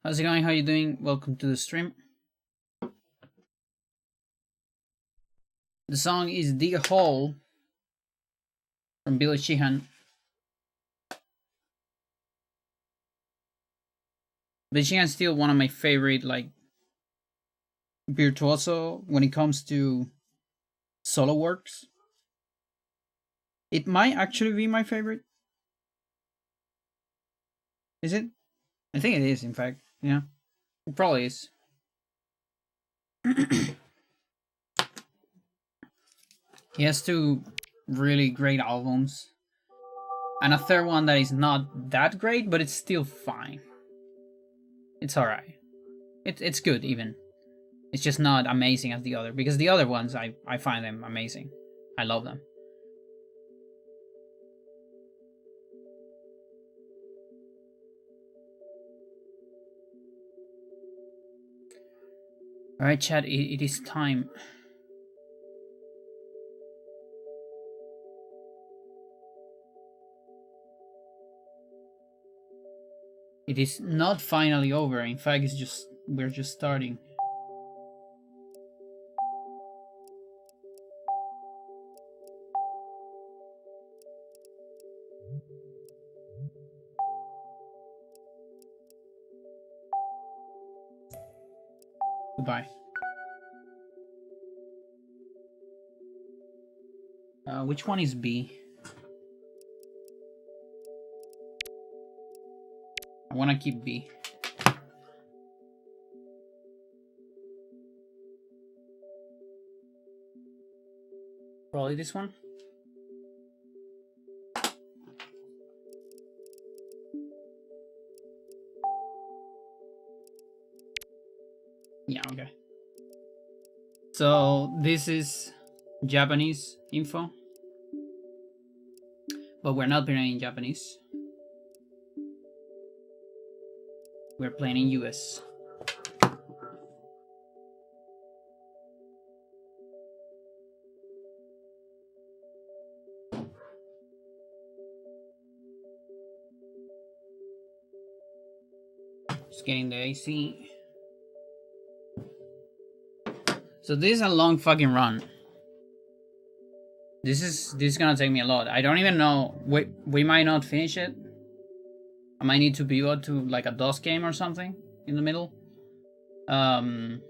How's it going? How you doing? Welcome to the stream. The song is Dig a Hole from Billy Sheehan. Billy Sheehan's still one of my favorite, like, virtuoso when it comes to solo works. It might actually be my favorite. Is it? I think it is, in fact. Yeah. It probably is. He has two really great albums. And a third one that is not that great, but it's still fine. It's alright. It's good, even. It's just not amazing as the other. Because the other ones, I find them amazing. I love them. Alright, chat, it is time. It is not finally over. In fact, it's just we're just starting. Goodbye. Which one is B? I want to keep B. Probably this one. Yeah, okay. So this is Japanese info, but we're not playing in Japanese. We're playing in US. Just getting the AC. So this is a long fucking run. This is gonna take me a lot. I don't even know. We might not finish it. I might need to pivot to like a DOS game or something in the middle. Because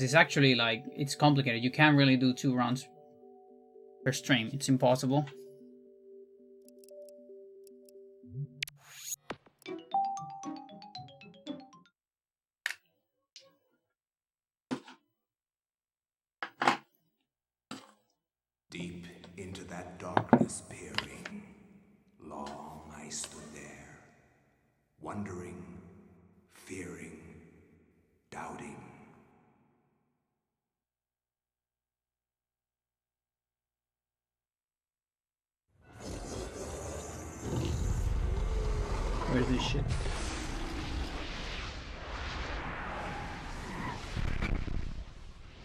it's actually like it's complicated. You can't really do 2 runs per stream. It's impossible. Deep into that darkness peering, long I stood there, wondering, fearing, doubting. Where's this shit?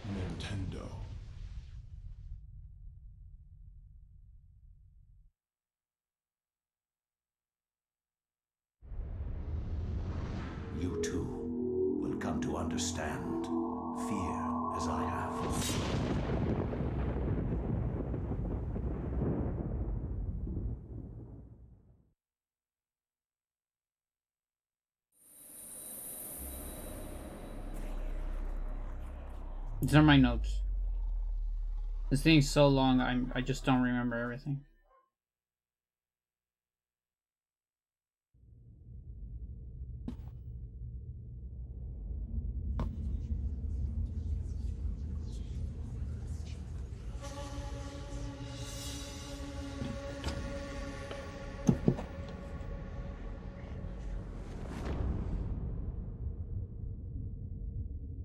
Nintendo. You too will come to understand fear as I have. These are my notes. This thing is so long, I just don't remember everything.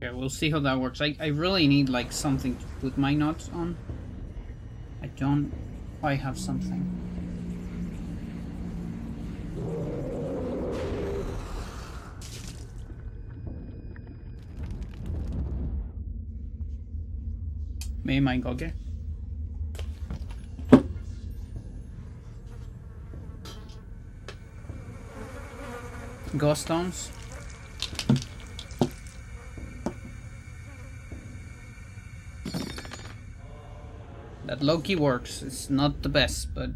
Okay, we'll see how that works. I really need like something to put my notes on. I don't quite have something. Maybe my Goge. Ghost stones. That low-key works. It's not the best, but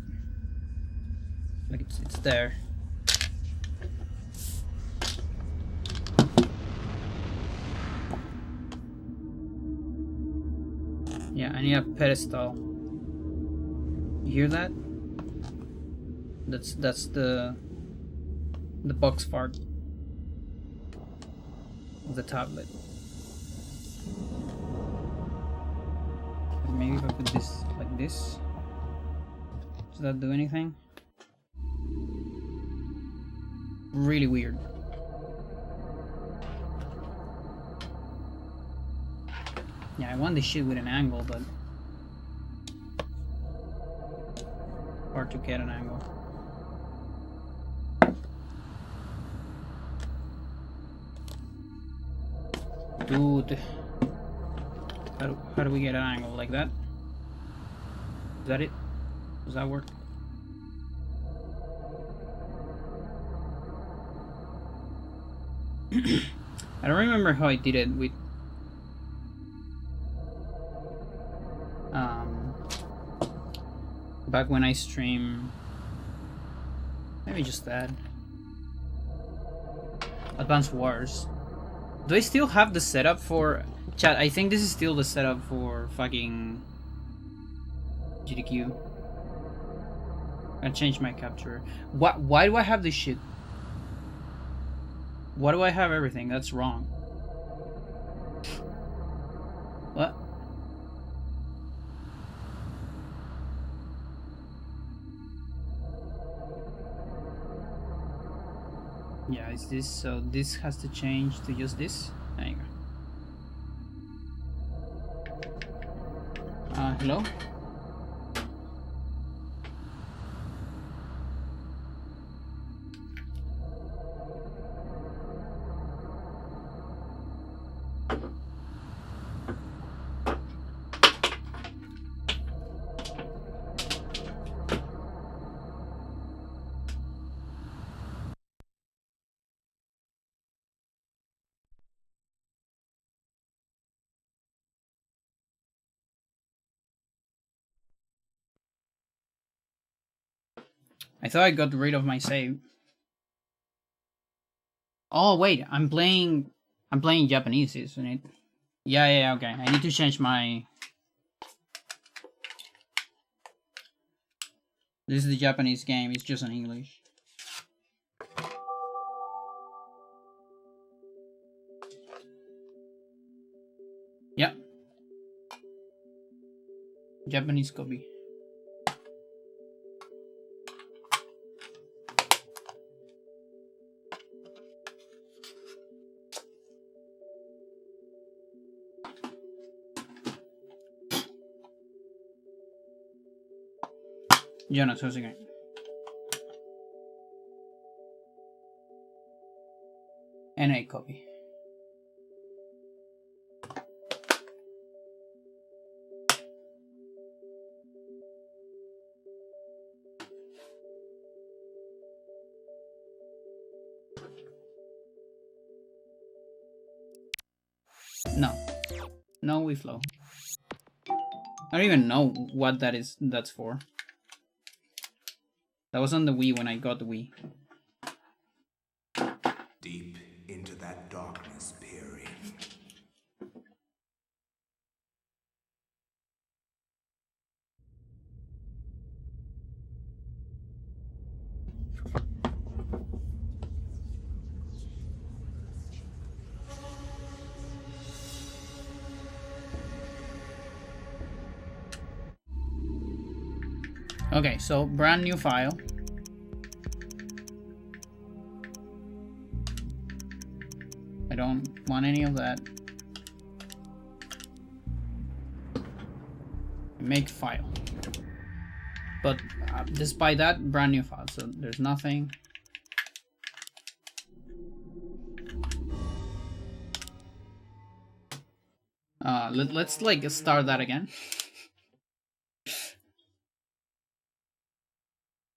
like it's there. Yeah, I need a pedestal. You hear that? That's the box part of the tablet. Maybe if I put this like this. Does that do anything? Really weird. Yeah, I want this shit with an angle, but hard to get an angle. Dude, how do we get an angle like that? Is that it? Does that work? I don't remember how I did it with back when I stream. Maybe just that. Advanced Wars. Do I still have the setup for chat? I think this is still the setup for fucking GDQ. I changed my capture. Why do I have this shit? Why do I have everything? That's wrong. What? Yeah, is this so? This has to change to just this. There you go. Hello? I thought I got rid of my save. Oh wait, I'm playing Japanese, isn't it? Yeah, okay. I need to change my. This is the Japanese game. It's just in English. Yep. Japanese copy. Jonas, how's it going? NA copy. No. No we flow. I don't even know what that's for. That was on the Wii when I got the Wii. Deep into that darkness peering. Okay, so brand new file. I don't want any of that. Make file. But despite that, brand new file. So there's nothing. Let's like start that again.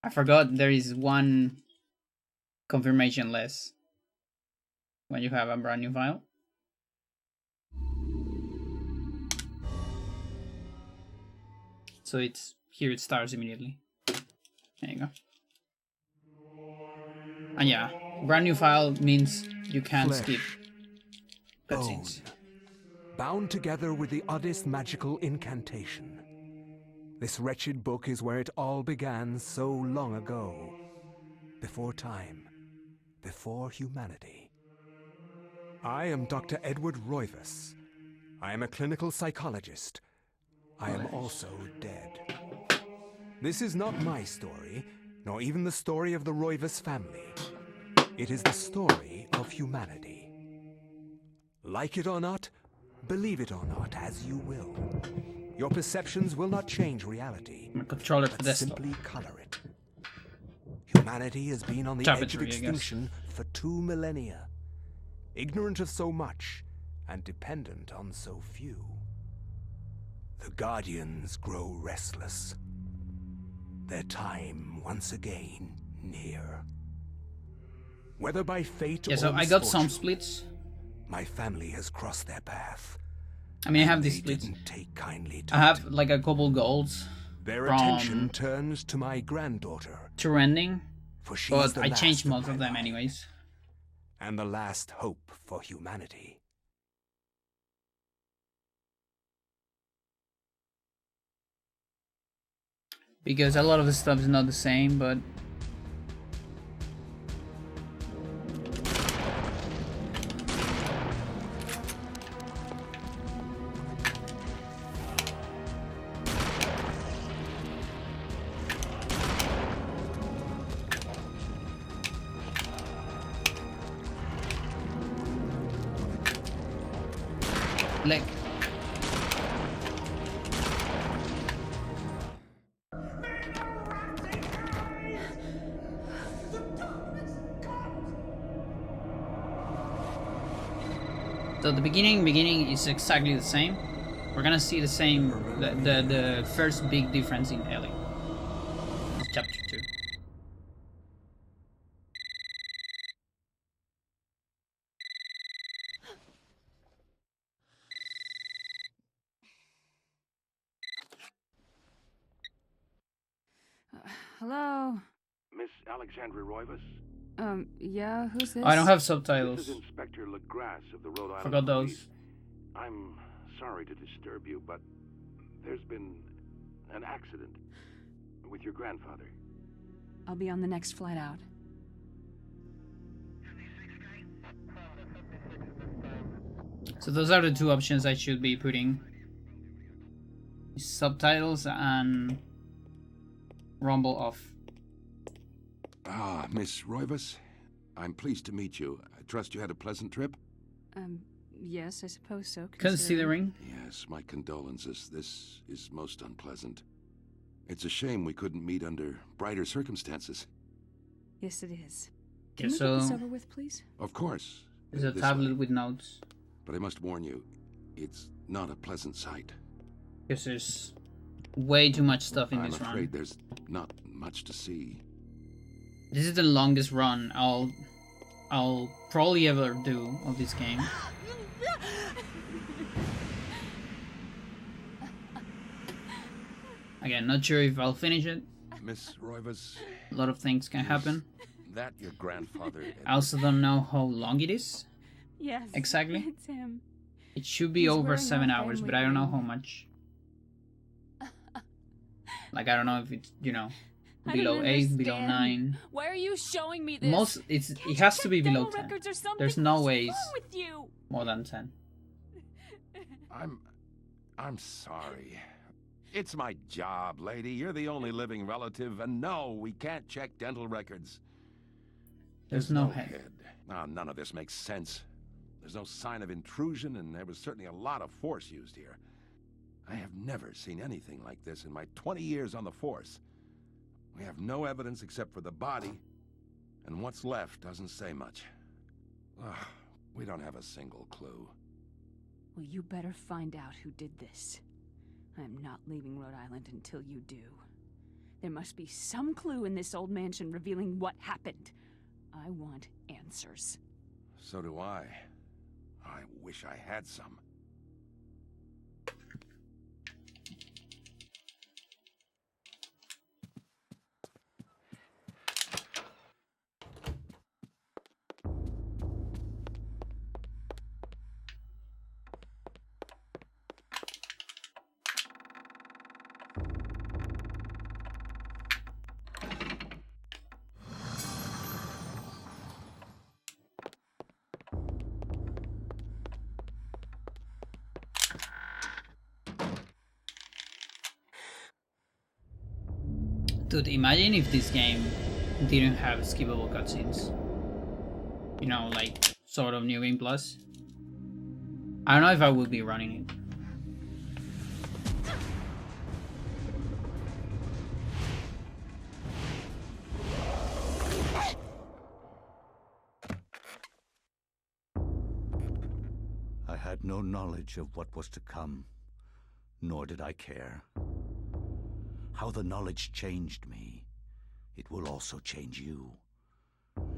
I forgot there is one confirmation less. when you have a brand new file. So it's here, it starts immediately. There you go. And yeah, brand new file means you can't skip cutscenes. Bound together with the oddest magical incantation. This wretched book is where it all began so long ago. Before time. Before humanity. I am Dr. Edward Roivas. I am a clinical psychologist. I am also dead. This is not my story, nor even the story of the Roivas family. It is the story of humanity. Like it or not, believe it or not, as you will. Your perceptions will not change reality, but simply color it. Humanity has been on the edge of extinction for 2 millennia, ignorant of so much and dependent on so few. The Guardians grow restless. Their time once again near. Whether by fate or so I got some splits. My family has crossed their path. I mean, I have these splits. I have like a couple golds. Their attention turns to my granddaughter. To ending, but I changed most of them life, anyways. And the last hope for humanity. Because a lot of the stuff is not the same, but like so the beginning is exactly the same. We're gonna see the same, the first big difference in Ellie. It's chapter 2. Hello? Miss Alexandra Roivas? Yeah, who's this? I don't have subtitles. This is Inspector LaGrasse of the Rhode Island Forgot those. Police. I'm sorry to disturb you, but there's been an accident with your grandfather. I'll be on the next flight out. So those are the two options I should be putting. Subtitles and rumble off. Ah, Miss Roivas, I'm pleased to meet you. I trust you had a pleasant trip? Yes, I suppose so. Considering. Yes, my condolences. This is most unpleasant. It's a shame we couldn't meet under brighter circumstances. Yes, it is. Okay, Can we get this over with, please? Of course. There's a tablet with notes. But I must warn you, it's not a pleasant sight. Because there's way too much stuff in this run. I'm afraid there's not much to see. This is the longest run I'll probably ever do of this game. Again, not sure if I'll finish it. Miss Roivas, A lot of things can happen. that your grandfather... I also don't know how long it is. Yes. Exactly. It's him. It should be He's over wearing 7 our hours, family but I don't know ring. how much. Like, I don't know if it's, you know, I below don't 8, below understand. 9. Why are you showing me this? Most, it Can't has you to be check below dental 10. records or something? There's no What's ways wrong with you? more than 10. I'm sorry. It's my job, lady. You're the only living relative, and no, we can't check dental records. There's no head. Ah, none of this makes sense. There's no sign of intrusion, and there was certainly a lot of force used here. I have never seen anything like this in my 20 years on the force. We have no evidence except for the body, and what's left doesn't say much. Ugh, we don't have a single clue. Well, you better find out who did this. I'm not leaving Rhode Island until you do. There must be some clue in this old mansion revealing what happened. I want answers. So do I. I wish I had some. Dude, imagine if this game didn't have skippable cutscenes. You know, like, sort of New Game Plus. I don't know if I would be running it. I had no knowledge of what was to come, nor did I care. How the knowledge changed me, it will also change you.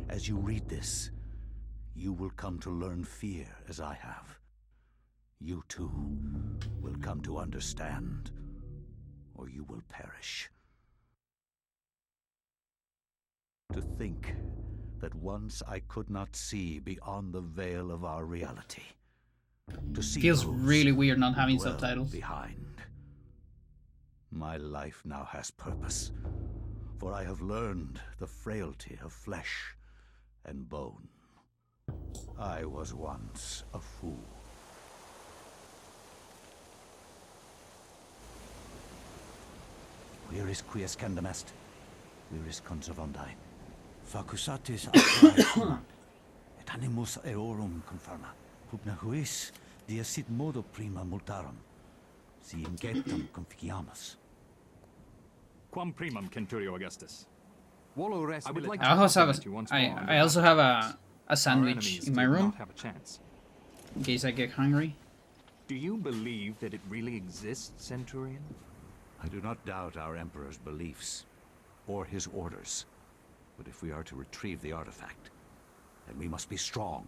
As you read this, you will come to learn fear as I have. You too will come to understand, or you will perish. To think that once I could not see beyond the veil of our reality. To see Feels those really weird not having who dwell subtitles. behind. My life now has purpose, for I have learned the frailty of flesh and bone. I was once a fool. Where is Quies Candamest? Where is Conservandi? Facusatis atrae et animus eorum conferma. Pugna huis diasit modo prima multarum. Si ingetum conficiamus. Quam primum, Centurio Augustus. Wallow rest I would like I to also have compliment you once more on I also have a our sandwich enemies in my did room not have a chance. in case I get hungry. Do you believe that it really exists, Centurion? I do not doubt our Emperor's beliefs, or his orders. But if we are to retrieve the artifact, then we must be strong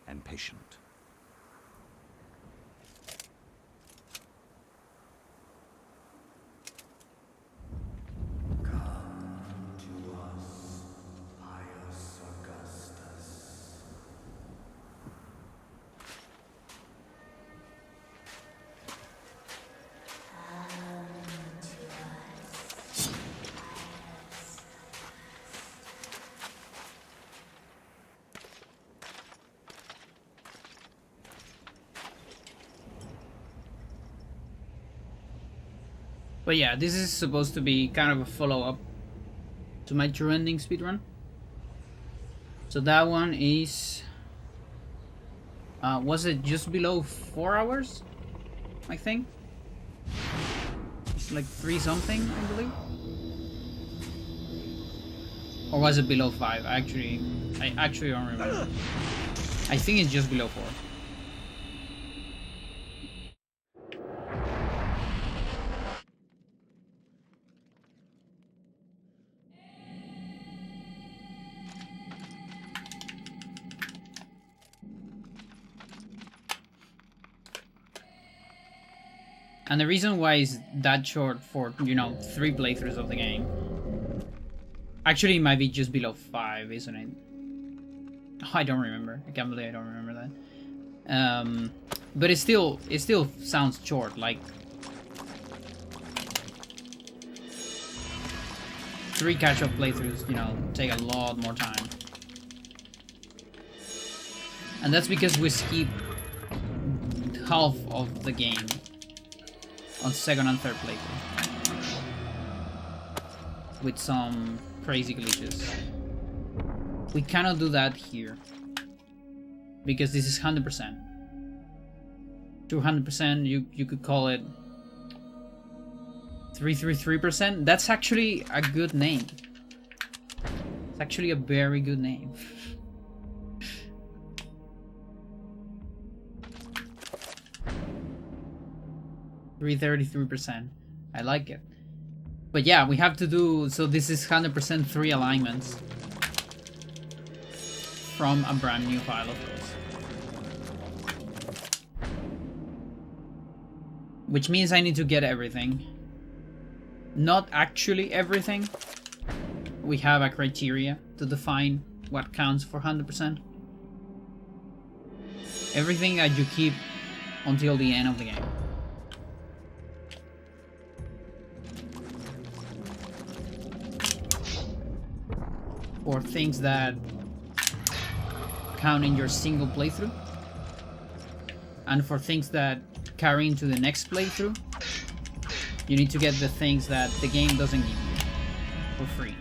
and patient. But yeah, this is supposed to be kind of a follow-up to my true ending speedrun. So that one is... was it just below 4 hours? I think? It's like 3 something, I believe? Or was it below 5? I actually don't remember. I think it's just below 4. And the reason why is that short for, you know, 3 playthroughs of the game. Actually, it might be just below 5, isn't it? Oh, I don't remember. I can't believe I don't remember that. But it still sounds short. Like 3 catch-up playthroughs, you know, take a lot more time. And that's because we skip half of the game on second and third playthrough with some crazy glitches. We cannot do that here because this is 100%. 200%, you could call it 333%. That's actually a good name. It's actually a very good name. 333%. I like it. But yeah, we have to do... So this is 100% 3 alignments. from a brand new file, of course. Which means I need to get everything. Not actually everything. We have a criteria to define what counts for 100%. Everything that you keep until the end of the game. Or things that count in your single playthrough. And for things that carry into the next playthrough, you need to get the things that the game doesn't give you for free.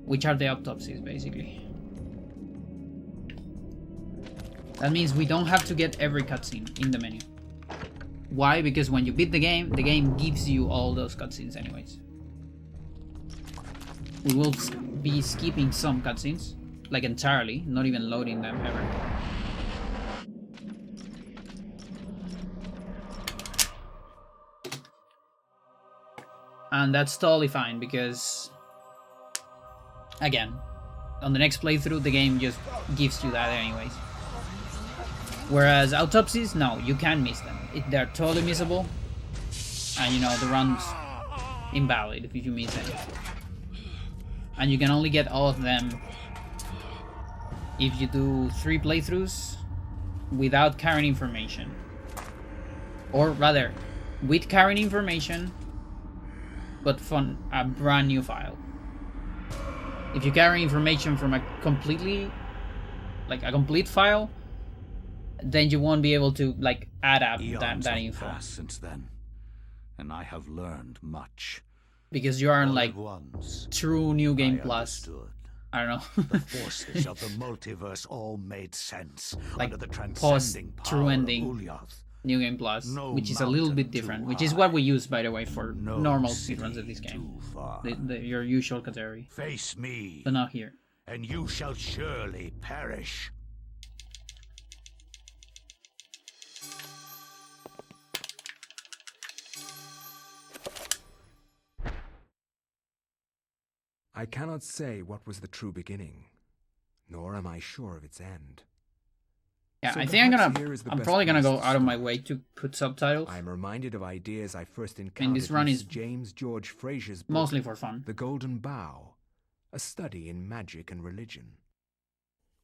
Which are the autopsies, basically. That means we don't have to get every cutscene in the menu. Why? Because when you beat the game gives you all those cutscenes anyways. We will be skipping some cutscenes, like entirely, not even loading them ever. And that's totally fine because, again, on the next playthrough, the game just gives you that anyways. Whereas autopsies, no, you can miss them. They're totally missable. And you know, the run's invalid if you miss them. And you can only get all of them if you do 3 playthroughs without carrying information. Or rather, with carrying information, but from a brand new file. If you carry information from a complete file, then you won't be able to like add up that info. Passed since then, and I have learned much. Because you aren't like true New Game Plus. I don't know. The forces of the multiverse all made sense like under the post transcending true power ending of Ulyath. New Game Plus, No which is a little bit mountain different, too which is high, what we use, by the way, for no normal city speedruns of this game. too far. Your usual category. Face me, But not here. and you shall surely perish. I cannot say what was the true beginning, nor am I sure of its end. Yeah, So I think perhaps I'm probably gonna go out of my way to put subtitles. I am reminded of ideas I first encountered this run in is James George Frazier's book, mostly for fun. The Golden Bough, a study in magic and religion.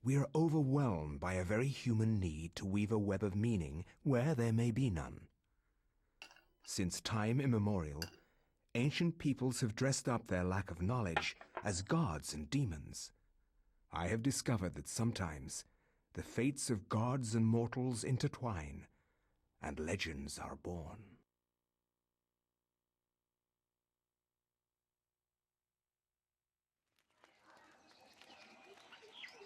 We are overwhelmed by a very human need to weave a web of meaning where there may be none. Since time immemorial, ancient peoples have dressed up their lack of knowledge as gods and demons. I have discovered that sometimes the fates of gods and mortals intertwine, and legends are born.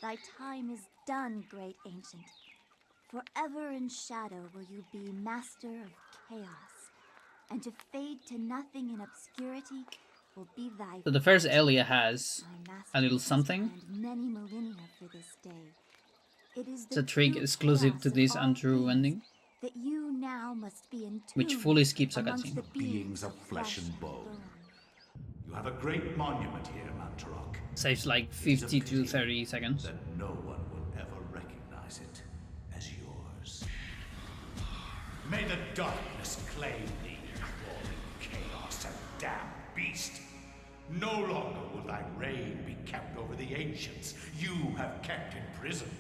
Thy time is done, great ancient. Forever in shadow will you be master of chaos, and to fade to nothing in obscurity will be thy. So the first Elia has a little something. Many millennia for this day. It is It's a trick exclusive to this untrue ending, that you now must be in which fully skips a cutscene. Beings of flesh and bone. You have a great monument here, Mantarok. Saves like 50 to 30 seconds. That no one will ever recognize it as yours. May the darkness claim thee, crawling chaos and damned beast. No longer will thy reign be kept over the ancients you have kept imprisoned.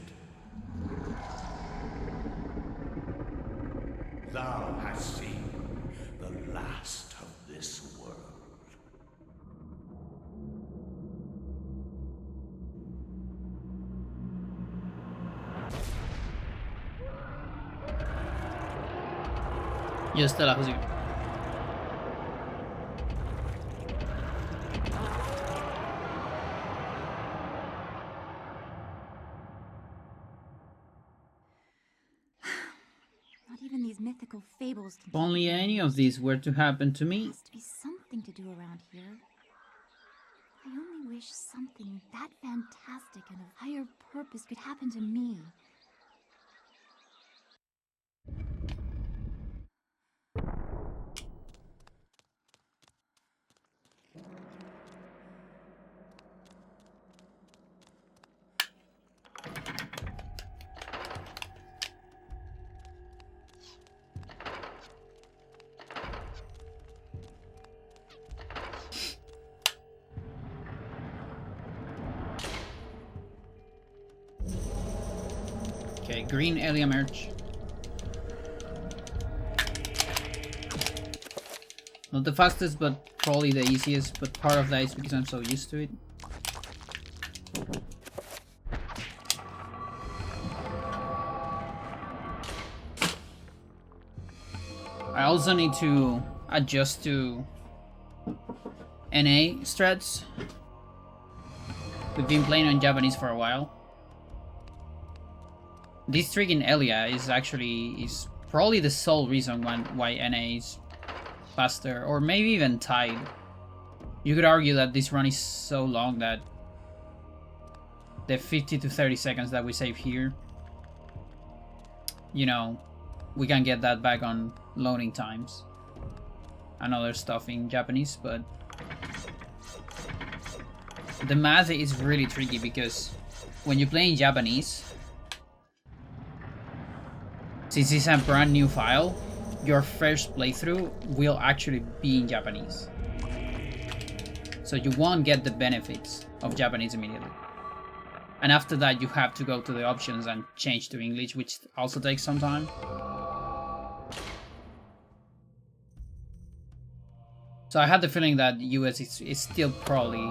Thou hast seen the last of this world. Yo te la juzgo. Not even these mythical fables can. If only any of these were to happen to There me. has to be something to do around here. I only wish something that fantastic and of higher purpose could happen to me. Okay, green Elia merch. Not the fastest, but probably the easiest, but part of that is because I'm so used to it. I also need to adjust to NA strats. We've been playing on Japanese for a while. This trick in Elia is probably the sole reason why NA is faster, or maybe even tied. You could argue that this run is so long that the 50 to 30 seconds that we save here, you know, we can get that back on loading times and other stuff in Japanese, but the math is really tricky because when you play in Japanese, since it's a brand new file, your first playthrough will actually be in Japanese. So you won't get the benefits of Japanese immediately. And after that, you have to go to the options and change to English, which also takes some time. So I had the feeling that US is still probably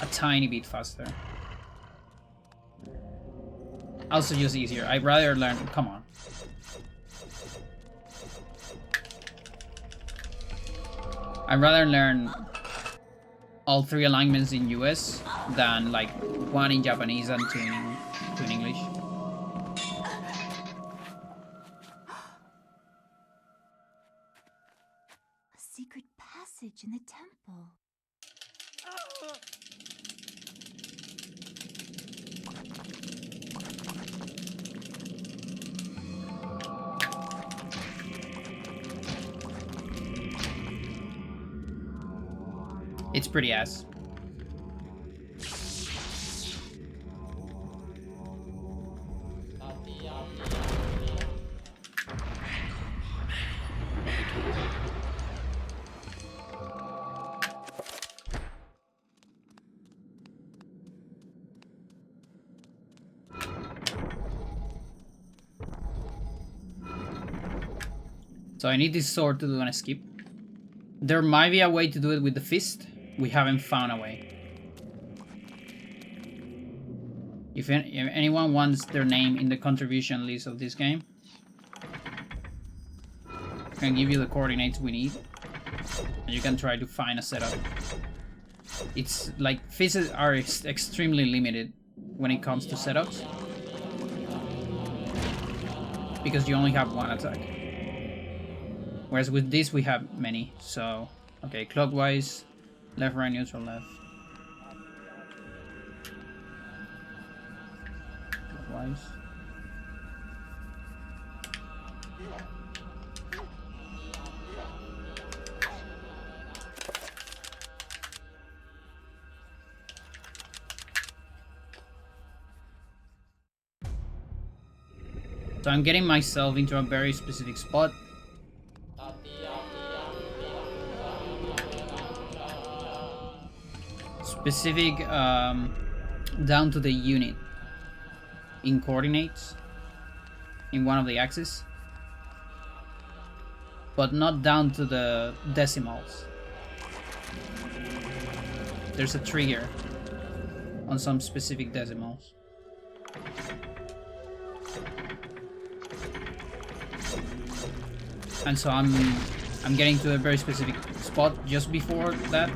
a tiny bit faster. Also just easier. I'd rather learn... Come on. I'd rather learn all 3 alignments in US than like 1 in Japanese and 2 in English. A secret passage in the temple. It's pretty ass. So I need this sword to do an escape. There might be a way to do it with the fist. We haven't found a way. If anyone wants their name in the contribution list of this game, I can give you the coordinates we need, and you can try to find a setup. It's like fists are extremely limited when it comes to setups, because you only have 1 attack. Whereas with this we have many. So, okay, clockwise. Left, right, neutral, left. Clockwise. So I'm getting myself into a very specific spot. Specific down to the unit in coordinates in one of the axes, but not down to the decimals. There's a trigger on some specific decimals. And so I'm getting to a very specific spot just before that.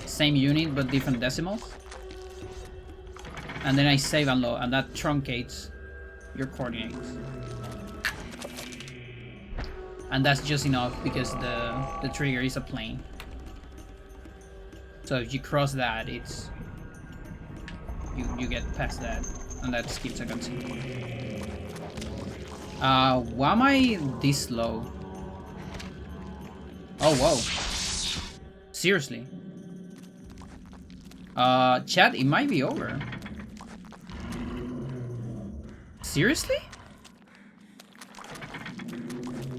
Same unit but different decimals, and then I save and load, and that truncates your coordinates, and that's just enough because the trigger is a plane. So if you cross that, it's you get past that, and that skips a cutscene. Why am I this low? Oh whoa! Seriously. Chat, it might be over. Seriously?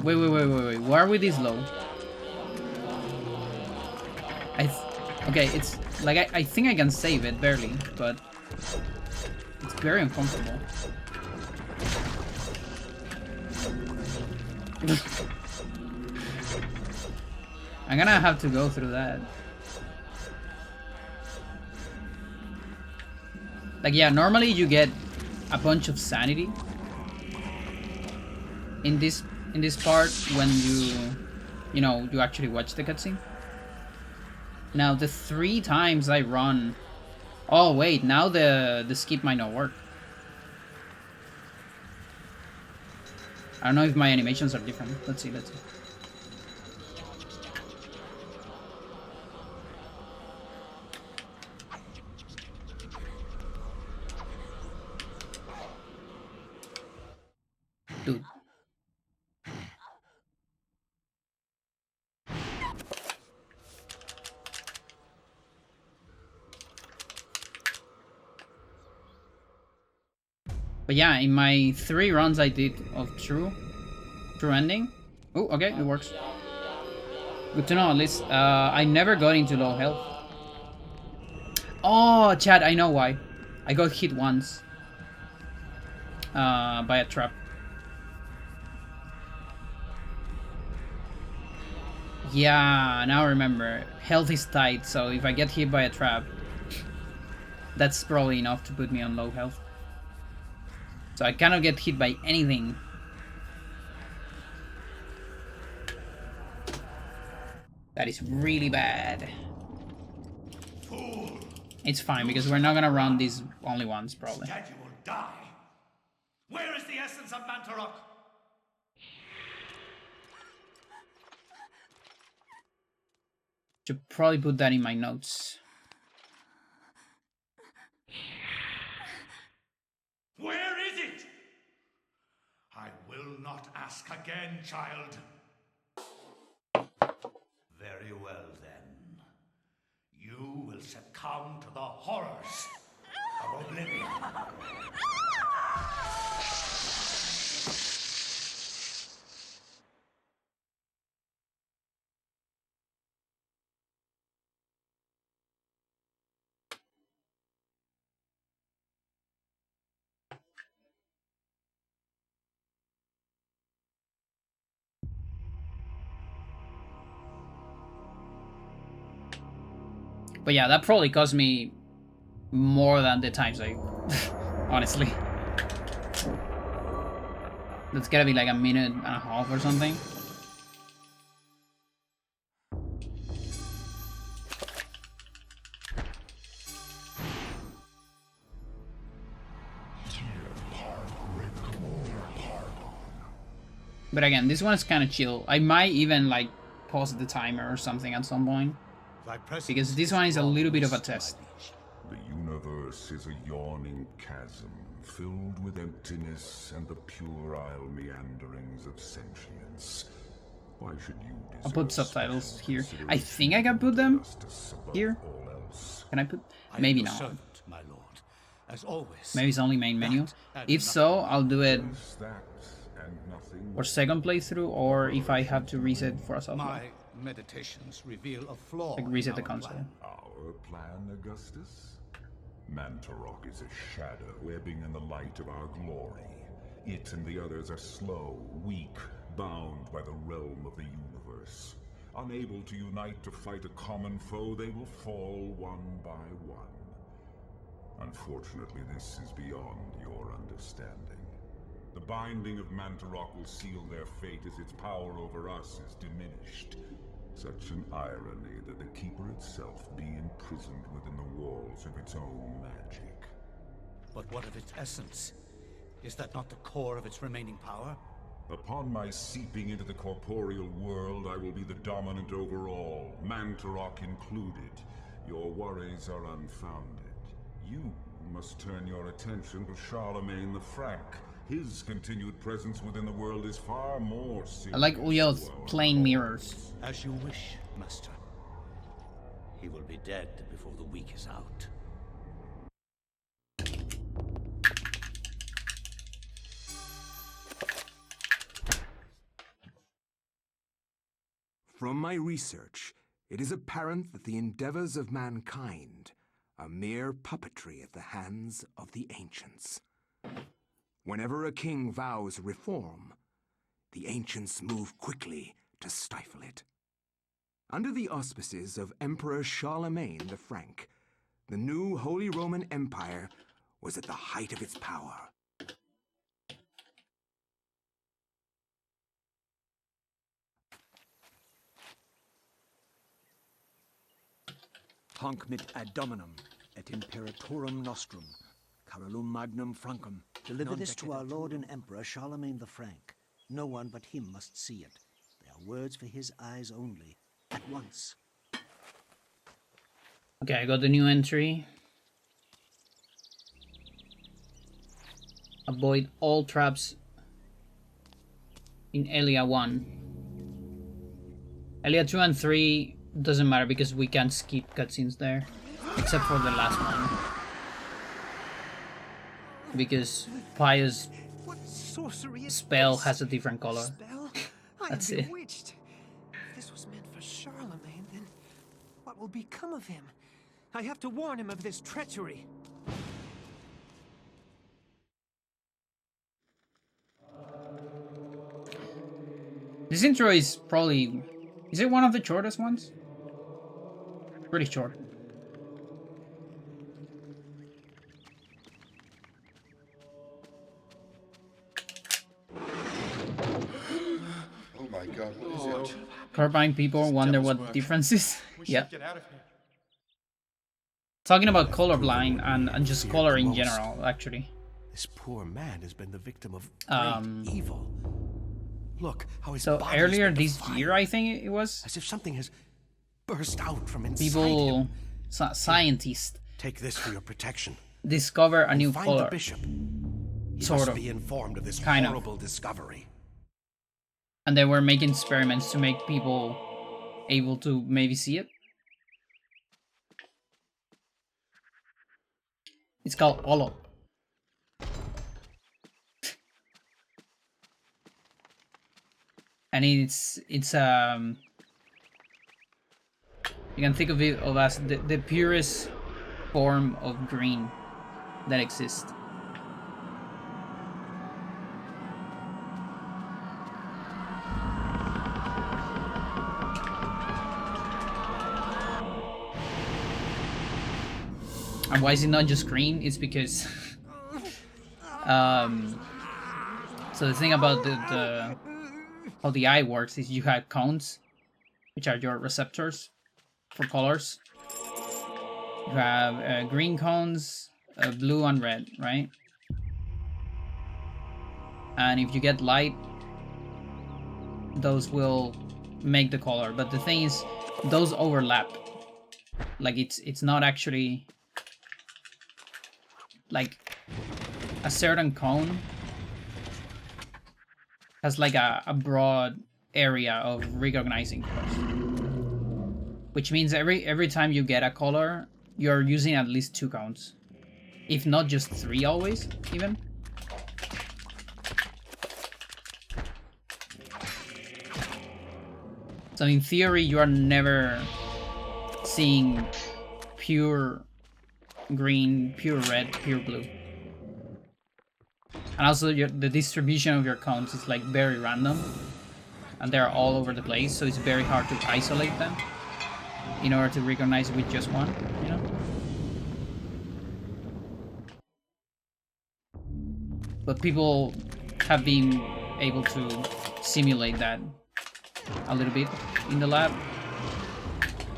Wait. Why are we this low? Okay, it's like I think I can save it barely, but it's very uncomfortable. I'm gonna have to go through that. Like, yeah, normally you get a bunch of sanity in this part when you know, you actually watch the cutscene. Now the 3 times I run. Oh wait, now the skip might not work. I don't know if my animations are different. Let's see. Dude. But yeah, in my 3 runs I did of true ending. Oh, okay, it works. Good to know, at least. I never got into low health. Oh, Chad, I know why. I got hit once. By a trap. Yeah, now I remember. Health is tight, so if I get hit by a trap, that's probably enough to put me on low health. So I cannot get hit by anything. That is really bad. Fool! It's fine, because we're not gonna run these only once, probably. Instead you will die. Where is the essence of Mantarok? Should probably put that in my notes. Where is it? I will not ask again, child. Very well, then. You will succumb to the horrors of oblivion. But yeah, that probably cost me more than the times I... honestly. That's gotta be like a minute and a half or something. But again, this one is kind of chill. I might even like pause the timer or something at some point. Because this one is a little bit of a test. The universe is a yawning chasm, filled with emptiness and the puerile meanderings of sentience. Why should you I'll put subtitles here. I think I can put them here. Can I put? Maybe not. My lord, as always. Maybe it's only main menu. If so, I'll do it for second playthrough, or if I have to reset for a soft My meditations reveal a flaw. like reset the console. Our plan, Augustus? Mantarok is a shadow ebbing in the light of our glory. It and the others are slow, weak, bound by the realm of the universe. Unable to unite to fight a common foe, they will fall one by one. Unfortunately, this is beyond your understanding. The binding of Mantarok will seal their fate as its power over us is diminished. Such an irony that the Keeper itself be imprisoned within the walls of its own magic. But what of its essence? Is that not the core of its remaining power? Upon my seeping into the corporeal world, I will be the dominant over all, Mantarok included. Your worries are unfounded. You must turn your attention to Charlemagne the Frank. His continued presence within the world is far more serious. I like Uyel's playing mirrors. As you wish, Master. He will be dead before the week is out. From my research, it is apparent that the endeavors of mankind are mere puppetry at the hands of the ancients. Whenever a king vows reform, the ancients move quickly to stifle it. Under the auspices of Emperor Charlemagne the Frank, the new Holy Roman Empire was at the height of its power. Hanc mit ad dominum et imperatorum nostrum, Carolum magnum Francum. Deliver this to our Lord and Emperor Charlemagne the Frank. No one but him must see it. They are words for his eyes only. At once. Okay, I got the new entry. Avoid all traps in Elia 1. Elia 2 and 3 doesn't matter because we can't skip cutscenes there. Except for the last one. Because Pious spell has a different color. That's it. If this was meant for Charlemagne, then what will become of him? I have to warn him of this treachery. This intro is probably... Is it one of the shortest ones? Pretty short. Oh my god, what is it? Carbine people wonder what the difference is. Yeah. Talking about colorblind and just color in general, actually. This poor man has been the victim of great evil. Look how his body earlier has been this year, I think it was. As if something has burst out from inside people, him. Scientists. Take this for your protection. Discover a new find color. The bishop. He sort must of. be informed of this Kind horrible of. discovery. And they were making experiments to make people able to maybe see it. It's called Olo. And it's you can think of it as the purest form of green that exists. And why is it not just green? It's because so the thing about the how the eye works is you have cones, which are your receptors for colors. You have green cones, blue and red, right? And if you get light, those will make the color. But the thing is, those overlap. Like it's not actually like a certain cone has like a broad area of recognizing colors, which means every time you get a color, you're using at least 2 cones, if not just 3 always, even. So in theory, you are never seeing pure green, pure red, pure blue. And also the distribution of your cones is like very random, and they're all over the place, so it's very hard to isolate them in order to recognize with just one, you know? But people have been able to simulate that a little bit in the lab.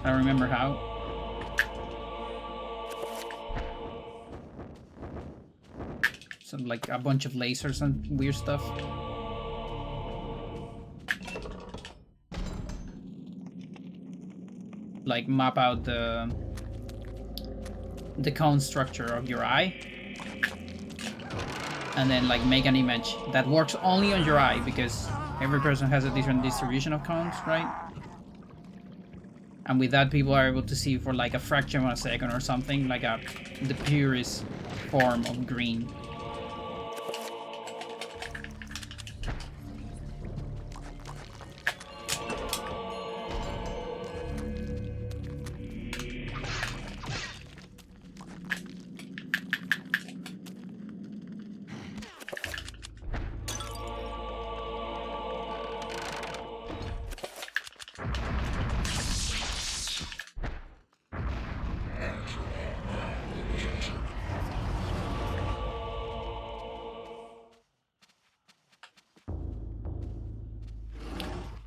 I don't remember how. Some like a bunch of lasers and weird stuff. Like map out the cone structure of your eye, and then like make an image that works only on your eye, because every person has a different distribution of cones, right? And with that, people are able to see for like a fraction of a second or something, like the purest form of green.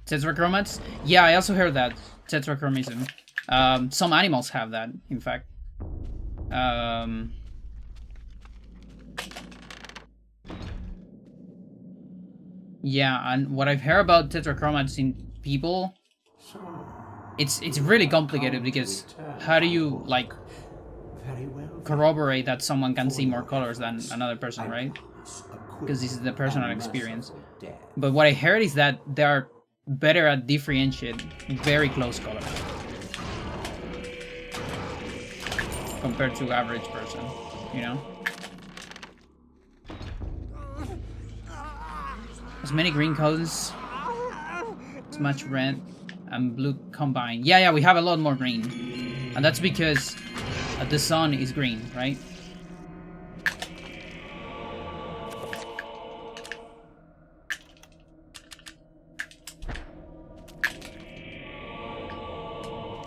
Tetrachromates? Yeah, I also heard that. Tetrachromism. Some animals have that, in fact. Yeah, and what I've heard about tetrachromates in people, it's really complicated because how do you like corroborate that someone can see more colors than another person, right? Because this is the personal experience. But what I heard is that they are better at differentiate very close colors compared to average person, you know? As many green colors, as much red and blue combined. Yeah, we have a lot more green. And that's because the sun is green, right?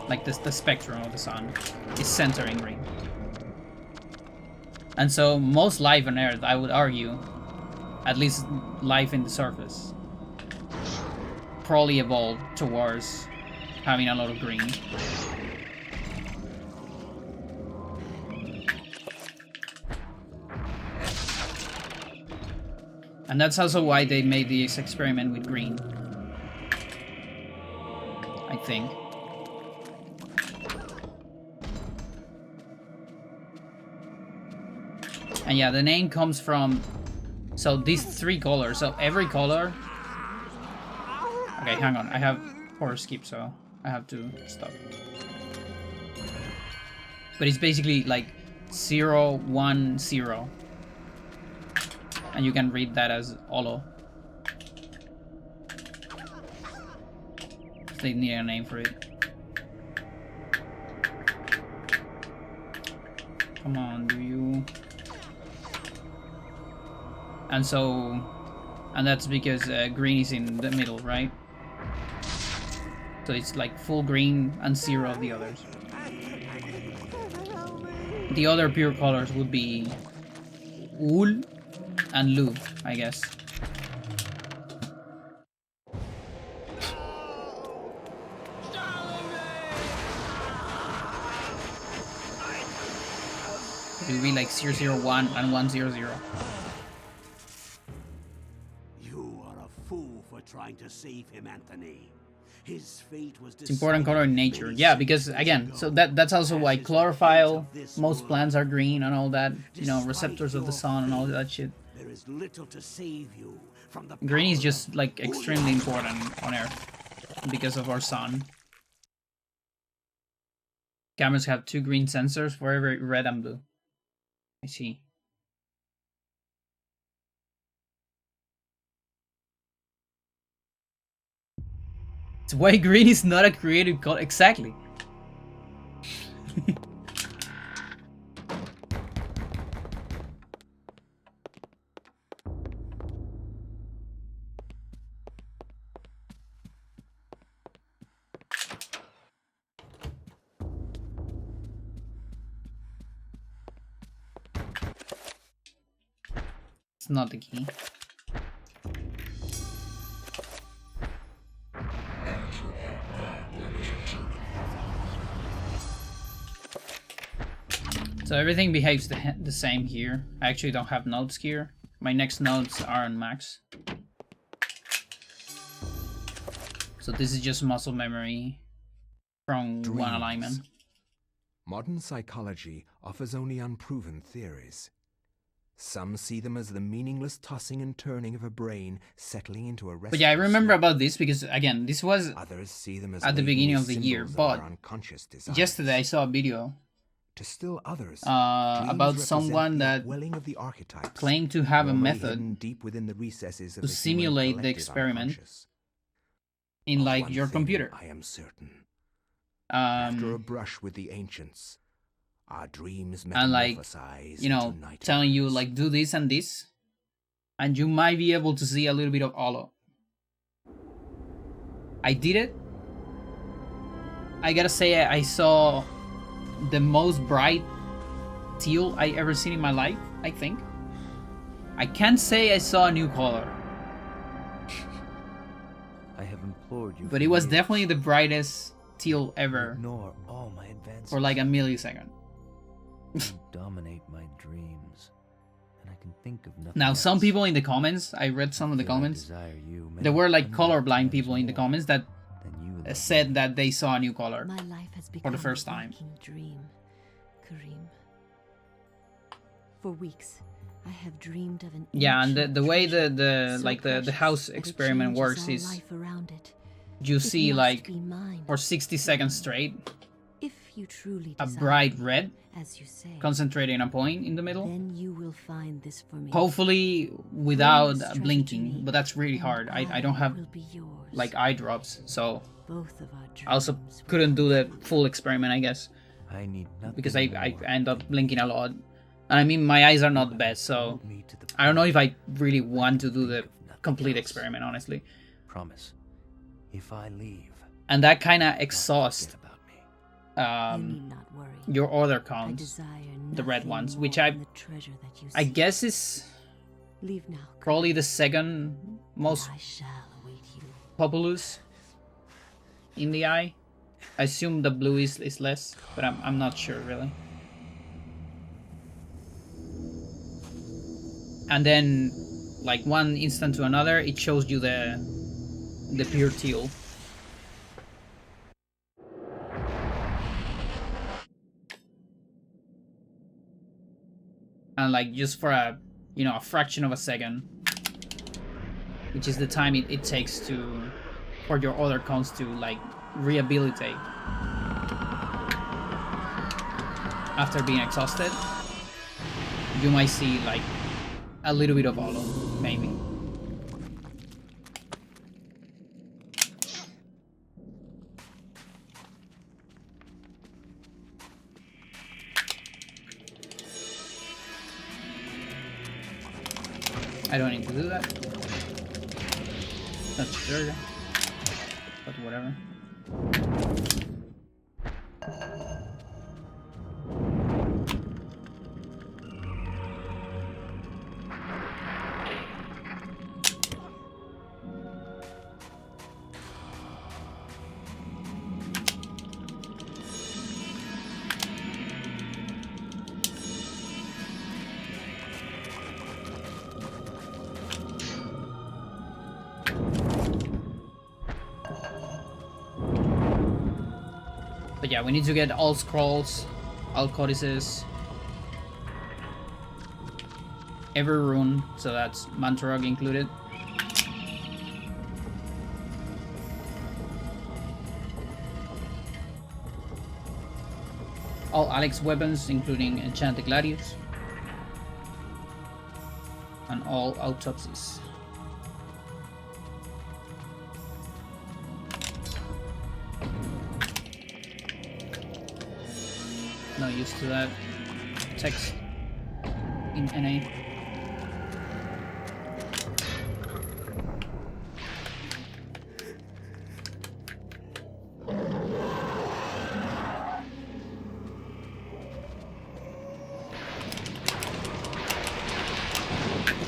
Like the spectrum of the sun is centering green. And so most life on Earth, I would argue, at least life in the surface, probably evolved towards having a lot of green. And that's also why they made this experiment with green, I think. And yeah, the name comes from, so these three colors, so every color. Okay, hang on, I have poor skip, so I have to stop. But it's basically like 0, 1, 0. And you can read that as Olo. They need a name for it. Come on, do you? And so, and that's because green is in the middle, right? So it's like full green and 0 of the others. The other pure colors would be Ul and Lu, I guess. It would be like 001 and 100. You are a fool for trying to save him, Anthony. His fate was It's important color in nature. Yeah, because again, so that's also why chlorophyll, most plants are green and all that, you know, receptors of the sun and all that shit. There is little to save you from the green is just like extremely important on Earth because of our sun. Cameras have 2 green sensors for every red and blue. I see. It's why green is not a creative color. Exactly. It's not the key. So everything behaves the same here. I actually don't have notes here. My next notes are on max. So this is just muscle memory from Dreams. one alignment. Modern psychology offers only unproven theories. Some see them as the meaningless tossing and turning of a brain settling into a rest. But yeah, I remember about this because, again, this was others see them as at the beginning of the year. But yesterday I saw a video to still others, about someone that claimed to have a method deep within the recesses of to simulate the experiment in like your computer. I am certain. After a brush with the ancients, our dreams and like, you know, telling you like do this and this, and you might be able to see a little bit of Olo. I did it. I gotta say I saw the most bright teal I ever seen in my life, I think. I can't say I saw a new color. I haven't implored you. But it was definitely the brightest teal ever. Ignore all my advances. For like a millisecond. You dominate my dreams, and I can think of nothing. Now, some else. people in the comments, I read some of the comments. There were like colorblind people in the comments that said that they saw a new color My life has for become the first a time. waking dream, Karim. For weeks, I have dreamed of an Yeah, and ancient the way treasure, the so like the precious house that it experiment changes works all is life around it. you It see must like be mine. for 60 seconds straight If you truly a desire bright me, red as you say, concentrating a point in the middle. then you will find this for me. Hopefully without blinking, but that's really hard. I don't have will be yours. like eye drops, so Both of our I also dreams couldn't do the full experiment, I guess, I need nothing because I more. end up blinking a lot. And I mean, my eyes are not the best, so I don't know if I really want to do the complete experiment, honestly. Promise, if I leave, And that kind of exhausts You need not worry. your other I counts, desire the red nothing ones, more which than the treasure that you I seek. guess is Leave now. probably the second most I shall await you. populous in the eye. I assume the blue is less, but I'm not sure really. And then, like one instant to another, it shows you the pure teal. And like just for a a fraction of a second, which is the time it takes for your other cons to like rehabilitate after being exhausted, you might see like a little bit of hollow, maybe. I don't need to do that. Not sure, but whatever. But yeah, we need to get all scrolls, all codices, every rune, so that's Mantorog included. All Alex weapons, including Enchanted Gladius. And all autopsies. Not used to that text in NA.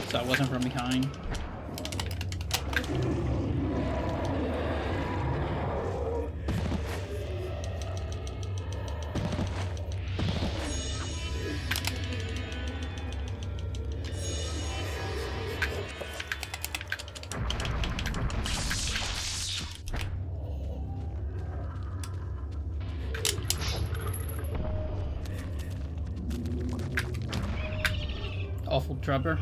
So I wasn't from behind. Awful trapper.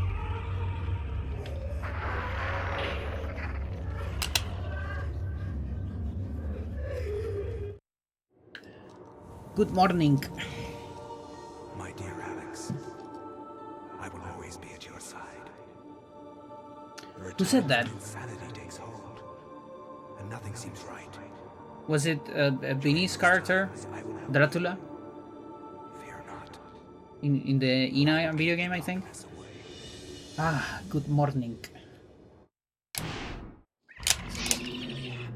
Good morning. My dear Alex, I will always be at your side. Who said that? Insanity takes hold, and nothing seems right. Was it Vinny's character, Dratula? In the Ina video game, I think. Ah, good morning.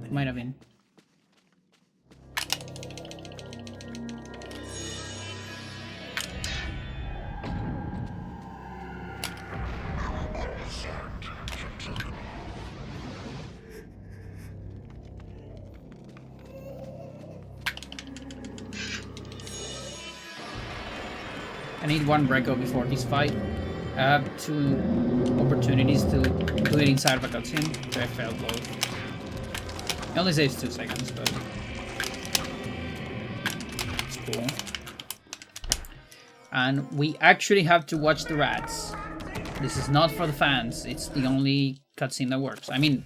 Might have been. I need one breakout before this fight. I have 2 opportunities to do it inside of a cutscene, but I failed both. It only saves 2 seconds, but it's cool. And we actually have to watch the rats. This is not for the fans, it's the only cutscene that works. I mean,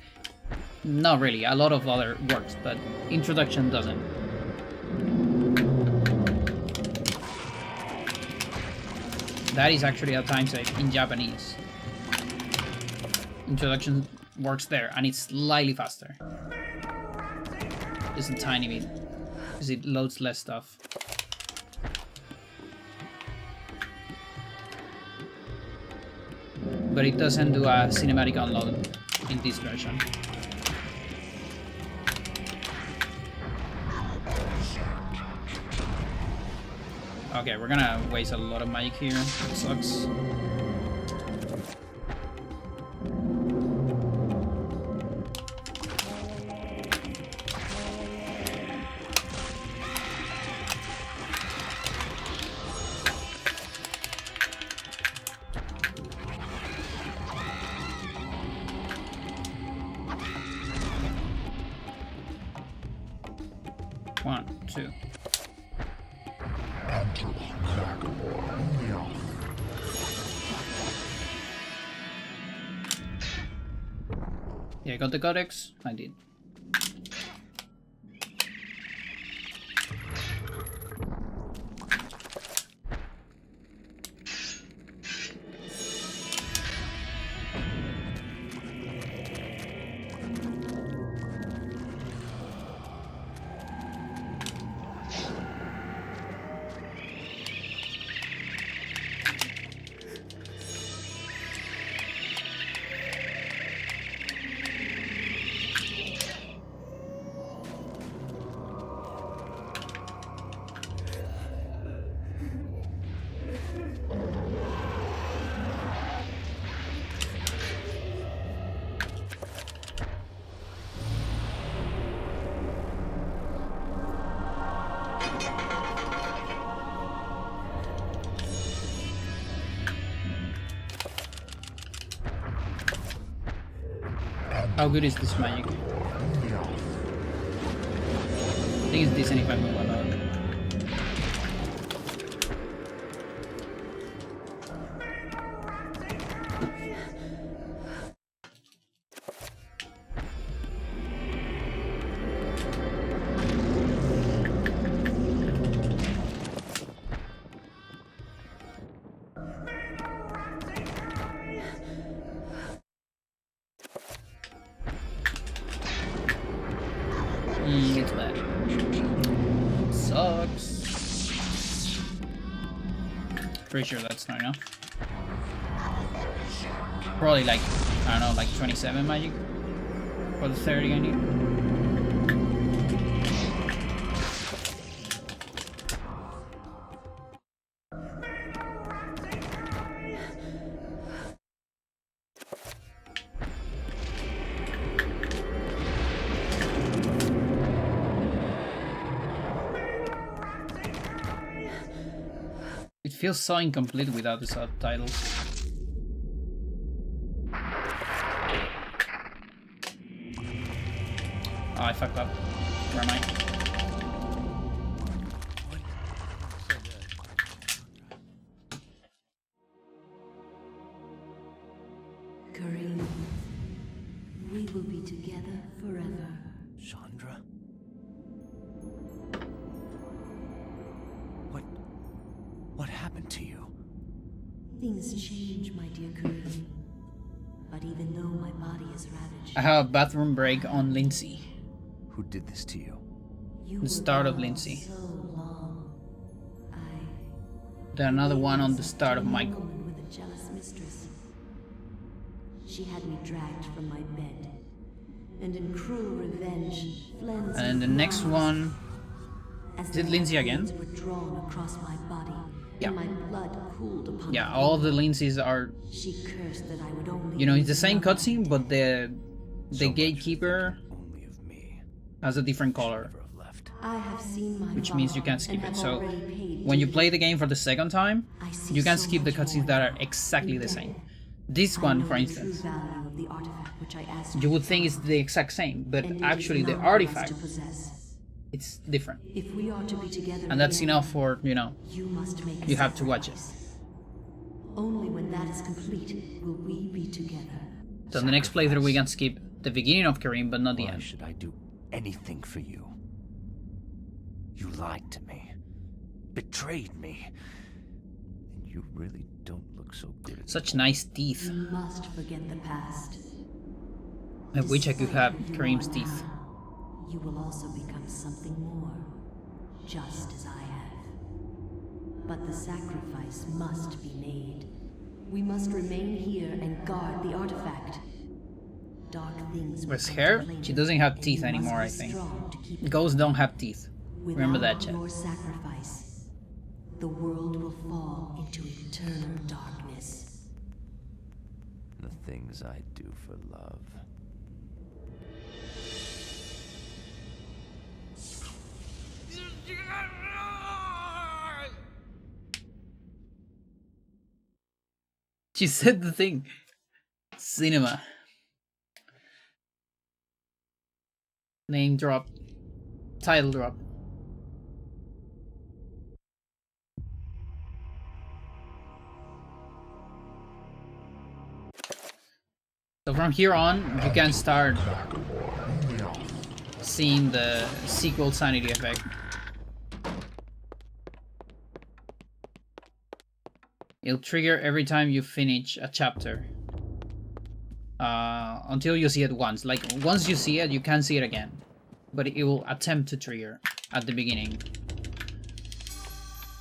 not really, a lot of other works, but introduction doesn't. That is actually a time save in Japanese. Introduction works there, and it's slightly faster. Just a tiny bit, because it loads less stuff. But it doesn't do a cinematic unload in this version. Okay, we're gonna waste a lot of magic here. It sucks. One, two. Yeah, I got the codex. I did. How good is this magic? I think it's decent if I move a lot. It's bad. Sucks. Pretty sure that's not enough. Probably like, I don't know, like 27 magic for the 30 I need. It feels so incomplete without the subtitles. Oh, I fucked up. Where am I? Kareem, we will be together forever. Chandra? What happened to you? Things change, my dear Kareem. But even though my body is ravaged, I have a bathroom break on Lindsay. Who did this to you? The start of Lindsay. so long. Then another one on the start of Michael. With a jealous mistress. She had me dragged from my bed, and in cruel revenge, And then the next one. Is it Lindsay again? were drawn across my body, Yeah. and my blood cooled upon Yeah, the all floor. the Lindsays are. She cursed that I would only. You know, it's the use same another cutscene, but the gatekeeper has a different color. I have seen my which means you father can't skip and it. have So already paid when you duty. play the game for the second time, I see you can so skip the much cutscenes more that are now. exactly the same. Indeed. This I one, know for the true instance, value of the artifact which I asked you would to think it's find, the exact same, but and it is actually the none for us artifact, to possess. it's different. If we are to be together And that's again, enough for, you know, you must make a you have to watch it. sacrifice. Only when that is complete will we be together. So in the next playthrough we can skip the beginning of Kareem, but not the Why end. should I do anything for you? You lied to me, betrayed me, and you really don't look so good. Such nice teeth. You must forget the past. I wish I could have Despite who Kareem's you are teeth. now, you will also become something more, just as I have. But the sacrifice must be made. We must remain here and guard the artifact. Dark things will With come her, to claim she it, doesn't have and teeth you must anymore, be I think. strong to keep it. Ghosts don't have teeth. Remember that, Without chat. your sacrifice, the world will fall into eternal darkness. The things I do for love. She said the thing. Cinema. Name drop. Title drop. So from here on, you can start seeing the sequel sanity effect. It'll trigger every time you finish a chapter. Until you see it once. Like, once you see it, you can't see it again. But it will attempt to trigger at the beginning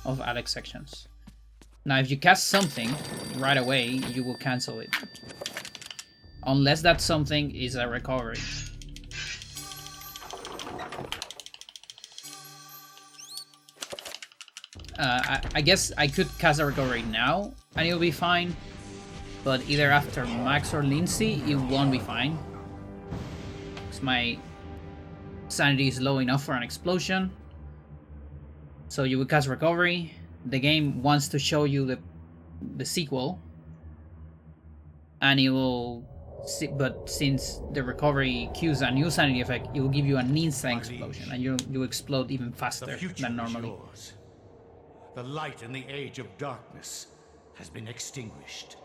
of Alex sections. Now, if you cast something right away, you will cancel it. Unless that something is a recovery. I guess I could cast a recovery now and it'll be fine. But either after Max or Lindsay, it won't be fine. Because my sanity is low enough for an explosion. So you would cast recovery. The game wants to show you the sequel. And it will... But since the recovery cues a new sanity effect, it will give you an instant explosion. And you explode even faster than normally. The light in the age of darkness has been extinguished.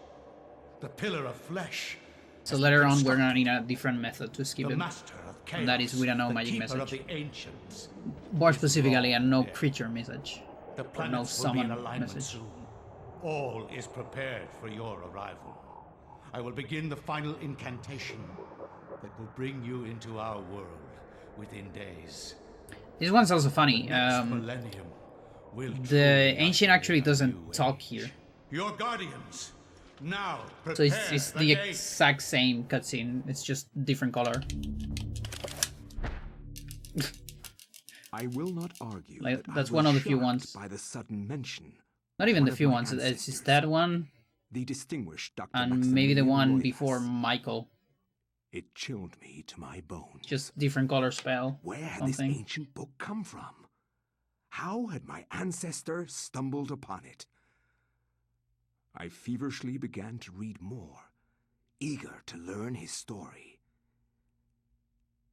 The pillar of flesh. So later on, we're gonna need a different method to skip The it. master of chaos, And that is with a no the magic keeper of message. the ancients. More specifically, a no creature message. The Or no planets will be in summon alignment message. soon. All is prepared for your arrival. I will begin the final incantation that will bring you into our world within days. This one's also funny. Millennium will The ancient actually doesn't talk here. Your guardians, now So it's prepare the day. exact same cutscene. It's just different color. I will not argue. Like, that that's I one was of the few shocked ones. by the sudden mention. Not even One the of few my ones. It's ancestors, just that one. The distinguished Dr. And maybe the Maximilian one Royas. before Michael. It chilled me to my bones. Just different color spell. Where had Something. this ancient book come from? How had my ancestor stumbled upon it? I feverishly began to read more, eager to learn his story.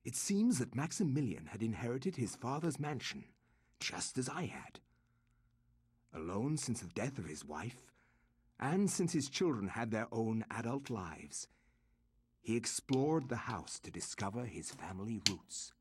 It seems that Maximilian had inherited his father's mansion, just as I had. Alone since the death of his wife, and since his children had their own adult lives, he explored the house to discover his family roots.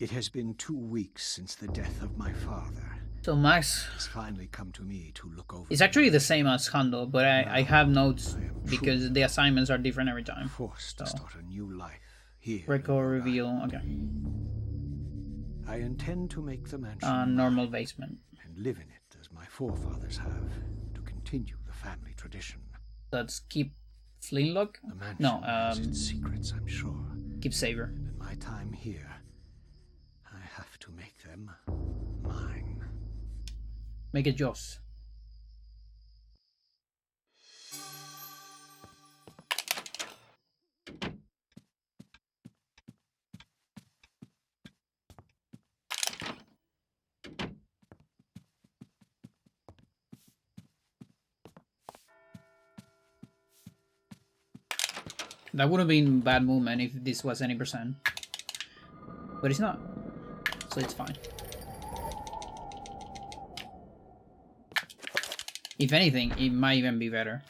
It has been 2 weeks since the death of my father. So Max has finally come to me to look over. It's actually the same as Hondo, but I have notes because the assignments are different every time. Forced to start a new life here. Record reveal, okay. I intend to make the mansion Normal basement. and live in it as my forefathers have, to continue the family tradition. Let's keep Flintlock? The mansion No, has its secrets, I'm sure. keep Saber. In my time here, I have to make them mine. Make it yours. That would have been bad movement if this was any percent. But it's not. So it's fine. If anything, it might even be better.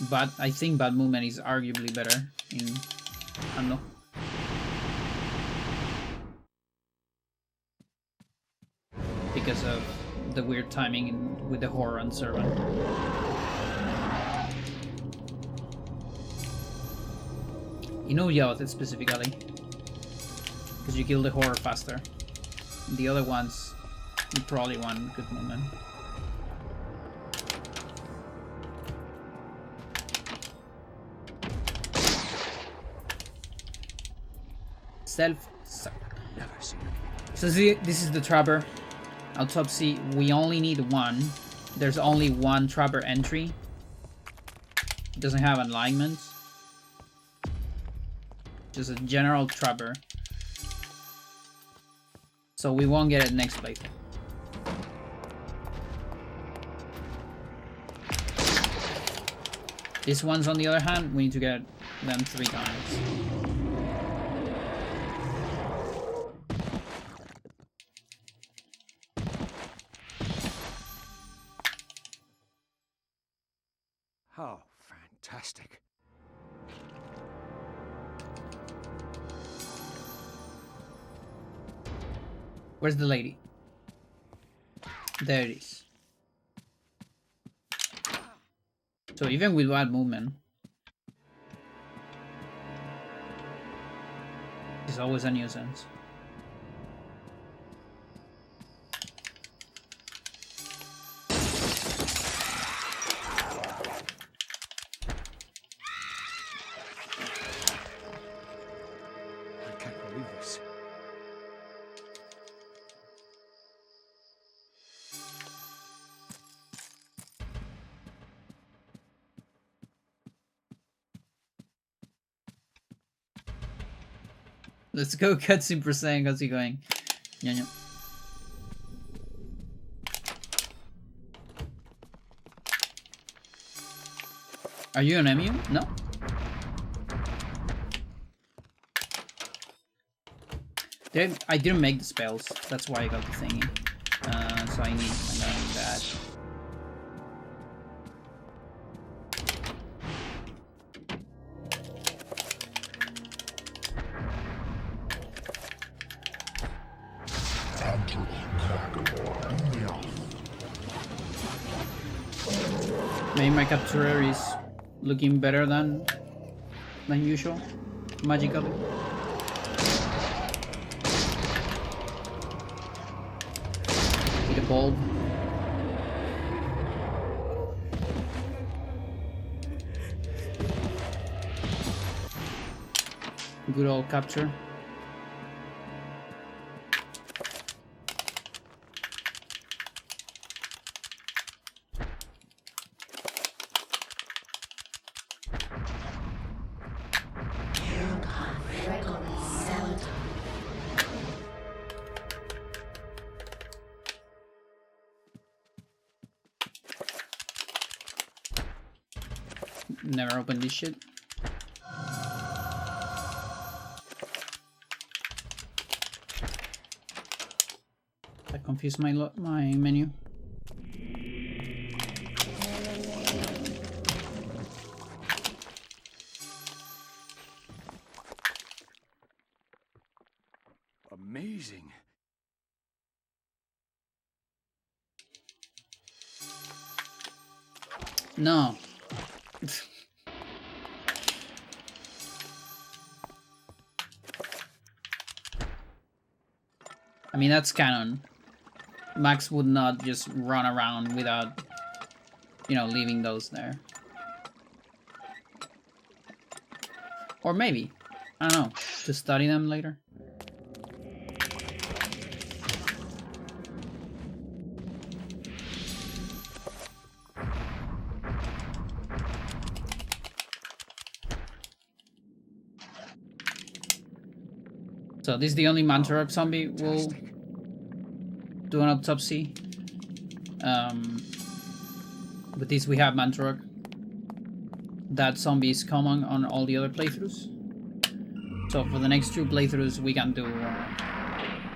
But I think bad movement is arguably better in Ando. Because of the weird timing with the horror and servant. You know Yacht specifically. Because you kill the horror faster. The other ones, you probably want good movement. Self-suck. Never seen So this is the trapper. Autopsy, we only need one. There's only one trapper entry. It doesn't have alignments. Just a general trapper. So we won't get it next playthrough. These ones, on the other hand, we need to get them 3 times. How fantastic. Where's the lady? There it is. So even with bad movement, it's always a nuisance. I can't believe this. Let's go cutscene %. How's it going? Yeah. Are you an emu? No? I didn't make the spells. That's why I got the thingy. So I need that. Maybe my capturer is looking better than usual, magically. With a bulb. Good old capture. Never opened this shit. I confused my menu. Amazing. No. I mean, that's canon. Max would not just run around without, you know, leaving those there. Or maybe. I don't know. To study them later. So this is the only Mantarok zombie we'll do an autopsy. With this we have Mantarok. that zombie is common on all the other playthroughs. So for the next 2 playthroughs, we can do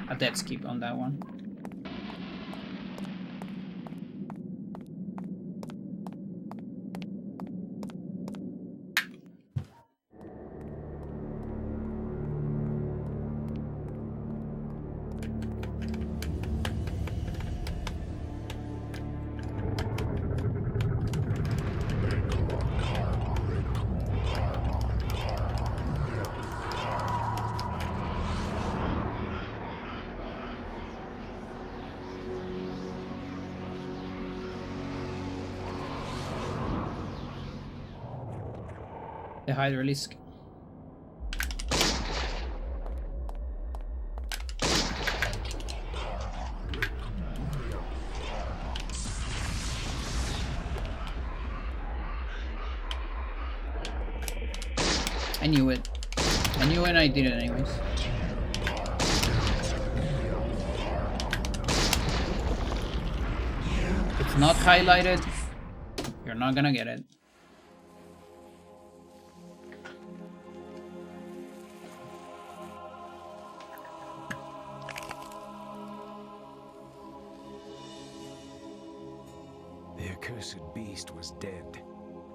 a dead skip on that one. The Hydralisk. I knew it. I knew it, I did it anyways. If it's not highlighted, you're not gonna get it. The accursed beast was dead,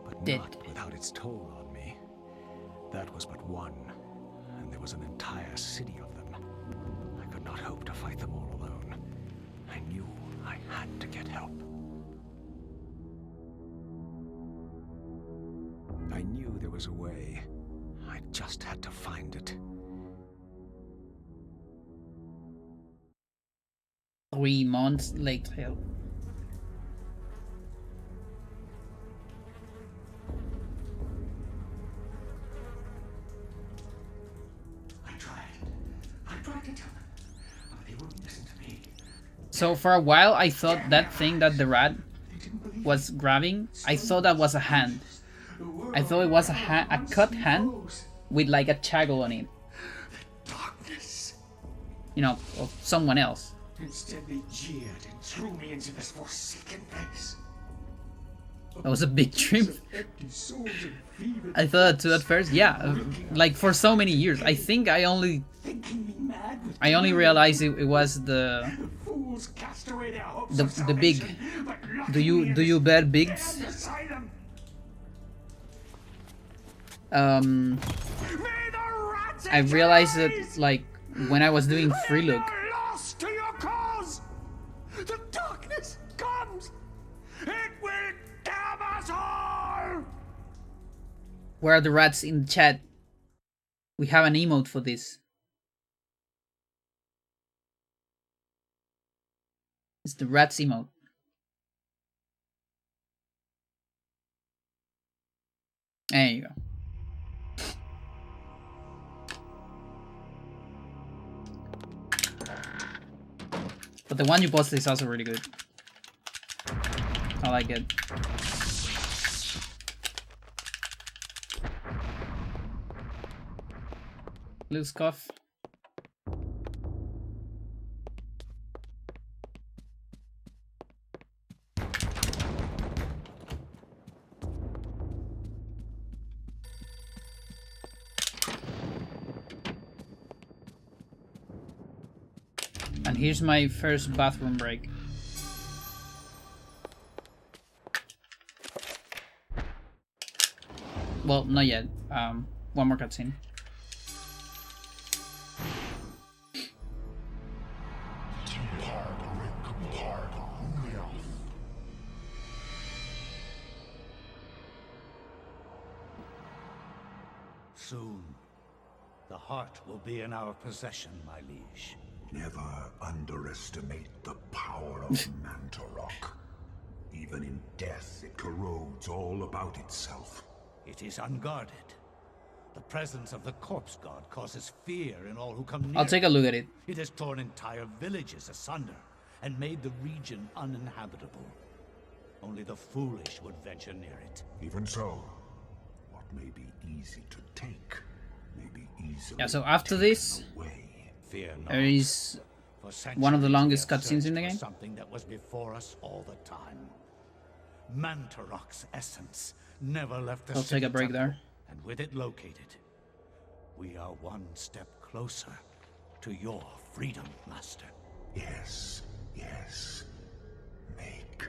but Dead. not without its toll on me. That was but one, and there was an entire city of them. I could not hope to fight them all alone. I knew I had to get help. I knew there was a way. I just had to find it. 3 months later. So for a while I thought that thing that the rat was grabbing, I thought that was a hand. I thought it was a cut hand with like a chaggle on it. You know, of someone else. Instead they jeered and threw me into this forsaken place. That was a big shrimp. I thought too at first, yeah, like for so many years. I think I only realized it was the big. Do you bet bigs? I realized it like when I was doing free look. Lost to your cause. The darkness comes. It will damn us all. Where are the rats in the chat? We have an emote for this. It's the rats emote. There you go. But the one you posted is also really good. I like it. Loose cough. And here's my first bathroom break. Well, not yet. One more cutscene. Soon, the heart will be in our possession, my liege. Never underestimate the power of Mantorok. Even in death, it corrodes all about itself. It is unguarded. The presence of the corpse god causes fear in all who come near. I'll take a look at it. It has torn entire villages asunder and made the region uninhabitable. Only the foolish would venture near it. Even so, what may be easy to take may be easily Yeah, so after this, Fear not. there is For one of the centuries longest we have cutscenes in the searched for game. Something that was before us all the time. Mantorok's essence, never left the I'll city take a break temple, there. and with it located, we are one step closer to your freedom, Master. Yes, yes. Make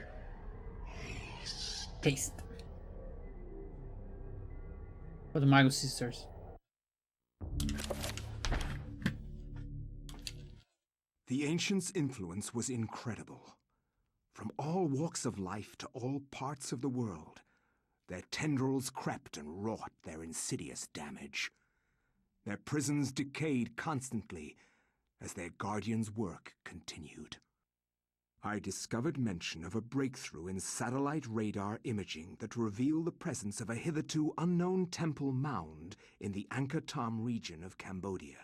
haste. Haste. For the Mago sisters. The ancients' influence was incredible. From all walks of life to all parts of the world, their tendrils crept and wrought their insidious damage. Their prisons decayed constantly as their guardians' work continued. I discovered mention of a breakthrough in satellite radar imaging that revealed the presence of a hitherto unknown temple mound in the Angkor Thom region of Cambodia.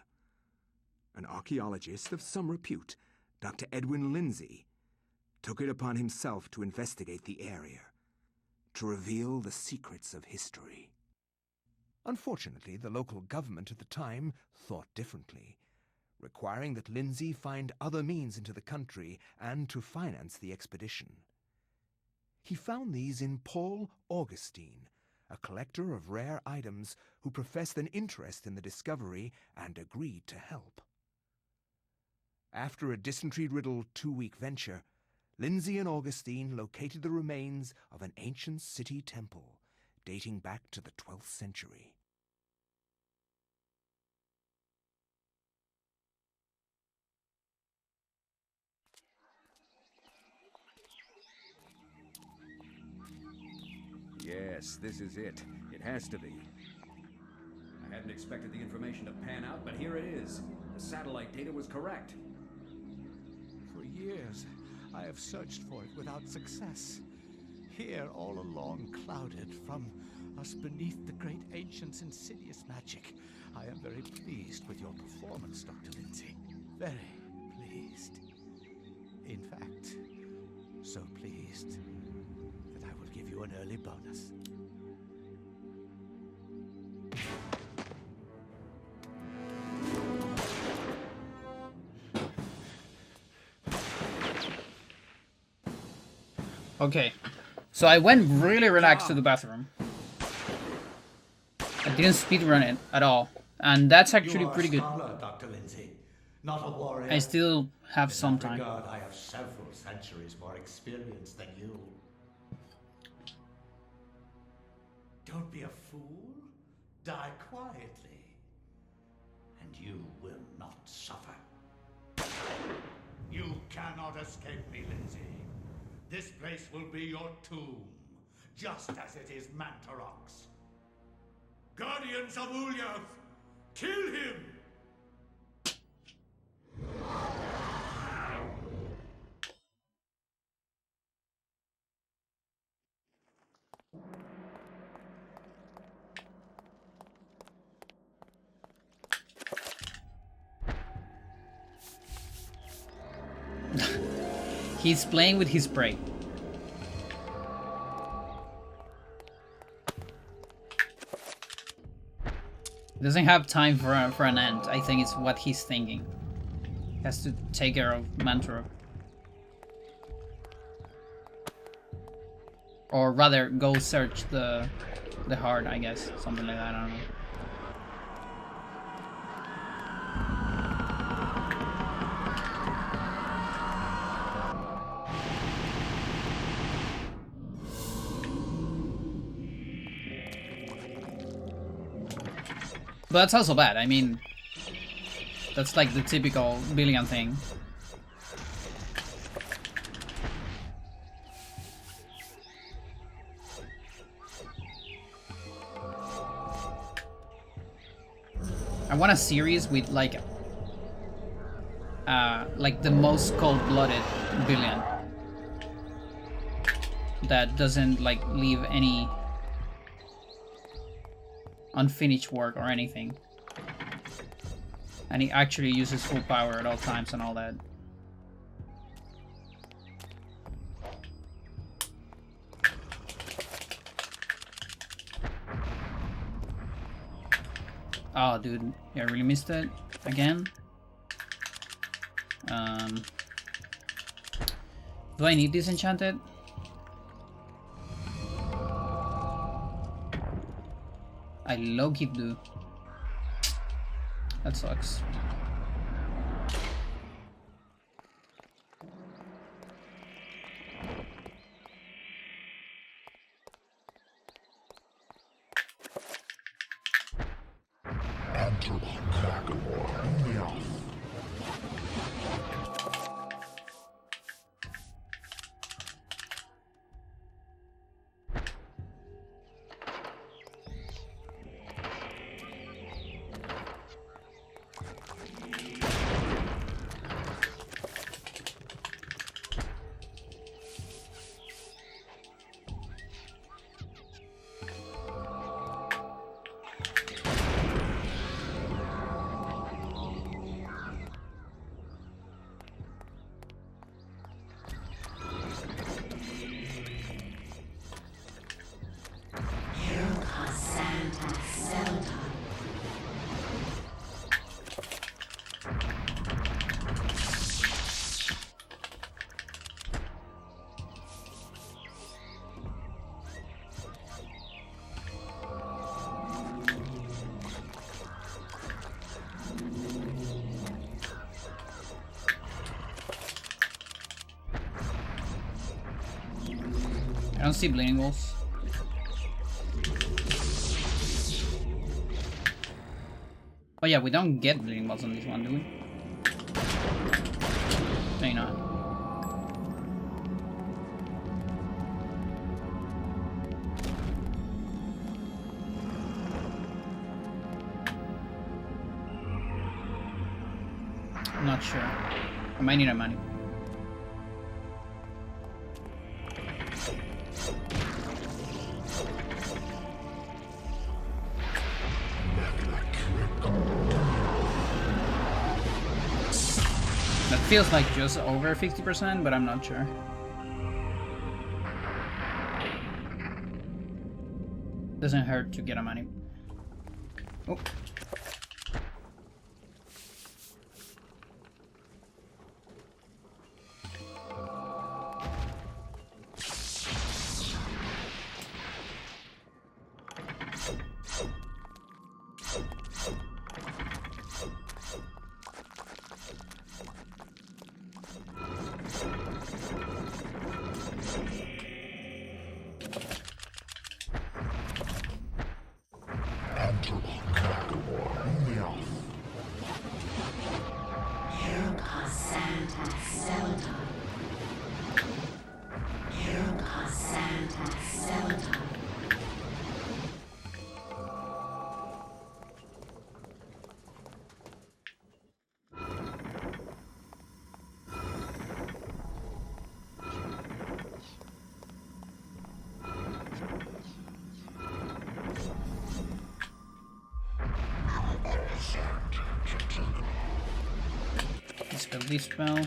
An archaeologist of some repute, Dr. Edwin Lindsay, took it upon himself to investigate the area, to reveal the secrets of history. Unfortunately, the local government at the time thought differently, requiring that Lindsay find other means into the country and to finance the expedition. He found these in Paul Augustine, a collector of rare items who professed an interest in the discovery and agreed to help. After a dysentery-riddled 2-week venture, Lindsay and Augustine located the remains of an ancient city temple dating back to the 12th century. Yes, this is it. It has to be. I hadn't expected the information to pan out, but here it is. The satellite data was correct. For years, I have searched for it without success. Here, all along, clouded from us beneath the great ancient's insidious magic. I am very pleased with your performance, Dr. Lindsay. Very pleased. In fact, so pleased that I will give you an early bonus. Okay, so I went really relaxed to the bathroom. I didn't speedrun it at all, and that's actually pretty good. Dr. Lindsay, not a warrior. I still have some time. I have several centuries more experience than you. Don't be a fool. Die quietly, and you will not suffer. You cannot escape me, Lindsay. This place will be your tomb, just as it is Mantarok's. Guardians of Ulyath, kill him! He's playing with his prey. He doesn't have time for an end. I think it's what he's thinking. He has to take care of Mantarok. Or rather, go search the heart, I guess. Something like that, I don't know. But that's also bad. I mean, that's like the typical billion thing. I want a series with like the most cold-blooded billion that doesn't like leave any unfinished work or anything, and he actually uses full power at all times and all that. Oh dude, yeah, I really missed it again. Do I need this enchanted? I low-key do. That sucks. I don't see bleeding walls. Oh yeah, we don't get bleeding balls on this one, do we? Maybe not. I'm not sure. I might need a money. That feels like just over 50%, but I'm not sure. Doesn't hurt to get a money. Oh. Let's go this spell.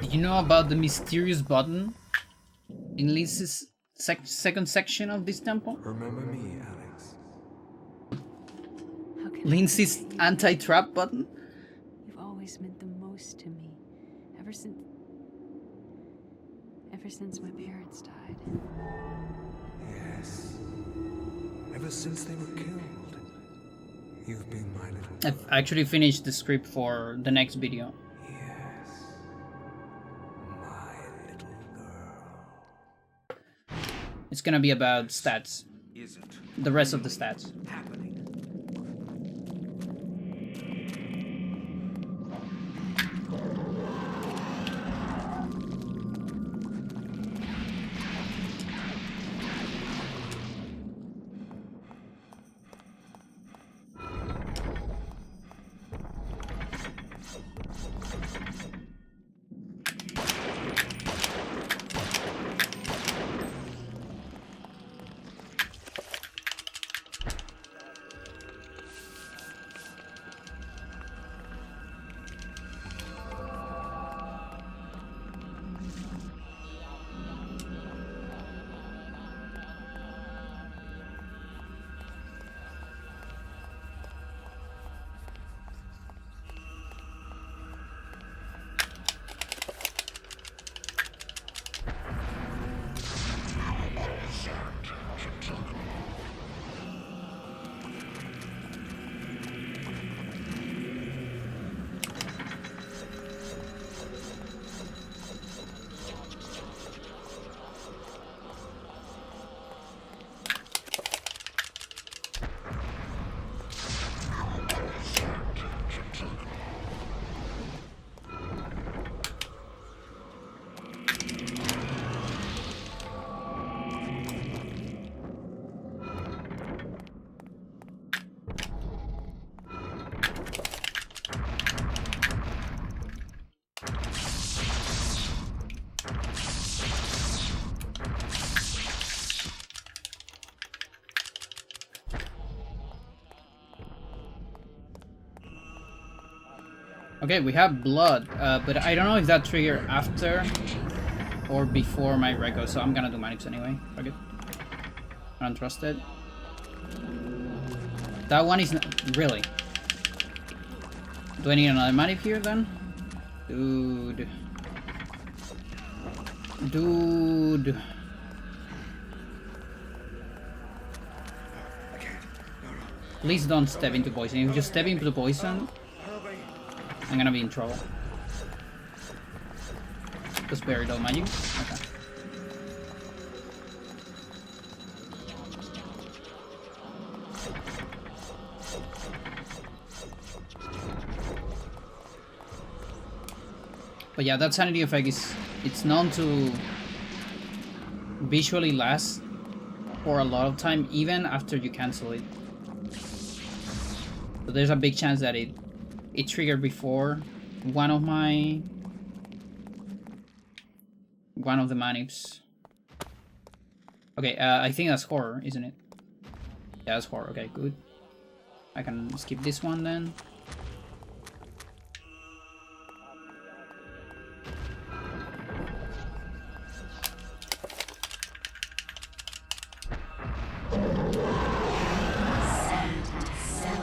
Did you know about the mysterious button in Lizz's second section of this temple? Remember me, Alex. Lindsay's anti-trap button? You've always meant the most to me. Ever ever since my parents died. Yes. Ever since they were killed, you've been my little... I've actually finished the script for the next video. Yes. My little girl. It's gonna be about stats. The rest of the stats. Okay, we have blood, but I don't know if that triggered after or before my reco, so I'm gonna do manips anyway. Okay. I don't trust it. That one is not... Really? Do I need another manip here then? Dude. Dude. Please don't step into poison. If you step into the poison, I'm gonna be in trouble. Just buried all magic. Okay. But yeah, that sanity effect is, it's known to visually last for a lot of time, even after you cancel it. So there's a big chance that it triggered before one of the manips. Okay, I think that's horror, isn't it? Yeah, that's horror. Okay, good. I can skip this one then.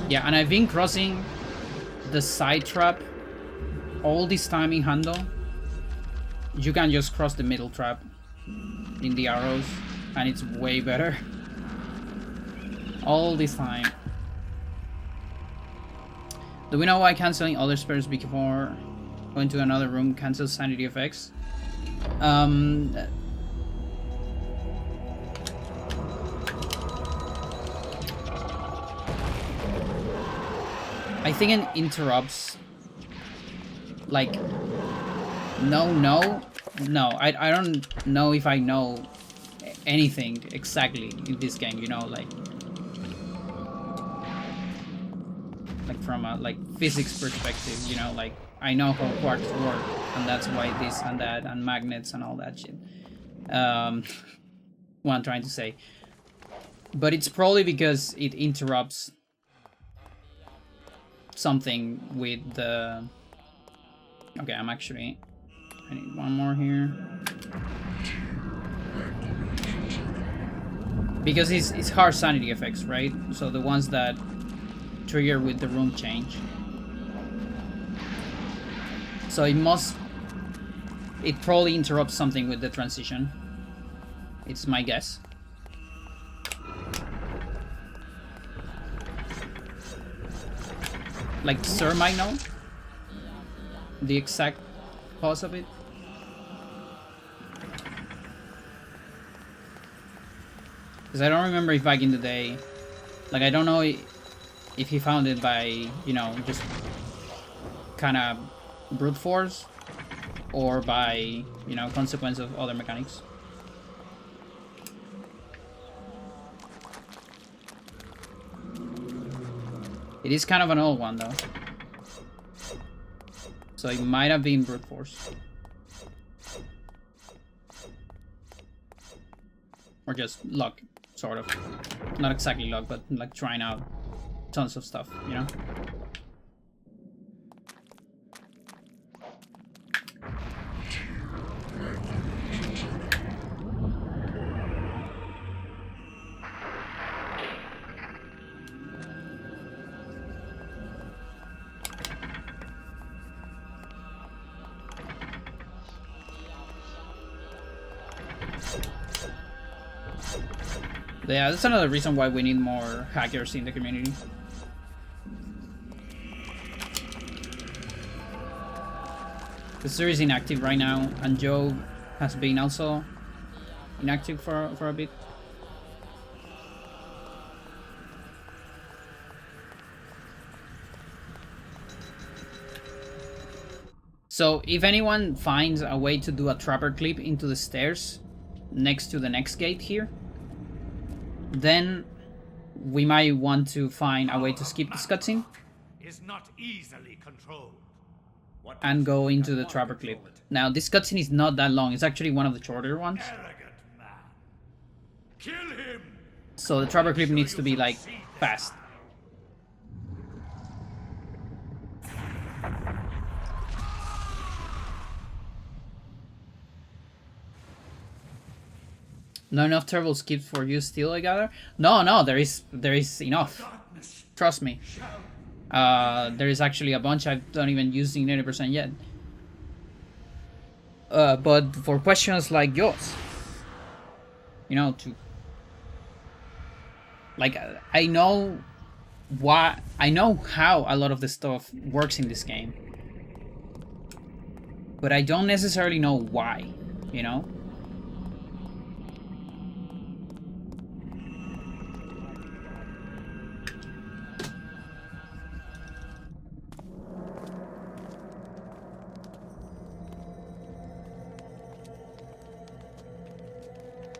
Yeah, and I've been crossing the side trap all this time in handle. You can just cross the middle trap in the arrows and it's way better. All this time. Do we know why cancelling other spells before going to another room cancels sanity effects? I think it interrupts, like, no, I don't know if I know anything exactly in this game, you know, like from a physics perspective, you know, like I know how quarks work, and that's why this and that and magnets and all that shit. What I'm trying to say, but it's probably because it interrupts something with the... Okay, I need one more here. Because it's hard sanity effects, right? So the ones that trigger with the room change. So it must it probably interrupts something with the transition. It's my guess. Like, Sir might know the exact cause of it. Because I don't remember if back in the day, like, I don't know if he found it by, you know, just kind of brute force, or by, you know, consequence of other mechanics. It is kind of an old one, though. So it might have been brute force. Or just luck, sort of. Not exactly luck, but like trying out tons of stuff, you know? Yeah, that's another reason why we need more hackers in the community. The series is inactive right now, and Joe has been also inactive for a bit. So if anyone finds a way to do a trapper clip into the stairs next to the next gate here, then we might want to find a way to skip this cutscene is not easily controlled. and go into the trapper clip. Now, this cutscene is not that long. It's actually one of the shorter ones. Kill him. So the trapper clip needs to be, like, fast. Not enough terrible skips for you still, I gather? No, there is enough. Trust me. There is actually a bunch I don't even use in 80% yet. But for questions like yours, you know, to... Like, I know how a lot of the stuff works in this game. But I don't necessarily know why, you know?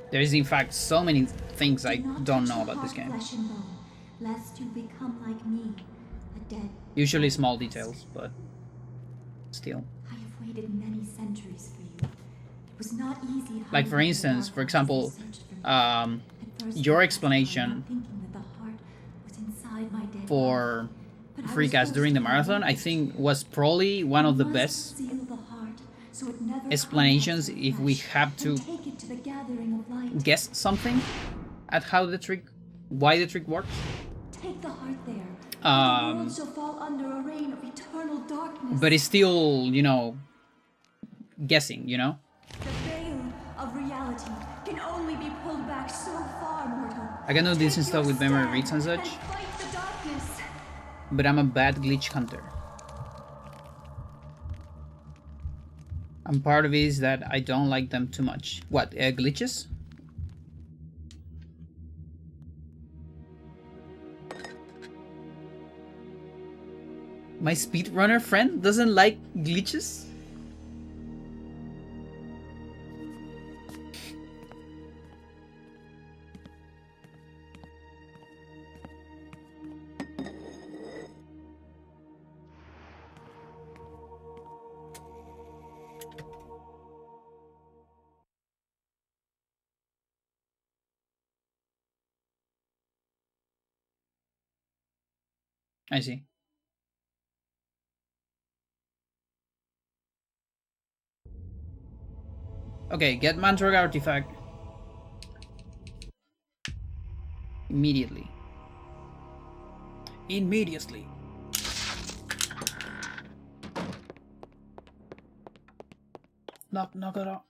There is, in fact, so many things I don't know about this game. Flesh and bone, lest you become like me, a dead. Usually small details, but still. I have waited many centuries for you. It was not easy. Like, for instance, for example, your explanation for Freecast during the marathon, I think, was probably one of the best explanations if we have to guess something at how the trick, why the trick works. Take the heart there. The world shall fall under a reign of eternal darkness. But it's still, you know, guessing, you know? The veil of reality can only be pulled back so far, mortal. I can do this and stuff with memory reads and such, but I'm a bad glitch hunter. And part of it is that I don't like them too much. What, glitches? My speedrunner friend doesn't like glitches? I see. Okay, get Mandrag artifact. Immediately. Immediately. knock it off.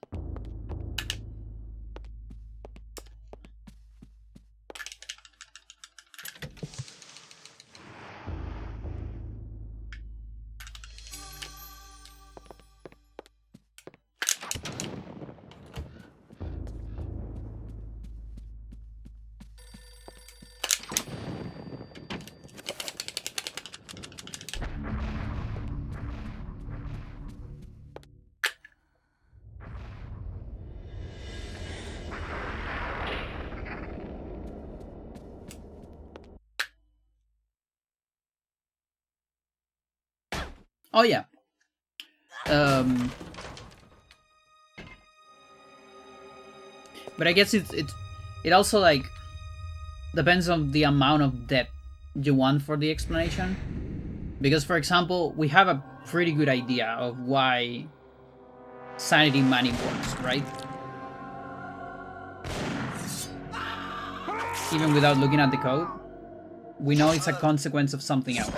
Oh yeah. But I guess it also like depends on the amount of depth you want for the explanation. Because for example, we have a pretty good idea of why sanity money works, right? Even without looking at the code, we know it's a consequence of something else.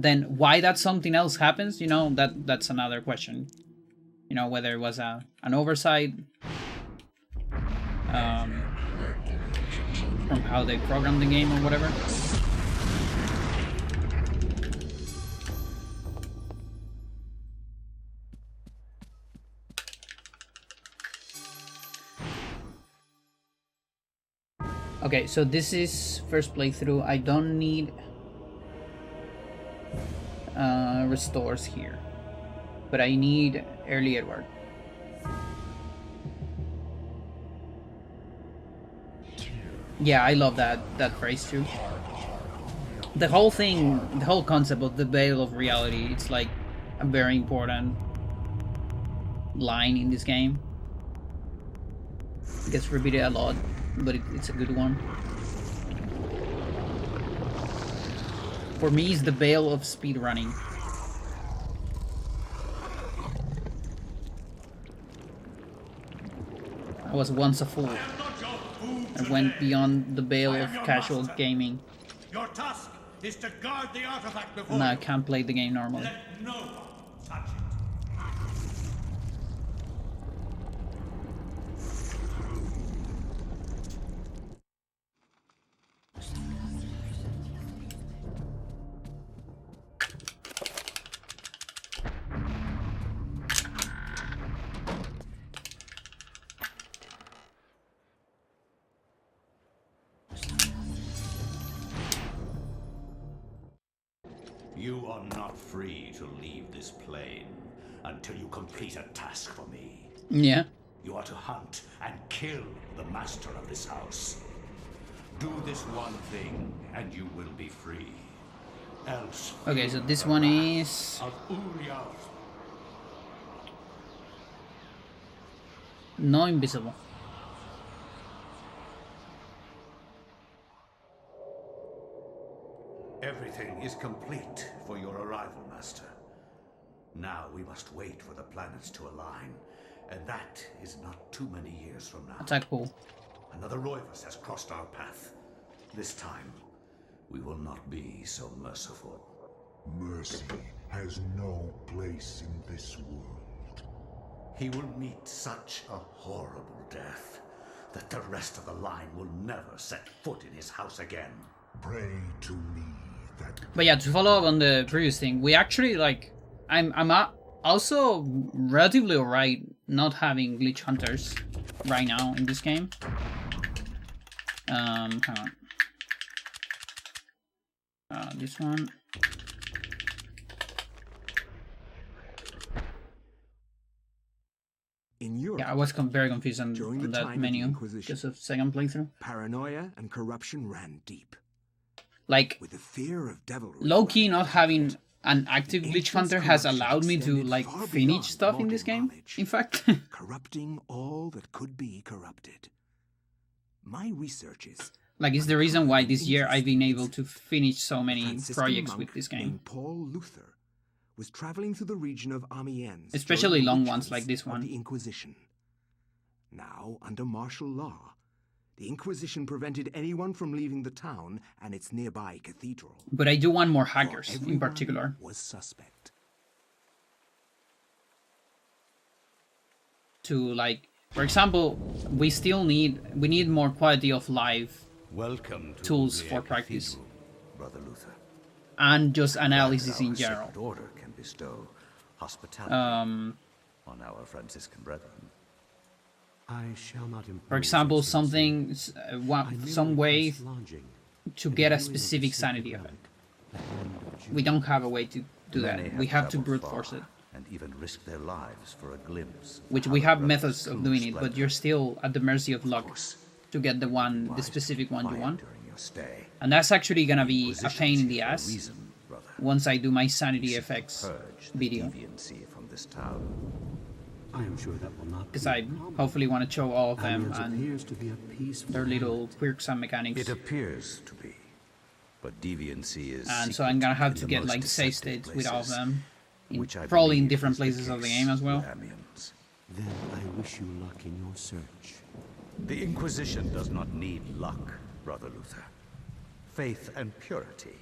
Then why that something else happens, you know, that's another question. You know, whether it was an oversight from how they programmed the game or whatever. Okay, so this is first playthrough. I don't need restores here, but I need early Edward. Yeah, I love that phrase too. The whole thing, the whole concept of the veil of reality, it's like a very important line in this game. It gets repeated a lot, but it's a good one. For me, it's the veil of speedrunning. I was once a fool. I went beyond the veil of casual gaming. Your task is to guard the artifact before Now I can't play the game normally. Let no one touch it. You are not free to leave this plane until you complete a task for me. Yeah. You are to hunt and kill the master of this house. Do this one thing and you will be free. Else. Okay, so this one is no invisible. Everything is complete for your arrival, Master. Now we must wait for the planets to align, and that is not too many years from now. Attack pool. Another Roivus has crossed our path. This time, we will not be so merciful. Mercy has no place in this world. He will meet such a horrible death that the rest of the line will never set foot in his house again. Pray to me that... But yeah, to follow up on the previous thing, we actually like... I'm also relatively alright not having glitch hunters right now in this game. Hang on. This one. In Europe, yeah, I was very confused on during that menu because of second playthrough. Paranoia and corruption ran deep. Like, with the fear of devilry, low-key not having an active glitch hunter has allowed me to like finish stuff in this game. In fact, corrupting all that could be corrupted. My researches, like, it's the reason why this year I've been able to finish so many projects with this game. Paul Luther was traveling through the region of Amiens, especially long ones like this one. The Inquisition. Now, under martial law, the Inquisition prevented anyone from leaving the town and its nearby cathedral. But I do want more hackers in particular. Was suspect. to, like, for example, we need more quality of life Welcome to tools the for practice, Brother Luther. and just I'm glad analysis that in our general. Sacred Order can bestow hospitality on our Franciscan brethren. I shall not impose, For example, Excellency. some way lodging to and get a viewing of the specific sacred sanity relic, effect. the hand of Judah. We don't have a way to do Many that. We have to traveled brute far force it, and even risk their lives for a glimpse. which we have methods of doing it, but you're still at the mercy of luck to get the specific one you want. And that's actually gonna be a pain in the ass once I do my sanity effects video, From this town. I am sure that will not because be a I problem. hopefully want to show all of them Admirals and appears to be a peaceful their little quirks and mechanics. It appears to be, but deviancy is. And so I'm gonna have to get like save states with all of them, probably in different places of the game as well. Then I wish you luck in your search. The Inquisition does not need luck, Brother Luther. Faith and purity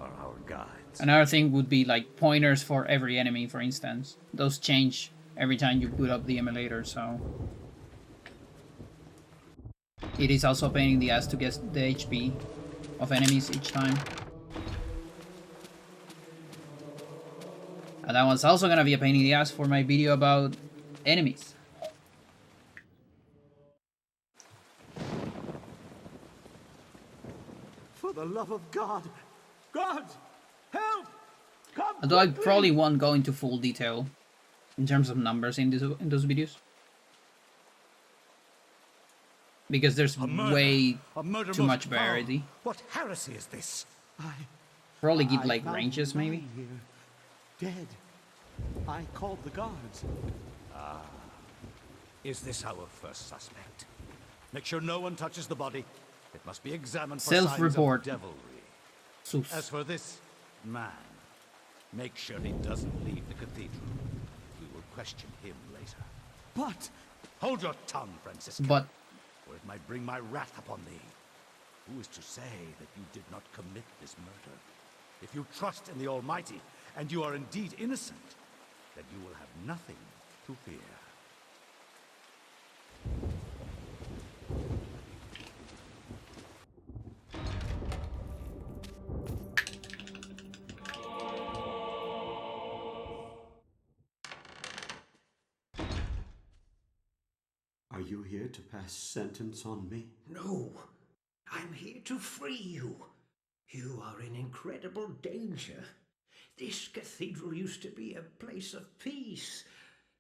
are our guides. Another thing would be like pointers for every enemy, for instance. Those change every time you boot up the emulator, so it is also a pain in the ass to get the HP of enemies each time. And that one's also gonna be a pain in the ass for my video about enemies. For the love of God! God! Help! Come Although I quickly! probably won't go into full detail in terms of numbers in those videos, because there's way too much variety. What heresy is this? Probably give like found ranges, you maybe. lying here, dead. I called the guards. Is this our first suspect? Make sure no one touches the body. It must be examined for Self-report. signs of devilry. Sus. As for this man, make sure he doesn't leave the cathedral. We will question him later. But hold your tongue, Franciscan. But or it might bring my wrath upon thee. Who is to say that you did not commit this murder? If you trust in the Almighty, and you are indeed innocent, then you will have nothing to fear. Are you here to pass sentence on me? No. I'm here to free you. You are in incredible danger. This cathedral used to be a place of peace.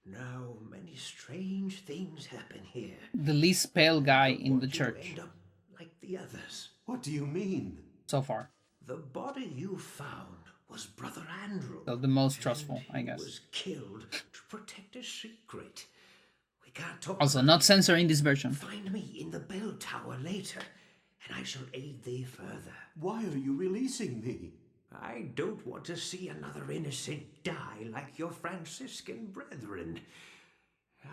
Now many strange things happen here. The least pale guy in the church End up like the others. What do you mean? so far. The body you found was Brother Andrew. So the most trustful, I He guess. was killed to protect a secret. We can't talk Also, about not it. censoring this version. Find me in the bell tower later, and I shall aid thee further. Why are you releasing me? I don't want to see another innocent die like your Franciscan brethren.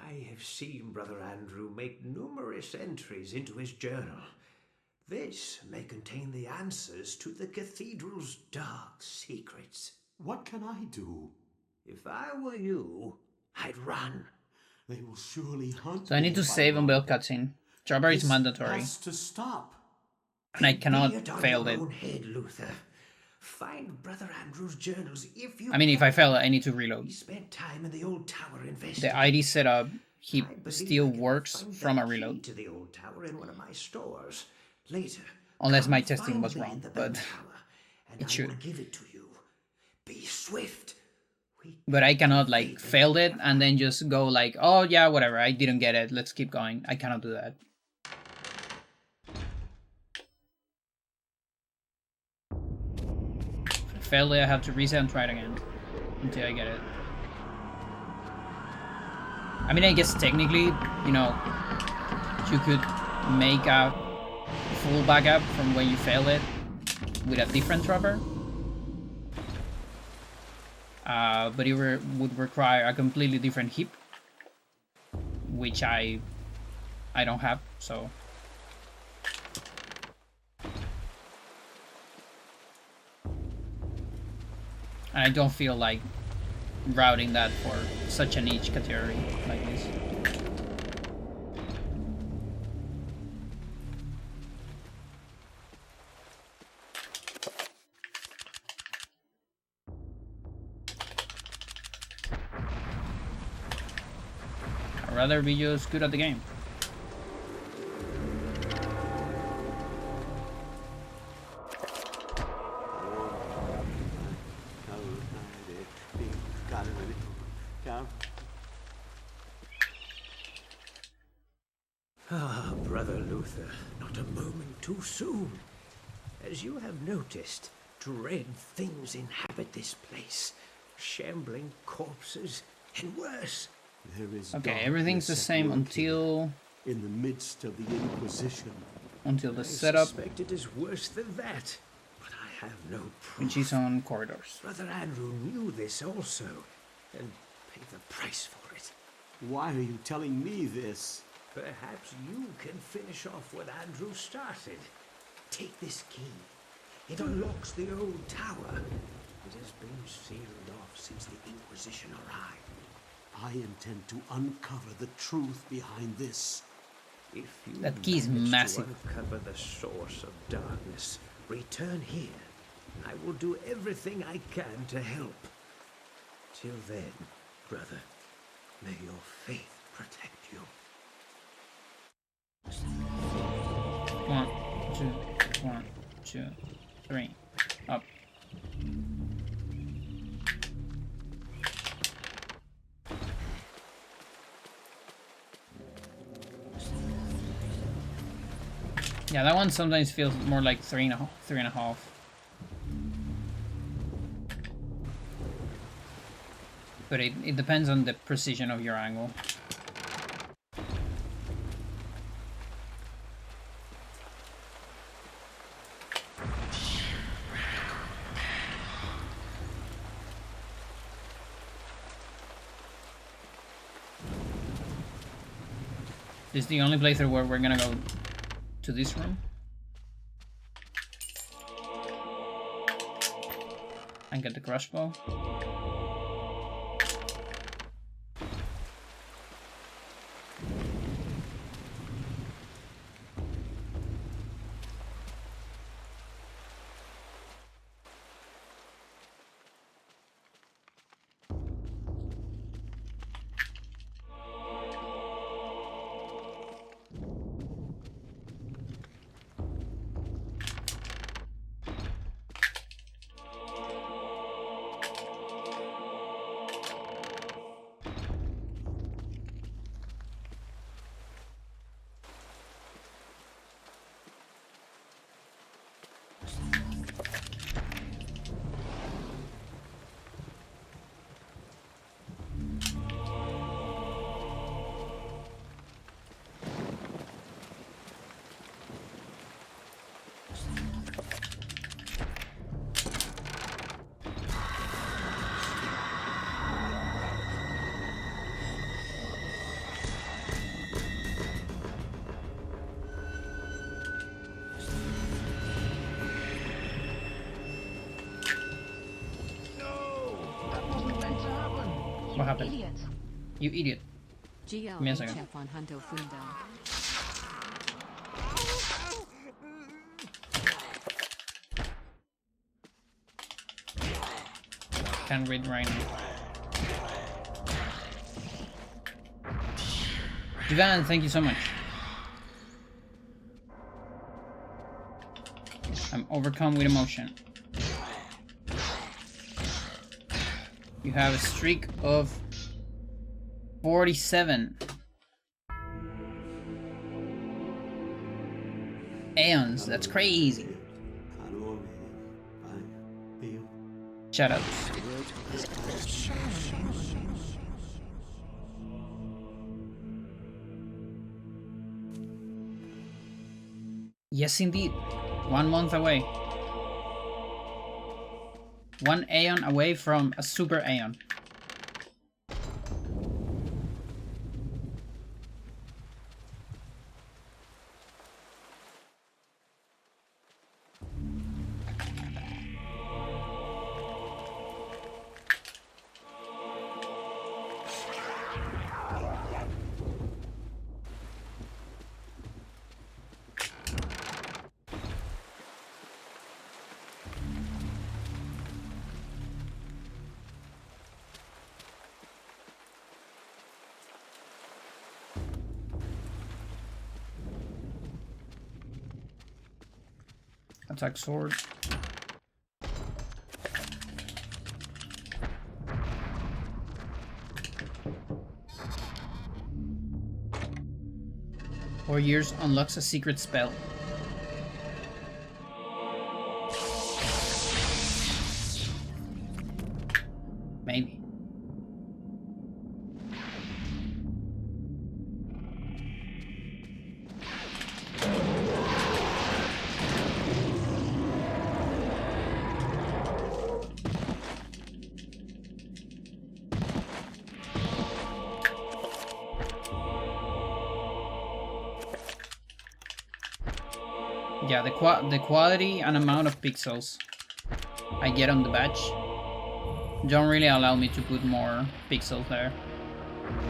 I have seen Brother Andrew make numerous entries into his journal. This may contain the answers to the cathedral's dark secrets. What can I do? If I were you, I'd run. They will surely hunt So I need to save on build cutscene. Jobber is mandatory. Has to stop. And I cannot Be it on fail your it. own head, Luther. Find Brother Andrew's journals if you I mean, if I can. fail it, I need to reload. He spent time in the old tower investigating. The ID setup, he believe still I can works find from that a reload. key to the old tower in one of my stores. Later. Unless come my testing find was me wrong, in the bell but tower, and it I should. will give it to you. Be swift. But I cannot, like, fail it and then just go like, oh yeah, whatever, I didn't get it, let's keep going. I cannot do that. If I fail it, I have to reset and try it again until I get it. I mean, I guess technically, you know, you could make a full backup from when you fail it with a different dropper. But it would require a completely different heap, which I don't have, so. And I don't feel like routing that for such a niche category like this. rather be just good at the game. Ah, Brother Luther, not a moment too soon. As you have noticed, dread things inhabit this place. Shambling corpses, and worse. There is okay, everything's the same until... in the midst of the Inquisition. Until the setup... I suspect it is worse than that, but I have no proof. Which is on corridors. Brother Andrew knew this also, and paid the price for it. Why are you telling me this? Perhaps you can finish off what Andrew started. Take this key. It unlocks the old tower. It has been sealed off since the Inquisition arrived. I intend to uncover the truth behind this. If you that key is manage massive. to uncover the source of darkness, return here. I will do everything I can to help. Till then, brother, may your faith protect you. 1, 2, 1, 2, 3, up. Yeah, that one sometimes feels more like 3.5. But it depends on the precision of your angle. This is the only playthrough where we're gonna go to this room. And get the crossbow. What happened? Idiot. You idiot. Give me a second. Can't read right now. Divan, thank you so much. I'm overcome with emotion. You have a streak of 47 aeons. That's crazy. Shoutouts. Yes, indeed. 1 month away. 1 aeon away from a super aeon. Attack sword. For years unlocks a secret spell. Maybe. Yeah, the quality and amount of pixels I get on the badge don't really allow me to put more pixels there.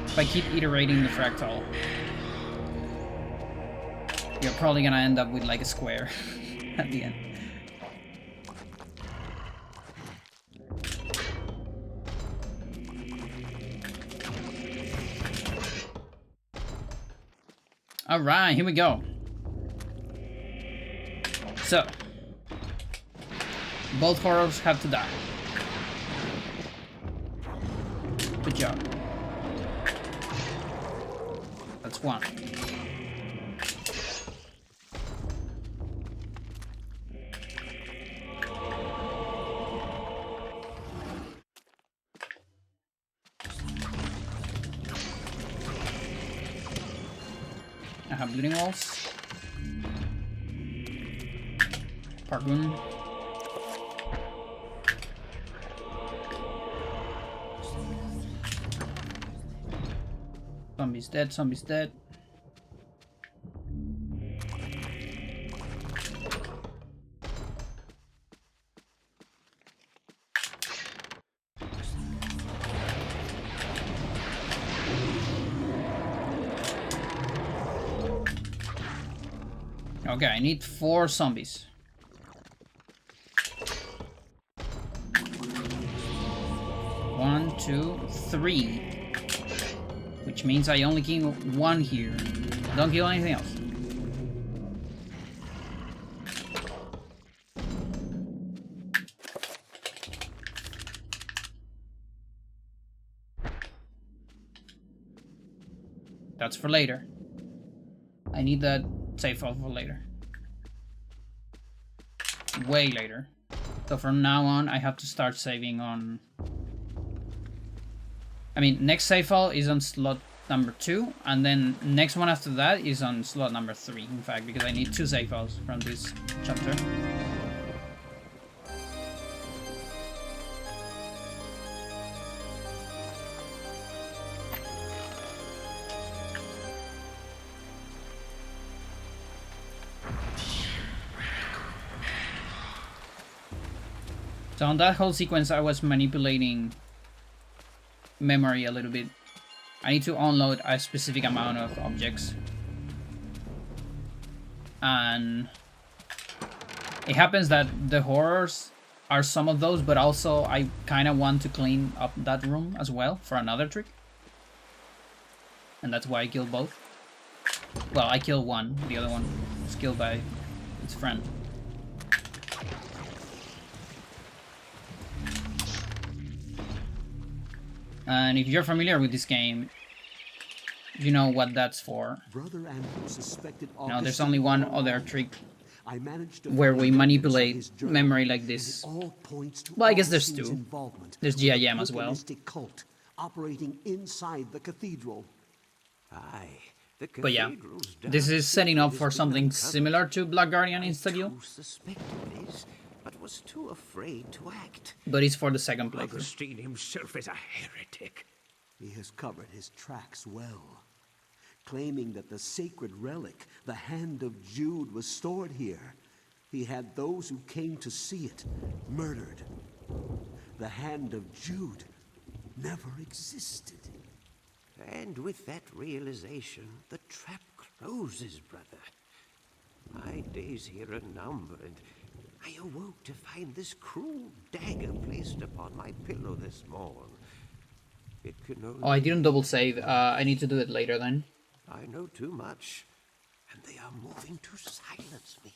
If I keep iterating the fractal, you're probably gonna end up with like a square at the end. Alright, here we go. So, both horrors have to die. Good job. That's one. I have bleeding walls. Park room. Zombie's dead, zombie's dead. Okay, I need 4 zombies. 1, 2, 3. Which means I only kill 1 here. Don't kill anything else. That's for later. I need that save file for later. Way later. So from now on, I have to start saving on... I mean, next save file is on slot number 2, and then next one after that is on slot number 3, in fact, because I need 2 save files from this chapter. So on that whole sequence, I was manipulating memory a little bit. I need to unload a specific amount of objects. And it happens that the horrors are some of those, but also I kind of want to clean up that room as well for another trick. And that's why I killed both. Well, I killed one, the other one was killed by its friend. And if you're familiar with this game, you know what that's for. Brother Andrew suspected No, there's only one other trick where we manipulate memory like this. Well, I guess there's 2. There's GIM as well. Cult operating inside the cathedral. Aye, But yeah, this is setting up for something similar to Black Guardian Insta-Kill. But was too afraid to act. But it's for the second playthrough. Augustine himself is a heretic. He has covered his tracks well, claiming that the sacred relic, the Hand of Jude, was stored here. He had those who came to see it murdered. The Hand of Jude never existed. And with that realization, the trap closes, brother. My days here are numbered. I awoke to find this cruel dagger placed upon my pillow this morn. It can only... Oh, I didn't double save. I need to do it later then. I know too much, and they are moving to silence me.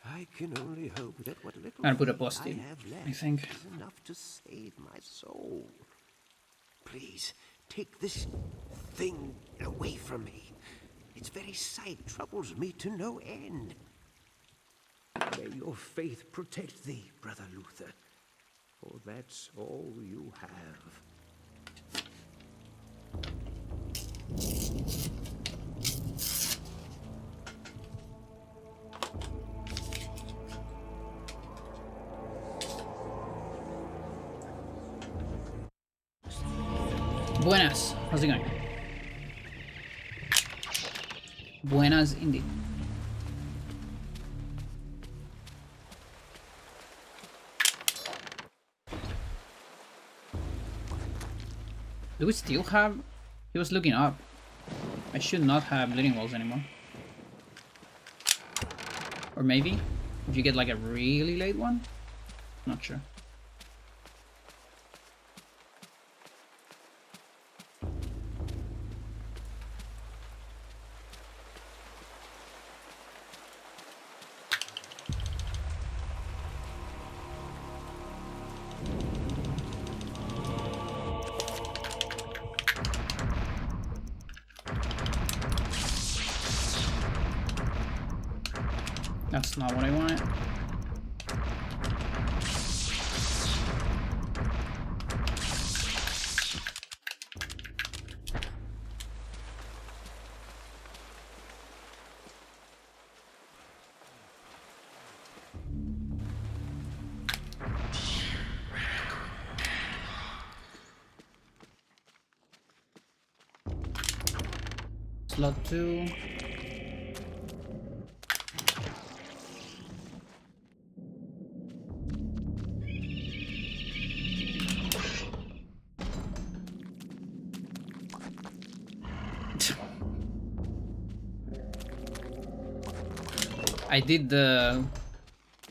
I can only hope that what little I'll put a faith positive, I have I left think. is enough to save my soul. Please, take this thing away from me. Its very sight troubles me to no end. May your faith protect thee, Brother Luther, for that's all you have. Buenas. How's it going? Buenas indeed. Do we still have... He was looking up. I should not have bleeding walls anymore. Or maybe? If you get like a really late one? Not sure. That's not what I wanted. Slot 2. I did the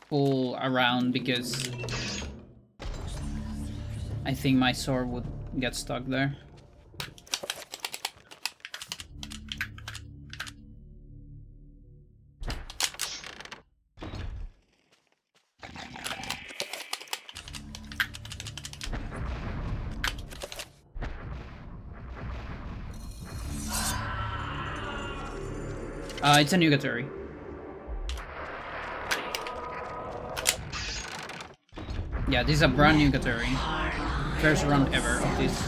pull around because I think my sword would get stuck there. It's a nugatory. Yeah, this is a brand new nugatory. First run ever of this.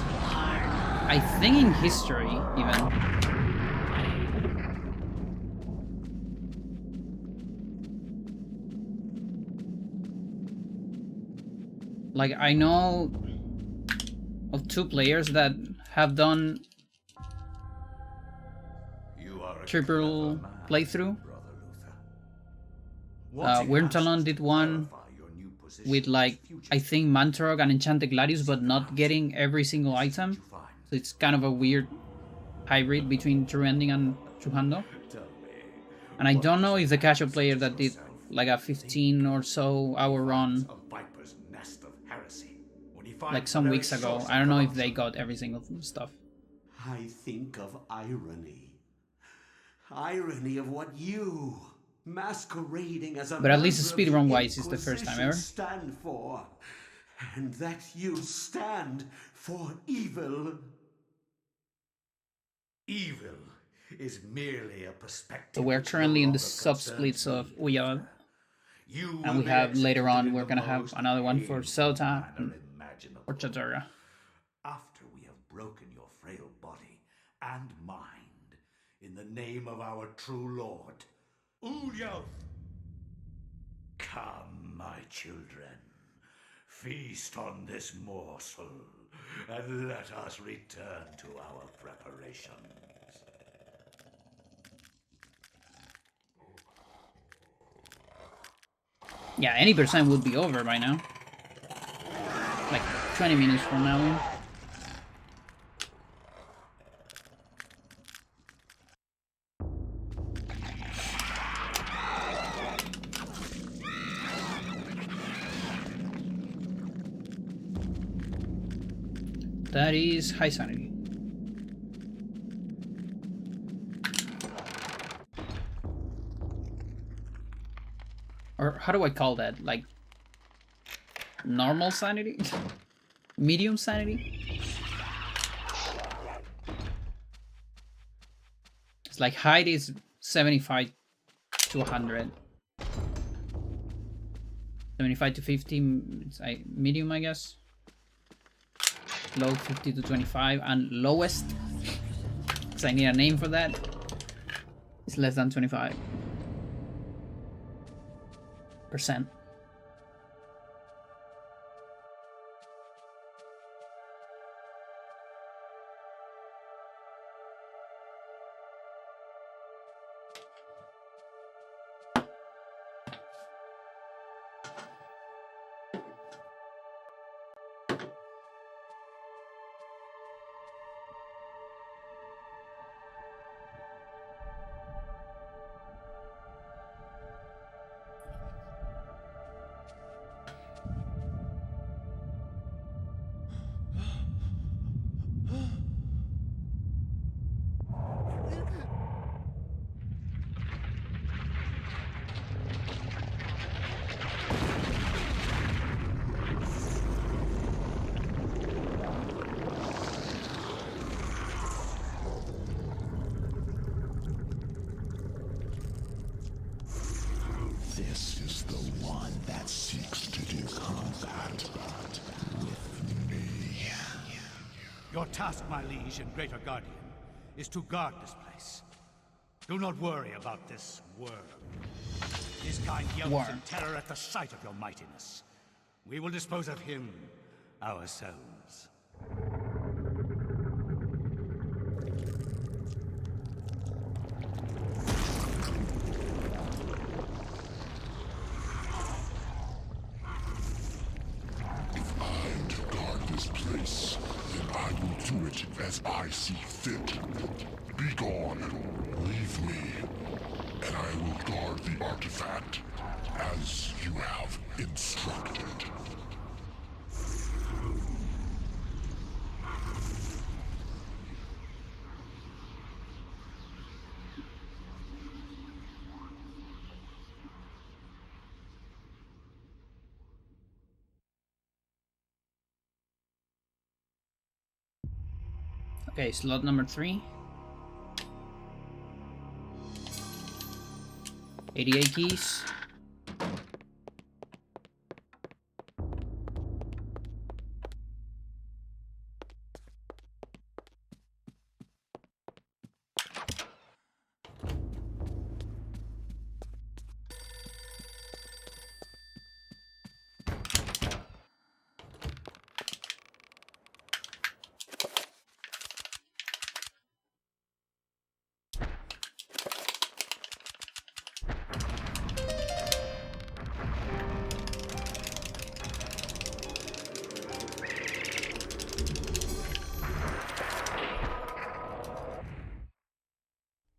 I think in history, even. Like, I know of 2 players that have done triple playthrough. Wyrmtalon did one with, like, I think Mantorog and Enchanted Gladius, but not getting every single item. So it's kind of a weird hybrid between True Ending and True Hando. And I don't know if the casual player that did like a 15 or so hour run like some weeks ago, I don't know if they got every single stuff. I think of irony. Irony of what you, masquerading as a but at least member of the speedrun-wise, it's the first time ever. Stand for, and that you stand for evil. Evil is merely a perspective. So we're currently in the sub-splits of Uyod. And we have later on, we're gonna have another one for Sota and for Chadora. After we have broken your frail body and mind in the name of our true Lord, Uyod. Come, my children, feast on this morsel, and let us return to our preparations. Yeah, any percent would be over by now. Like 20 minutes from now. That is high sanity. Or how do I call that? Like normal sanity? Medium sanity? It's like height is 75 to 100. 75 to 50, it's medium, I guess. Low 50 to 25, and lowest, because I need a name for that, is less than 25%. This is the one that seeks to do combat with me. Your task, my liege and greater guardian, is to guard this place. Do not worry about this worm. His kind yelps in terror at the sight of your mightiness. We will dispose of him ourselves. Place, then I will do it as I see fit. Be gone. Leave me, and I will guard the artifact as you have instructed. Okay, slot number 3. 88 keys.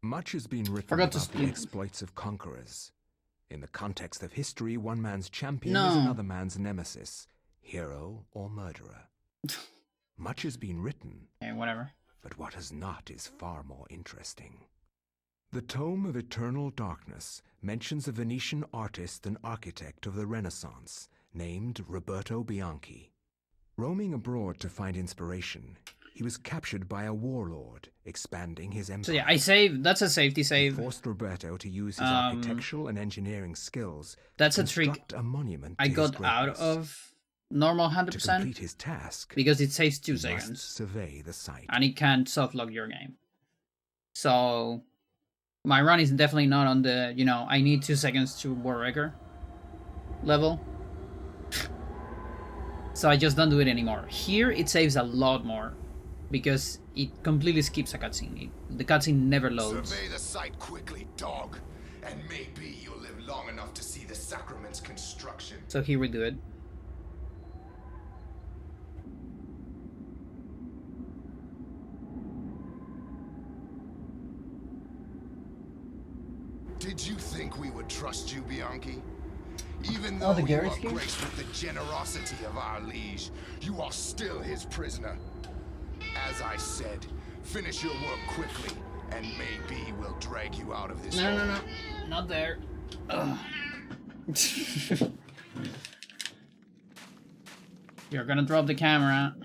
Much has been written about the exploits of conquerors. In the context of history, one man's champion is another man's nemesis, hero or murderer. Much has been written, whatever. But what has not is far more interesting. The Tome of Eternal Darkness mentions a Venetian artist and architect of the Renaissance named Roberto Bianchi. Roaming abroad to find inspiration, he was captured by a warlord, expanding his empire. So yeah, I saved. That's a safety save. He forced Roberto to use his architectural and engineering skills. That's to a trick construct a monument I to got his out greatness. of normal 100%. To complete his task, because it saves 2 he seconds. must survey the site. And it can't soft-lock your game. So my run is definitely not on the, I need 2 seconds to war record level. So I just don't do it anymore. Here it saves a lot more because it completely skips a cutscene. The cutscene never loads. Survey the site quickly, dog, and maybe you'll live long enough to see the sacrament's construction. So here we do it. Did you think we would trust you, Bianchi? Even though you are graced with the generosity of our liege, you are still his prisoner. As I said, finish your work quickly, and maybe we'll drag you out of this hole. No. Not there. Ugh. You're gonna drop the camera.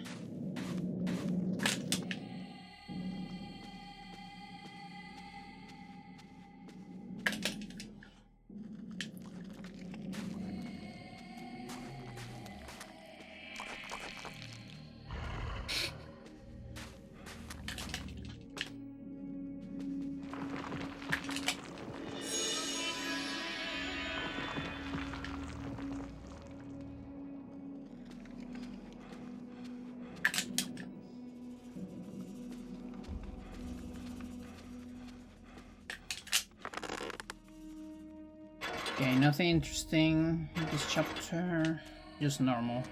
Okay, nothing interesting in this chapter, just normal.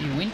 You win.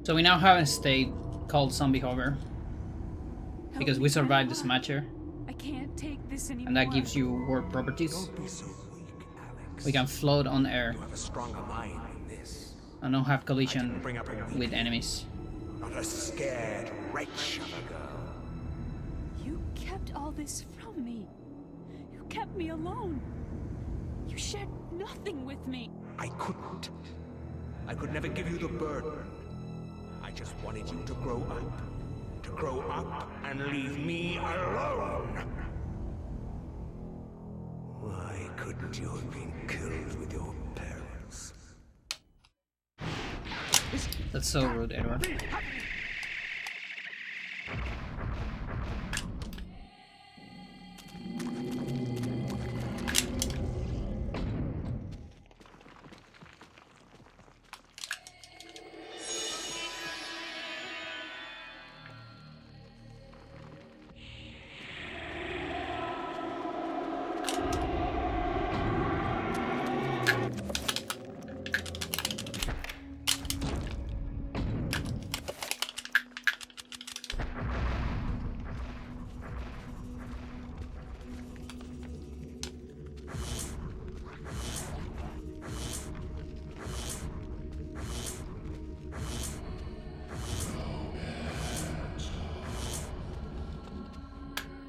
So we now have a state called Zombie Hover because we survived the Smasher, I can't take this anymore. and that gives you warp properties. Don't be so weak, Alex. We can float on air You have a stronger mind than this. and don't have collision with enemies. Not a scared wretch of a girl. You kept all this from me. You kept me alone. You shared nothing with me. I couldn't. I could never give you the burden. I just wanted you to grow up. To grow up and leave me alone. Why couldn't you have been killed with your parents? That's so rude, Edward.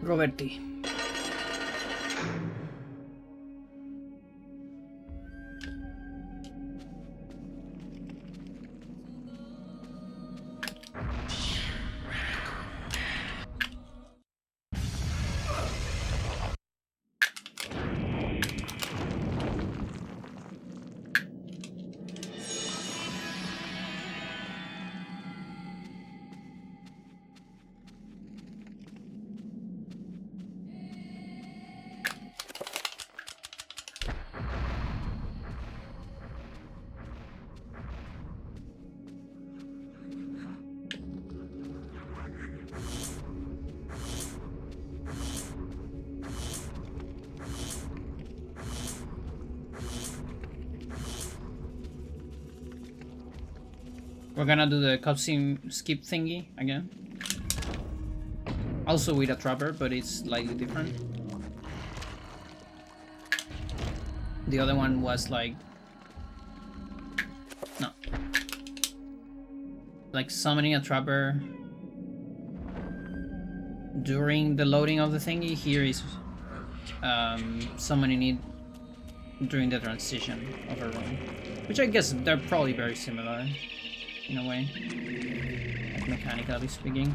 Roberti. We're gonna do the cutscene skip thingy again. Also with a trapper, but it's slightly different. The other one was like... No. Like summoning a trapper during the loading of the thingy. Here is summoning it during the transition of a room. Which I guess they're probably very similar in a way, like mechanically speaking.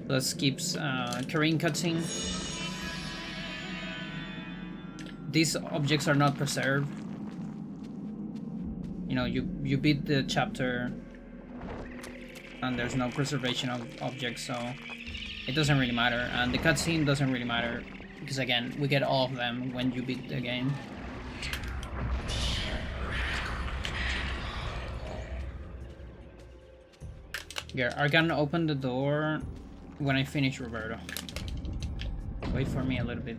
That skips Karin cutscene. These objects are not preserved. You know, you beat the chapter and there's no preservation of objects, so it doesn't really matter. And the cutscene doesn't really matter because again, we get all of them when you beat the game. Yeah, I can open the door when I finish, Roberto. Wait for me a little bit.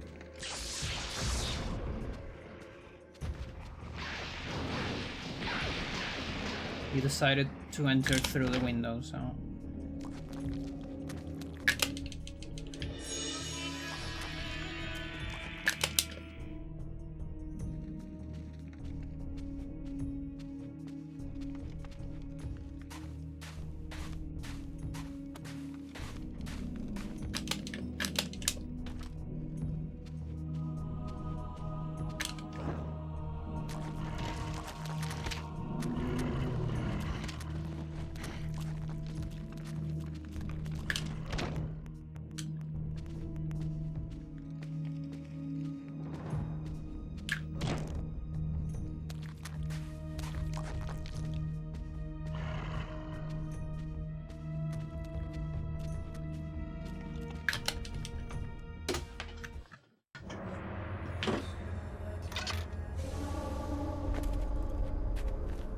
You decided to enter through the window, so...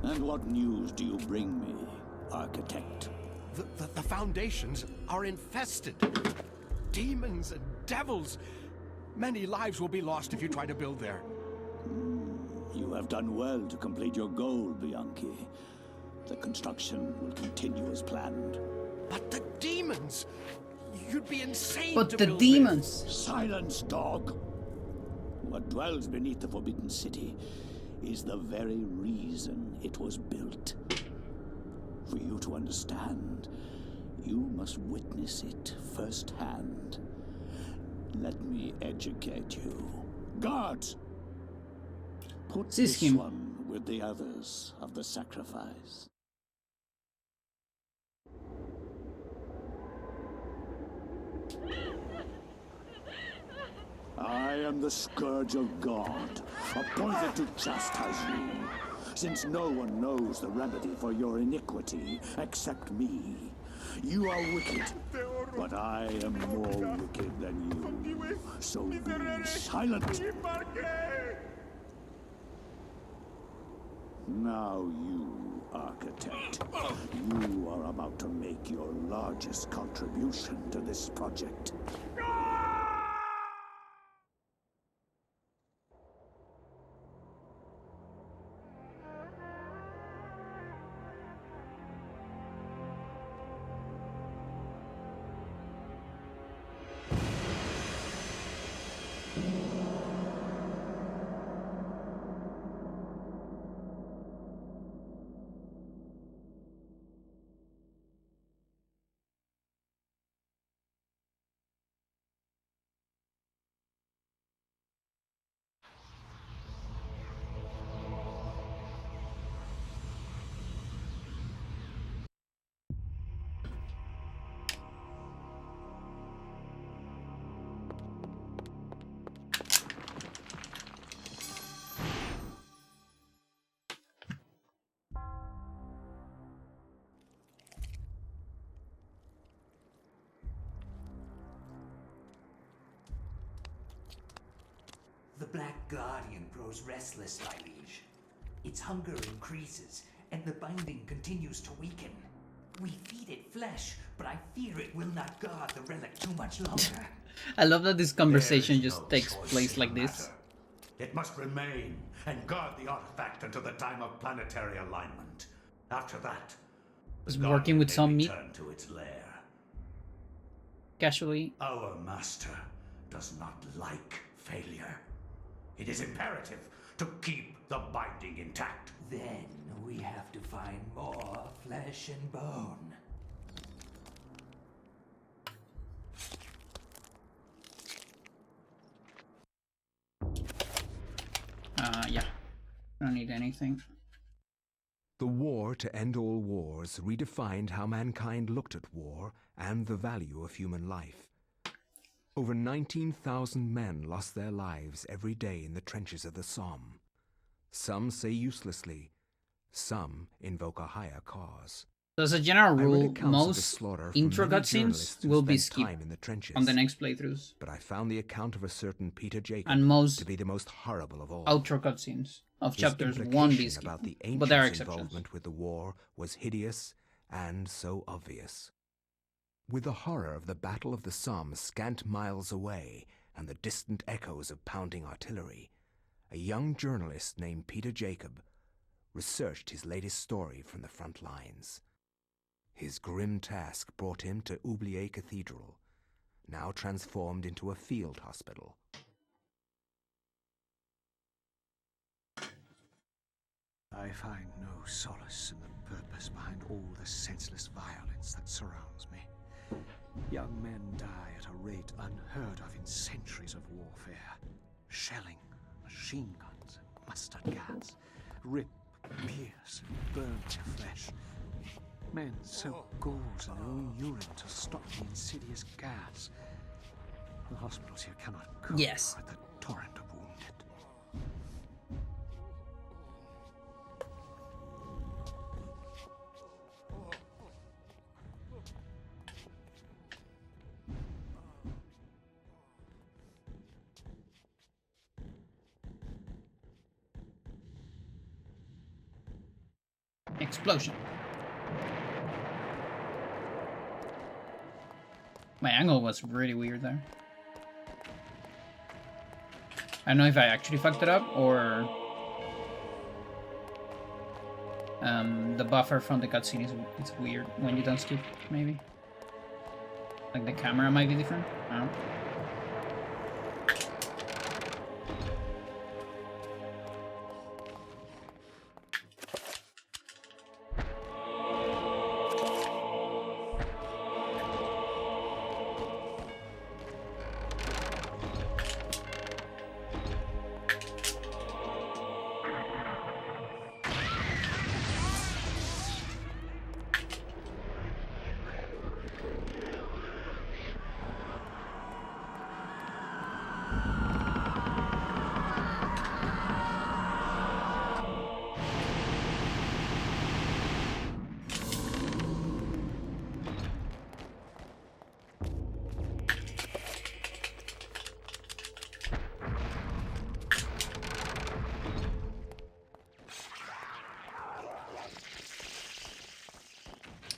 And what news do you bring me, Architect? The foundations are infested. Demons and devils. Many lives will be lost if you try to build there. You have done well to complete your goal, Bianchi. The construction will continue as planned. But the demons! You'd be insane But to the build demons! there. Silence, dog! What dwells beneath the Forbidden City is the very reason it was built. For you to understand, you must witness it firsthand. Let me educate you. Guards! Put this one with the others of the sacrifice. I am the Scourge of God, appointed to chastise you, since no one knows the remedy for your iniquity except me. You are wicked, but I am more wicked than you, so be silent. Now you, Architect, you are about to make your largest contribution to this project. The Black Guardian grows restless, my liege. Its hunger increases, and the binding continues to weaken. We feed it flesh, but I fear it will not guard the relic too much longer. I love that this conversation just no takes choice place in like the this. matter. It must remain and guard the artifact until the time of planetary alignment. After that, He's working with some meat. return to its lair. Casually. Our master does not like failure. It is imperative to keep the binding intact. Then we have to find more flesh and bone. Yeah. I don't need anything. The war to end all wars redefined how mankind looked at war and the value of human life. Over 19,000 men lost their lives every day in the trenches of the Somme. Some say uselessly, some invoke a higher cause. So as a general rule, most slaughter intro cutscenes will be skipped in the trenches, on the next playthroughs. But I found the account of a certain Peter Jacob And most to be the most horrible of all. outro cutscenes of His chapters implication won't be skipped, about the but there are ancients' exceptions. involvement with the war was hideous and so obvious. With the horror of the Battle of the Somme scant miles away and the distant echoes of pounding artillery, a young journalist named Peter Jacob researched his latest story from the front lines. His grim task brought him to Oubliette Cathedral, now transformed into a field hospital. I find no solace in the purpose behind all the senseless violence that surrounds me. Young men die at a rate unheard of in centuries of warfare. Shelling, machine guns, and mustard gas rip, pierce, and burn their flesh. Men soak gauze in their own urine to stop the insidious gas. The hospitals here cannot cope Yes. with the torrent of wounded. Explosion. My angle was really weird there. I don't know if I actually fucked it up or the buffer from the cutscene is weird when you don't skip, maybe. Like the camera might be different. I don't know.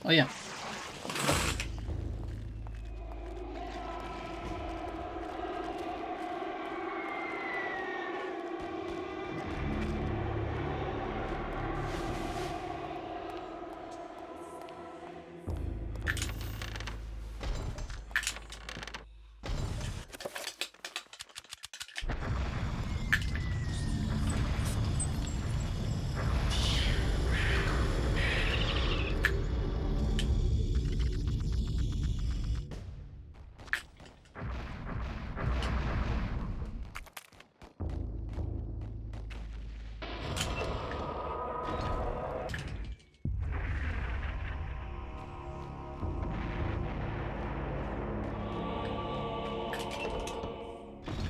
Oh yeah.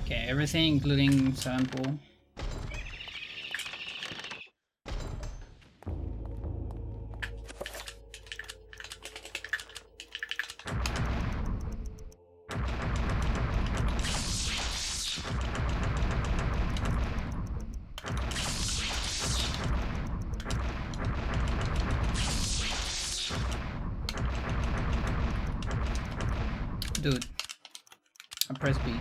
Okay, everything including sample. Dude. I press B.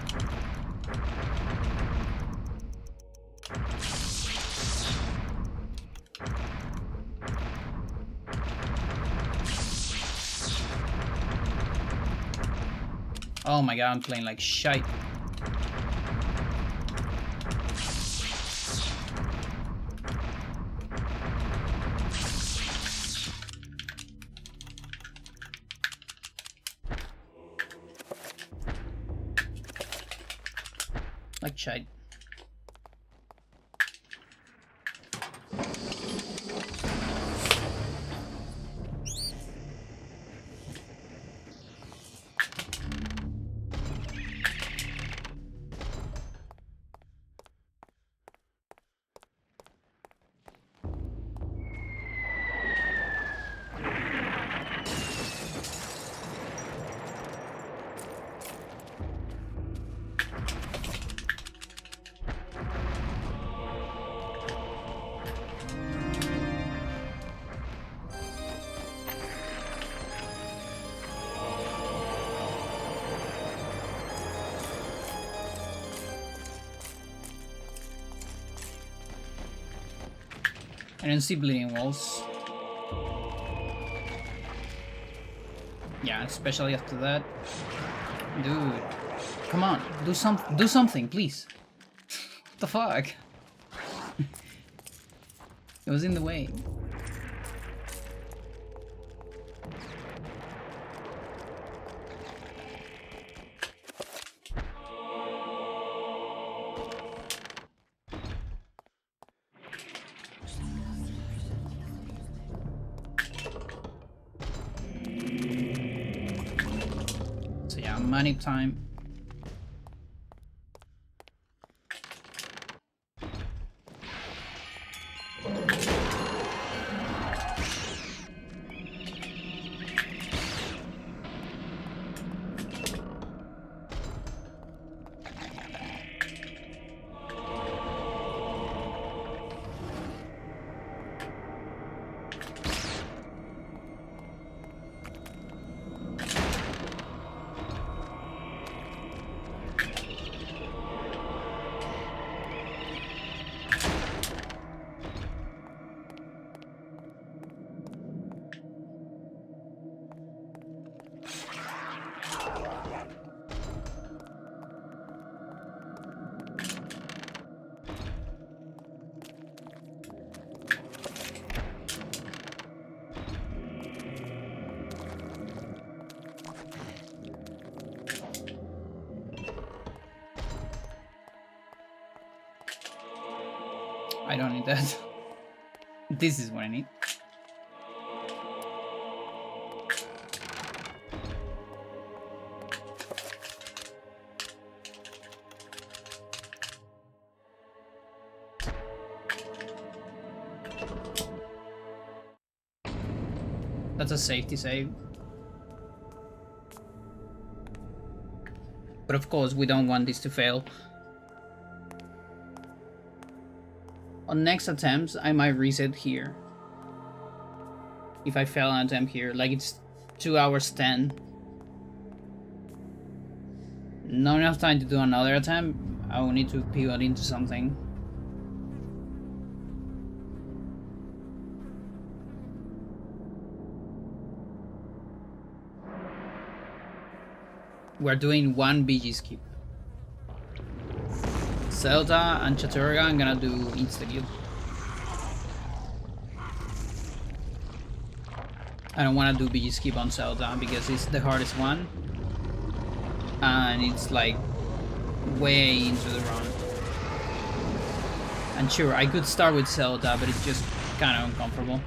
Oh my god, I'm playing like shite. Like shite. I didn't see bleeding walls. Yeah, especially after that. Dude. Come on, do something, please. What the fuck? It was in the way. So yeah, money time. I don't need that. This is what I need. That's a safety save. But of course, we don't want this to fail. On next attempts, I might reset here. If I fail an attempt here, like it's 2 hours 10. Not enough time to do another attempt. I will need to pivot into something. We're doing one BG skip. Zelda and Chaturga, I'm gonna do insta-kill. I don't wanna do BG skip on Zelda because it's the hardest one. And it's like way into the run. And sure, I could start with Zelda, but it's just kinda uncomfortable.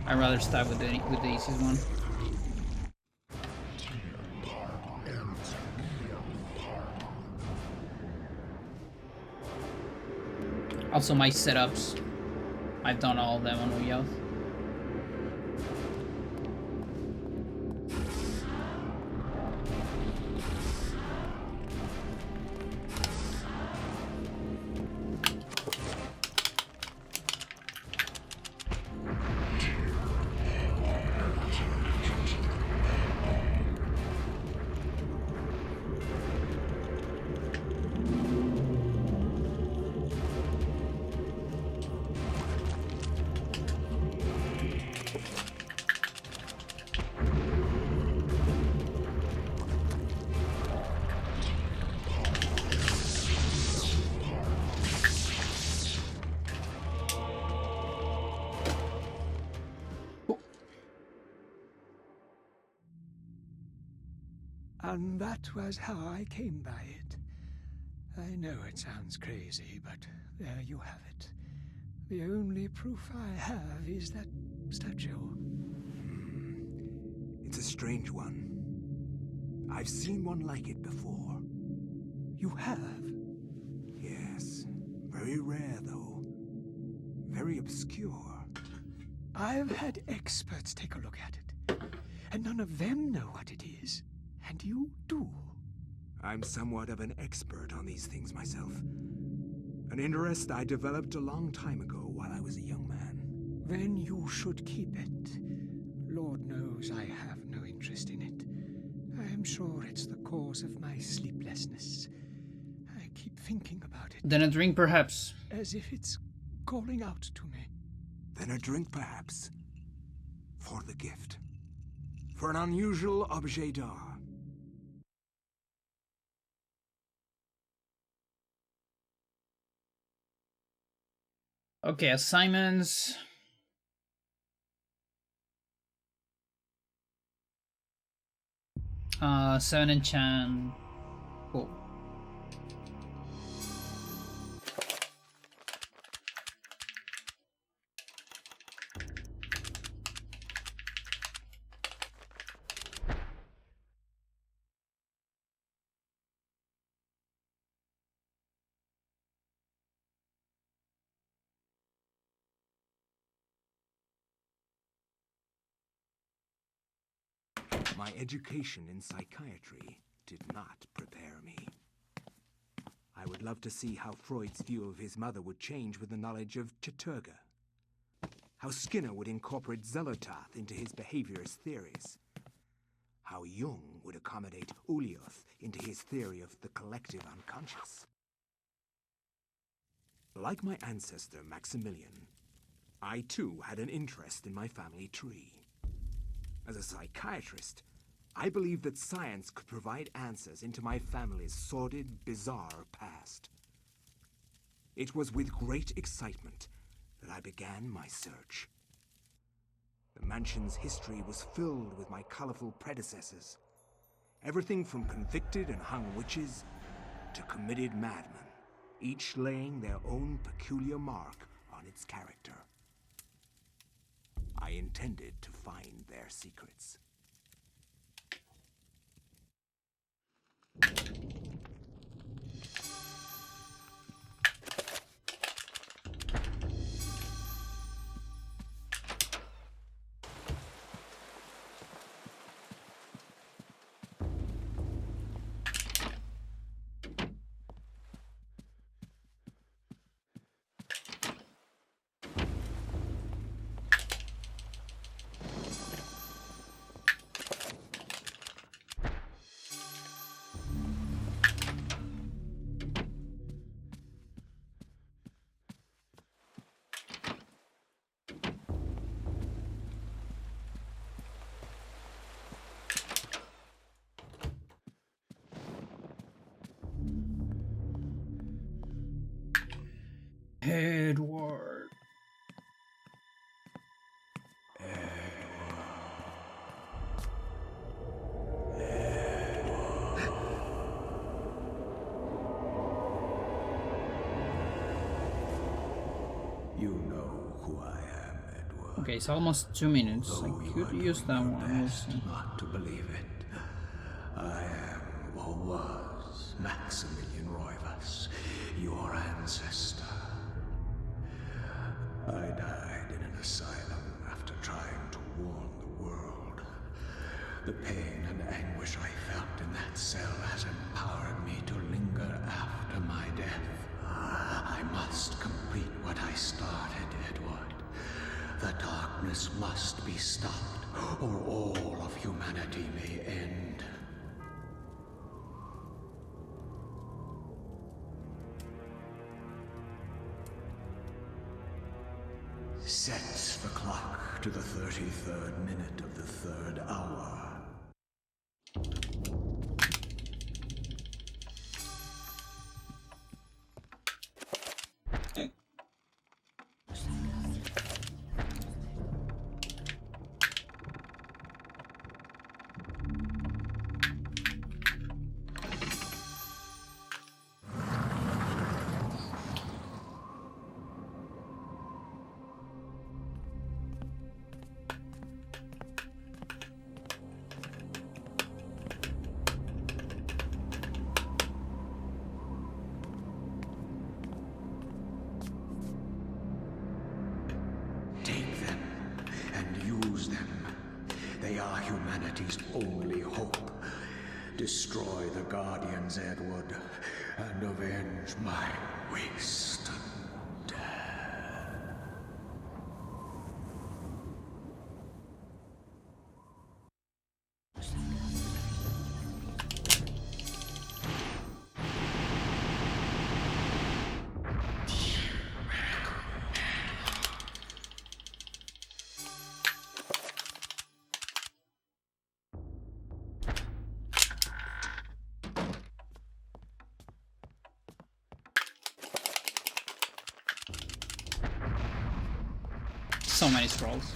I'd rather start with the easiest one. Also my setups, I've done all of them on Uyoth. And that was how I came by it. I know it sounds crazy, but there you have it. The only proof I have is that statue. It's a strange one. I've seen one like it before. You have? Yes. Very rare, though. Very obscure. I've had experts take a look at it, and none of them know what it is. And you do. I'm somewhat of an expert on these things myself. An interest I developed a long time ago while I was a young man. Then you should keep it. Lord knows I have no interest in it. I am sure it's the cause of my sleeplessness. I keep thinking about it. Then a drink, perhaps. As if it's calling out to me. Then a drink, perhaps. For the gift. For an unusual objet d'art. Okay, assignments. Seven enchant. Cool. My education in psychiatry did not prepare me. I would love to see how Freud's view of his mother would change with the knowledge of Chaturga. How Skinner would incorporate Zelotharth into his behaviorist theories. How Jung would accommodate Ulioth into his theory of the collective unconscious. Like my ancestor Maximilian, I too had an interest in my family tree. As a psychiatrist, I believed that science could provide answers into my family's sordid, bizarre past. It was with great excitement that I began my search. The mansion's history was filled with my colorful predecessors. Everything from convicted and hung witches to committed madmen, each laying their own peculiar mark on its character. I intended to find their secrets. Edward. You know who I am, Edward. Okay, it's almost 2 minutes. I could use that one. We'll see. Not to believe it. I am, or was, Maximilian Roivas, your ancestor. I died in an asylum after trying to warn the world. The pain and anguish I felt in that cell has empowered me to linger after my death. I must complete what I started, Edward. The darkness must be stopped, or all of humanity may end. Sets the clock to the 33rd minute of the 3rd hour. humanity's only hope. Destroy the Guardians, Edward, and avenge my waste and death. So many scrolls.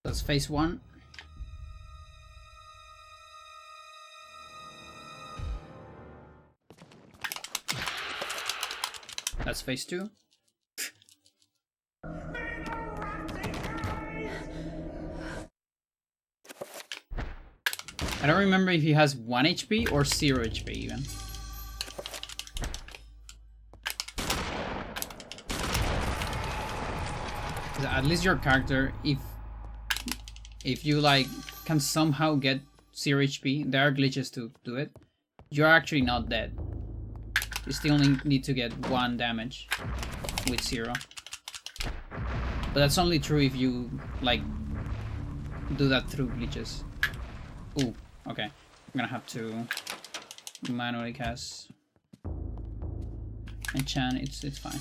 That's phase 1. That's phase 2. I don't remember if he has 1 HP or 0 HP even. At least your character, if you like can somehow get 0 HP, there are glitches to do it, you're actually not dead. You still need to get 1 damage with 0. But that's only true if you like do that through glitches. Ooh, okay. I'm gonna have to manually cast enchant. It's fine.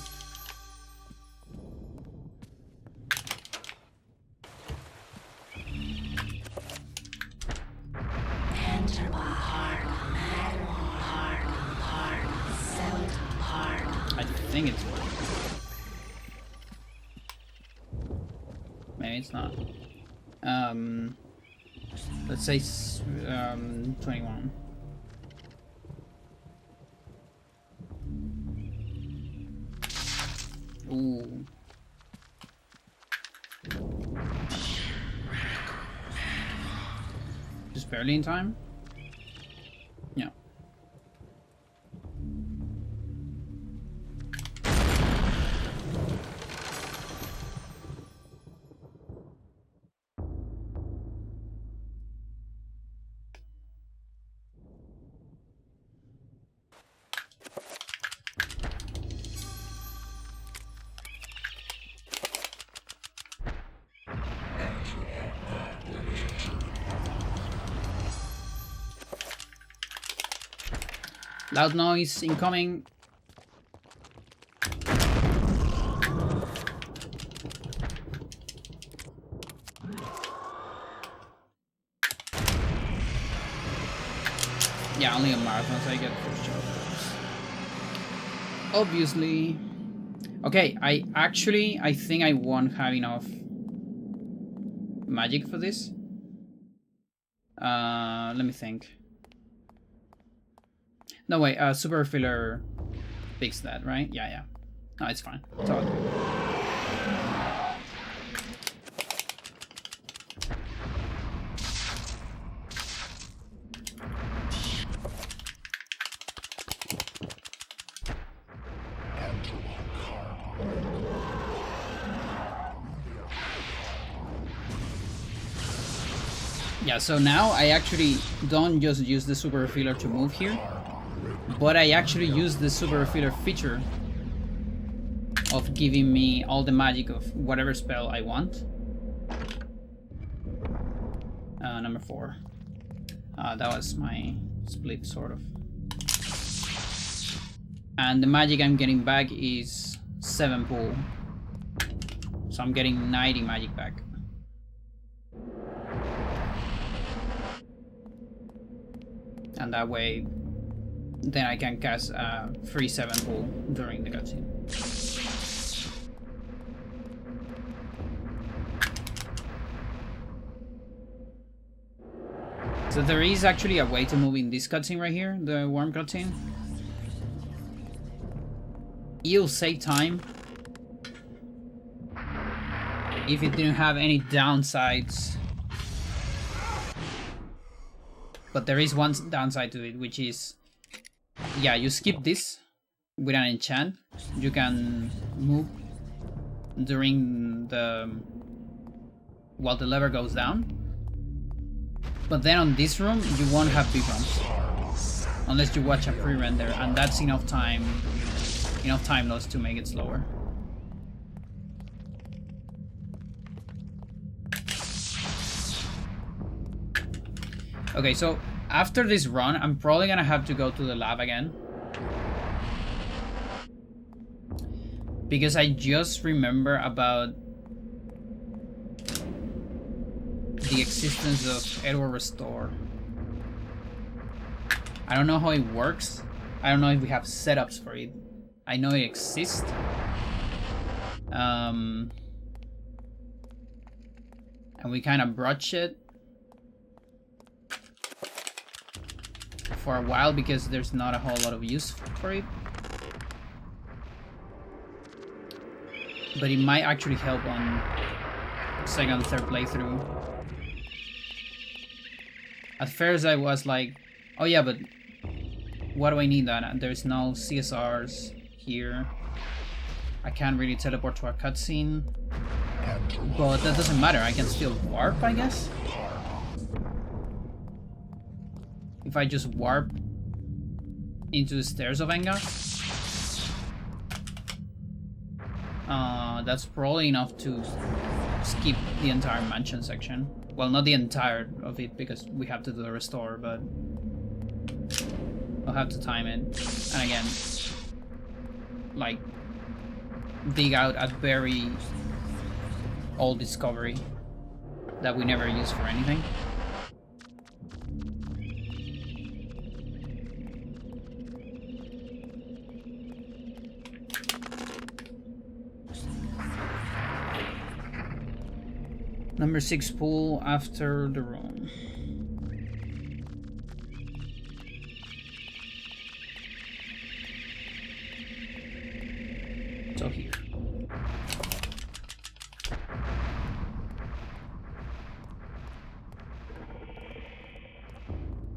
I think it's maybe it's not. Let's say 21. Ooh. Just barely in time? Yeah. Loud noise incoming. Yeah, only on marathons I get first job. Obviously. Okay, I think I won't have enough magic for this. Let me think. No wait, super filler fix that, right? Yeah. No, it's fine. It's all good. Yeah, so now I actually don't just use the super refiller to move here, but I actually use the super refiller feature of giving me all the magic of whatever spell I want. Number 4. That was my split, sort of. And the magic I'm getting back is 7 pool. So I'm getting 90 magic back. And that way, then I can cast a free 7 pool during the cutscene. So there is actually a way to move in this cutscene right here, the worm cutscene. You'll save time if it didn't have any downsides. But there is one downside to it, which is, yeah, you skip this with an enchant. You can move during the, while the lever goes down. But then on this room, you won't have big bumps. Unless you watch a pre-render, and that's enough time lost to make it slower. Okay, so after this run, I'm probably gonna have to go to the lab again. Because I just remember about the existence of Edward Restore. I don't know how it works. I don't know if we have setups for it. I know it exists. And we kind of broached it for a while because there's not a whole lot of use for it. But it might actually help on second, third playthrough. At first I was like, oh yeah, but what do I need that? There's no CSRs here. I can't really teleport to a cutscene. But that doesn't matter, I can still warp, I guess? If I just warp into the stairs of Enga. That's probably enough to skip the entire mansion section. Well, not the entire of it, because we have to do the restore, but I'll have to time it. And again, like, dig out a very old discovery that we never use for anything. Number 6 pool after the room. So here.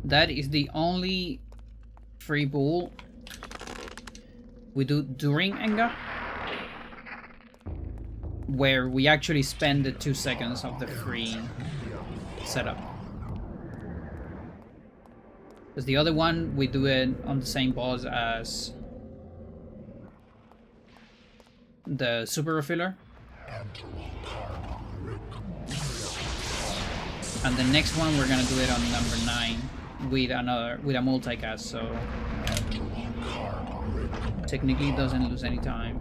That is the only free pool we do during Enga, where we actually spend the 2 seconds of the free setup. Because the other one, we do it on the same boss as the super refiller. And the next one, we're gonna do it on number 9 with a multicast, so technically it doesn't lose any time.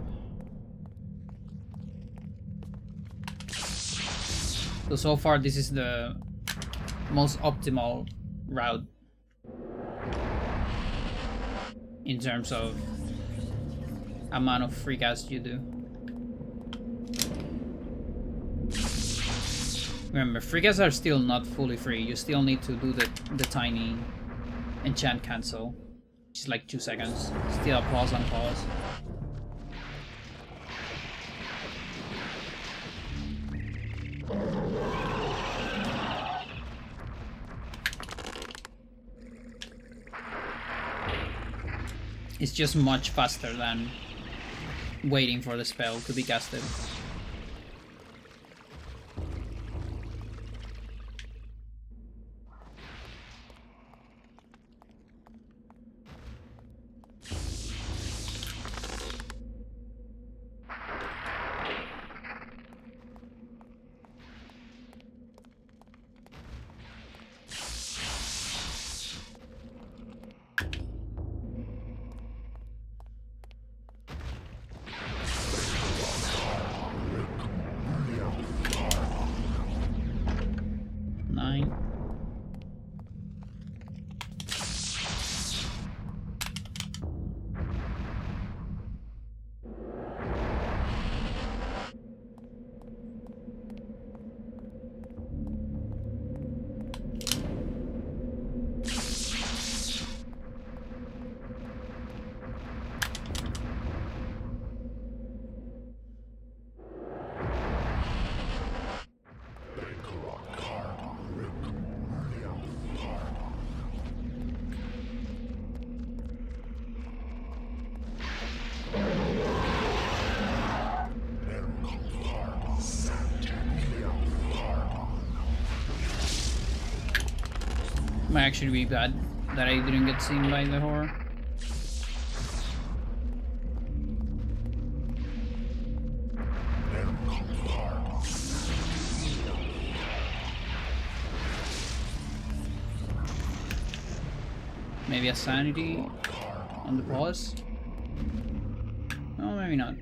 So far this is the most optimal route in terms of amount of free cast you do. Remember, free casts are still not fully free. You still need to do the tiny enchant cancel, which is like 2 seconds. Still a pause on pause. It's just much faster than waiting for the spell to be casted. Might actually be bad that I didn't get seen by the horror. Maybe a sanity on the pause? No, maybe not.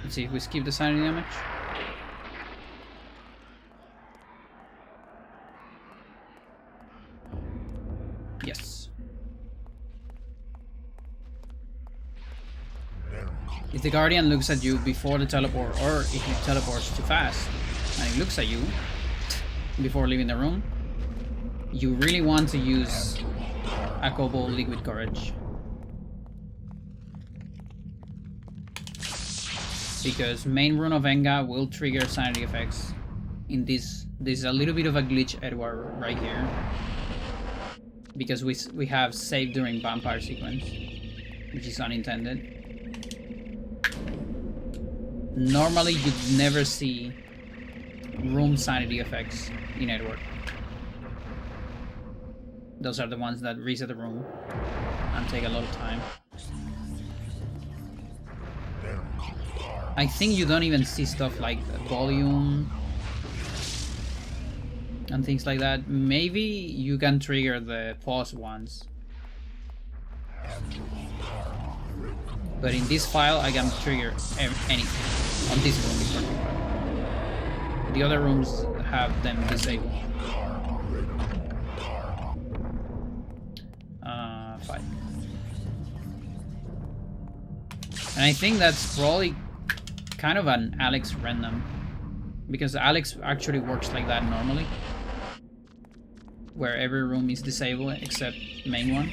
Let's see if we skip the sanity damage. Yes. If the Guardian looks at you before the teleport, or if you teleport too fast, and it looks at you before leaving the room, you really want to use a Kobold Liquid Courage. Because main rune of Enga will trigger sanity effects in this. There's a little bit of a glitch, Edward, right here. Because we have saved during vampire sequence, which is unintended. Normally you'd never see room sanity effects in Edward. Those are the ones that reset the room and take a lot of time. I think you don't even see stuff like volume and things like that. Maybe you can trigger the pause ones. But in this file, I can trigger anything on this room in particular. The other rooms have them disabled. 5. And I think that's probably kind of an Alex random, because Alex actually works like that normally, where every room is disabled except main one.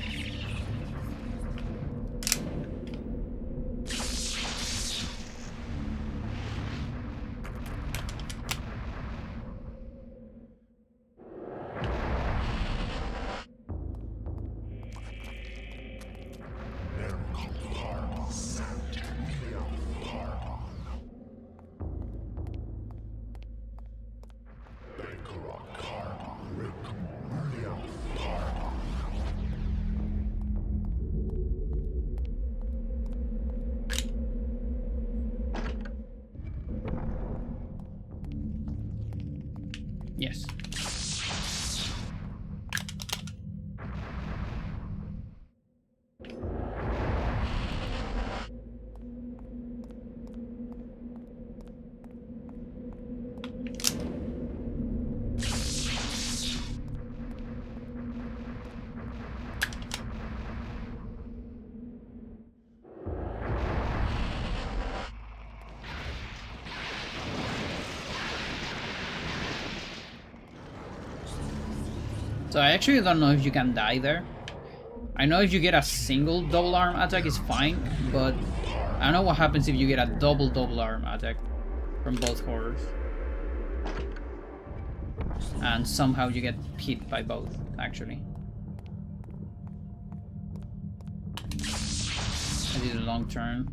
Yes. So I actually don't know if you can die there. I know if you get a single double arm attack is fine, but I don't know what happens if you get a double arm attack from both horrors. And somehow you get hit by both, actually. I did a long turn.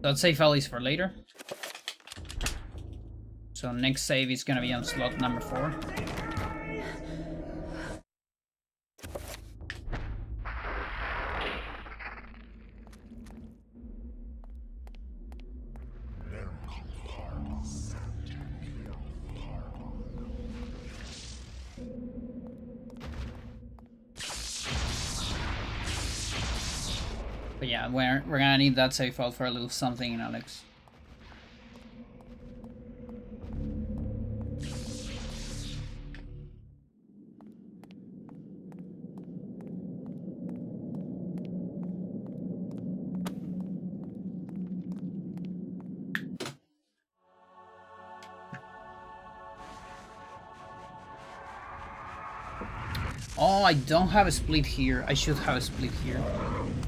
That save file is for later. So next save is gonna be on slot number 4. But yeah, we're gonna need that save file for a little something in Alex. Oh, I don't have a split here. I should have a split here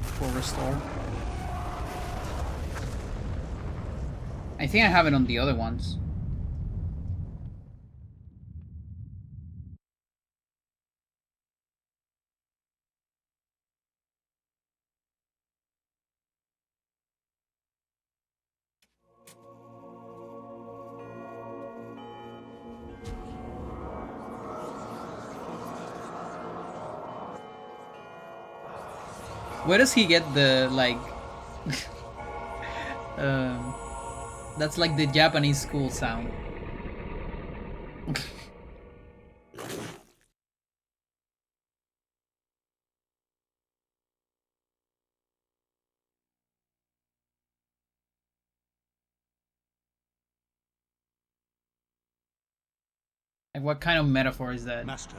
for restore. I think I have it on the other ones. Where does he get the, like... that's like the Japanese school sound. Like, what kind of metaphor is that? Master,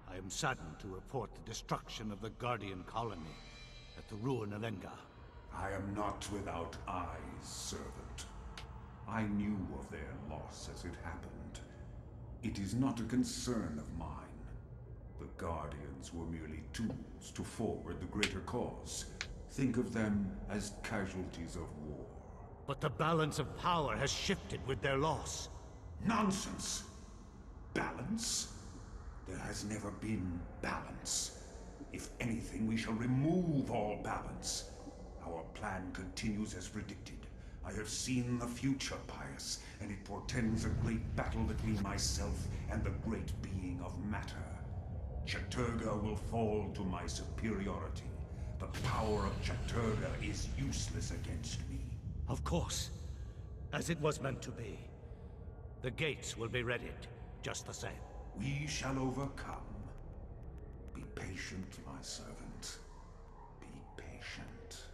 I am saddened to report the destruction of the Guardian colony at the ruin of Enga. I am not without eyes, servant. I knew of their loss as it happened. It is not a concern of mine. The Guardians were merely tools to forward the greater cause. Think of them as casualties of war. But the balance of power has shifted with their loss. Nonsense! Balance? There has never been balance. If anything, we shall remove all balance. Our plan continues as predicted. I have seen the future, Pius, and it portends a great battle between myself and the great being of matter. Chattur'gha will fall to my superiority. The power of Chattur'gha is useless against me. Of course. As it was meant to be. The gates will be readied, just the same. We shall overcome. Be patient, my servant. Be patient.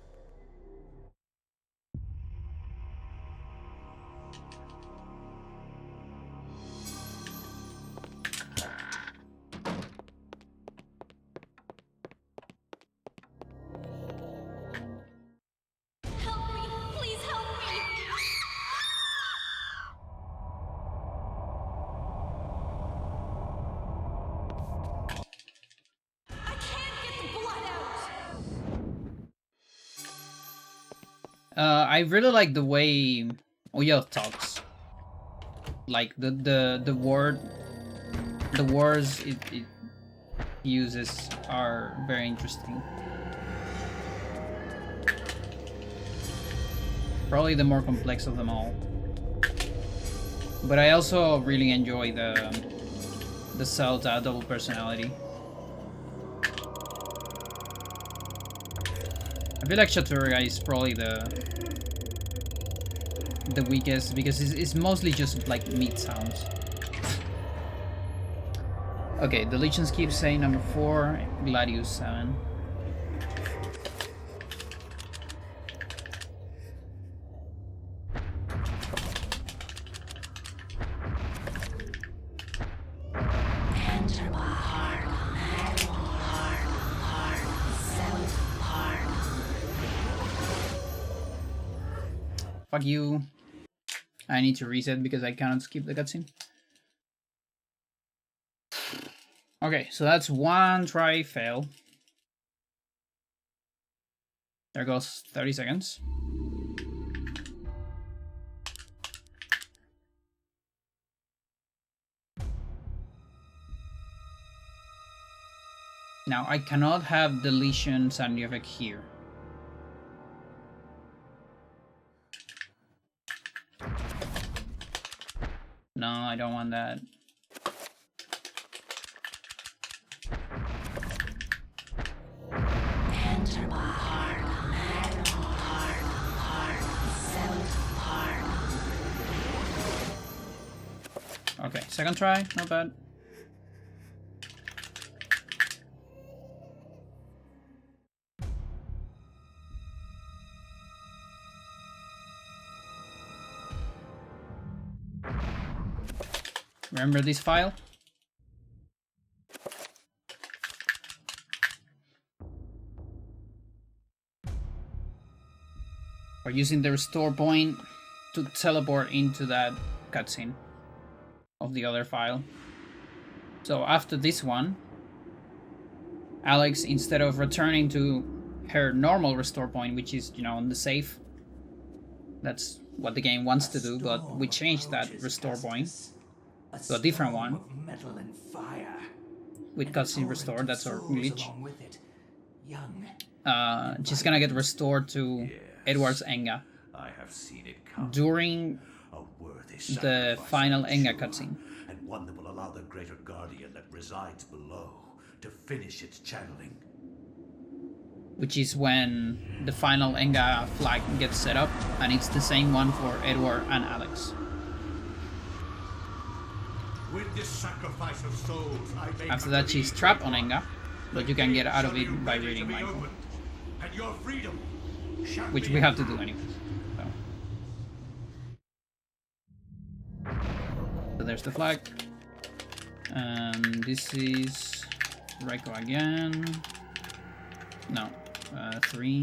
Help me! Please help me! I can't get the blood out! I really like the way Oya talks. Like the words it uses are very interesting. Probably the more complex of them all. But I also really enjoy the Zelda double personality. I feel like Chattur'gha is probably the weakest because it's mostly just like meat sounds. Okay, the Legions keep saying number 4, Gladius 7. Fuck you. I need to reset because I cannot skip the cutscene. Okay, so that's one try fail. There goes 30 seconds. Now, I cannot have deletion sanity effect here. No, I don't want that. Okay, second try, not bad. Remember this file? Or using the restore point to teleport into that cutscene of the other file. So after this one, Alex, instead of returning to her normal restore point, which is, you know, on the safe, that's what the game wants to do, but we changed that restore point to a different one. Metal and fire. With cutscene restore, that's our glitch. Along with it. Young. She's gonna get restored to Edward's Enga I have seen it come. during the final Enga cutscene. And one that will allow the greater guardian that resides below to finish its channeling. Which is when the final Enga flag gets set up, and it's the same one for Edward and Alex. With this sacrifice of souls, I make After that, she's trapped on Enga, but you can get out of it by reading Michael. And your freedom, Which we have to do anyway. So there's the flag. And this is Reiko again. No, 3.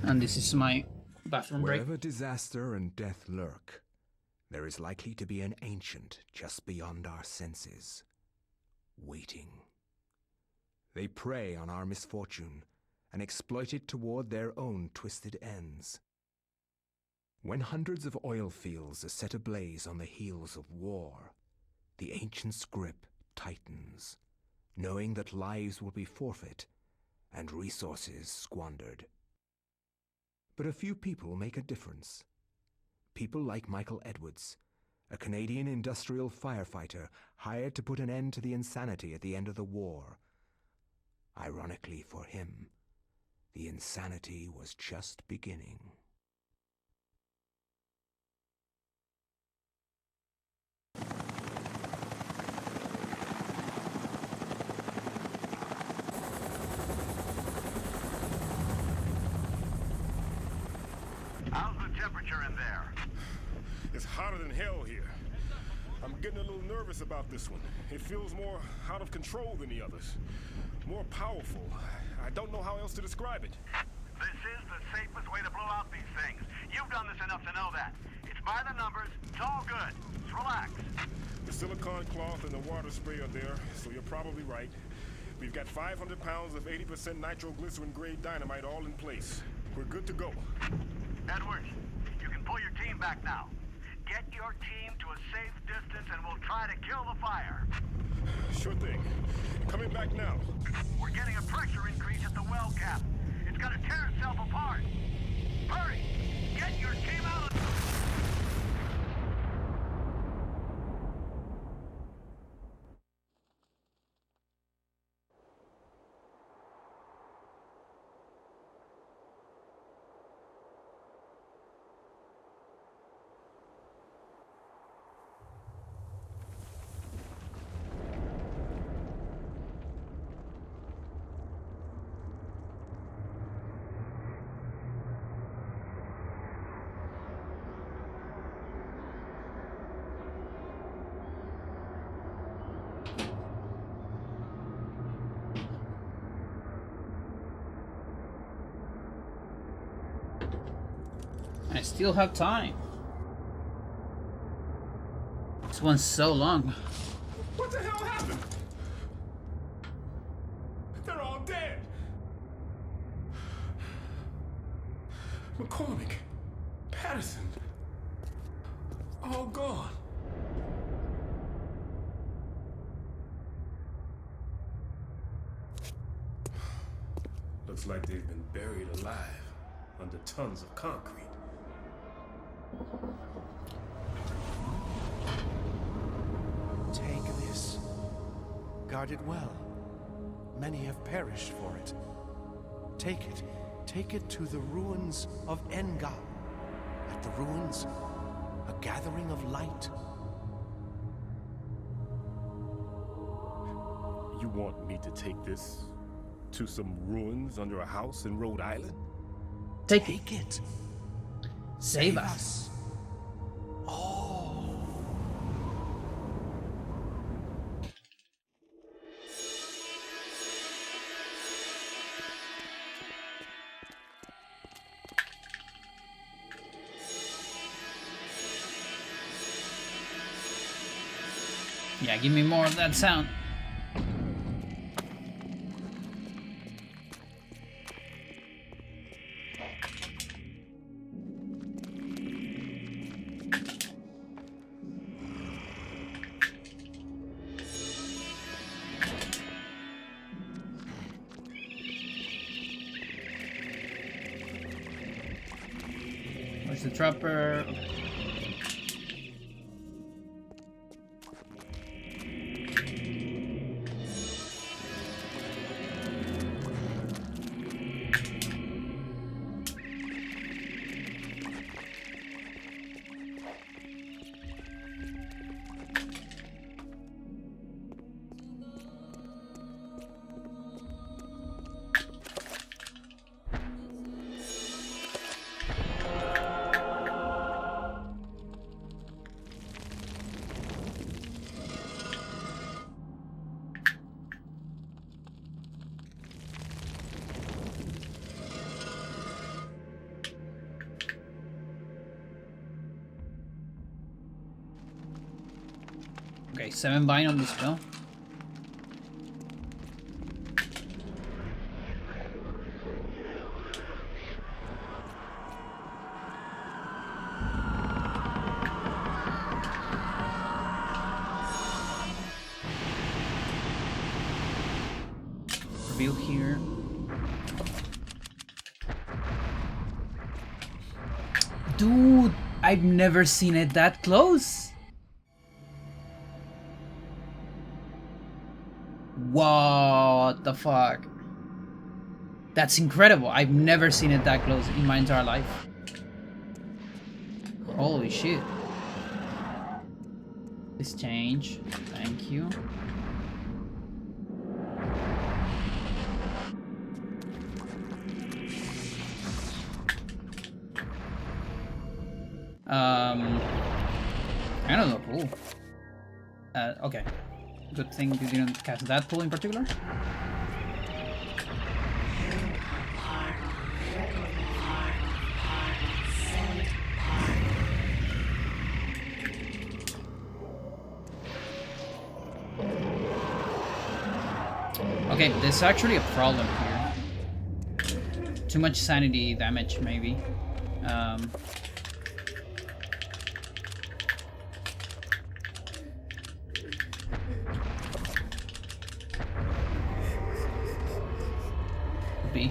And this is my bathroom break. Wherever disaster and death lurk, there is likely to be an ancient just beyond our senses, waiting. They prey on our misfortune and exploit it toward their own twisted ends. When hundreds of oil fields are set ablaze on the heels of war, the ancient's grip tightens, knowing that lives will be forfeit and resources squandered. But a few people make a difference. People like Michael Edwards, a Canadian industrial firefighter hired to put an end to the insanity at the end of the war. Ironically for him, the insanity was just beginning. How's the temperature in there? It's hotter than hell here. I'm getting a little nervous about this one. It feels more out of control than the others. More powerful. I don't know how else to describe it. This is the safest way to blow out these things. You've done this enough to know that. It's by the numbers. It's all good. Just relax. The silicone cloth and the water spray are there, so you're probably right. We've got 500 pounds of 80% nitroglycerin grade dynamite all in place. We're good to go. Edwards, you can pull your team back now. Get your team to a safe distance and we'll try to kill the fire. Sure thing. Coming back now. We're getting a pressure increase at the well cap. It's gonna tear itself apart. Hurry! Get your team out of... I still have time. This one's so long. What the hell happened? They're all dead. McCormick, Patterson, all gone. Looks like they've been buried alive under tons of concrete. Take this. Guard it well. Many have perished for it. Take it. Take it to the ruins of Enga. At the ruins, a gathering of light. You want me to take this to some ruins under a house in Rhode Island? Take it. Save us. All. Yeah, give me more of that sound. Where's the trapper? Okay, 7 bind on the spell. Reveal here. Dude, I've never seen it that close. What the fuck? That's incredible. I've never seen it that close in my entire life. Holy shit. This change. Thank you. I don't know. Cool. Okay. Good thing you didn't cast that pull in particular. Okay, there's actually a problem here. Too much sanity damage, maybe. Be.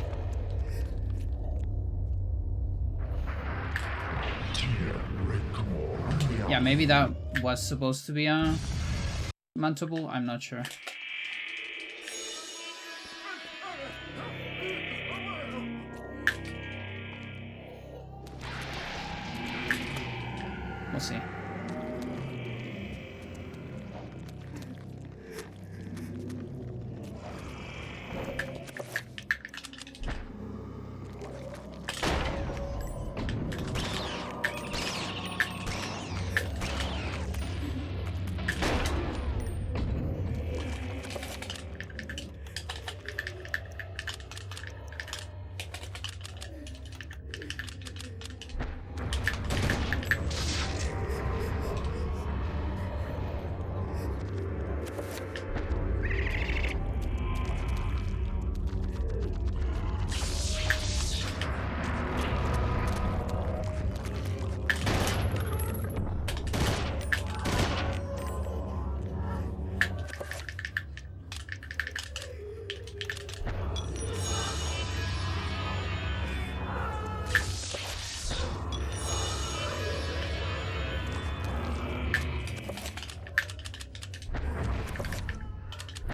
Yeah, maybe that was supposed to be a mantible. I'm not sure. We'll see.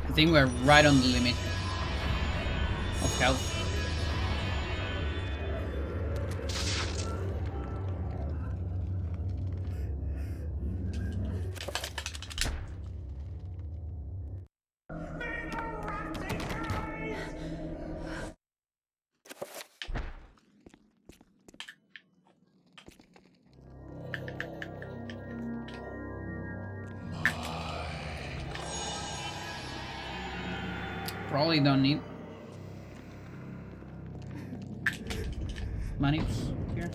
I think we're right on the limit of health. Probably don't need money here.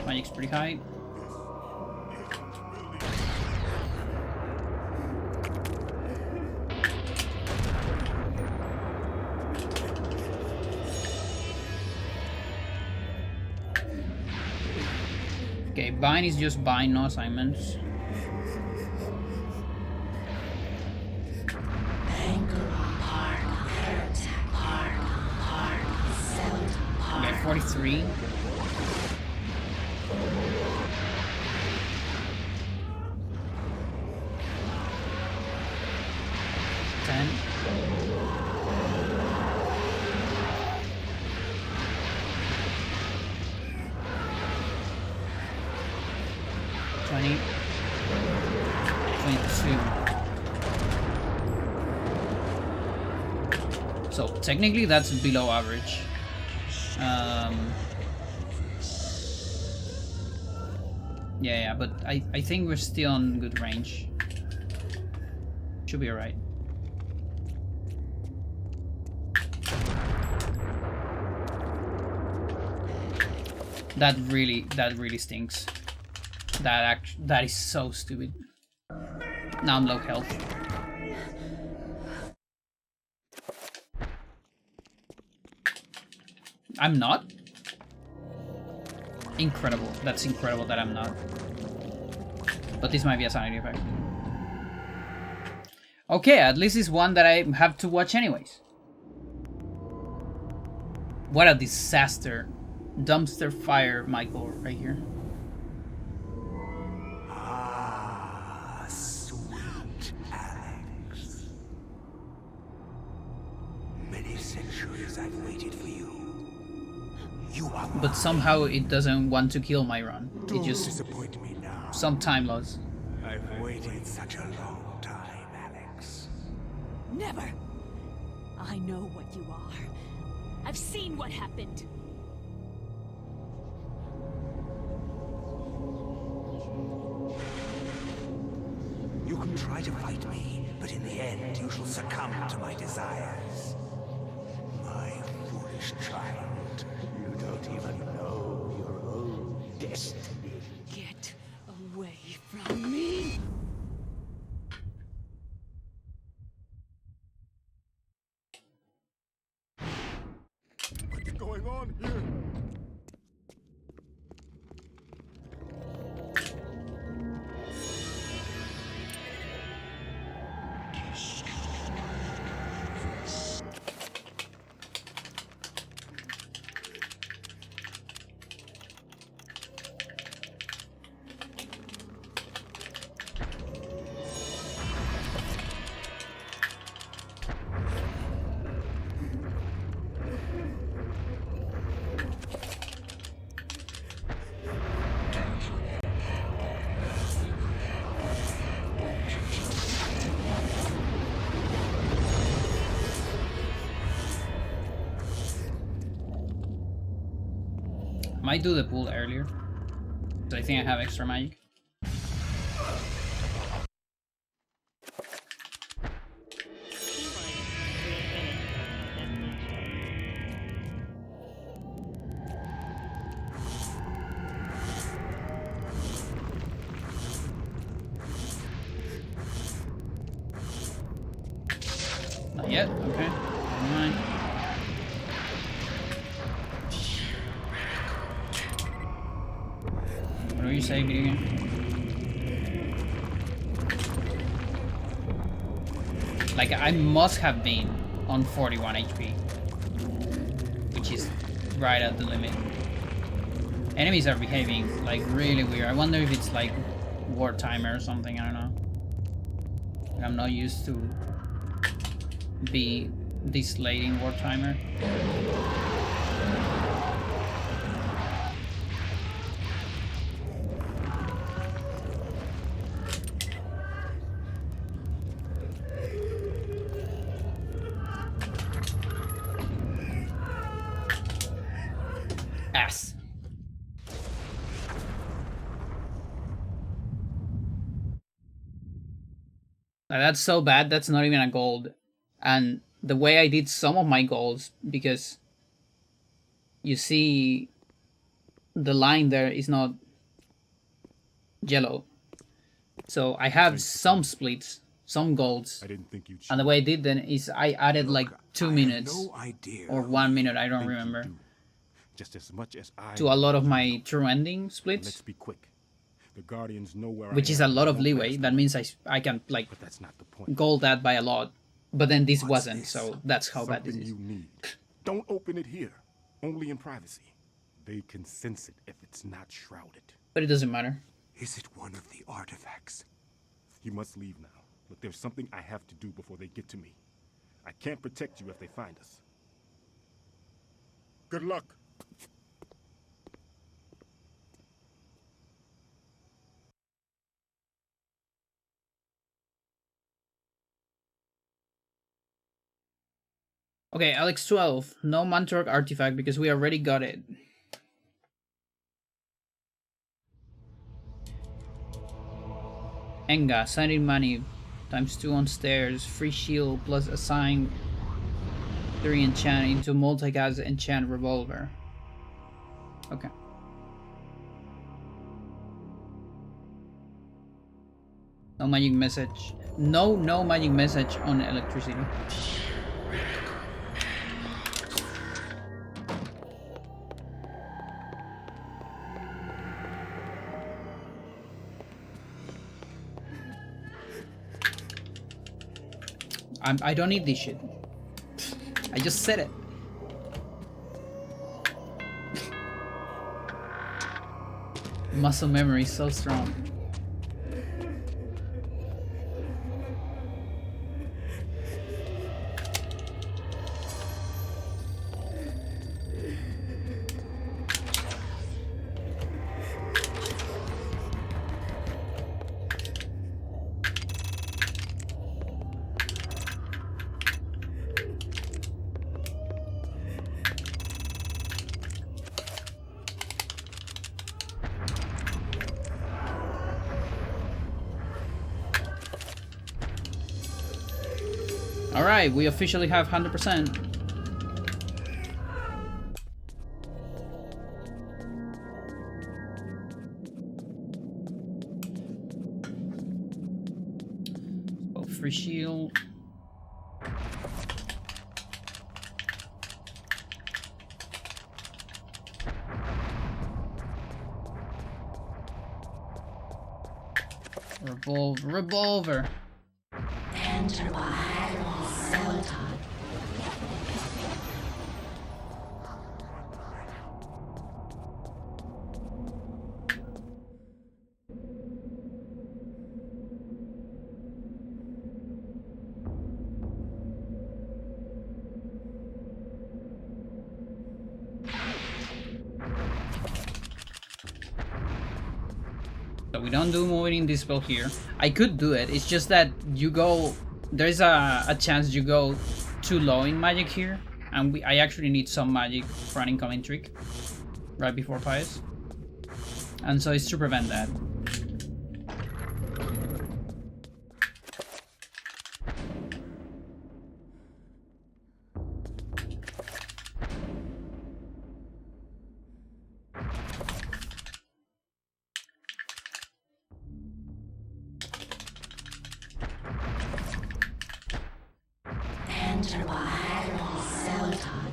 Magic magic's pretty high. Okay, bind is just bind, no assignments. Okay, 43. So technically that's below average. Yeah, but I think we're still on good range. Should be alright. That really stinks. That is so stupid. Now I'm low health. I'm not? Incredible. That's incredible that I'm not. But this might be a sanity effect. Okay, at least it's one that I have to watch anyways. What a disaster. Dumpster fire, Michael, right here. Ah, sweet Alex. Many centuries I've waited for you. You are But somehow it doesn't want to kill my run. Don't It just disappoint me now. some time loss. I've waited such a long time, Alex. Never! I know what you are. I've seen what happened. You can try to fight me, but in the end you shall succumb to my desires. My foolish child, you don't even know your own destiny. Get away from me! What's going on here? Might do the pull earlier. So I think I have extra magic. Not yet? Okay. Never mind. What do you say, video game? Like, I must have been on 41 HP. Which is right at the limit. Enemies are behaving, like, really weird. I wonder if it's, like, war timer or something, I don't know. I'm not used to be this late in war timer. Ass. That's so bad, that's not even a gold. And the way I did some of my golds, because you see the line there is not yellow. So I have some splits, some golds. I didn't think you'd. And the way I did then is I added like 2 minutes no idea or 1 minute, I don't remember, just as much as I to a lot of my true ending splits. Let's be quick. The Guardians know where which I is am. a lot of Don't leeway. pass That means I can like But that's not the point. gold that by a lot. But then this wasn't, so that's how bad this Something is. you need. Don't open it here. Only in privacy. They can sense it if it's not shrouded. But it doesn't matter. Is it one of the artifacts? You must leave now. Look, there's something I have to do before they get to me. I can't protect you if they find us. Good luck. Okay, Alex 12. No Mantork artifact because we already got it. Enga, signing money, ×2 on stairs, free shield plus assign 3 enchant into multicast enchant revolver. Okay. No magic message. No magic message on electricity. I don't need this shit. I just said it. Muscle memory is so strong. Alright, we officially have 100%. So, free shield. Revolver. Enter by Celadon. So we don't do moving invisible here. I could do it, it's just that you go... There's a chance you go too low in magic here. And I actually need some magic for an incoming trick. Right before Pious. And so it's to prevent that. Enter by Celadon.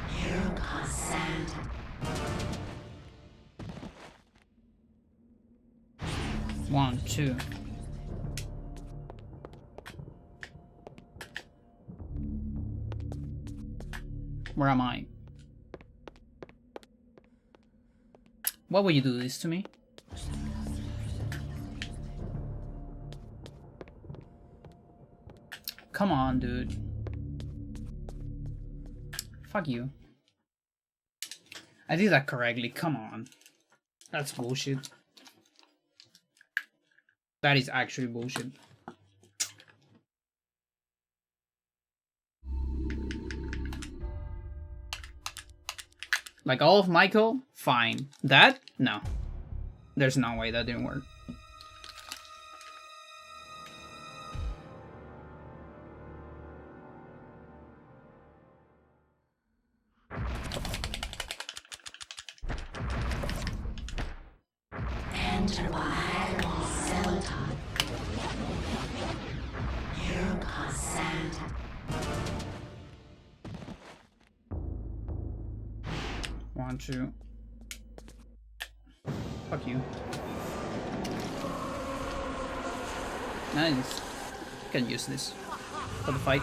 Here comes Santa. One, two. Where am I? Why would you do this to me? Come on, dude. Fuck you. I did that correctly, come on. That's bullshit. That is actually bullshit. Like all of Michael, fine. That? No. There's no way that didn't work. enter Mahal Selatan. Yurka Santa. Want to. Fuck you. Nice. Can use this for the fight.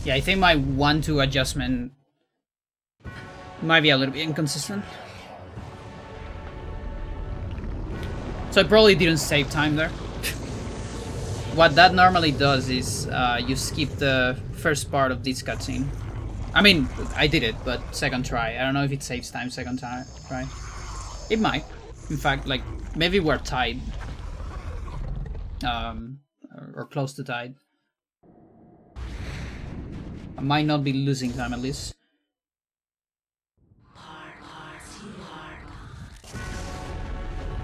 Yeah, I think my 1-2 adjustment might be a little bit inconsistent. So I probably didn't save time there. What that normally does is you skip the first part of this cutscene. I mean, I did it, but second try. I don't know if it saves time second try. It might. In fact, like, maybe we're tied. Or close to tied. I might not be losing time at least.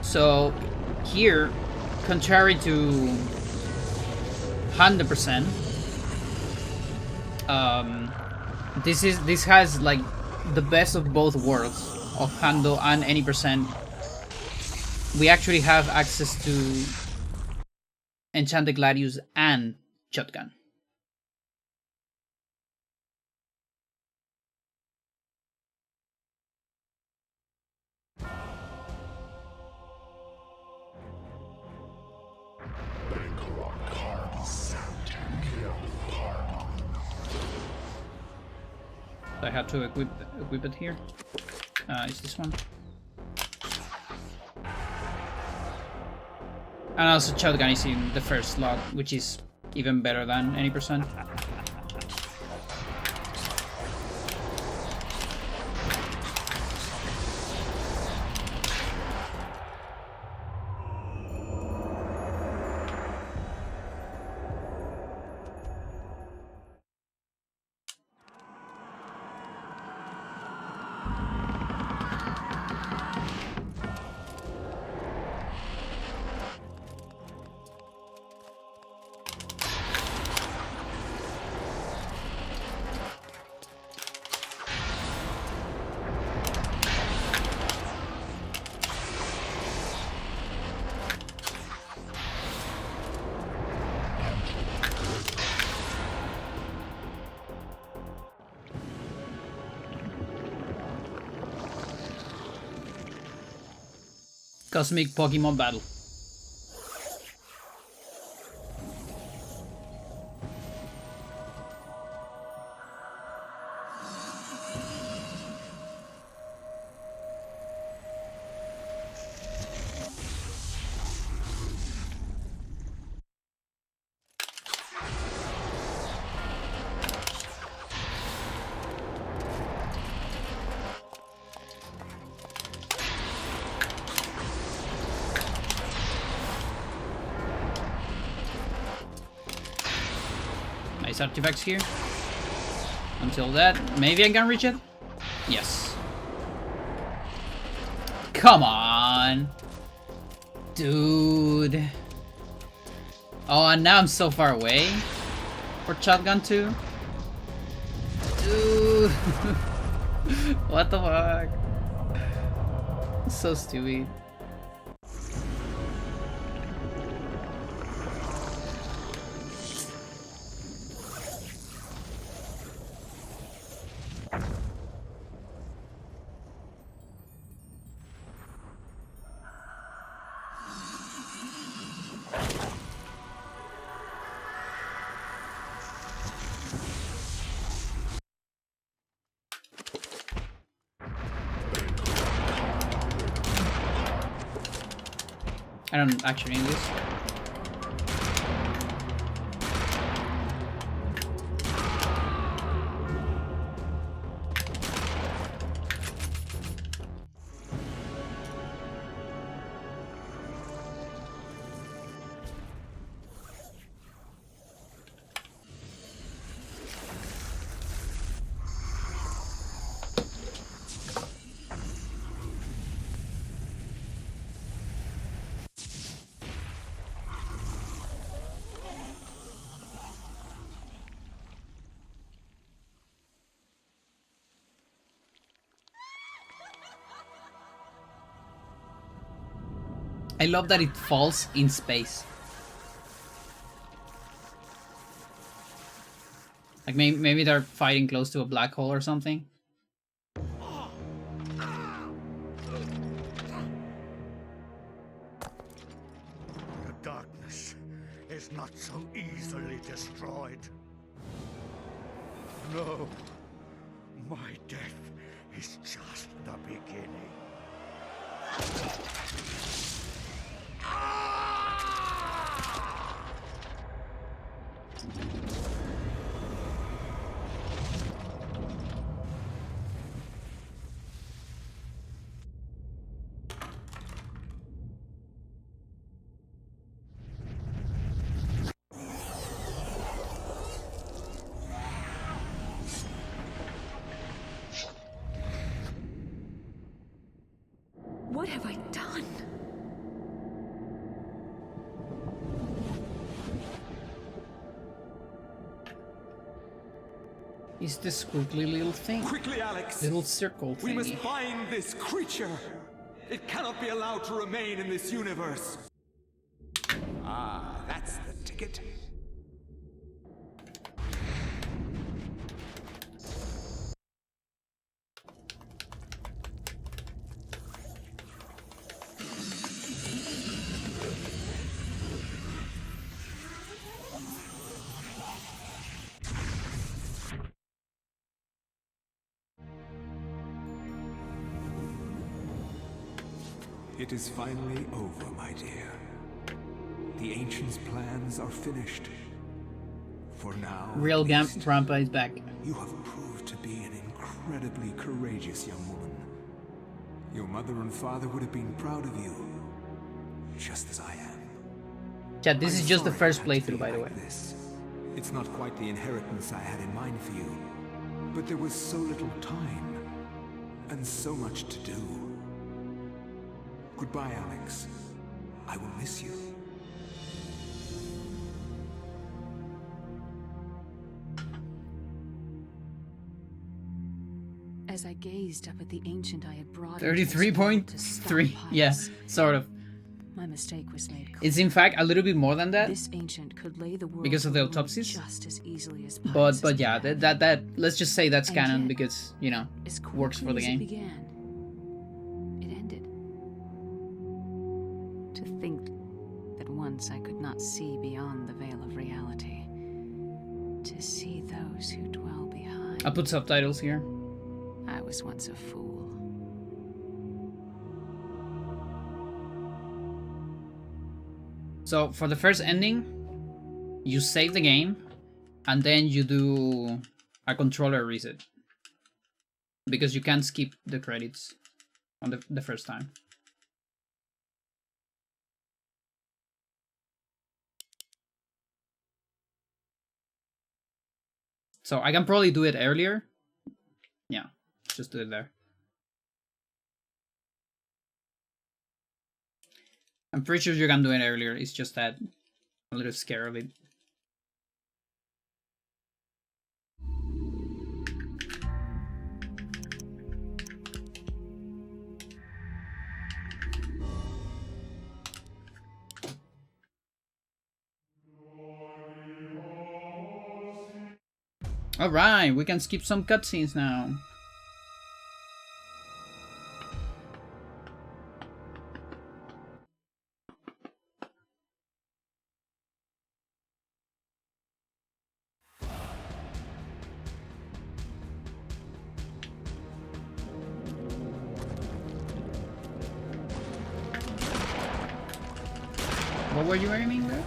So here, contrary to 100%, this has like the best of both worlds of Hando and any percent. We actually have access to Enchanted Gladius and Shotgun. I have to equip it here. Is this one? And also Shotgun is in the first slot, which is even better than any percent. Cosmic Pokemon Battle. Nice artifacts here. Until that, maybe I can reach it? Yes. Come on! Dude. Oh, and now I'm so far away for Shotgun 2. Dude. What the fuck? So stupid. I don't actually need this. I love that it falls in space. Like maybe they're fighting close to a black hole or something. The darkness is not so easily destroyed. No, my death is just the beginning. What have I done? Is this squiggly little thing? Quickly, Alex! Little circle thing. We must find this creature! It cannot be allowed to remain in this universe! Ah, that's the ticket. It is finally over, my dear. The Ancients' plans are finished. For now, Real Grandpa is back. You have proved to be an incredibly courageous young woman. Your mother and father would have been proud of you, just as I am. Chat, this is just the first playthrough, playthrough, by the way. It's not quite the inheritance I had in mind for you, but there was so little time, and so much to do. Goodbye, Alex. I will miss you. As I gazed up at the ancient I had brought 33.3. Yeah, sort of. My mistake was made clear. It's in fact a little bit more than that. This ancient could lay the world because of the to ruin autopsies. just as easily as But yeah, that let's just say that's And canon yet, because, you know, as works for the quickly as game. It began, it ended. To think that once I could not see beyond the veil of reality, to see those who dwell behind. I'll put subtitles here. I was once a fool. So for the first ending, you save the game, and then you do a controller reset. Because you can't skip the credits on the first time. So I can probably do it earlier. Yeah, just do it there. I'm pretty sure you can do it earlier. It's just that I'm a little scared of it. Alright, we can skip some cutscenes now. What were you aiming there?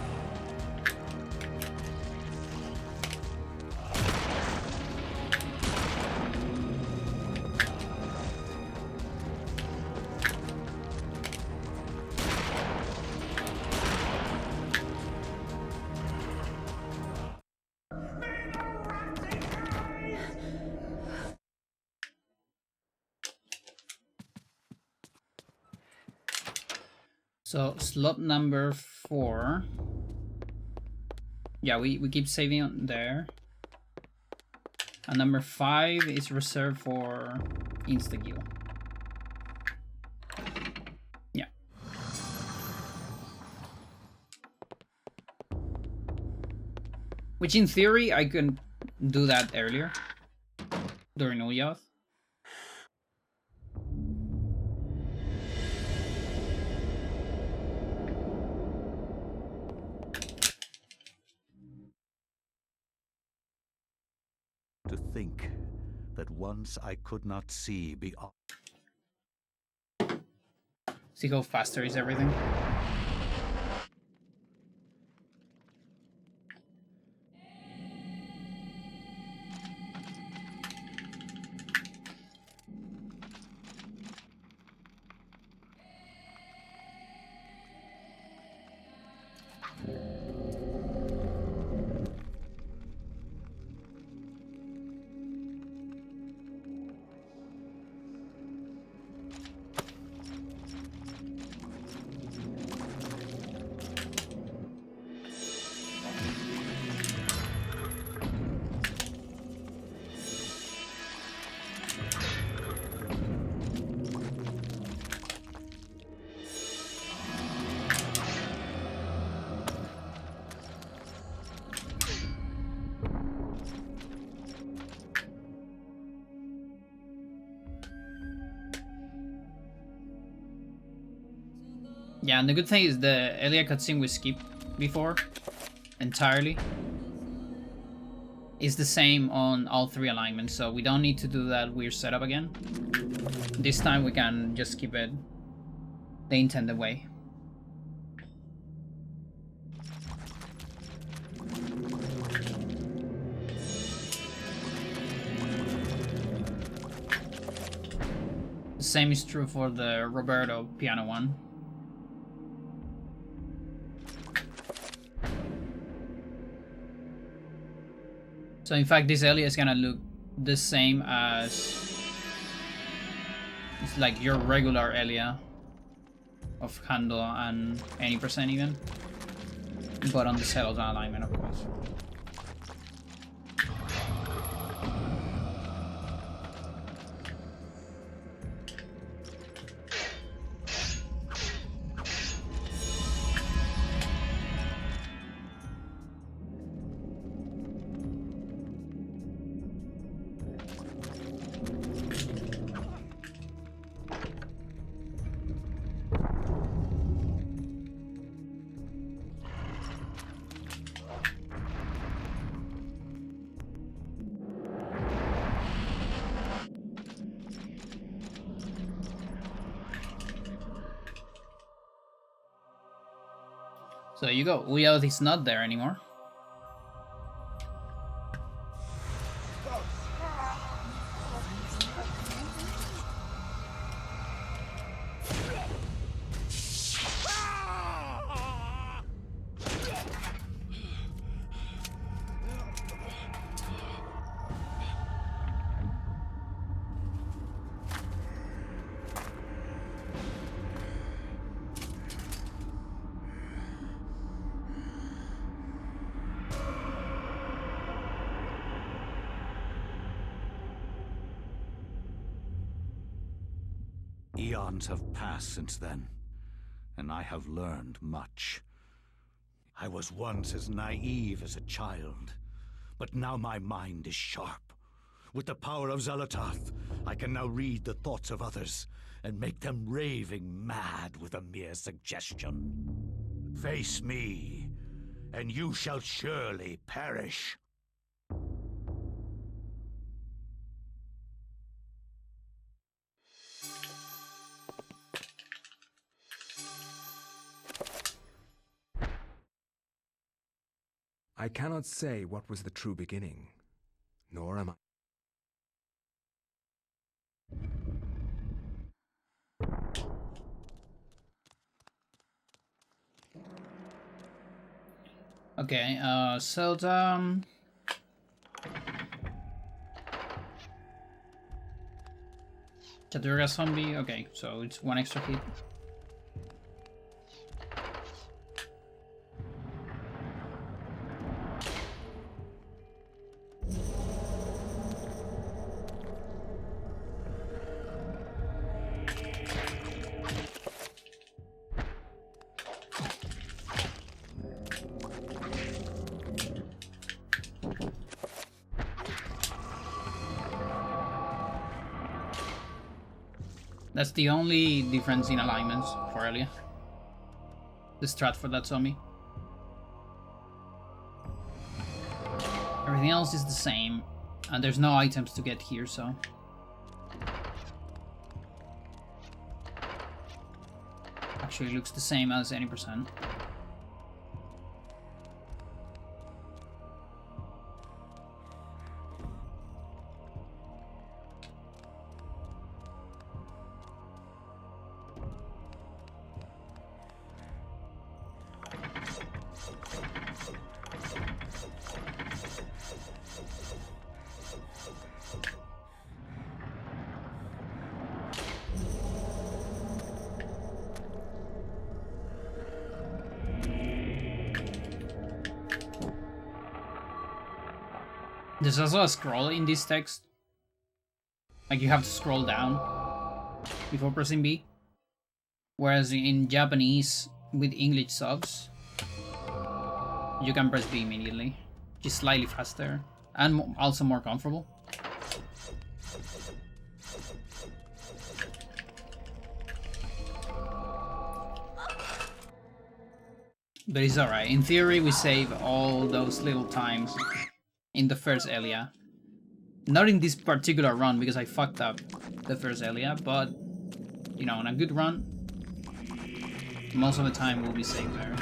So slot number 4. Yeah, we keep saving on there. And number 5 is reserved for insta-kill. Yeah. Which in theory I could do that earlier during Uyath. To think that once I could not see beyond. See how faster is everything? Yeah, and the good thing is the Elia cutscene we skipped before entirely is the same on all 3 alignments, so we don't need to do that weird setup again. This time we can just keep it the intended way. The same is true for the Roberto piano one. So in fact, this area is gonna look the same as it's like your regular area of handle and any percent even, but on the settled alignment, of course. So you go. Uyath is not there anymore. Eons have passed since then, and I have learned much. I was once as naive as a child, but now my mind is sharp. With the power of Xelatoth, I can now read the thoughts of others and make them raving mad with a mere suggestion. Face me, and you shall surely perish. I cannot say what was the true beginning, nor am I. Okay, Chadurga zombie, okay, so it's 1 extra hit. That's the only difference in alignments for Elia. The strat for that zombie. Everything else is the same, and there's no items to get here, so... Actually looks the same as any percent. There's also a scroll in this text. Like you have to scroll down before pressing B. Whereas in Japanese with English subs, you can press B immediately. Just slightly faster and also more comfortable. But it's alright. In theory, we save all those little times in the first Elia. Not in this particular run, because I fucked up the first Elia, but, you know, in a good run, most of the time will be saved there.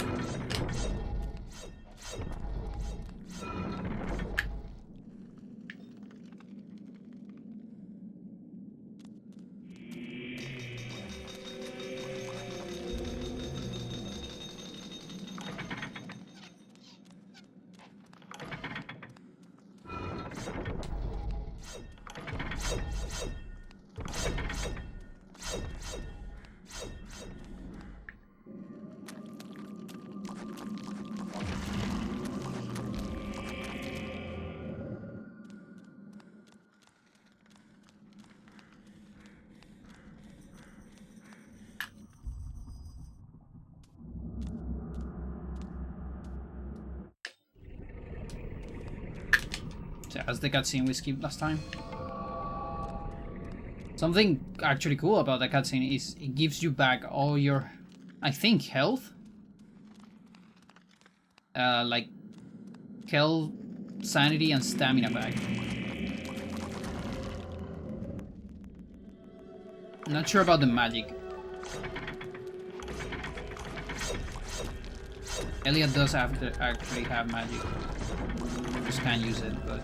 As the cutscene we skipped last time. Something actually cool about the cutscene is it gives you back all your, I think, health? Like, health, sanity, and stamina back. I'm not sure about the magic. Elliot does have to actually have magic. Just can't use it, but...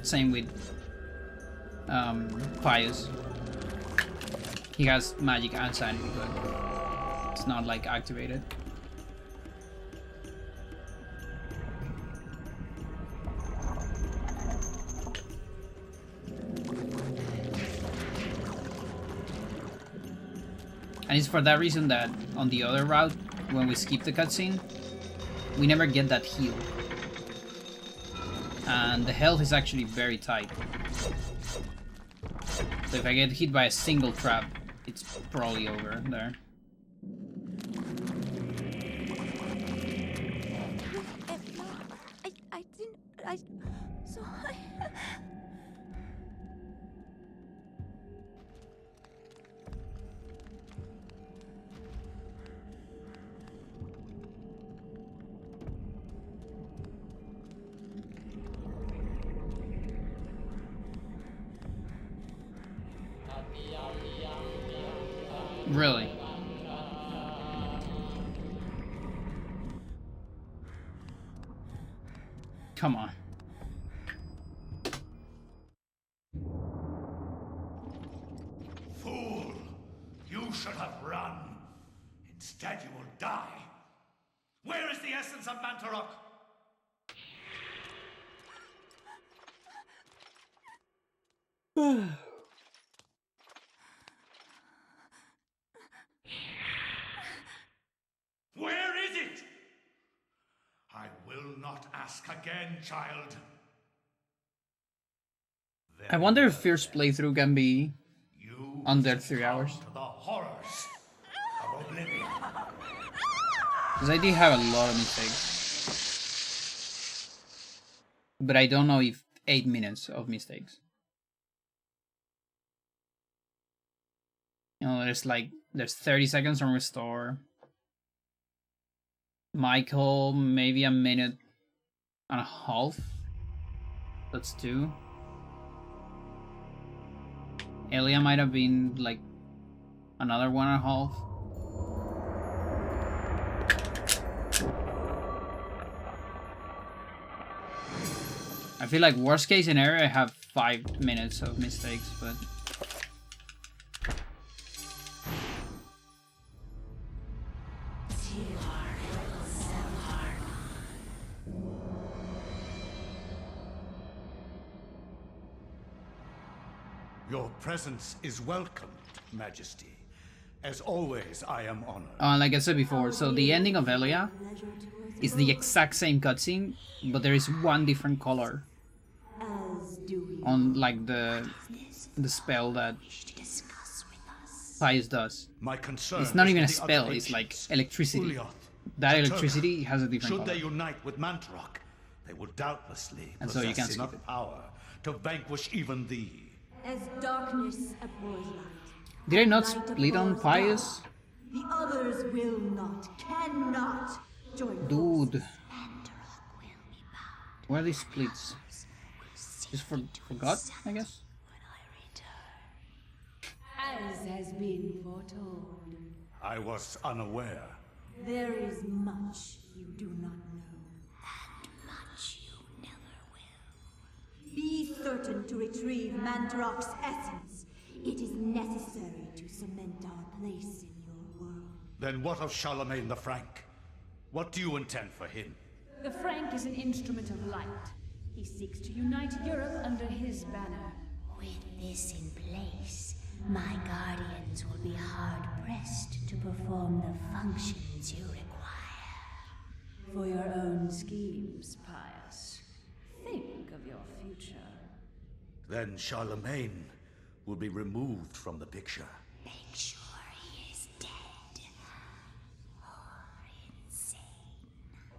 Same with Pius. He has magic and sanity, but it's not like activated. And it's for that reason that on the other route, when we skip the cutscene, we never get that heal. And the health is actually very tight. So if I get hit by a single trap, it's probably over there. Really? Come on. Fool! You should have run. Instead you will die. Where is the essence of Mantarok? Where is it? I will not ask again, child. I wonder if first playthrough can be under 3 hours. To the horrors of oblivion. Because I did have a lot of mistakes. But I don't know if 8 minutes of mistakes. You know, there's 30 seconds on restore. Michael, maybe a minute and a half. That's 2. Elia might have been like another 1.5. I feel like worst case scenario I have 5 minutes of mistakes, but Your presence is welcomed, Majesty. As always, I am honored. like I said before, so the ending of Elia is the exact same cutscene, but there is one different color on like the spell that Pius does. My concern It's not is even a with the spell, other it's like ancients. electricity. Ulyaoth, That Zaturna. electricity has a different Should color. they unite with Mantarok, they will doubtlessly And so you possess can't enough skip it. power to vanquish even thee. As darkness abhors light. Did I not light split on abhors Pius? dark. The others will not, cannot join Dude. Where are these splits? Just forgot, I guess? As has been foretold. I was unaware. There is much you do not know. And much you never will. Be certain to retrieve Mantarok's essence. It is necessary to cement our place in your world. Then what of Charlemagne the Frank? What do you intend for him? The Frank is an instrument of light. He seeks to unite Europe under his banner. With this in place, my guardians will be hard-pressed to perform the functions you require. For your own schemes, Pius. Think of your future. Then Charlemagne will be removed from the picture. Make sure he is dead. Or insane.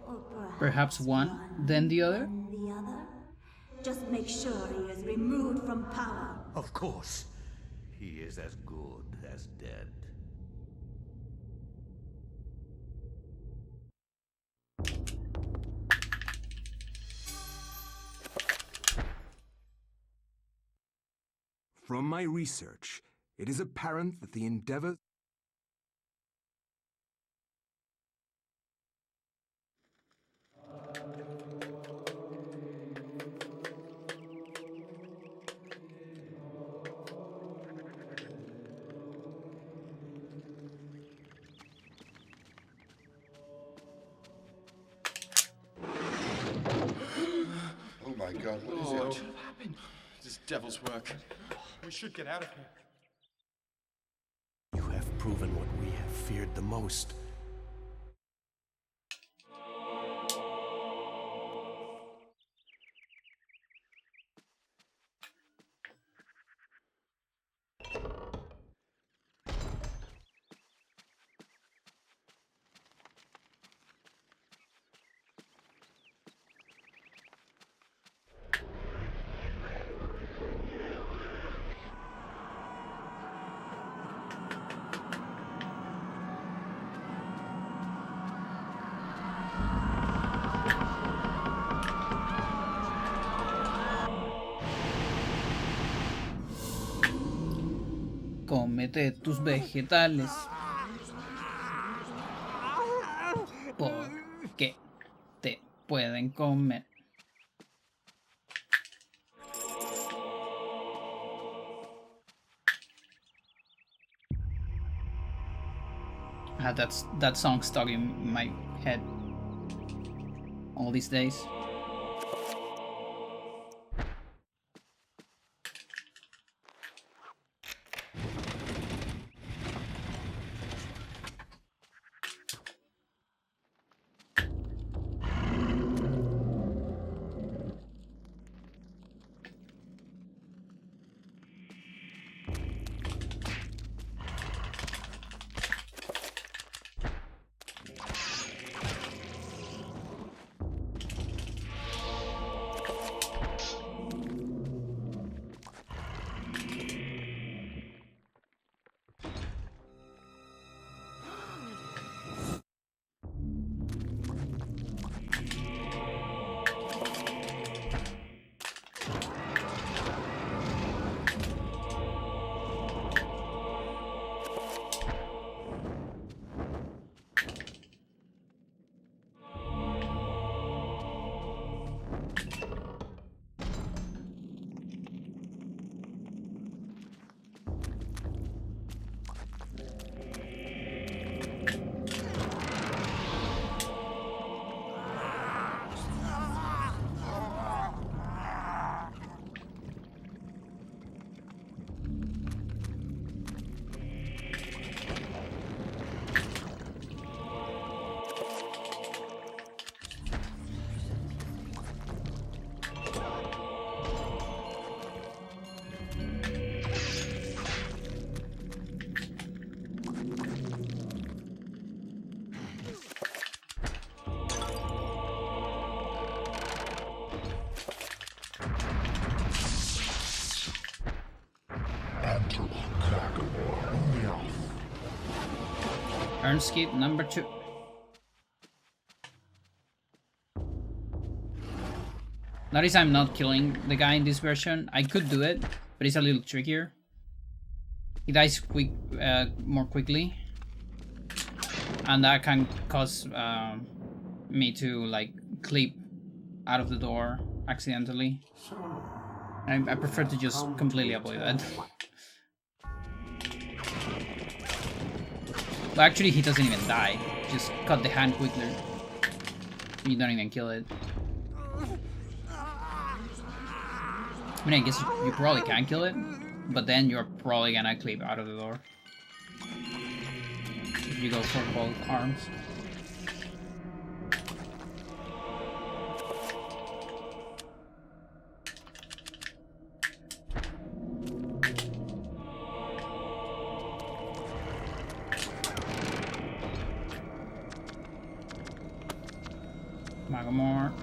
Or Perhaps one, then the other? the other. Just make sure he is removed from power. Of course. He is as good as dead. From my research, it is apparent that the endeavor... Oh my god, what is Lord. it? This devil's work. We should get out of here. You have proven what we have feared the most. Cómete tus vegetales. Porque te pueden comer. That song stuck in my head all these days. Learn skip number 2. Notice I'm not killing the guy in this version. I could do it, but it's a little trickier. He dies more quickly, and that can cause me to like clip out of the door accidentally. I prefer to just completely avoid that. But actually, he doesn't even die. Just cut the hand quickly. You don't even kill it. I mean, I guess you probably can kill it, but then you're probably gonna clip out of the door if you go for both arms. Magamore.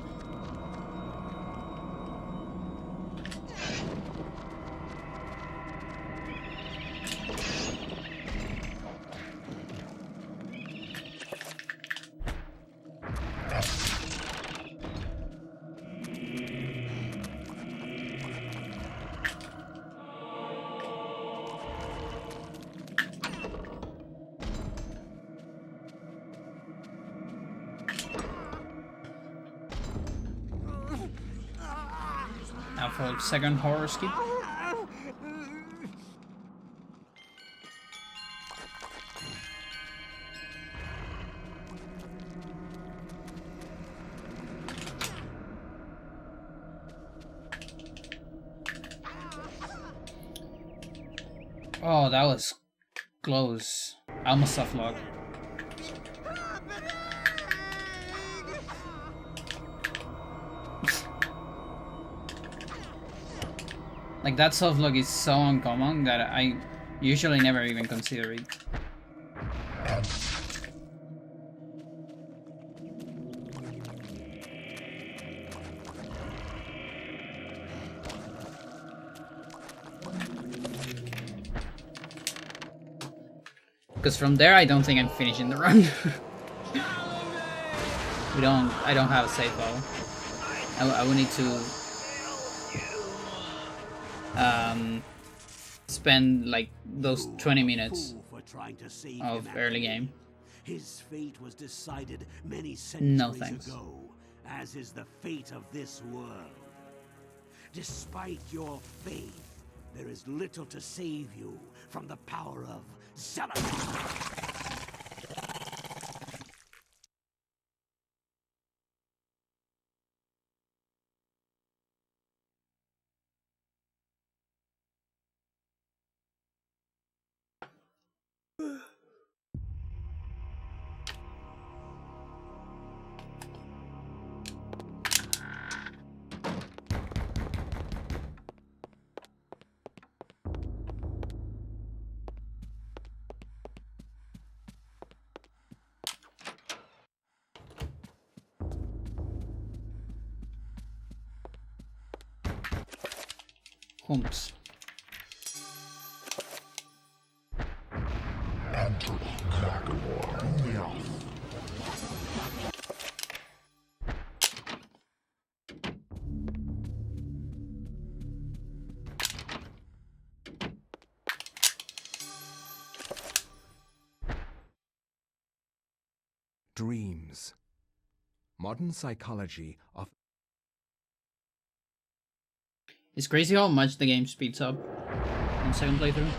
Now for the second horror skip. Oh, that was close. I almost softlock. Like, that softlock is so uncommon that I usually never even consider it. Because from there, I don't think I'm finishing the run. I don't have a save file. I will need to spend like those 20 minutes of early game. His fate was decided many centuries ago, as is the fate of this world. Despite your faith, there is little to save you from the power of Zealot. Humps. Dreams. Modern psychology of... It's crazy how much the game speeds up in second playthrough.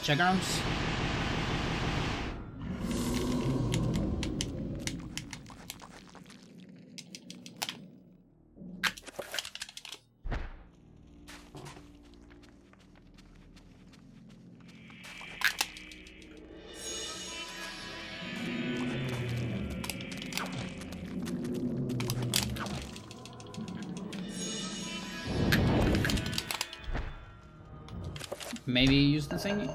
Check arms. Maybe use the thing.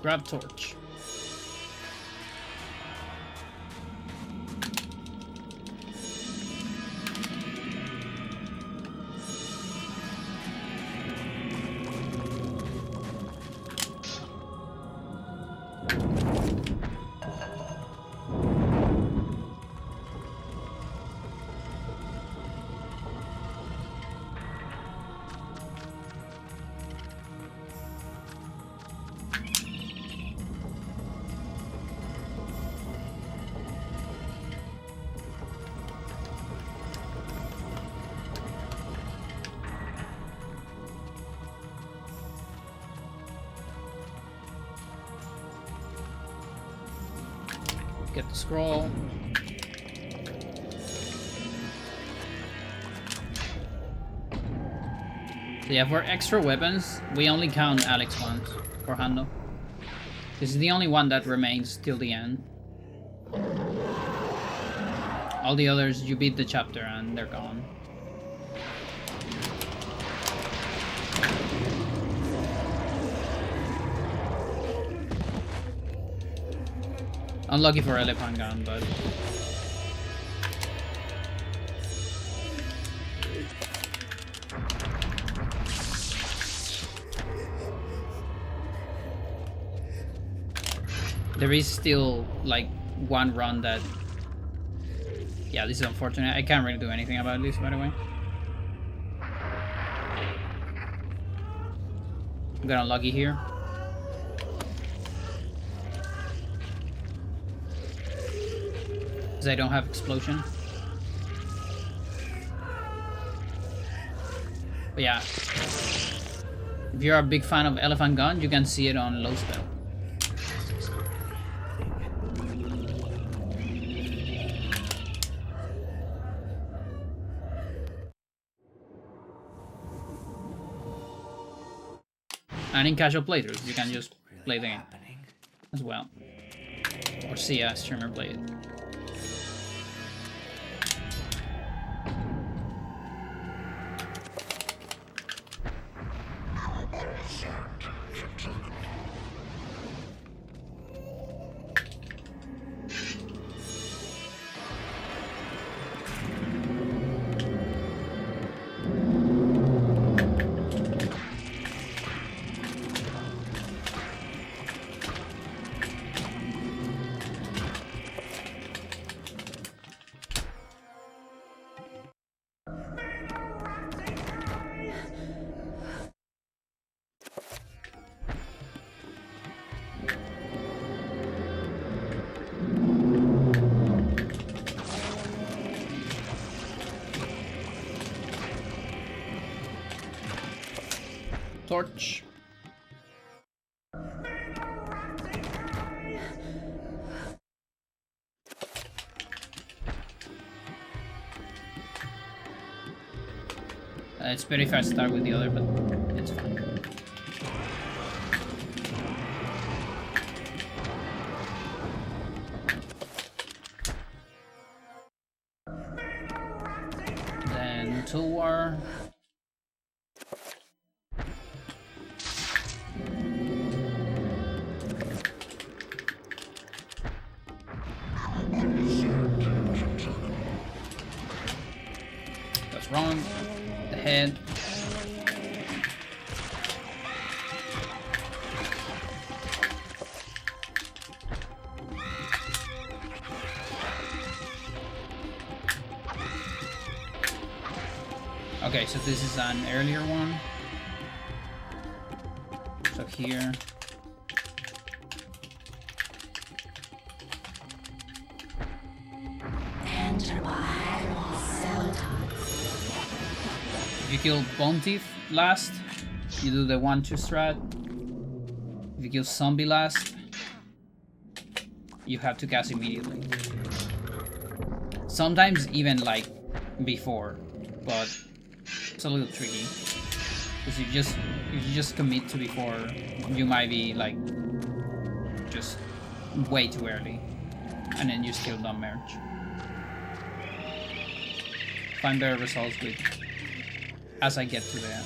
grab torch. Get the scroll. So yeah, for extra weapons, we only count Alex once for Hando. This is the only one that remains till the end. All the others, you beat the chapter and they're gone. Unlucky for Elephant Gun, but... there is still, like, one run that... yeah, this is unfortunate. I can't really do anything about this, by the way. I got unlucky here. I don't have explosion. But yeah, if you're a big fan of Elephant Gun, you can see it on low spell. And in casual playthroughs, you can just play the game as well, or see a streamer play it. Torch. It's better if I start with the other, but it's fine. Then Tulwar. That's wrong. The head. Okay, so this is an earlier one. So here. If you kill Bone Thief last, you do the 1-2 strat. If you kill Zombie last, you have to cast immediately. Sometimes even like before, but it's a little tricky. Because if you just commit to before, you might be like just way too early, and then you still don't merge. Find better results with as I get to the end.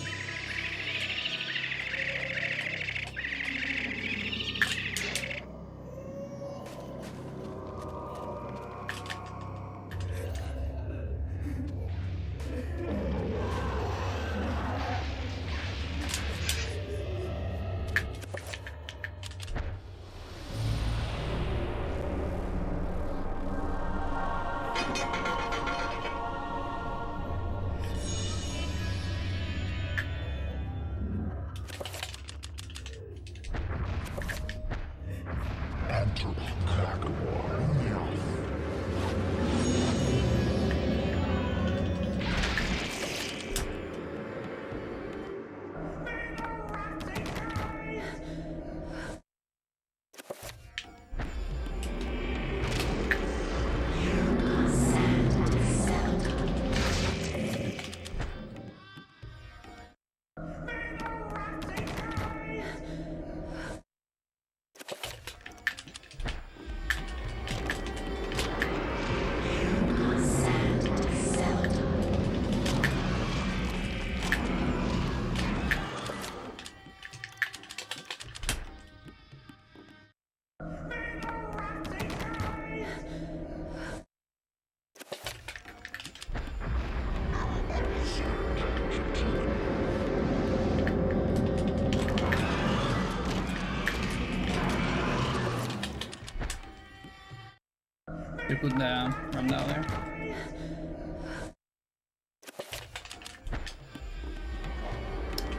You put the rum down there.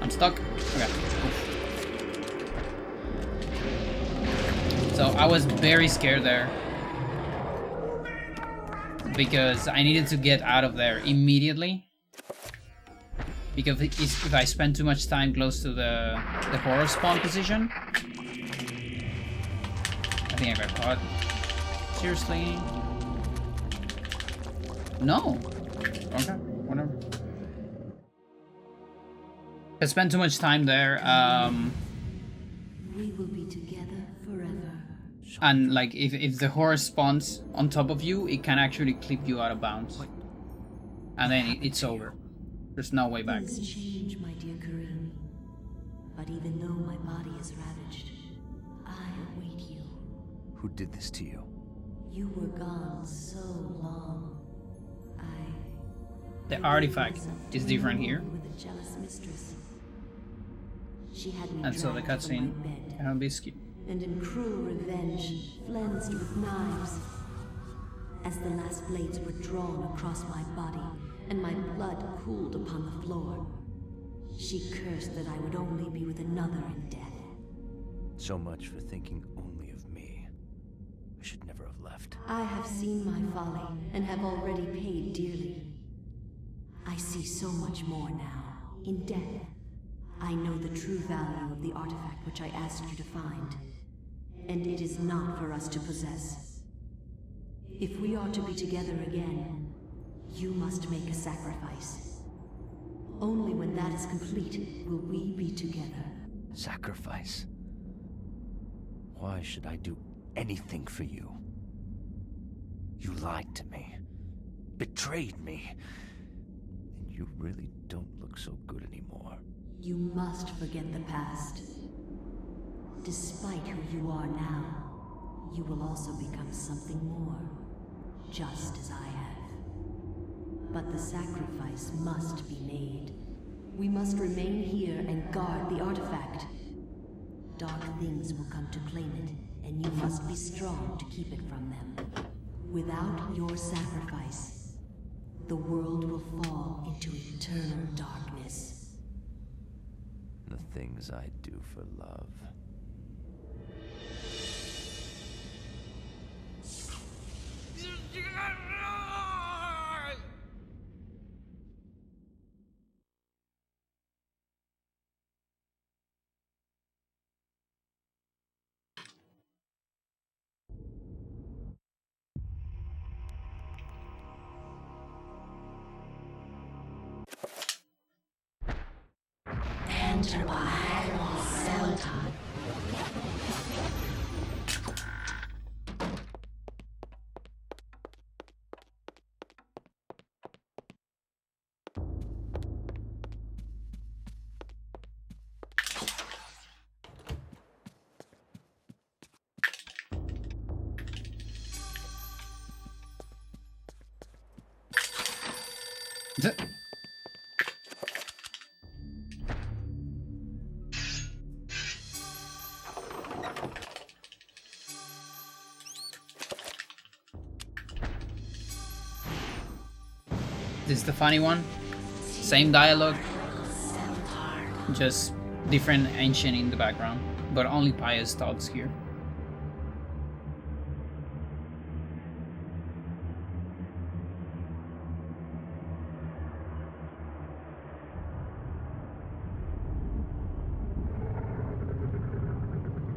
I'm stuck. Okay. So I was very scared there because I needed to get out of there immediately. Because if I spend too much time close to the horror spawn position, I think I got caught. Seriously? No. Okay, whatever. If I spend too much time there, We will be together forever. and like if the horror spawns on top of you, it can actually clip you out of bounds. And then it's over. There's no way back. Things change, my dear Kareem. But even though my body is ravaged, I await you. Who did this to you? You were gone so long. The artifact is different here. With a jealous mistress. She had me And so the dragged from my cutscene bed, can be skipped. and in cruel revenge, flensed with knives. As the last blades were drawn across my body, and my blood cooled upon the floor, she cursed that I would only be with another in death. So much for thinking only of me. I should never have left. I have seen my folly, and have already paid dearly. I see so much more now. In death, I know the true value of the artifact which I asked you to find. And it is not for us to possess. If we are to be together again, you must make a sacrifice. Only when that is complete will we be together. Sacrifice? Why should I do anything for you? You lied to me. Betrayed me. And you really don't look so good anymore. You must forget the past. Despite who you are now, you will also become something more, just as I have. But the sacrifice must be made. We must remain here and guard the artifact. Dark things will come to claim it, and you must be strong to keep it from them. Without your sacrifice, the world will fall into eternal darkness. The things I do for love. Enter my Selton. This is the funny one. Same dialogue, just different ancient in the background, but only pious thoughts here.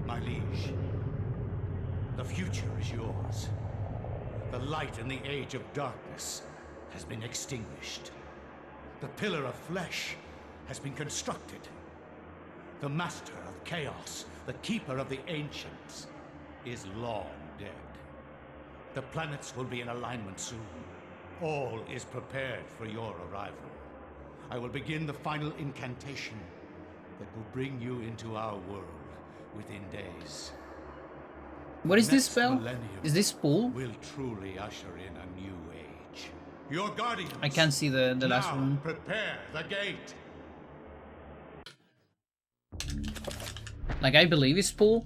My liege, the future is yours. The light in the age of darkness has been extinguished. The pillar of flesh has been constructed. The master of chaos, the keeper of the ancients, is long dead. The planets will be in alignment soon. All is prepared for your arrival. I will begin the final incantation that will bring you into our world within days. What is this Next spell? millennium Is this pool? will truly usher in a new age. Your guardians. I can't see the last now one. prepare the gate. Like, I believe it's pool,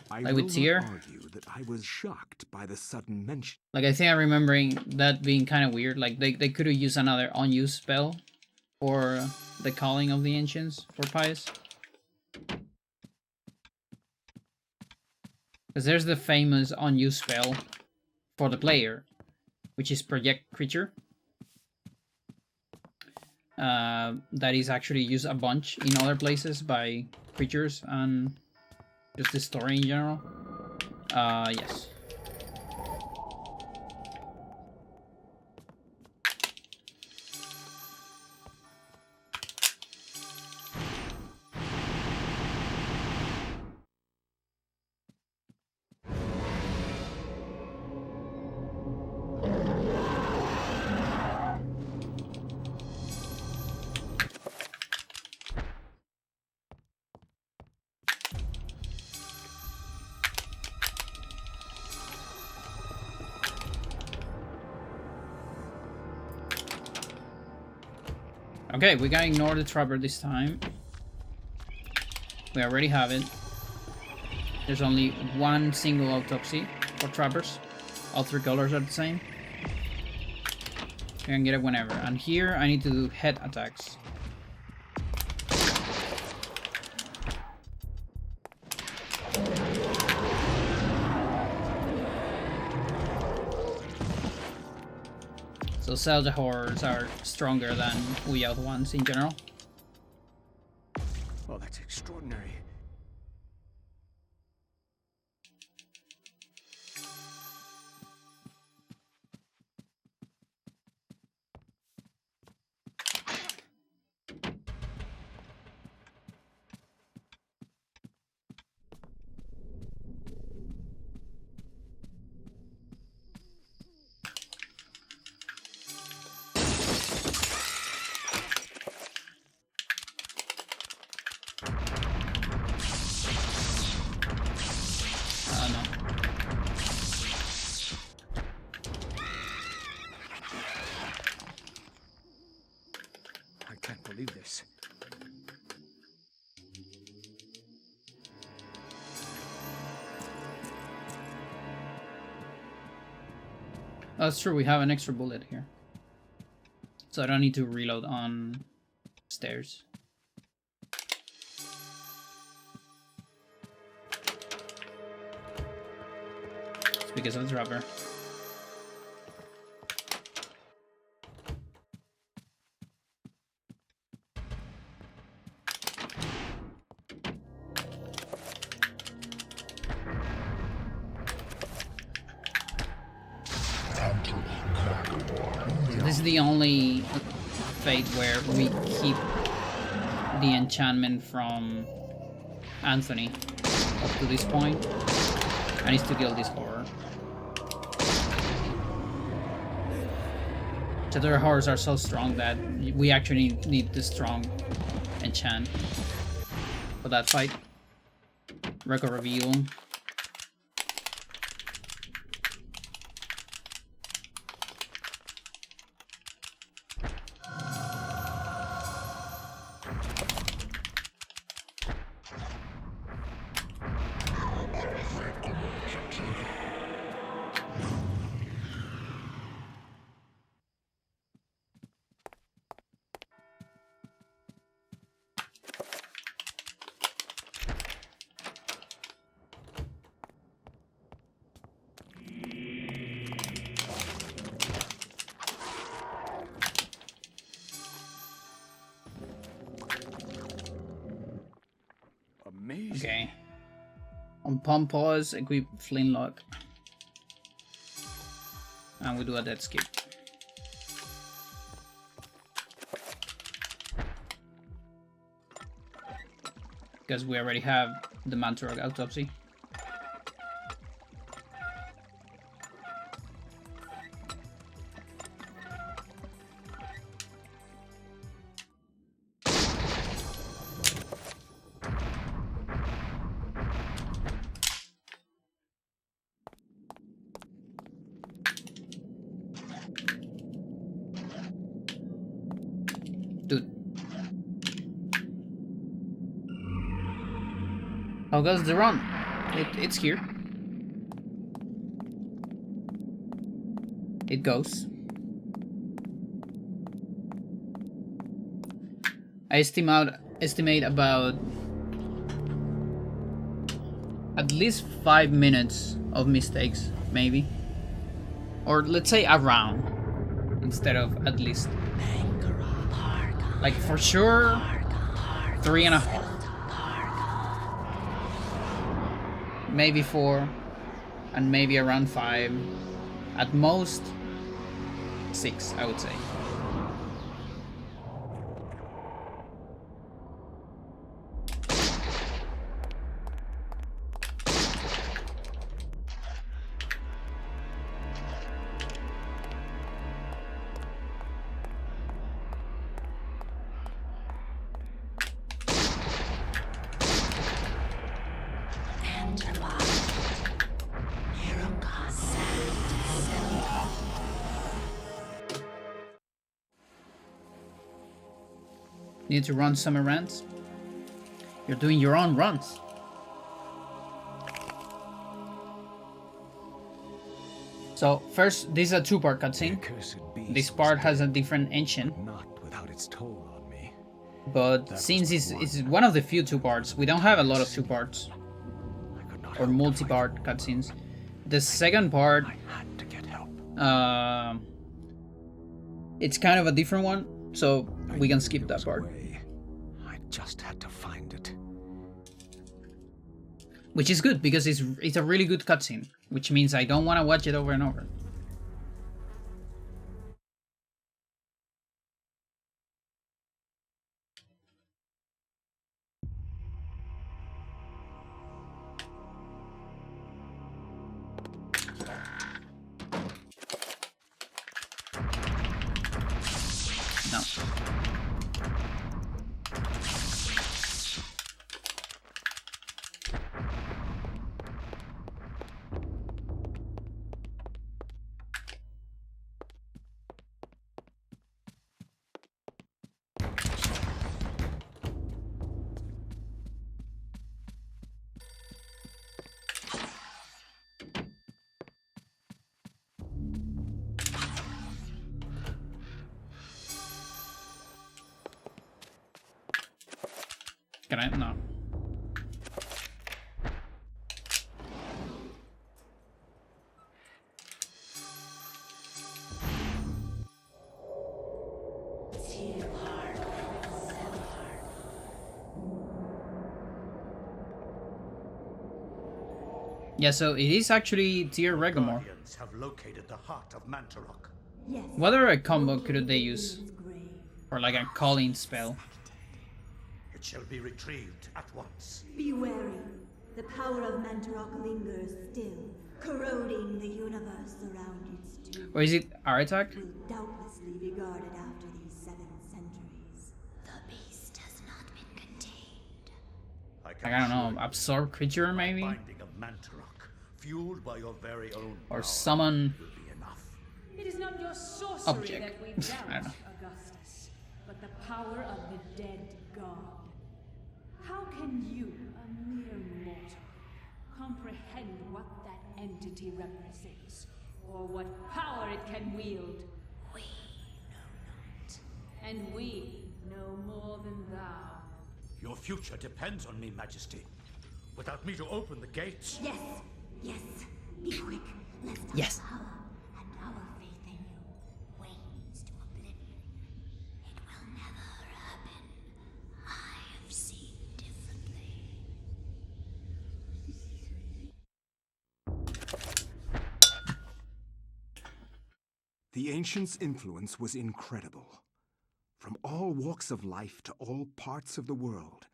Like with Tyr. Argue that I was shocked by the sudden mention. Like, I think I'm remembering that being kind of weird. Like, they could have used another unused spell for the calling of the ancients for Pius. Because there's the famous unused spell for the player, which is Project Creature. That is actually used a bunch in other places by creatures and just the story in general. Yes. Okay, we gotta ignore the trapper this time. We already have it. There's only one single autopsy for trappers. All three colors are the same. You can get it whenever. And here I need to do head attacks. So Zelda horrors are stronger than Uyauth ones in general. Oh, that's extraordinary. I can't believe this. That's true, we have an extra bullet here. So I don't need to reload on stairs. It's because of the rubber. This is the only fate where we keep the enchantment from Anthony up to this point. I need to kill this horror. The other horrors are so strong that we actually need the strong enchant for that fight. Record reveal. Okay. On palm pause, equip flintlock. And we do a dead skip. Because we already have the Mantorog autopsy. How goes the run? It's here. It goes. I estimate about at least 5 minutes of mistakes, maybe. Or let's say around, instead of at least. Like for sure, 3.5. Maybe 4, and maybe around 5. At most, 6, I would say. Need to run some errands? You're doing your own runs. So first, this is a 2-part cutscene. This part has a different engine. Not without its toll on me. But since it's one of the few 2 parts, we don't have a lot of 2 parts or multi-part cutscenes. The second part, it's kind of a different one, so we can skip that part. I just had to find it. Which is good because it's a really good cutscene, which means I don't want to watch it over and over. No. Can I? No. Yeah, so it is actually Dear Regamore. Have located the heart of Mantarok. Yes. What other combo could they use? Or like a calling spell? It shall be retrieved at once. Be wary. The power of Mantarok lingers still, corroding the universe around its tomb. Or is it our attack? Will doubtlessly be guarded after these 7 centuries. The beast has not been contained. Like, I don't know, absorb creature maybe? Binding of Mantarok, fueled by your very own Or power, summon will be enough. It is not your sorcery object. that we doubt, I don't know. Augustus, but the power of the dead god. How can you, a mere mortal, comprehend what that entity represents, or what power it can wield? We know not. And we know more than thou. Your future depends on me, Majesty. Without me to open the gates. Yes, yes. Be quick, lest our Yes. power and our faith in you wanes to oblivion. It will never happen. I have seen differently. The ancients' influence was incredible. From all walks of life to all parts of the world,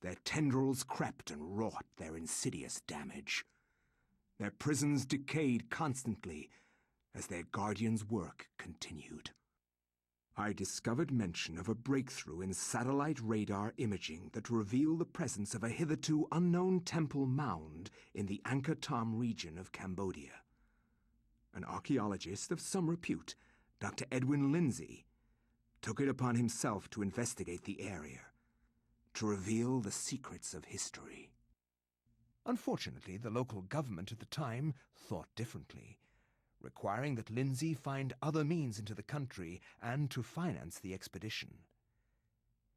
their tendrils crept and wrought their insidious damage. Their prisons decayed constantly as their guardians' work continued. I discovered mention of a breakthrough in satellite radar imaging that revealed the presence of a hitherto unknown temple mound in the Angkor Thom region of Cambodia. An archaeologist of some repute, Dr. Edwin Lindsay, took it upon himself to investigate the area, to reveal the secrets of history. Unfortunately, the local government at the time thought differently, requiring that Lindsay find other means into the country and to finance the expedition.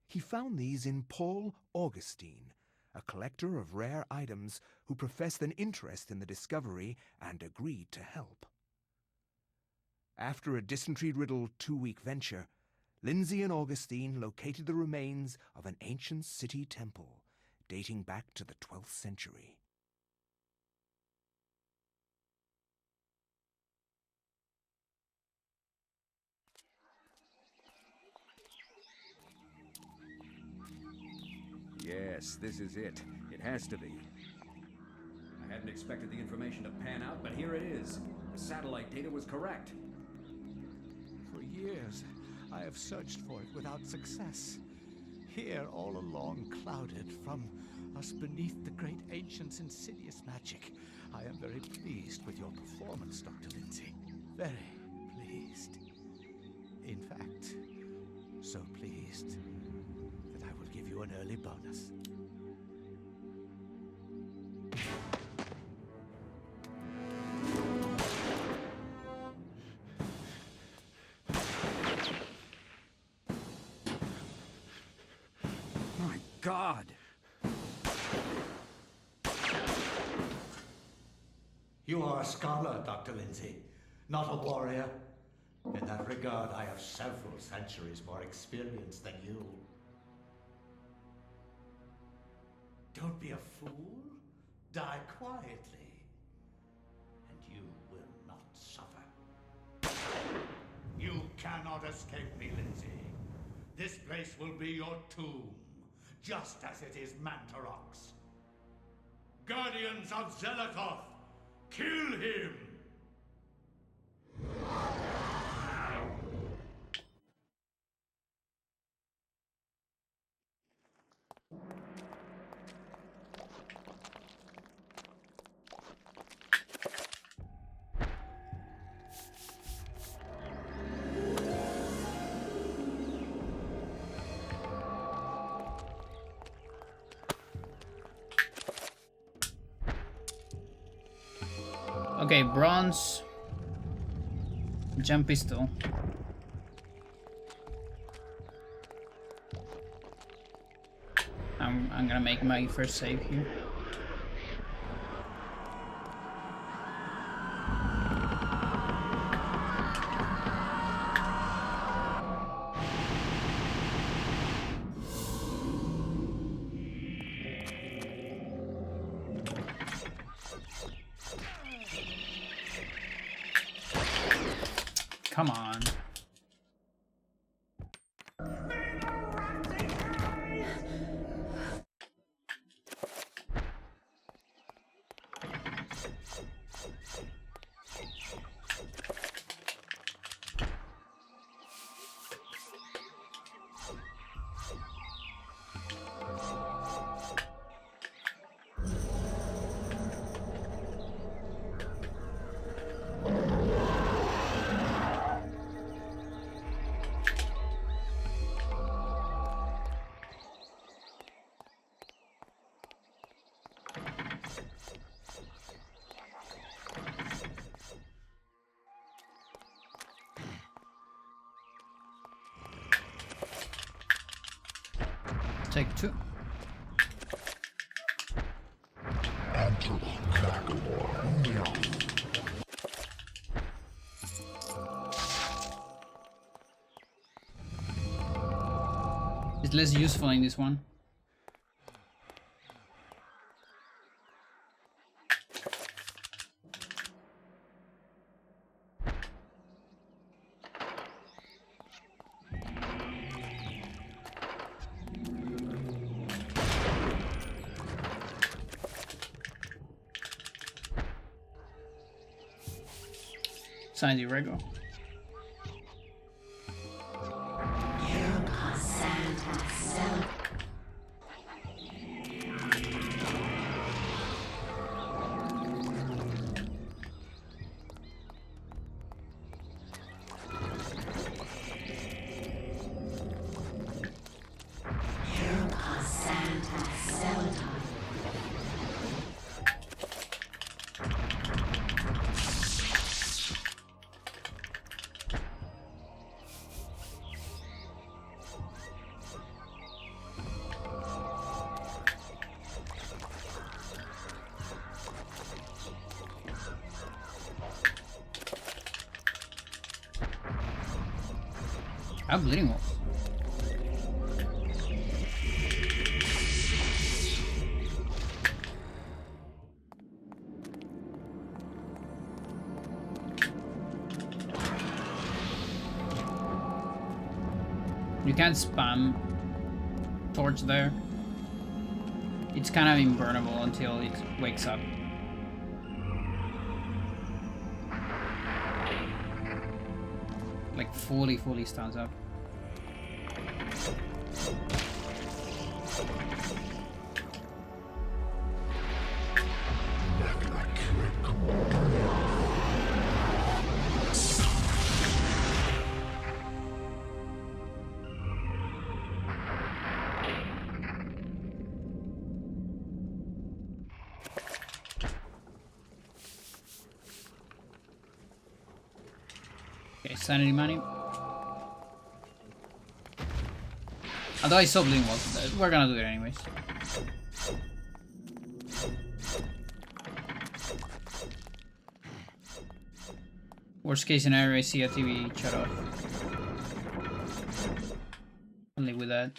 He found these in Paul Augustine, a collector of rare items who professed an interest in the discovery and agreed to help. After a dysentery-riddled 2-week venture, Lindsay and Augustine located the remains of an ancient city temple dating back to the 12th century. Yes, this is it. It has to be. I hadn't expected the information to pan out, but here it is. The satellite data was correct. For years, I have searched for it without success. Here, all along, clouded from us beneath the great ancient's insidious magic. I am very pleased with your performance, Dr. Lindsay. Very pleased. In fact, so pleased that I will give you an early bonus. My God! You are a scholar, Dr. Lindsay, not a warrior. In that regard, I have several centuries more experience than you. Don't be a fool. Die quietly, and you will not suffer. You cannot escape me, Lindsay. This place will be your tomb, just as it is Mantarok's. Guardians of Zelatoth, kill him! Okay, bronze. Gem pistol. I'm gonna make my first save here. Come on. Take 2. It's less useful in this one. Sign the Rego. I'm bleeding wolves. You can't spam torch there. It's kind of invulnerable until it wakes up. Like fully stands up. Okay, sanity money. Although I saw Bling was, we're gonna do it anyways. Worst case scenario, I see a TV shut off. Only with that.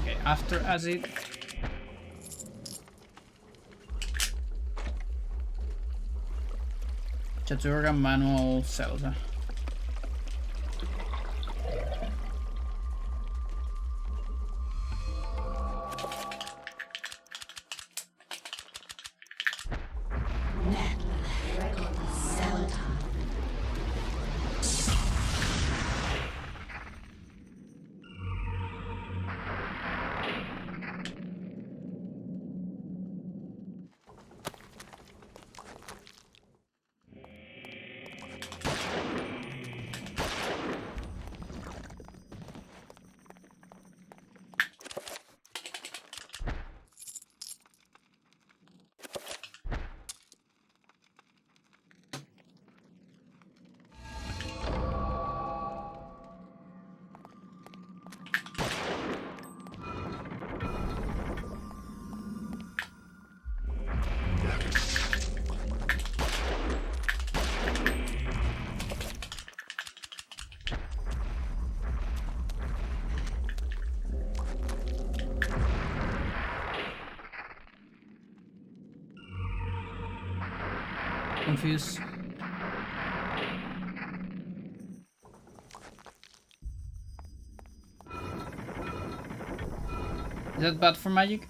Okay, after acid. Chaturga manual cells. Confused. Is that bad for magic?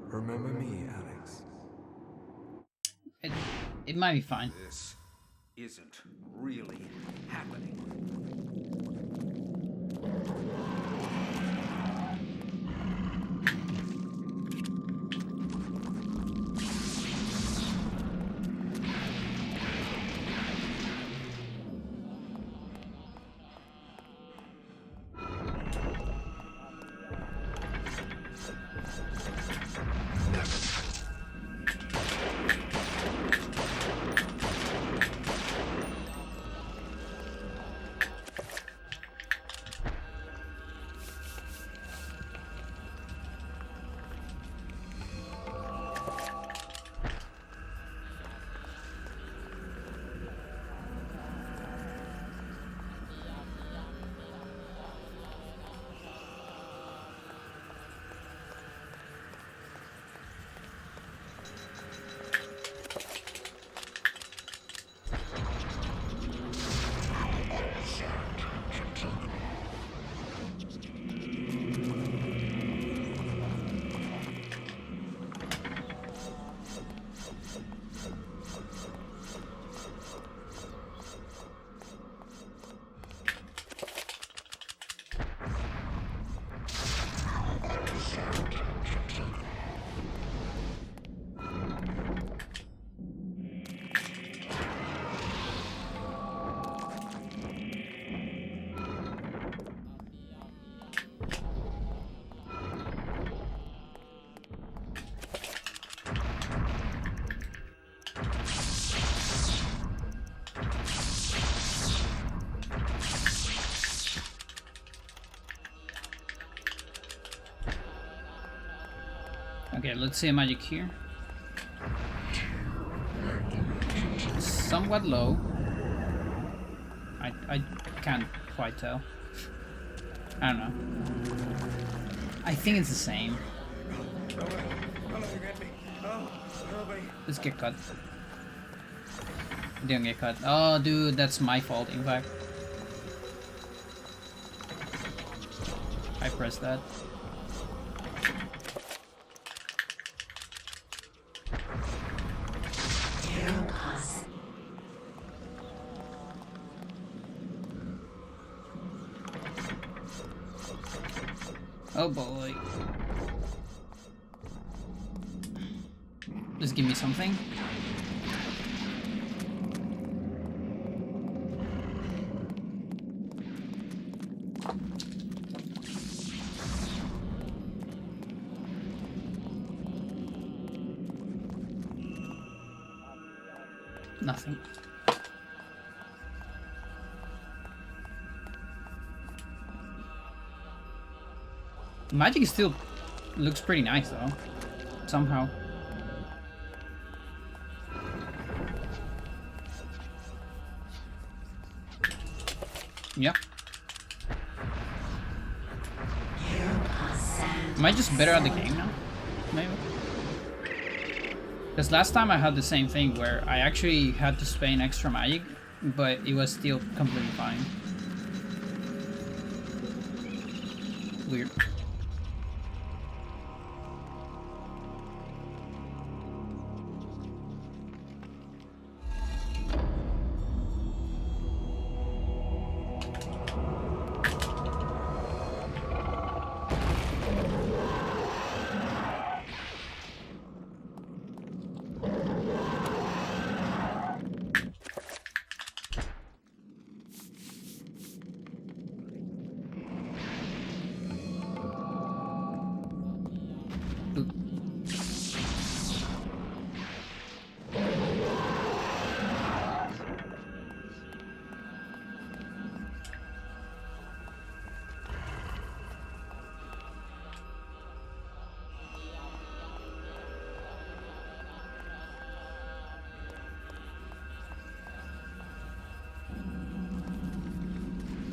Remember me, Alex. It might be fine. This isn't really happening. Okay, let's see a magic here. Somewhat low. I can't quite tell. I don't know. I think it's the same. Let's get cut. Didn't get cut. Oh, dude, that's my fault, in fact. I pressed that. Oh boy. Just give me something. Nothing. The magic still looks pretty nice though, somehow. Yeah. Am I just better at the game now? Maybe? Because last time I had the same thing where I actually had to spend extra magic, but it was still completely fine. Weird.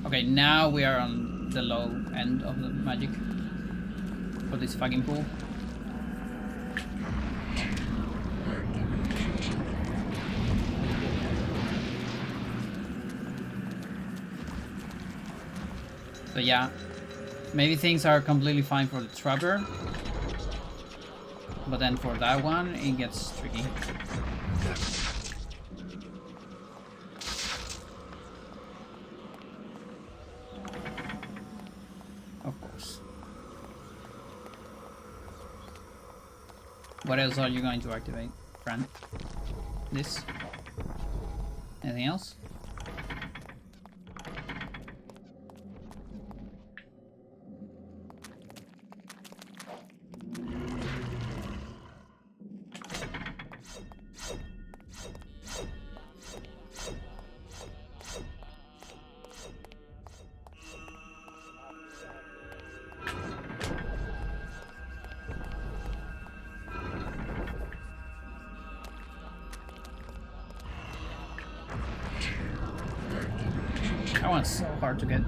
Okay, now we are on the low end of the magic for this fucking pool. So yeah, maybe things are completely fine for the trapper, but then for that one it gets tricky. Of course. What else are you going to activate, friend? This? Anything else? That one's so hard to get.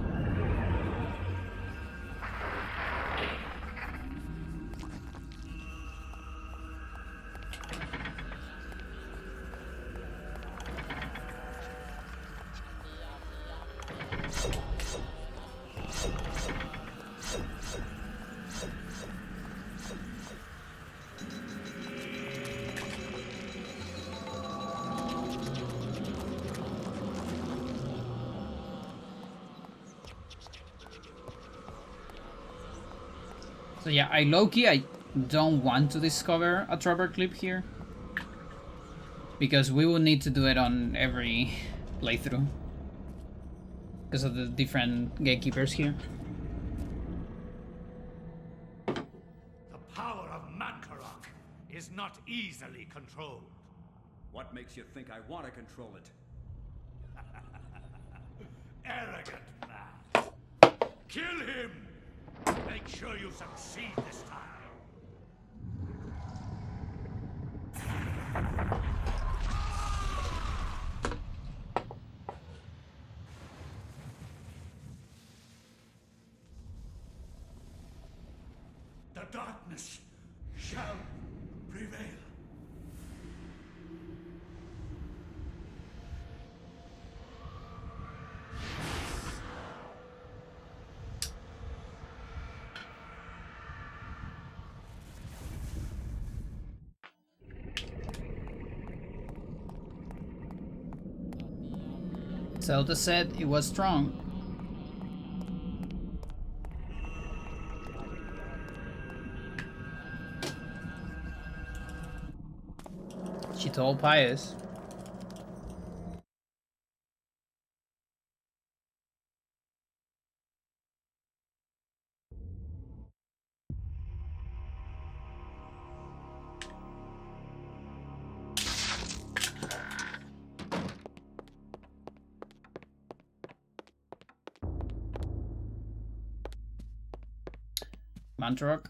So yeah, I don't want to discover a trapper clip here, because we will need to do it on every playthrough because of the different gatekeepers here. The power of Mankarok is not easily controlled. What makes you think I want to control it? Arrogant man. Kill him! Make sure you succeed this time. darkness shall prevail. Zelda said it was strong. She told Pius. Mantarok.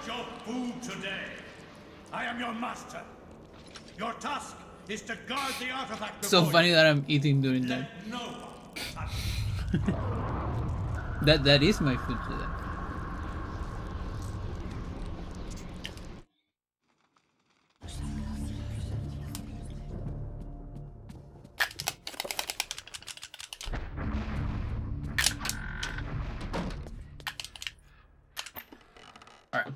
Your food today. I am your master. Your task is to guard the artifact. So funny that I'm eating during that. No that is my food today. Alright.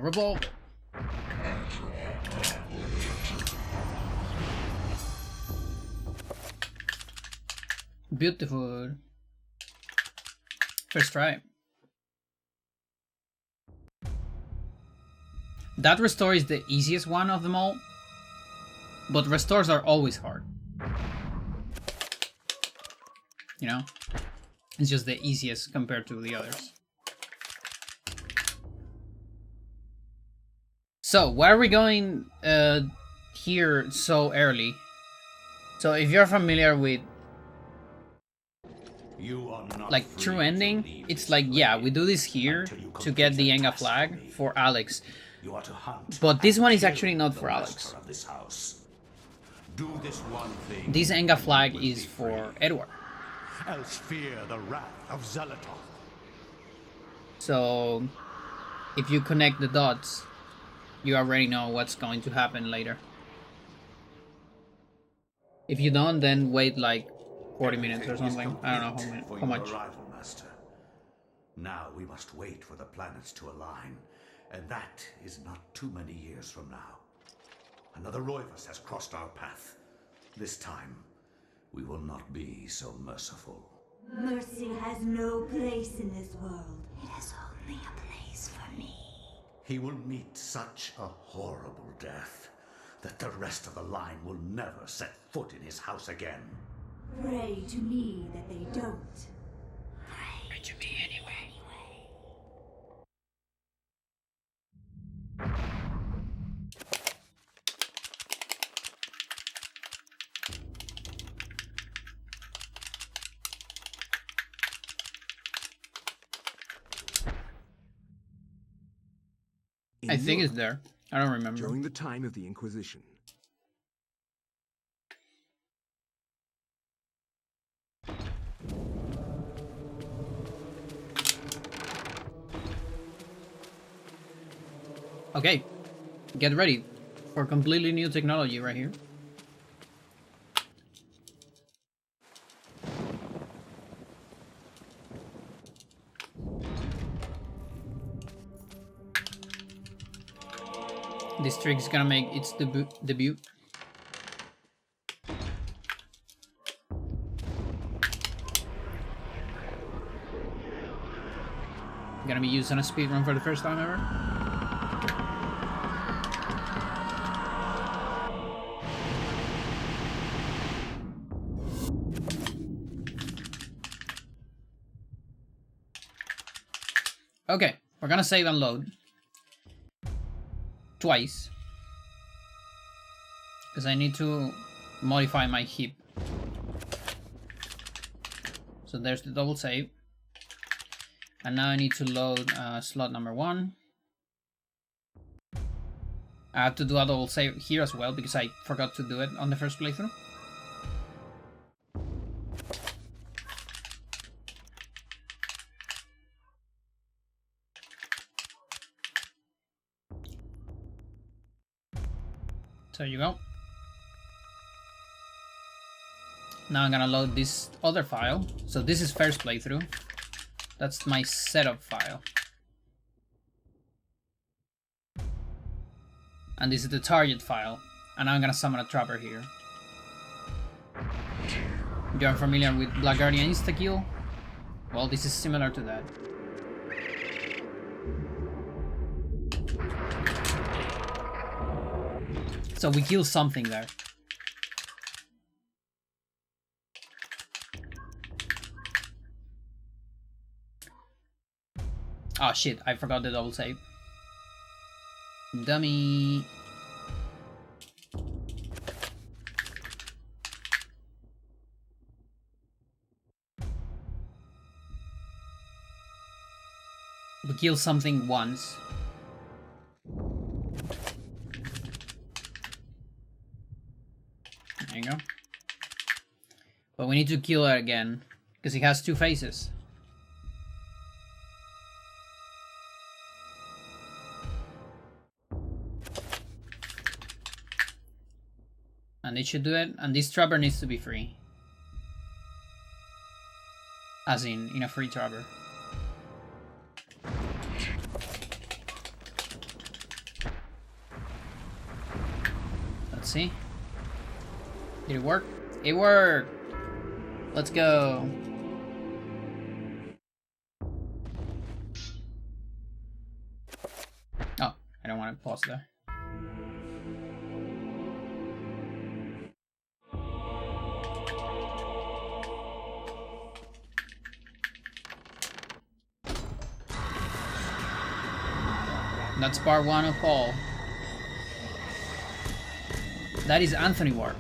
Revolt. Beautiful. First try. That restore is the easiest one of them all, but restores are always hard. You know? It's just the easiest compared to the others. So, why are we going here so early? So, if you're familiar with like true ending, it's like, yeah, we do this here to get the Enga flag for Alex. But this one is actually not for Alex. This Enga flag is for Edward. Else fear the wrath of Xelatoth. So, if you connect the dots, you already know what's going to happen later. If you don't, then wait like 40 minutes or something. I don't know how much. Arrival, Master. Now we must wait for the planets to align, and that is not too many years from now. Another Roivus has crossed our path. This time, we will not be so merciful. Mercy has no place in this world. It has only a place for me. He will meet such a horrible death that the rest of the line will never set foot in his house again. Pray to me that they don't. Pray to me anyway. I think it's there. I don't remember. During the time of the Inquisition, Okay, get ready for completely new technology right here. This trick is gonna make its debut. Gonna be used on a speedrun for the first time ever. Okay, we're gonna save and load twice because I need to modify my heap. So there's the double save, and now I need to load slot number 1. I have to do a double save here as well because I forgot to do it on the first playthrough. There you go. Now I'm gonna load this other file. So this is first playthrough. That's my setup file. And this is the target file. And now I'm gonna summon a trapper here. If you are familiar with Black Guardian Insta-Kill, well, this is similar to that. So we kill something there. Oh shit, I forgot the double save. Dummy. We kill something once. There you go. But we need to kill it again, because he has 2 faces. And it should do it, and this trapper needs to be free. As in a free trapper. Let's see. Did it work? It worked! Let's go. Oh, I don't want to pause there. That's part 1 of Paul. That is Anthony Ward.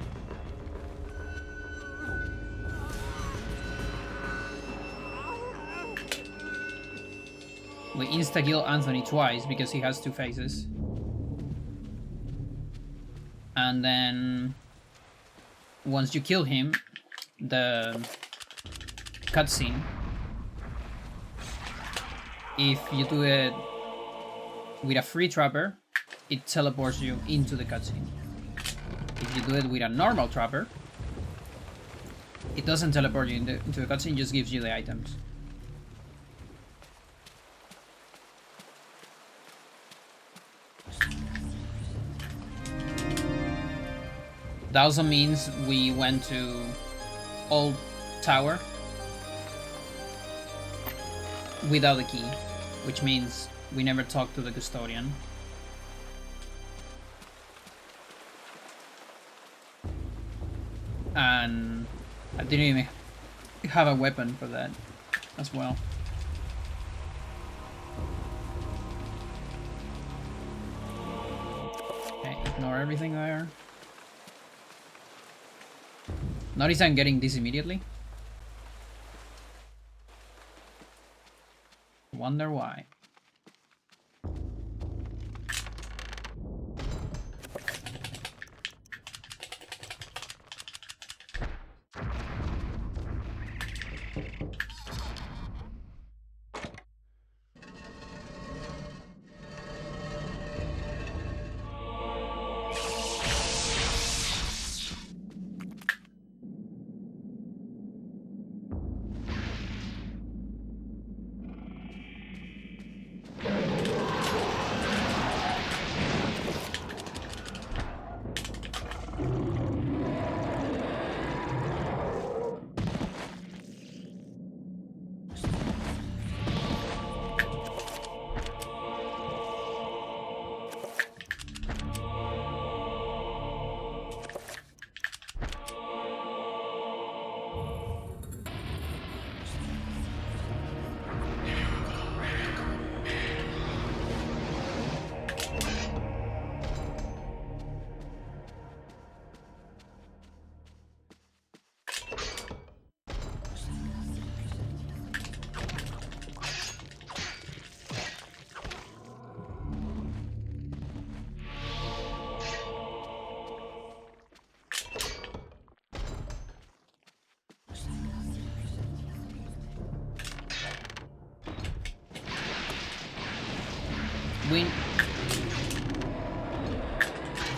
We insta-kill Anthony twice because he has 2 faces. And then once you kill him, the cutscene, if you do it with a free trapper, it teleports you into the cutscene. If you do it with a normal trapper, it doesn't teleport you into the cutscene, just gives you the items. That also means we went to Old Tower without a key, which means we never talked to the custodian. And I didn't even have a weapon for that as well. Okay, ignore everything there. Notice I'm getting this immediately. Wonder why. Win.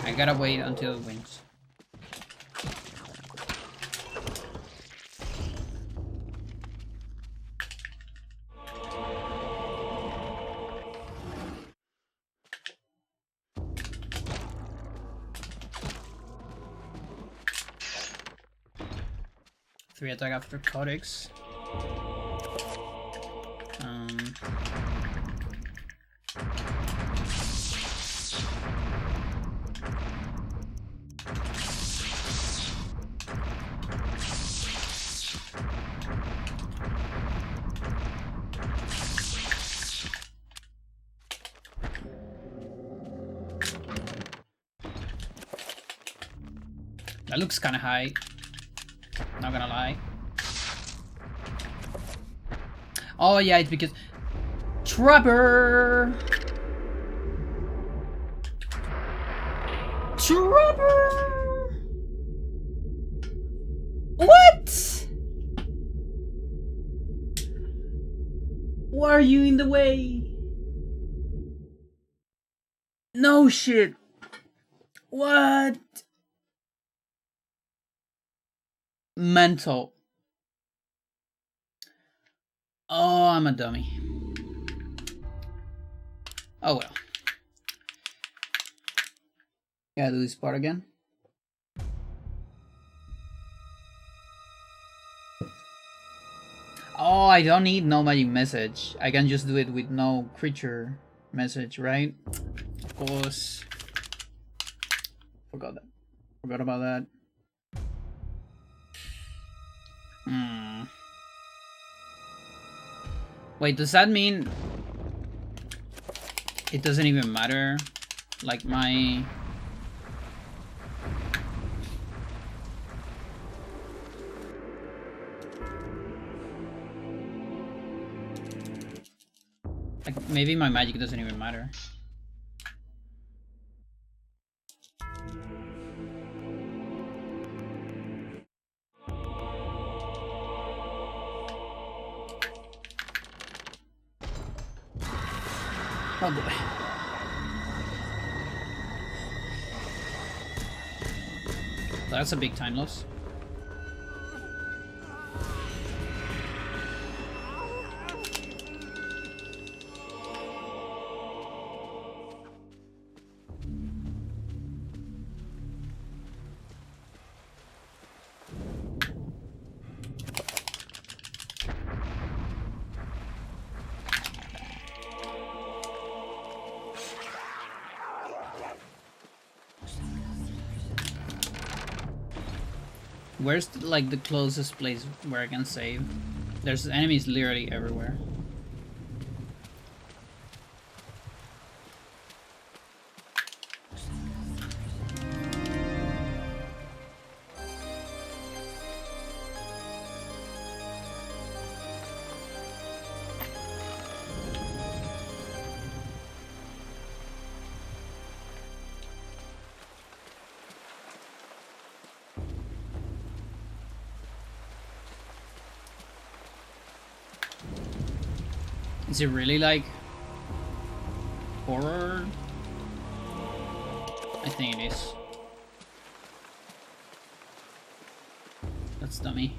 I gotta wait until it wins. Three attack after Codex. That looks kind of high. Not gonna lie. Oh yeah, it's because Trapper. Trapper. What? Why are you in the way? No shit. What? Mental. Oh, I'm a dummy. Oh well. Gotta do this part again. Oh, I don't need no magic message. I can just do it with no creature message, right? Of course. Forgot that. Forgot about that. Wait, does that mean it doesn't even matter? Like my... Like, maybe my magic doesn't even matter. Oh boy. That's a big time loss. Where's like the closest place where I can save? There's enemies literally everywhere. Is it really like horror? I think it is. That's dummy.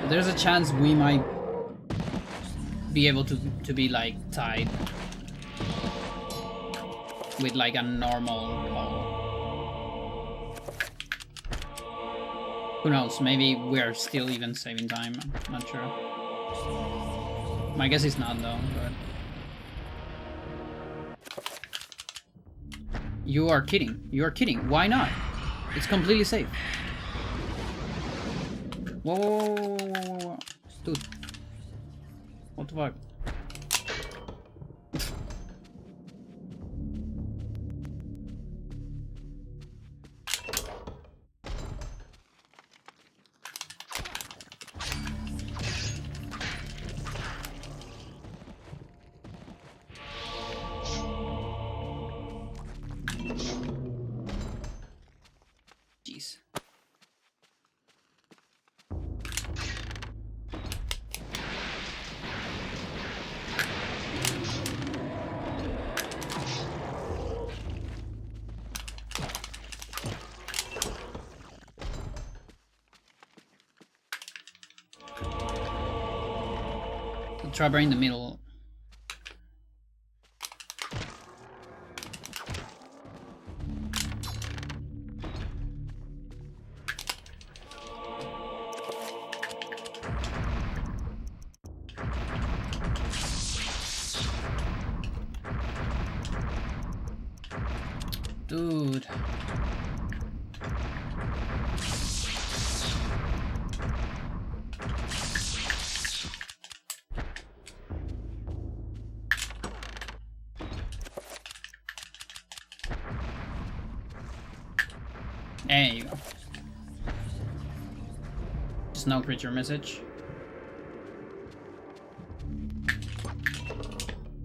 There's a chance we might be able to be like tied with like a normal haul. Who knows, maybe we're still even saving time, I'm not sure. My guess is not though, but... You are kidding. You are kidding. Why not? It's completely safe. Whoa, whoa, whoa, whoa, whoa, whoa. Dude. What the fuck? Jeez. The trapper in the middle. Dude. There you go. Just no creature message.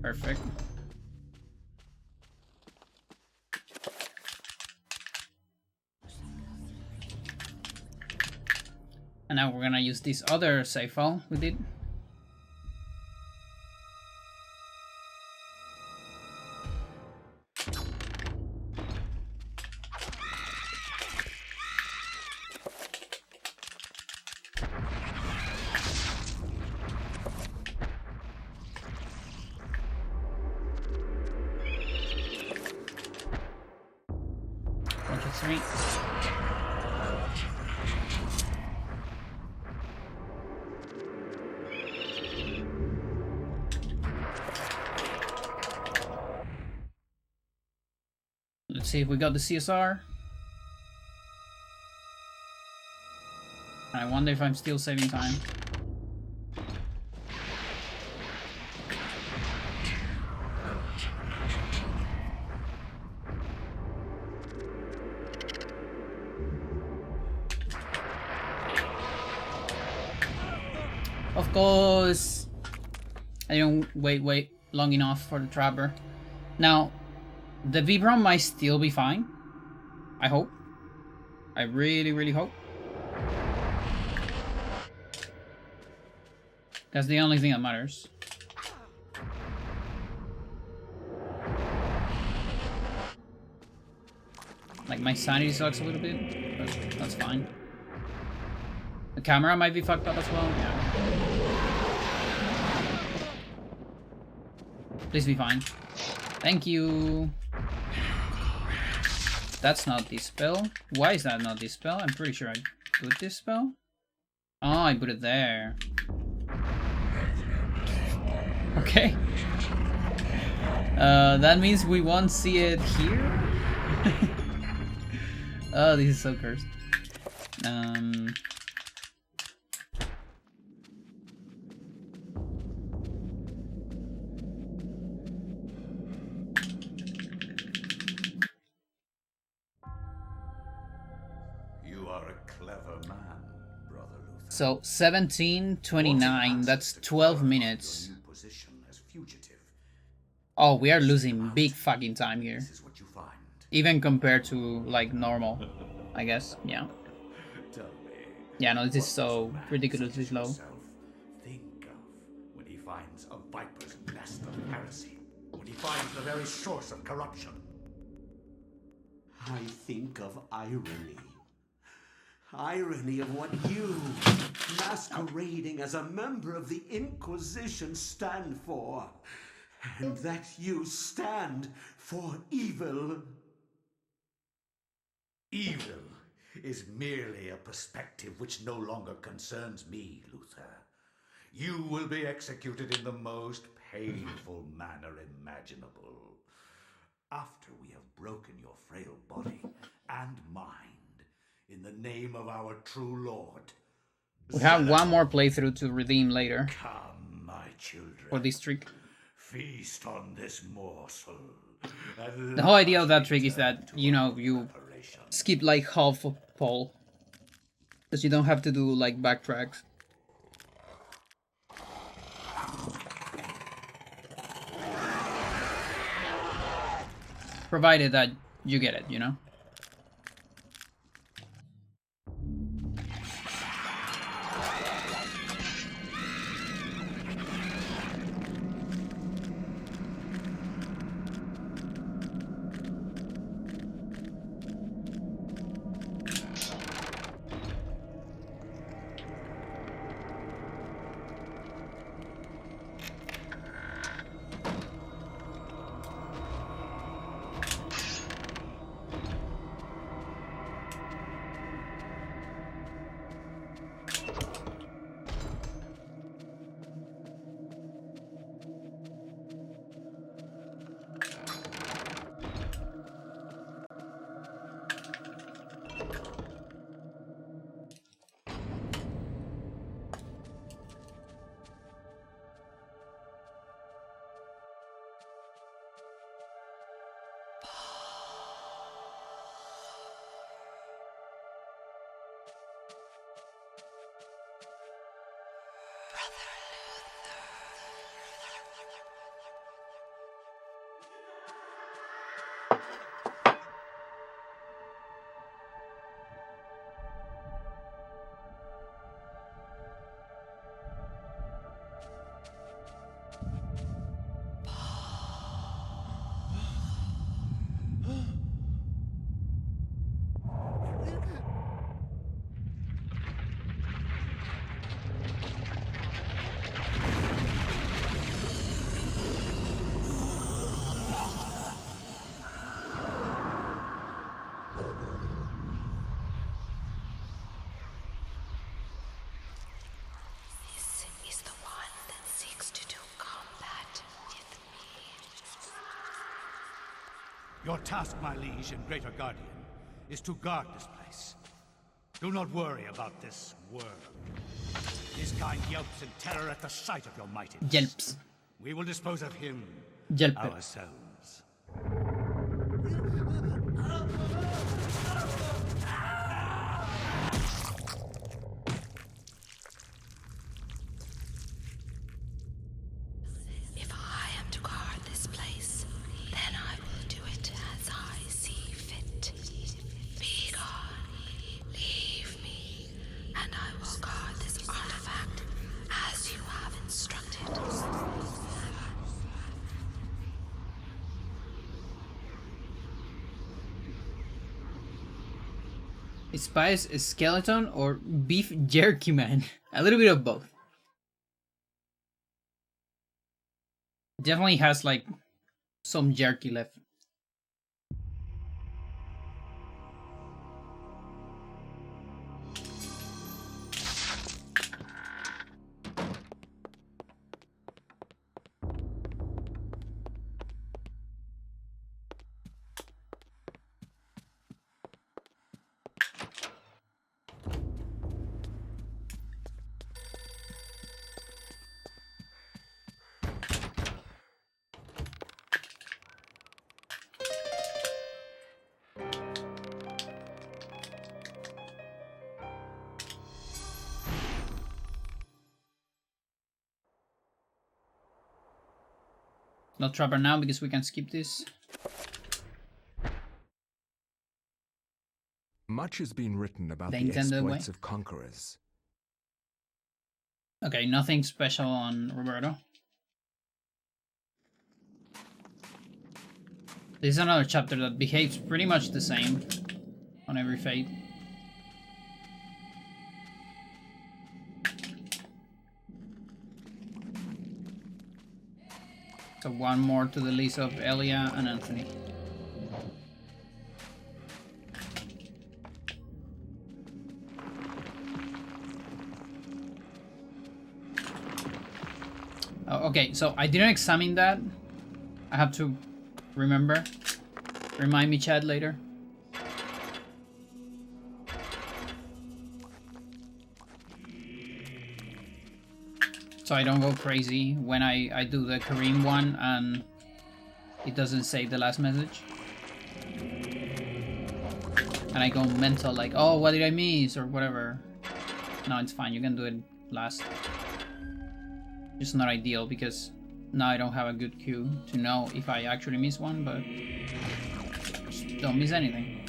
Perfect. And now we're gonna use this other save file we did. Let's see if we got the CSR. I wonder if I'm still saving time. Of course! I didn't wait long enough for the trapper. Now, the Vibram might still be fine. I hope. I really, really hope. That's the only thing that matters. Like, my sanity sucks a little bit, but that's fine. The camera might be fucked up as well. Yeah. Please be fine. Thank you. That's not this spell. Why is that not this spell? I'm pretty sure I put this spell. Oh, I put it there. Okay. That means we won't see it here? Oh, this is so cursed. You are a clever man, Brother Luther. So 17:29, that's 12 minutes. Oh, we are losing big fucking time here. Even compared to, like, normal, I guess. Yeah. Yeah, no, this is so ridiculously slow. Think of when he finds a viper's nest of heresy, when he finds the very source of corruption. I think of irony. Irony of what you, masquerading as a member of the Inquisition, stand for. And that you stand for evil. Evil is merely a perspective which no longer concerns me, Luther. You will be executed in the most painful manner imaginable. After we have broken your frail body and mind in the name of our true Lord. We have one more playthrough to redeem later. Come, my children. For this trick. Feast on this morsel. The whole idea of that trick is that, you know, you skip like half of Paul. Because you don't have to do like backtracks. Provided that you get it, you know? Your task, my liege and greater guardian, is to guard this place. Do not worry about this worm. His kind yelps in terror at the sight of your mightiness. Yelps. We will dispose of him ourselves. If I am to guard this place, then I will do it as I see fit. Be gone. Leave me, and I will guard this artifact as you have instructed. Spice a skeleton or beef jerky man? A little bit of both. Definitely has like some jerky left. Not Trapper now because we can skip this. Much has been written about The the intended exploits way. of conquerors. Okay, nothing special on Roberto. This is another chapter that behaves pretty much the same on every fate. So one more to the list of Elia and Anthony. Oh, okay, so I didn't examine that. I have to remember. Remind me, Chad, later. So I don't go crazy when I do the Kareem one and it doesn't say the last message. And I go mental like, oh, what did I miss? Or whatever. No, it's fine. You can do it last. Just not ideal because now I don't have a good cue to know if I actually miss one, but just don't miss anything.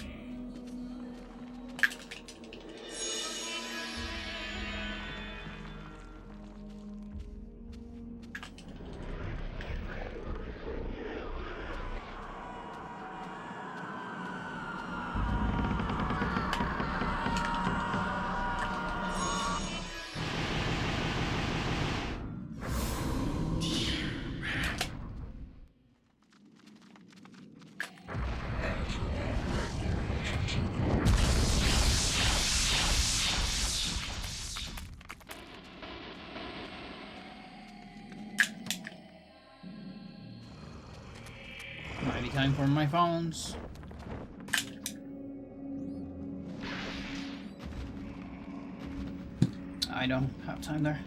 Might be time for my phones. I don't have time there.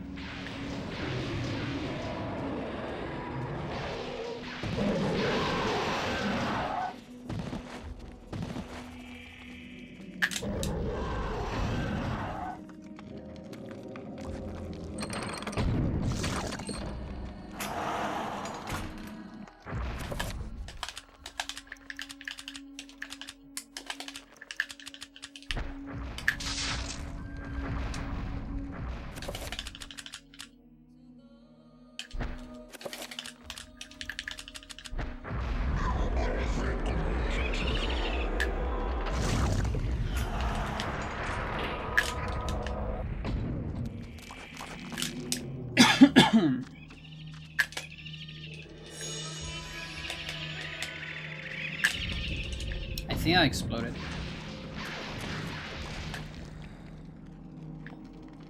I think I exploded.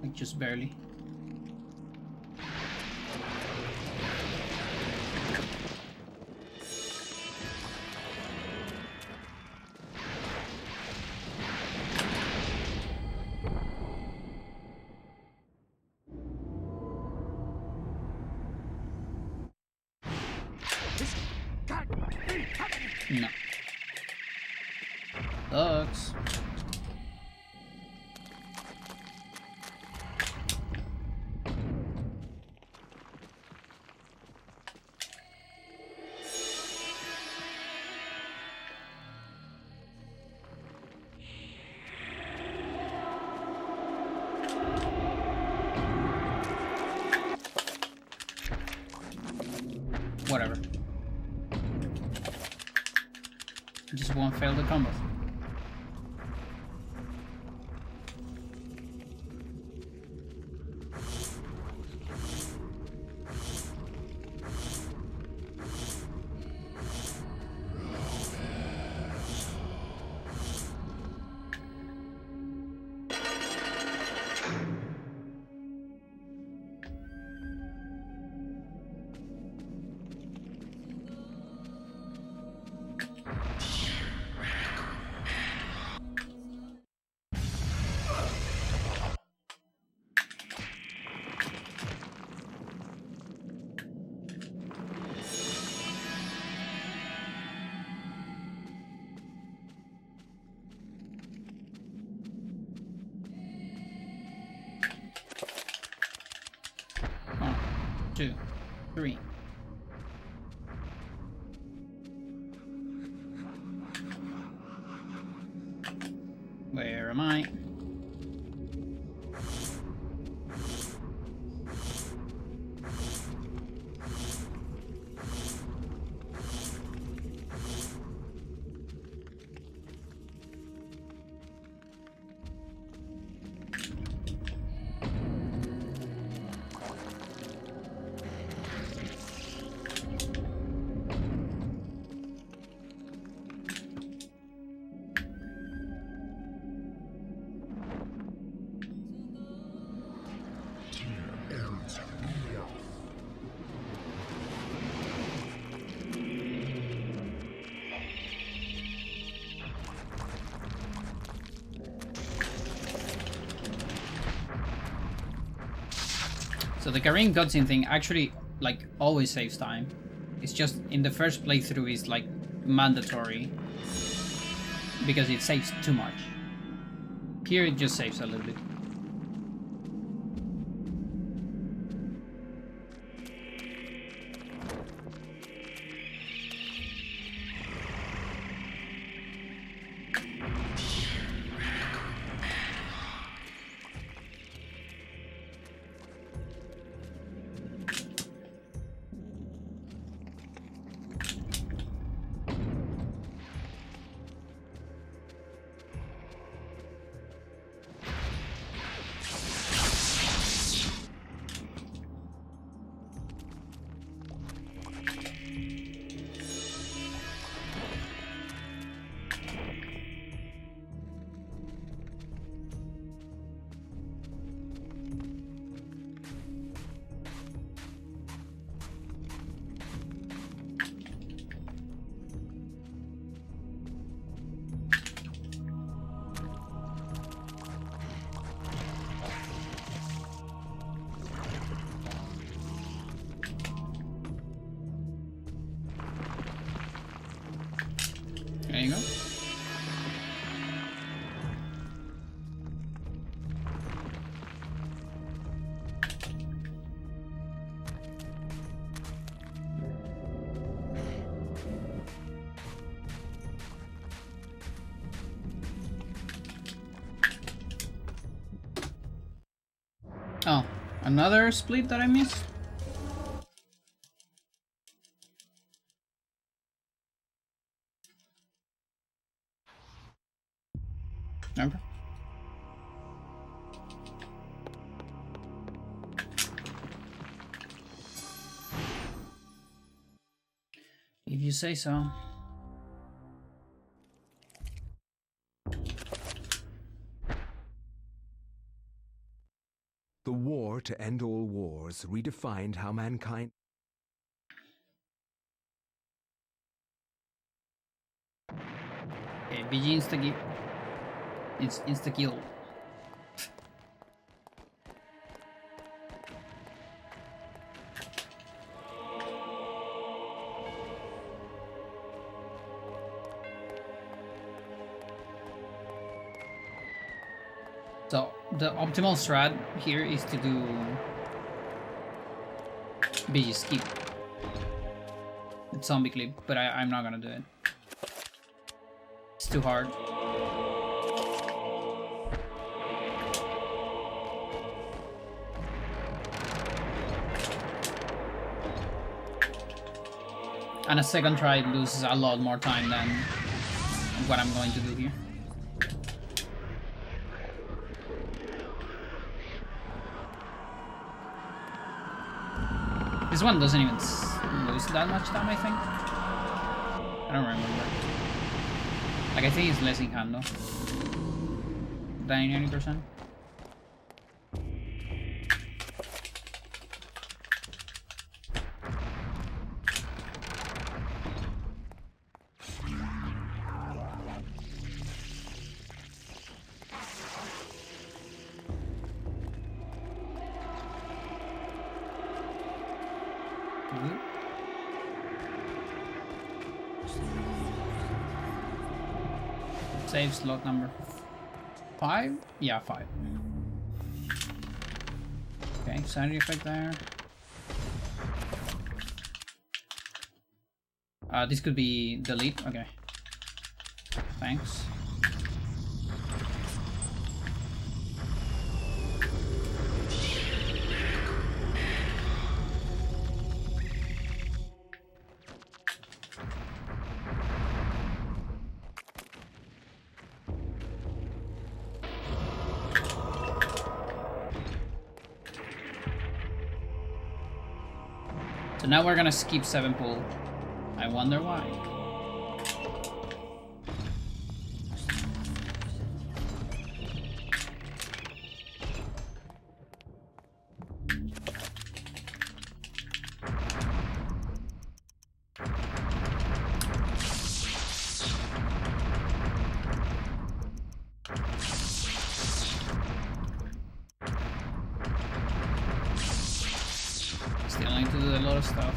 Like just barely. No. Sucks. Whatever. Just won't fail the combo. 2, 3. Where am I? So the Karim cutscene thing actually, like, always saves time. It's just in the first playthrough is like mandatory because it saves too much. Here it just saves a little bit. There you go. Oh, another split that I missed? Okay. If you say so. The war to end all wars redefined how mankind... Okay, BG insta-kill. It's insta-kill. So, the optimal strat here is to do BG skip. It's zombie clip, but I'm not gonna do it. It's too hard. And a second try loses a lot more time than what I'm going to do here. This one doesn't even lose that much time, I think. I don't remember. Like, I think it's less in hand though than 90%. Save slot number 5? Yeah, 5. Okay, sanity effect there. This could be delete. Okay. Thanks. So now we're gonna skip 7 pool. I wonder why. Still need to do a lot of stuff.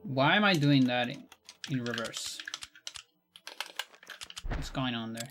Why am I doing that in reverse? What's going on there?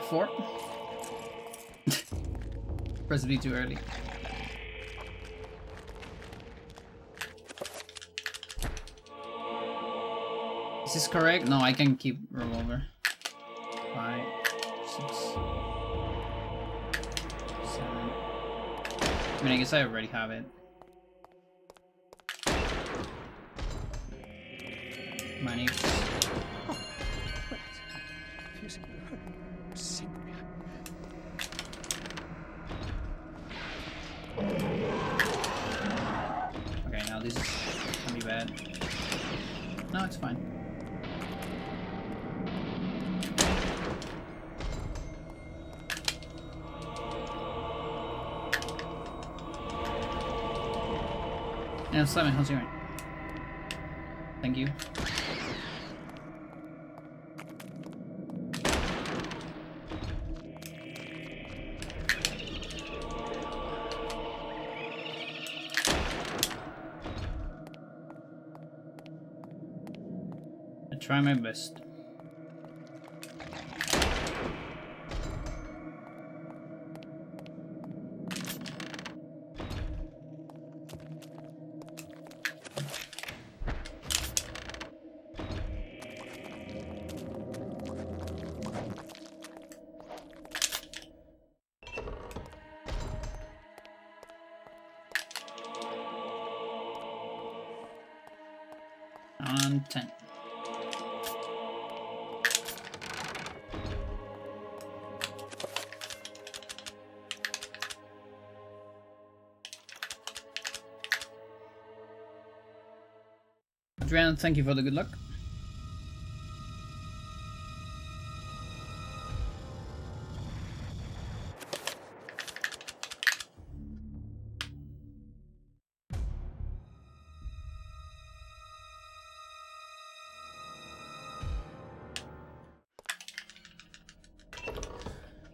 Four. Press B too early. Is this correct? No, I can keep revolver. 5, 6, 7. I mean, I guess I already have it. Money. Okay, now this can be bad. No, it's fine. Yeah, Simon, how's it going? Thank you. I try my best. On 10. Adrian, thank you for the good luck.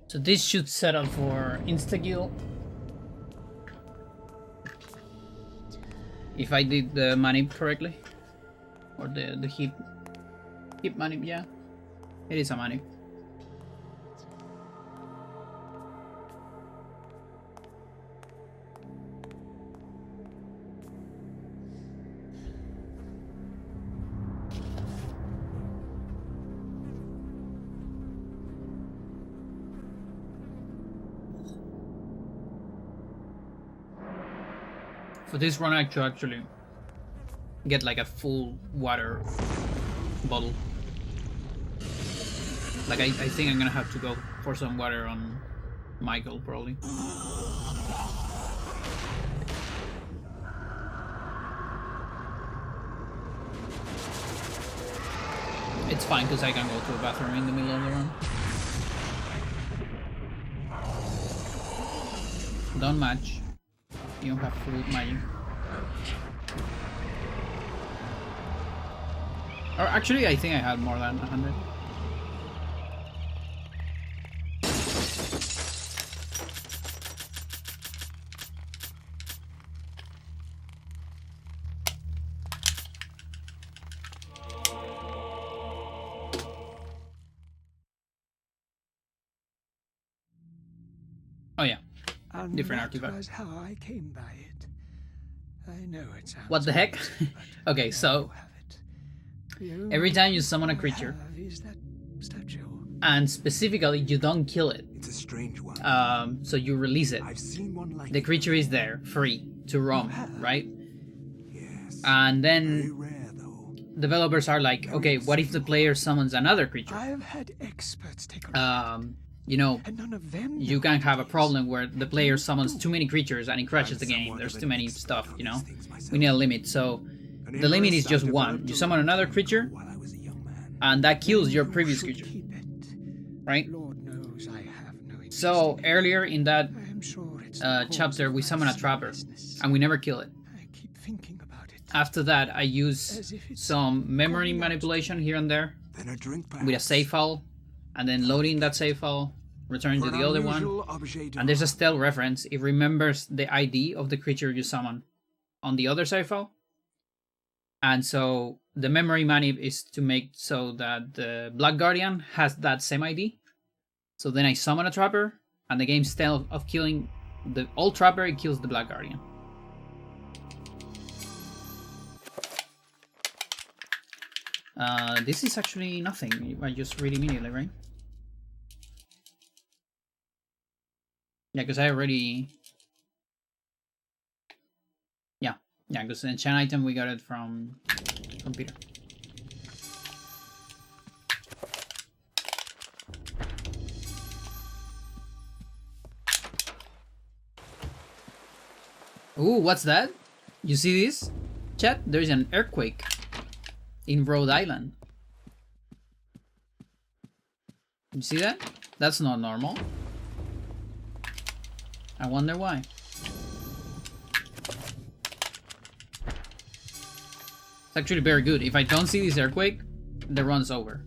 So this should set up for insta-kill. If I did the manip correctly. Or the hip manip, yeah. It is a manip. For this run, I could actually get like a full water bottle. Like I think I'm gonna have to go for some water on Michael probably. It's fine because I can go to the bathroom in the middle of the run. Don't match. You don't have full magic. Or actually, I think I had more than 100. Oh yeah, and different that artifact. was how I came by it. I know it sounds What the heck? odd, Okay, so every time you summon a creature, is that statue. and specifically you don't kill it. It's a strange one. So you release it. I've seen one like the creature is there, free to roam, right? Yes. And then developers are like, okay, what if the player summons another creature? I've had experts take a You know, and none of them you can have a problem where the player summons too many creatures and it crashes the game. There's too many stuff, you know. We need a limit. So the limit is just one. You summon another creature, and that kills your previous creature, right? So earlier in that chapter, we summon a trapper, and we never kill it. After that, I use some memory manipulation here and there with a save file, and then loading that save file, returning to the other one. And there's a stealth reference. It remembers the ID of the creature you summon on the other save file. And so the memory manip is to make so that the Black Guardian has that same ID. So then I summon a trapper, and the game stealth of killing the old trapper, it kills the Black Guardian. This is actually nothing. I just read immediately, right? Yeah, because I already... Yeah, because the enchant item, we got it from Peter. Ooh, what's that? You see this? Chat, there's an earthquake in Rhode Island. You see that? That's not normal. I wonder why. It's actually very good. If I don't see this earthquake, the run's over.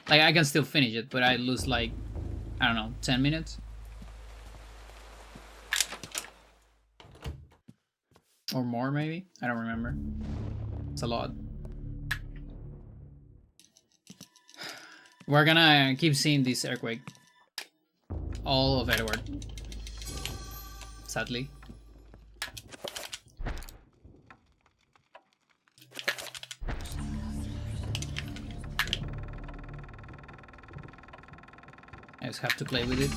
Like, I can still finish it, but I lose like, I don't know, 10 minutes? Or more, maybe? I don't remember. It's a lot. We're gonna keep seeing this earthquake. All of Edward. Sadly. I just have to play with it.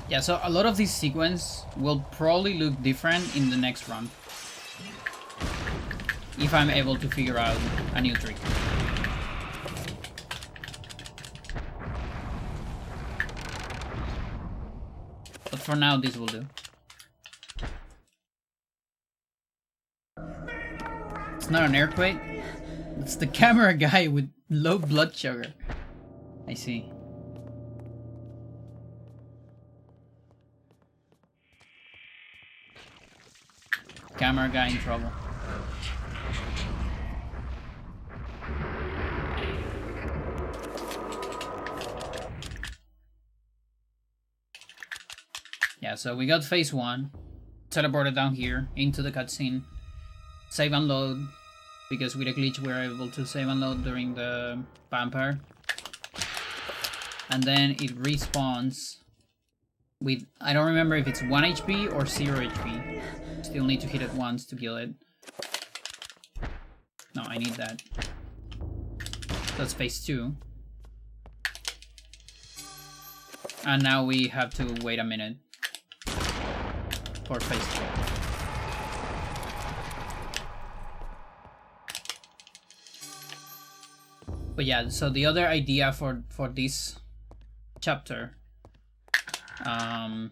Yeah, so a lot of this sequence will probably look different in the next run. If I'm able to figure out a new trick. But for now, this will do. not an earthquake. It's the camera guy with low blood sugar. I see. Camera guy in trouble. Yeah, so we got phase 1. Teleported down here into the cutscene. Save and load. Because with a glitch we were able to save and load during the vampire. And then it respawns with, I don't remember if it's 1 HP or 0 HP. Still need to hit it once to kill it. No, I need that. That's phase 2. And now we have to wait a minute for phase 3. But yeah, so the other idea for this chapter, let me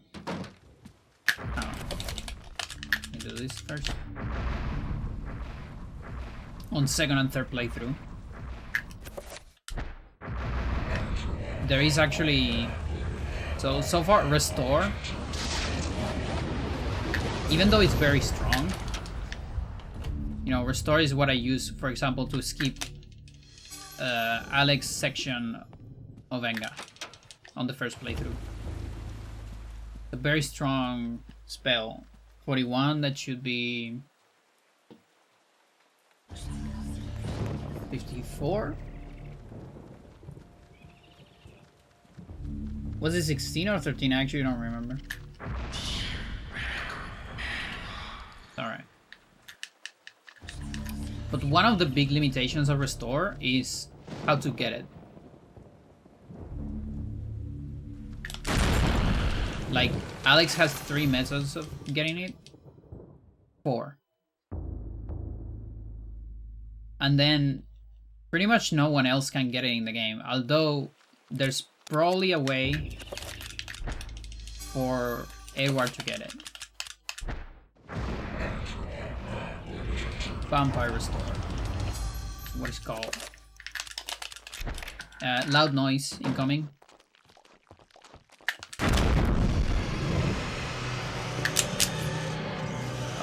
do this first. On second and third playthrough, there is actually so far restore. Even though it's very strong, you know, restore is what I use, for example, to skip Alex's section of Enga on the first playthrough. A very strong spell. 41, that should be 54? Was it 16 or 13? I actually don't remember. Alright. But one of the big limitations of restore is how to get it. Like, Alex has 3 methods of getting it. 4. And then pretty much no one else can get it in the game. Although there's probably a way for Edward to get it. Vampire Restore. What it's called. Loud noise incoming.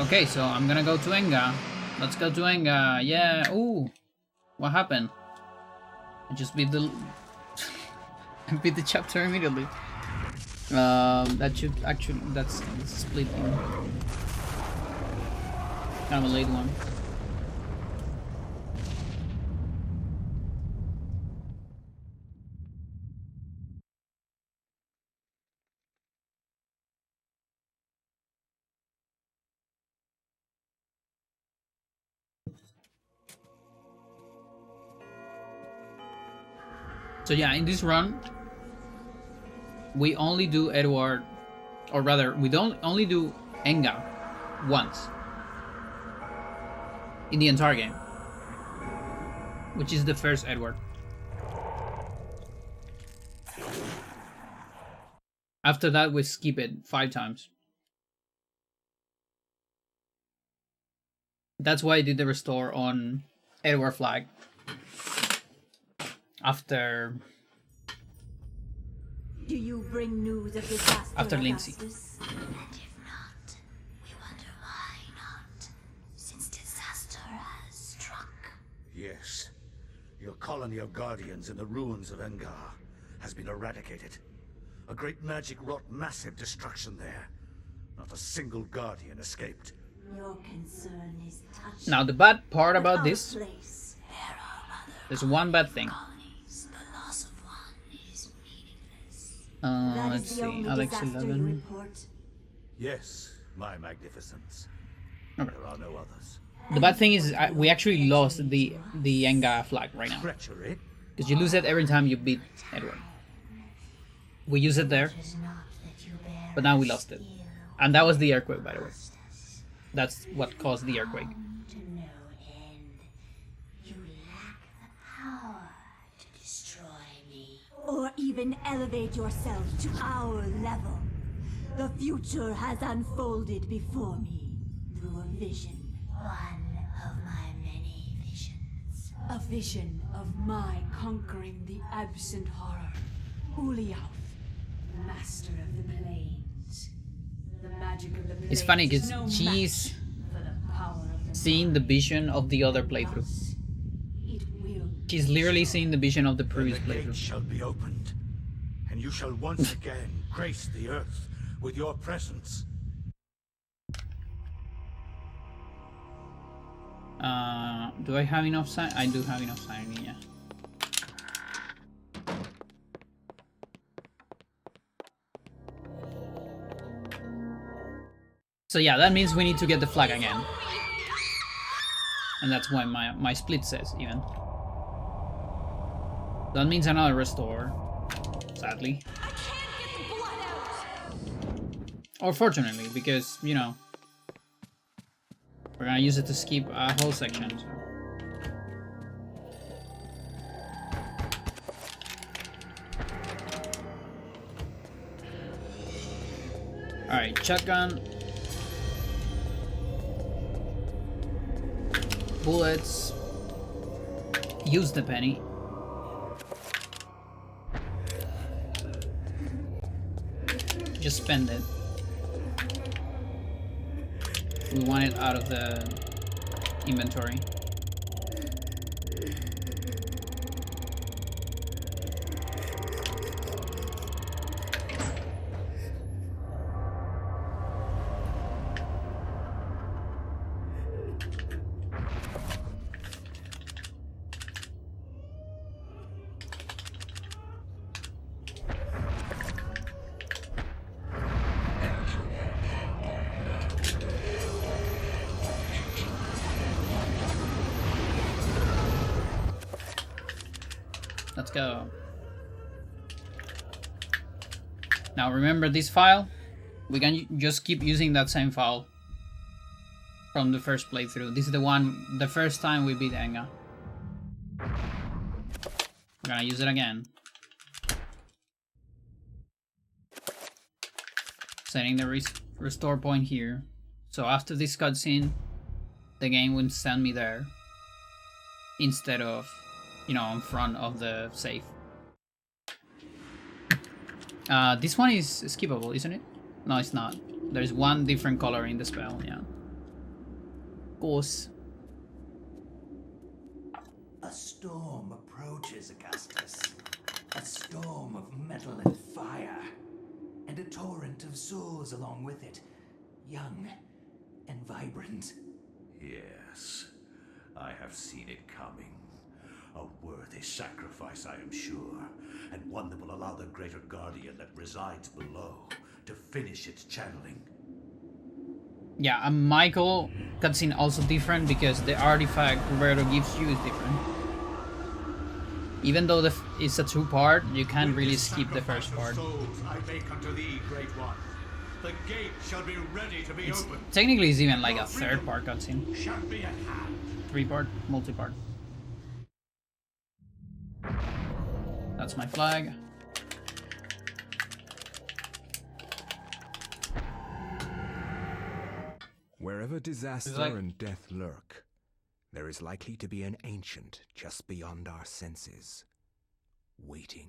Okay, so I'm gonna go to Enga. Let's go to Enga. Yeah. Ooh. What happened? I just beat the I beat the chapter immediately. That should actually, that's a split thing. Kind of a late one. So yeah, in this run, we only do Edward, or rather, we don't only do Enga once in the entire game, which is the first Edward. After that, we skip it 5 times. That's why I did the restore on Edward Flag. After do you bring news of disaster? After Lindsay. And if not, we wonder why not, since disaster has struck. Yes. Your colony of guardians in the ruins of Engar has been eradicated. A great magic wrought massive destruction there. Not a single guardian escaped. Your concern is touched. Now the bad part about this, there's one bad thing. Let's see, Alex 11. Yes, my magnificence. Okay. There are no others. The bad thing is we actually lost the Enga flag right now. Because you lose it every time you beat Edward. We use it there, but now we lost it. And that was the earthquake, by the way. That's what caused the earthquake. Or even elevate yourself to our level. The future has unfolded before me through a vision, one of my many. vision of my conquering the absent horror. Uliauth, master of the plains. The magic of the plains. It's funny because no she's for the power of the seeing the vision of the other playthrough. It will. She's literally seeing the vision of the previous The playthrough. gate shall be opened, and you shall once again grace the earth with your presence. Do I have enough sign? I do have enough sign, yeah. So yeah, that means we need to get the flag again. And that's why my split says, even. That means another restore, sadly. Or fortunately, because, you know, we're gonna use it to skip a whole section, so. Alright, shotgun. Bullets. Use the penny. Just spend it. We want it out of the inventory. Let's go. Now remember this file? We can just keep using that same file from the first playthrough. This is the one, the first time we beat Enga. We're gonna use it again. Setting the restore point here. So after this cutscene, the game will send me there instead of, you know, in front of the save. This one is skippable, isn't it? No, it's not. There's one different color in the spell, yeah. Of course. A storm approaches, Augustus. A storm of metal and fire. And a torrent of souls along with it. Young and vibrant. Yes, I have seen it coming. A worthy sacrifice, I am sure, and one that will allow the greater guardian that resides below to finish its channeling. Yeah, and Michael cutscene also different because the artifact Roberto gives you is different. Even though it's a two-part, you can't really skip the first part. I make unto thee, great one. The gate shall be ready to be opened. Technically, it's even like a third-part cutscene. Shall be at hand. Three-part, multi-part. That's my flag. Wherever disaster and death lurk, there is likely to be an ancient just beyond our senses, waiting.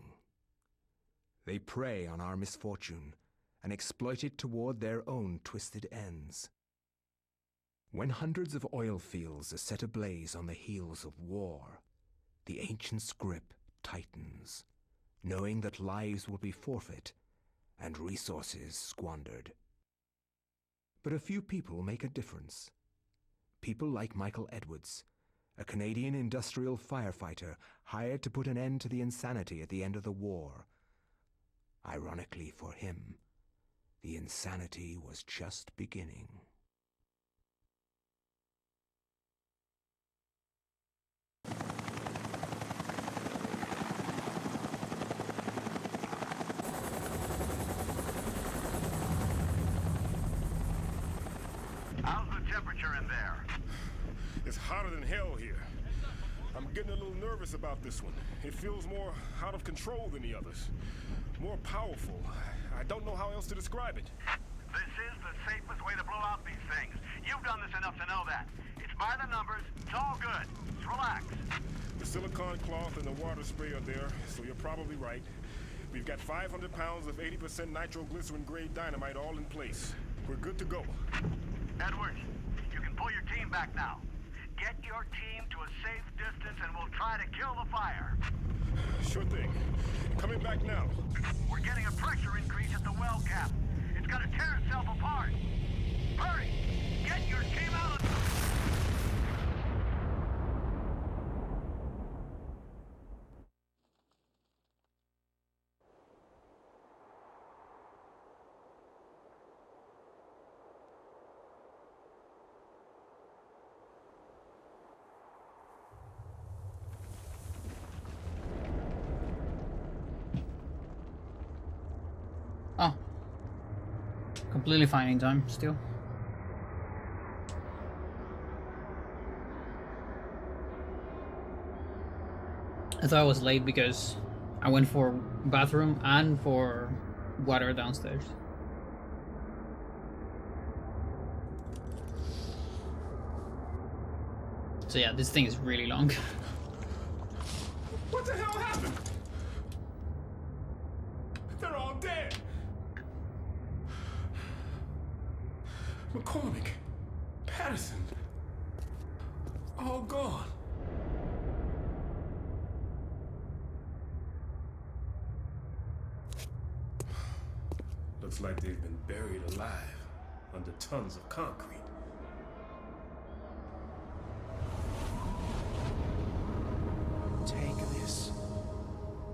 They prey on our misfortune and exploit it toward their own twisted ends. When hundreds of oil fields are set ablaze on the heels of war, the ancient's grip tightens, knowing that lives will be forfeit and resources squandered. But a few people make a difference. People like Michael Edwards, a Canadian industrial firefighter hired to put an end to the insanity at the end of the war. Ironically for him, the insanity was just beginning. How's the temperature in there? It's hotter than hell here. I'm getting a little nervous about this one. It feels more out of control than the others. More powerful. I don't know how else to describe it. This is the safest way to blow out these things. You've done this enough to know that. It's by the numbers. It's all good. Just relax. The silicone cloth and the water spray are there, so you're probably right. We've got 500 pounds of 80% nitroglycerin-grade dynamite all in place. We're good to go. Edward, you can pull your team back now. Get your team to a safe distance and we'll try to kill the fire. Sure thing. Coming back now. We're getting a pressure increase at the well cap. It's gonna tear itself apart. Hurry! Get your team out of... Oh. Completely fine in time, still. I thought I was late because I went for bathroom and for water downstairs. So yeah, this thing is really long. What the hell happened? They're all dead. McCormick, Patterson, all gone. Looks like they've been buried alive under tons of concrete. Take this.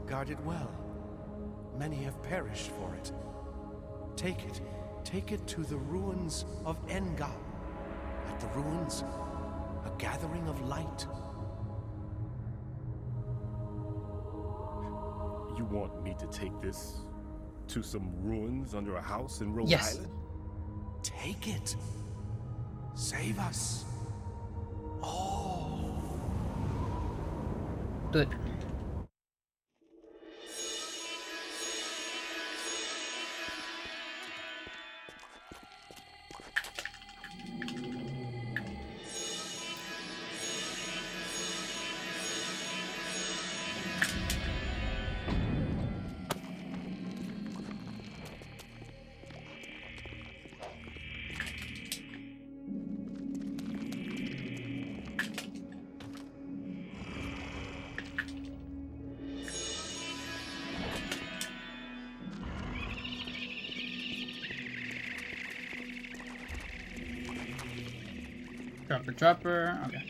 Guard it well. Many have perished for it. Take it. Take it to the ruins of Engal. At the ruins, a gathering of light. You want me to take this to some ruins under a house in Rhode Yes. Island? Take it. Save us. All. Do it. Dropper. Okay.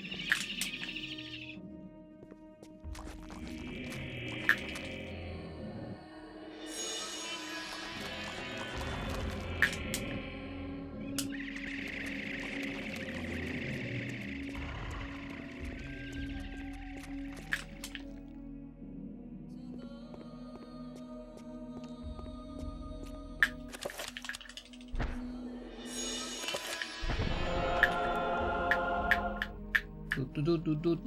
Do.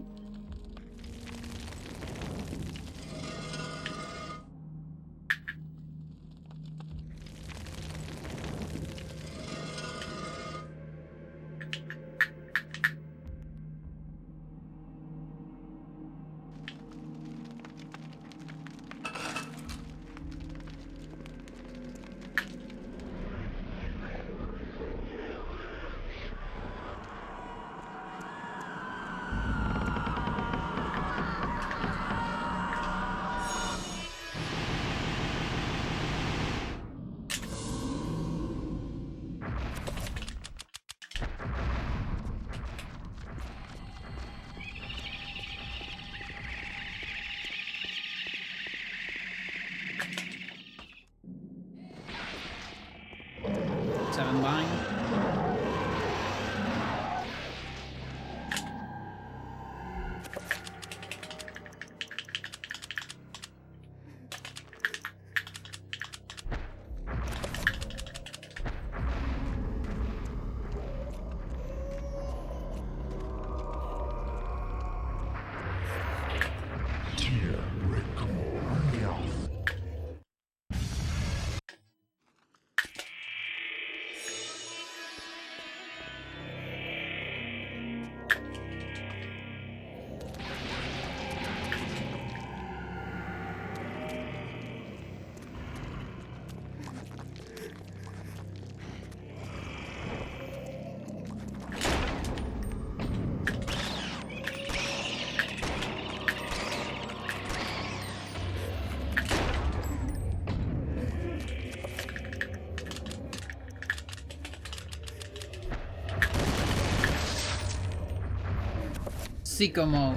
Sicko mode.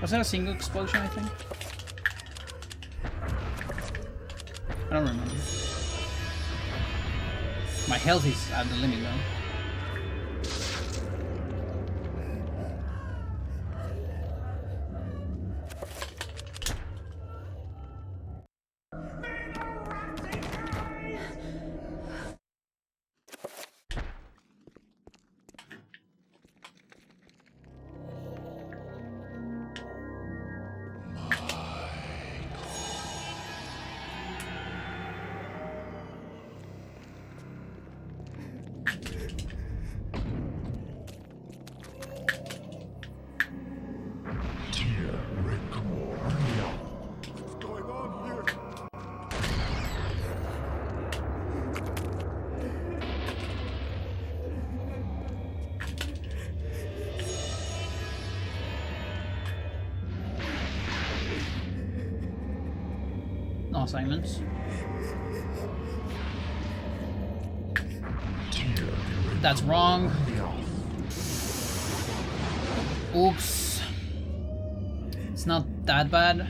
Was that a single explosion, I think? I don't remember. My health is at the limit though. No assignments. That's wrong. Oops. It's not that bad,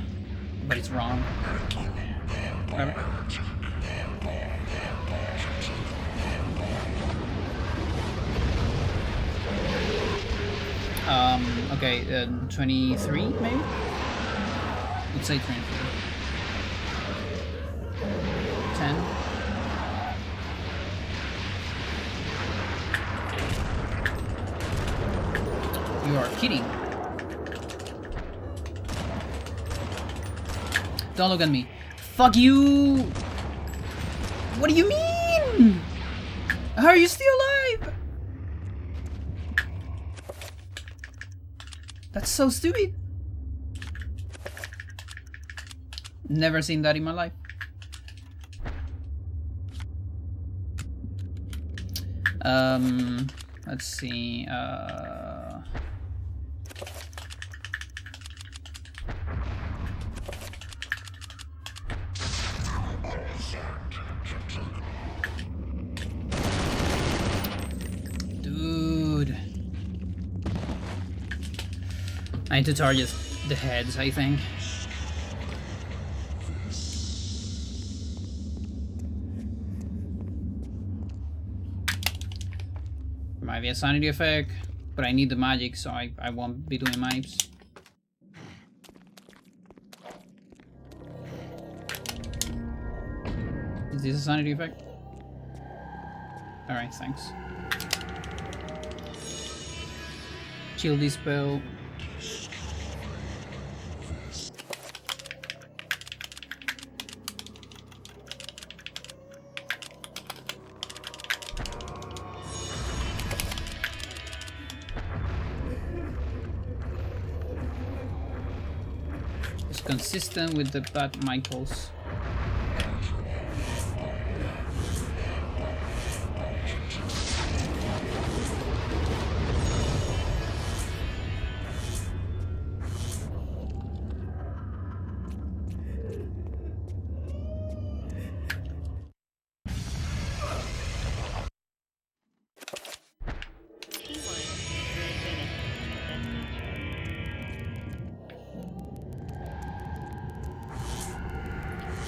but it's wrong. Whatever. Okay, 23 maybe? Let's say 23. 10. You are kidding. Don't look at me. Fuck you! What do you mean? How are you still alive? That's so stupid. Never seen that in my life. Let's see, dude. I need to target the heads, I think. Might be a sanity effect, but I need the magic, so I won't be doing mipes. Is this a sanity effect? Alright, thanks. Chill this spell. Consistent with the bad Michaels.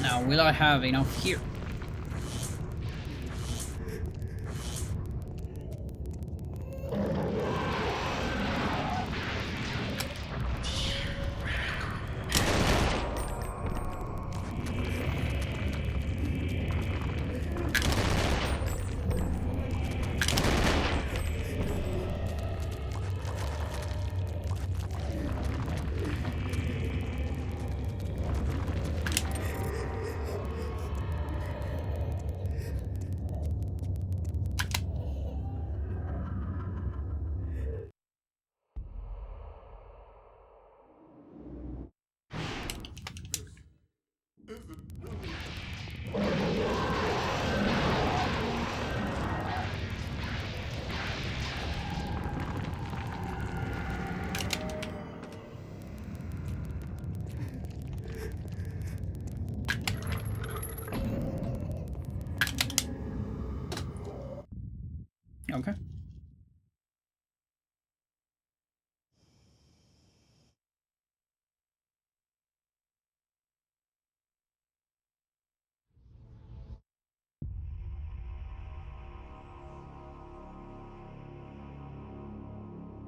Now, will I have enough here? Okay.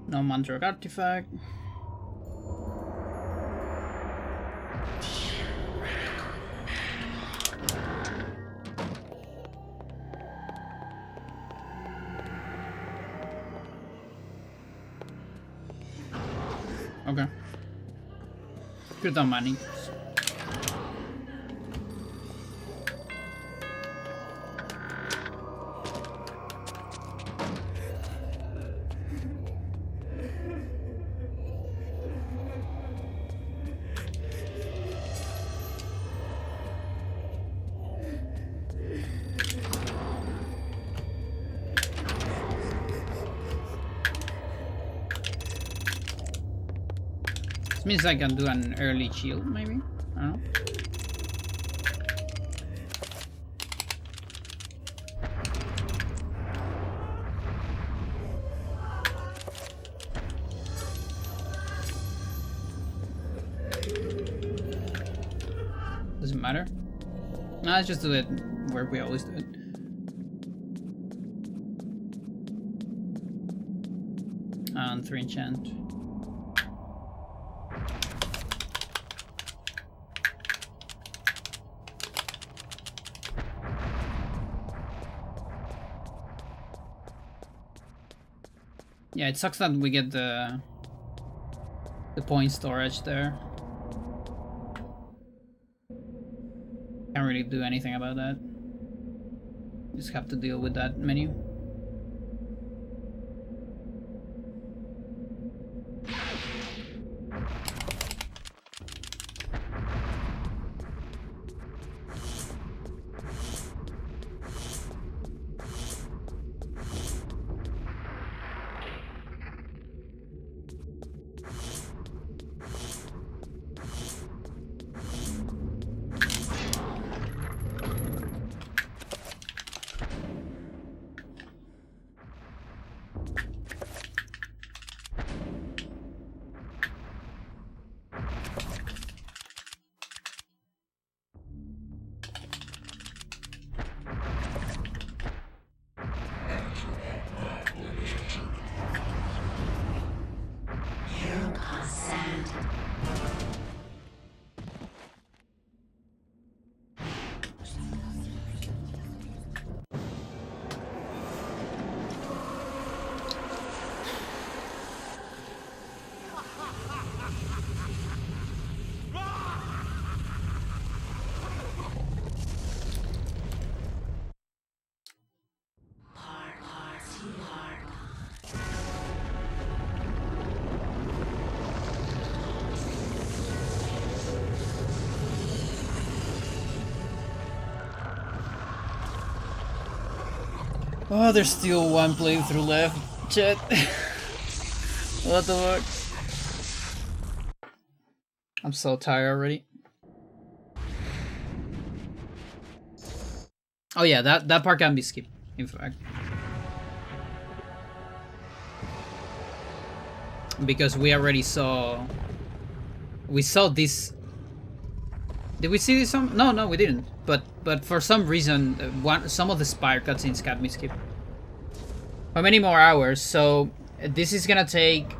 No Mandrake artifact. Okay. Good on money. This means I can do an early shield, maybe? I don't know. Doesn't matter. No, let's just do it where we always do it. And 3 enchant. Yeah, it sucks that we get the point storage there. Can't really do anything about that. Just have to deal with that menu. Oh, there's still one playthrough left. Chat. What the fuck? I'm so tired already. Oh yeah, that part can be skipped, in fact. Because we already saw... We saw this... Did we see this some? No, we didn't. But for some reason, some of the Spire cutscenes can be skipped. How many more hours? So this is gonna take...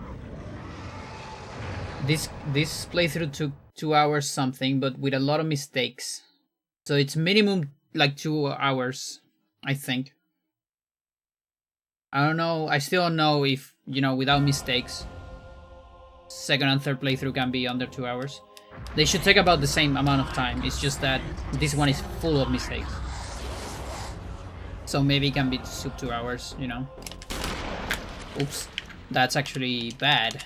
This playthrough took 2 hours something, but with a lot of mistakes. So it's minimum like 2 hours, I think. I don't know. I still don't know if, you know, without mistakes, second and third playthrough can be under 2 hours. They should take about the same amount of time. It's just that this one is full of mistakes. So maybe it can be sub 2 hours, you know. Oops. That's actually bad.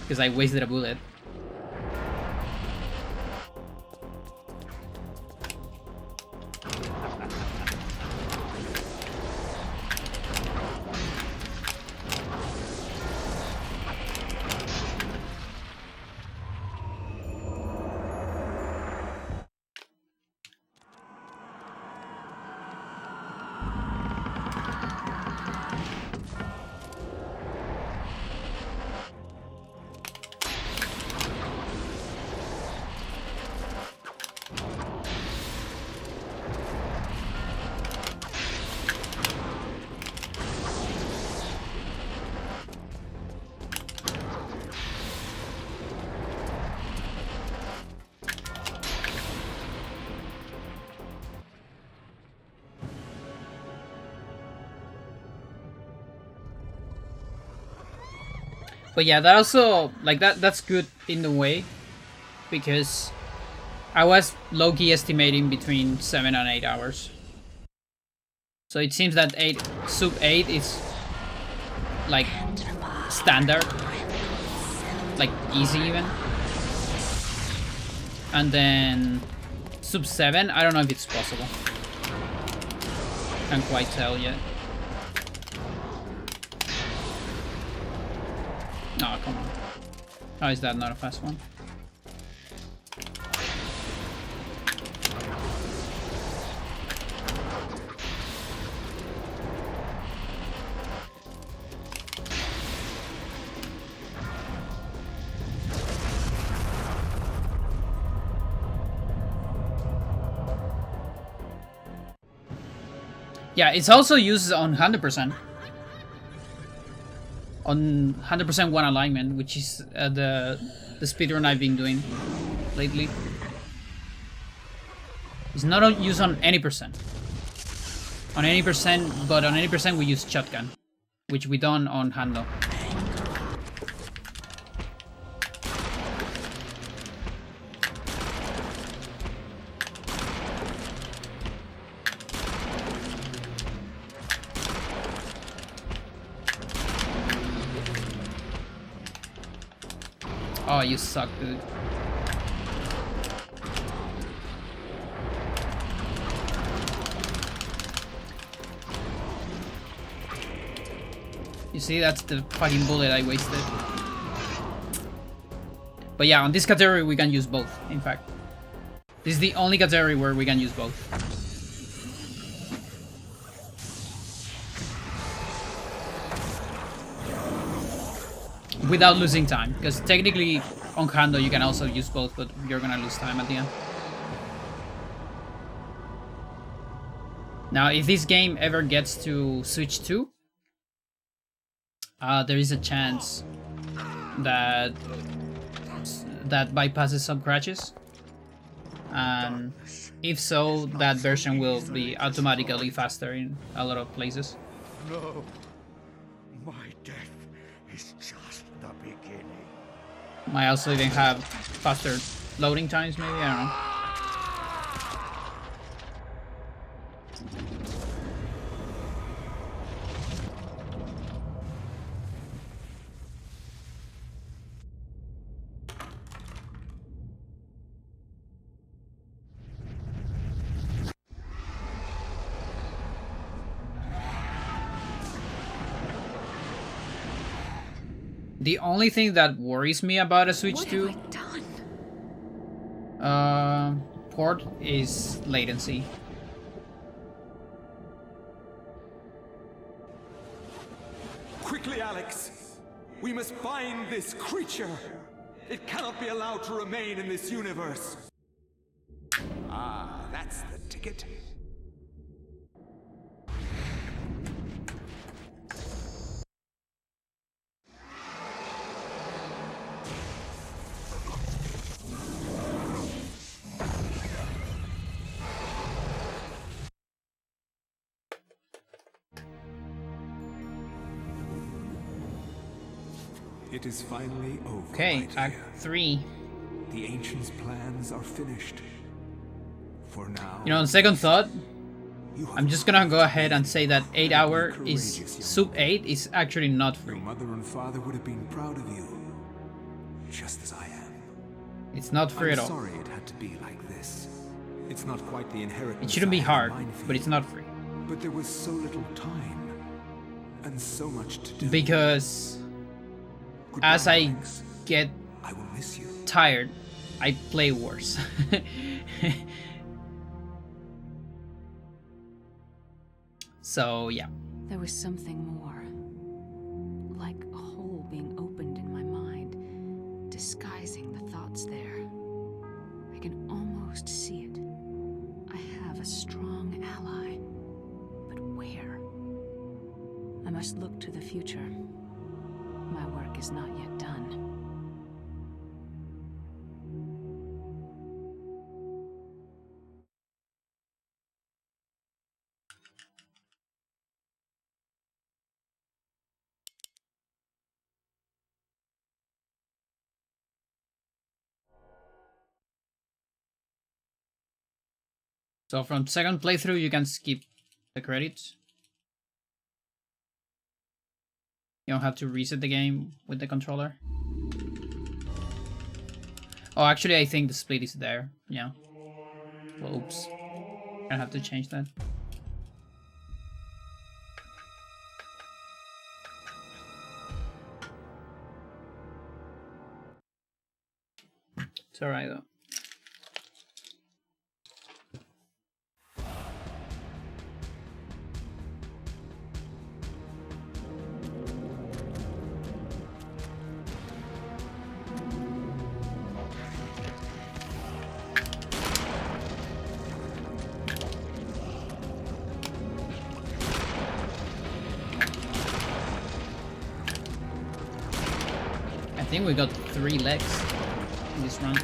Because I wasted a bullet. But yeah, that also, like, that's good in the way, because I was low-key estimating between 7 and 8 hours. So it seems that sub 8 is like standard, like easy even. And then sub 7, I don't know if it's possible. Can't quite tell yet. Oh, come on. How is that not a fast one? Yeah, it's also used on 100%. On 100% one alignment, which is the speedrun I've been doing lately. It's not used on any percent. On any percent, but on any percent we use shotgun, which we done on Hando. Oh, you suck, dude. You see, that's the fucking bullet I wasted. But yeah, on this category we can use both, in fact. This is the only category where we can use both. Without losing time, because technically on Hando you can also use both, but you're gonna lose time at the end. Now, if this game ever gets to Switch 2, there is a chance that bypasses some crashes, and if so, that version will be automatically faster in a lot of places. No, my death is just the beginning. Might also even have faster loading times, maybe, I don't know. The only thing that worries me about a Switch 2 port is latency. Quickly, Alex! We must find this creature! It cannot be allowed to remain in this universe! Ah, that's the ticket. It is finally over. Okay, Act 3. The Ancients' plans are finished. For now. You know, on second thought, I'm just gonna go ahead and say that 8 hour is sub 8 is actually not free. Your mother and father would have been proud of you, just as I am. It's not free at all. I'm sorry it had to be like this. It's not quite the inheritance. It shouldn't be hard, but it's not free. But there was so little time and so much to do. Because as I get tired, I play worse. So, yeah. There was something more. Like a hole being opened in my mind, disguising the thoughts there. I can almost see it. I have a strong ally. But where? I must look to the future. My work is not yet done. So from second playthrough, you can skip the credits. You don't have to reset the game with the controller. Oh, actually, I think the split is there. Yeah. Well, oops. I have to change that. It's alright though. I think we got 3 legs in this run.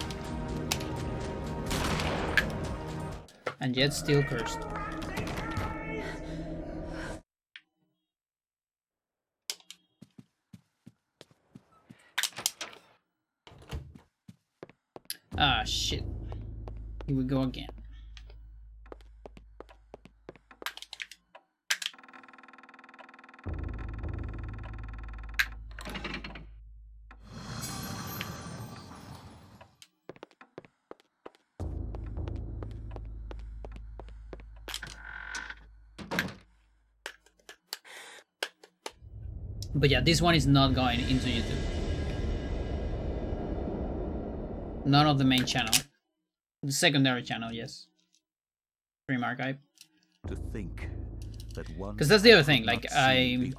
And yet still cursed. Ah, shit. Here we go again. But yeah, this one is not going into YouTube. None of the main channel. The secondary channel, yes. Stream archive. To think that one. Because that's the other thing. Like I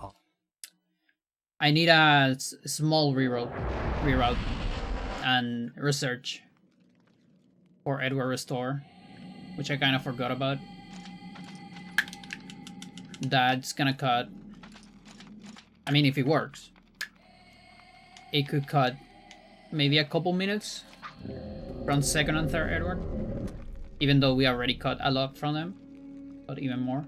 need a small reroute and research for Edward Restore, which I kind of forgot about. That's gonna cut. I mean, if it works, it could cut maybe a couple minutes from second and third Edward, even though we already cut a lot from them, but even more.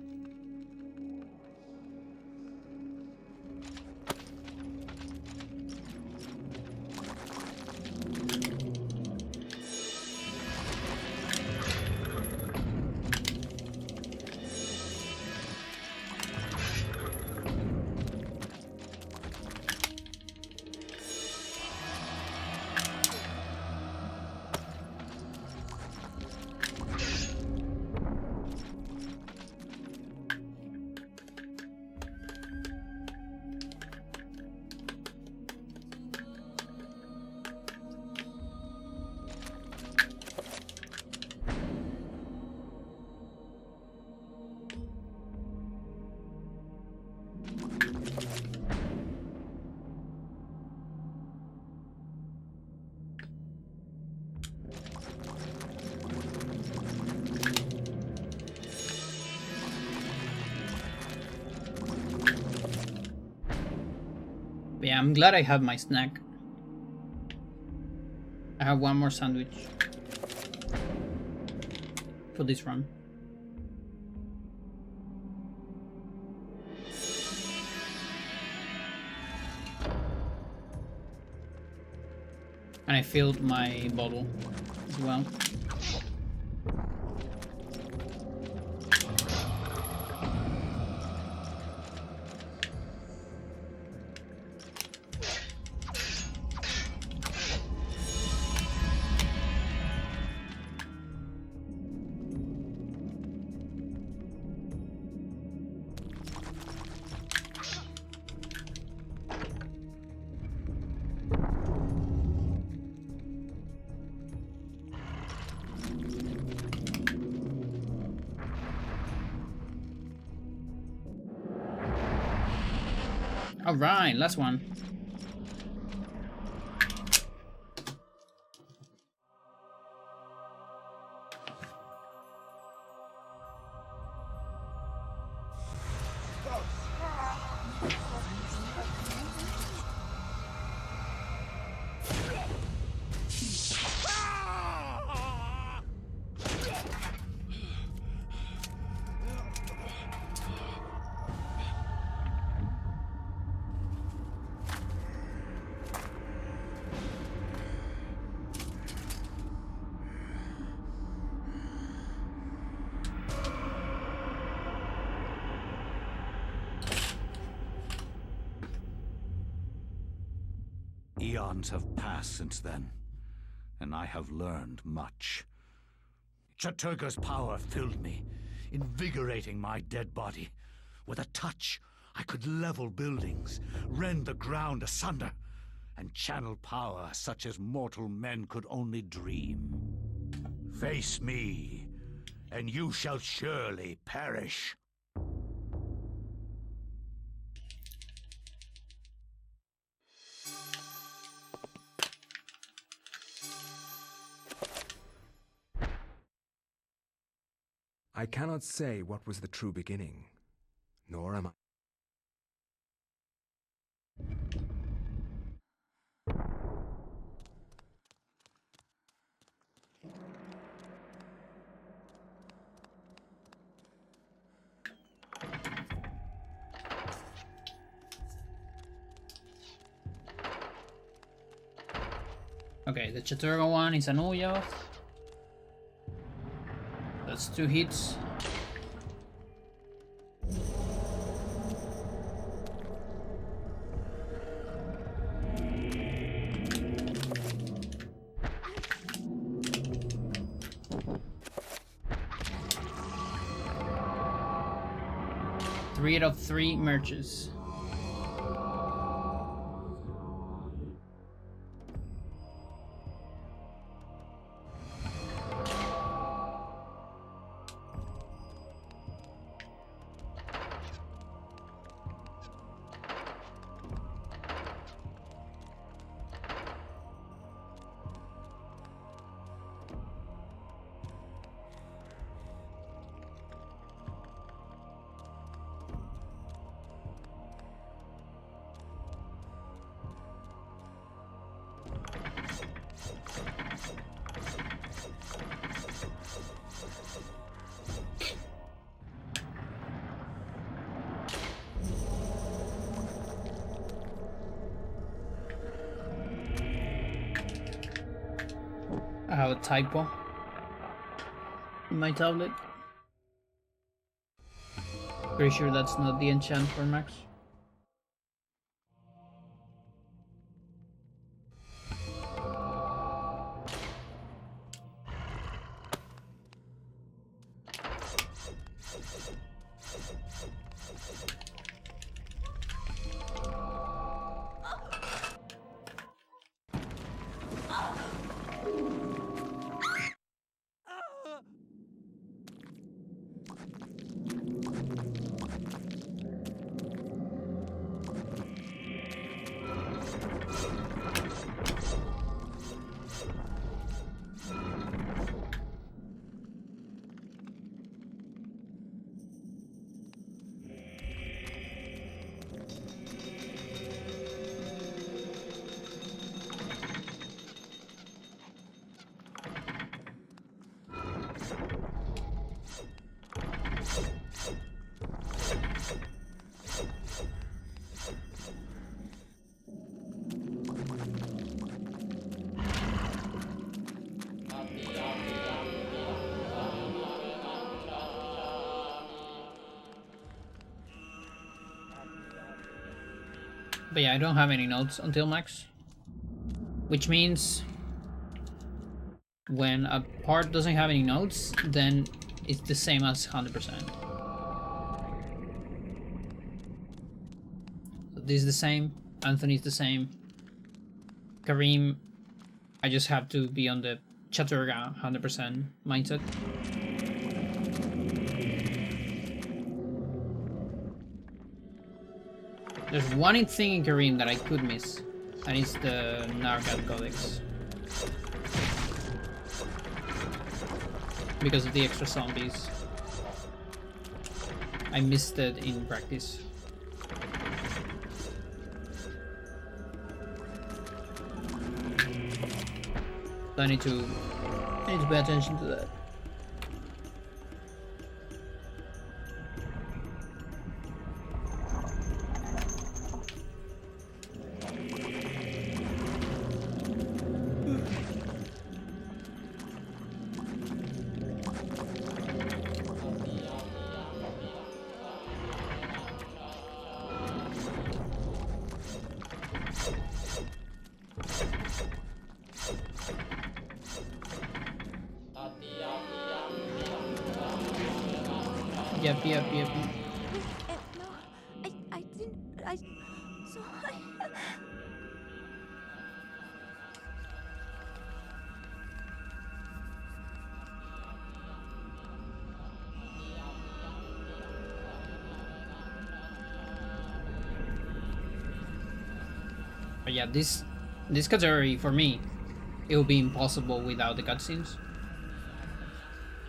But yeah, I'm glad I have my snack. I have one more sandwich for this run. And I filled my bottle as well. Alright, last one. Eons have passed since then, and I have learned much. Chaturga's power filled me, invigorating my dead body. With a touch, I could level buildings, rend the ground asunder, and channel power such as mortal men could only dream. Face me, and you shall surely perish. I cannot say what was the true beginning, nor am I. Okay, the Chaturga one is an Uyoth. That's 2 hits. Three out of 3 merges. I have a typo in my tablet. Pretty sure that's not the enchant for Max. But yeah, I don't have any notes until max. Which means when a part doesn't have any notes, then it's the same as 100%. So this is the same, Anthony's the same. Kareem, I just have to be on the Chaturga 100% mindset. There's one thing in Kareem that I could miss, and it's the Nargat Codex. Because of the extra zombies. I missed it in practice. So I need to pay attention to that. Yep. No, I didn't. So But yeah, this category for me, it will be impossible without the cutscenes.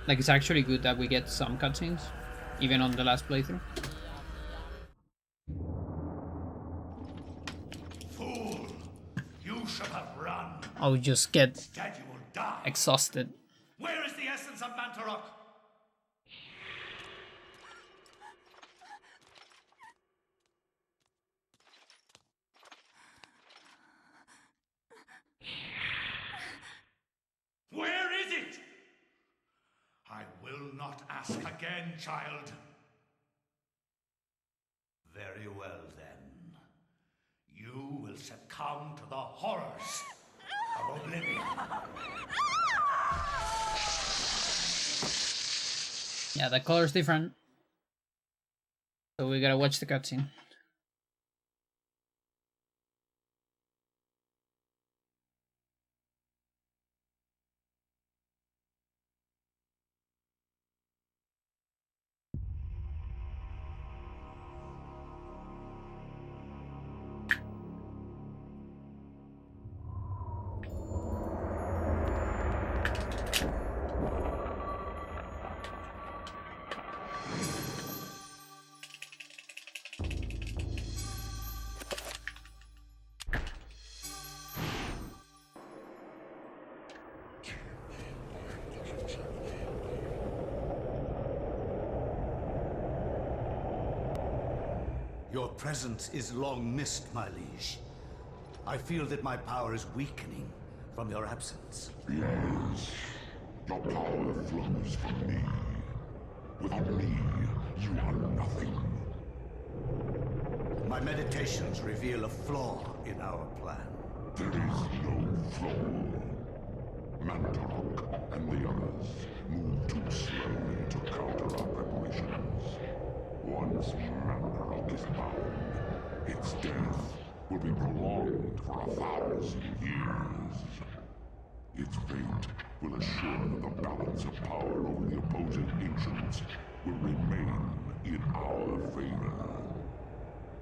Like, it's actually good that we get some cutscenes, even on the last playthrough. Fool! You should have run. I would just get Instead, you will die. exhausted. Where is the essence of Mantarok? Where is it? I will not ask again, child. Very well, then. You will succumb to the horrors of oblivion. Yeah, the color's different. So we gotta watch the cutscene. Your presence is long missed, my liege. I feel that my power is weakening from your absence. Yes. Your power flows from me. Without me, you are nothing. My meditations reveal a flaw in our plan. There is no flaw. Mantarok and the others move too slowly to counter our preparations. Once Mantarok is bound, its death will be prolonged for 1,000 years. Its fate will assure that the balance of power over the opposing ancients will remain in our favor.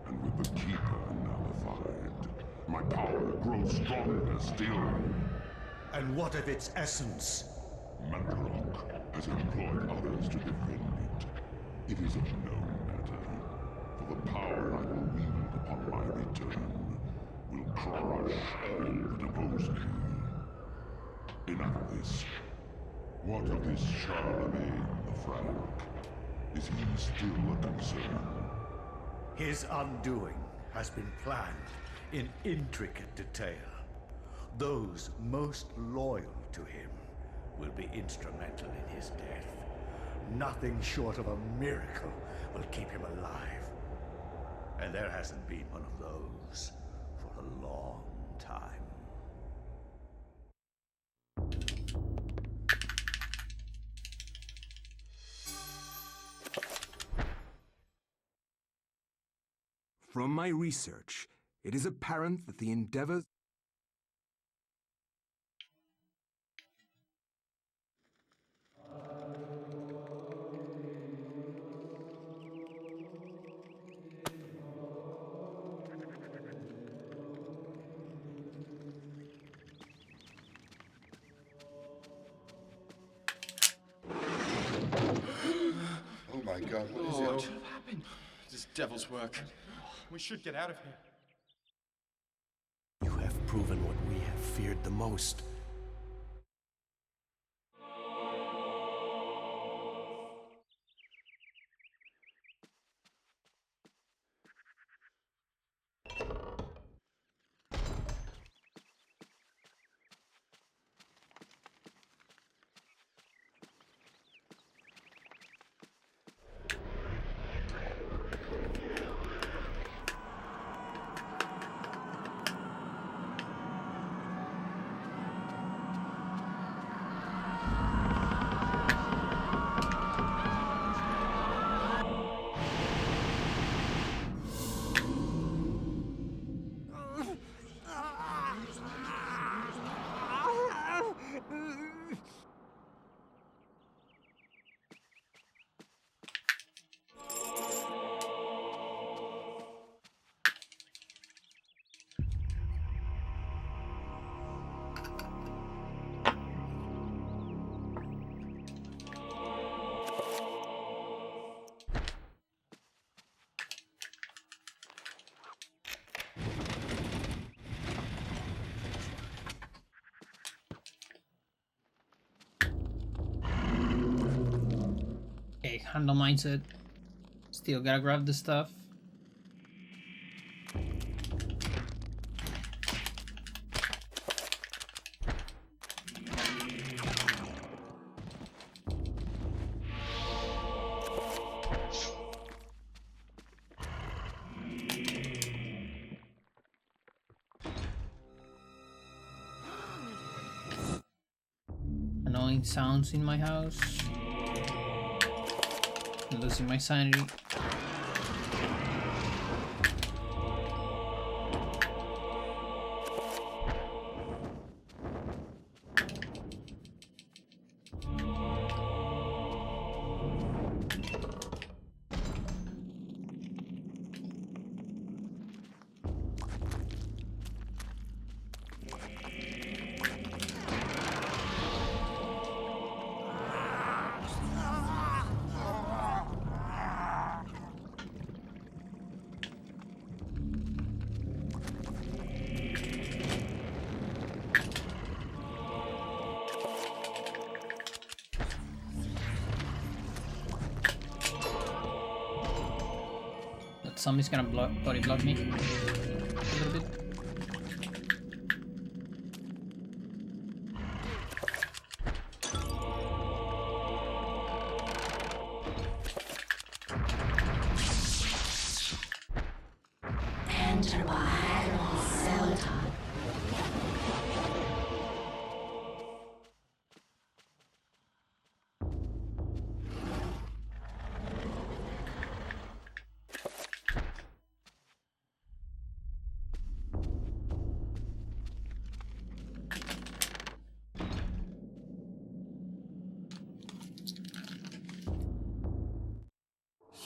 And with the Keeper nullified, my power grows stronger still. And what of its essence? Mantarok has employed others to defend it. It is of no matter, for the power I will wield upon my return will crush all that oppose me. Enough of this. What of this Charlemagne the Frank? Is he still a concern? His undoing has been planned in intricate detail. Those most loyal to him will be instrumental in his death. Nothing short of a miracle will keep him alive. And there hasn't been one of those for a long time. From my research, it is apparent that the endeavors... Oh my God, what is Lord, it? what happened? This devil's work. We should get out of here. You have proven what we have feared the most. Okay, handle mindset. Still gotta grab the stuff. Annoying sounds in my house. I'm losing my sanity. Somebody's gonna body block me a little bit. Enter my cell time.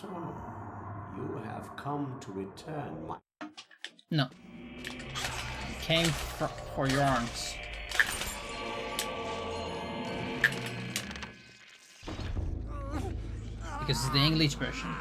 So, you have come to return my... No. Came for your arms. Because it's the English version.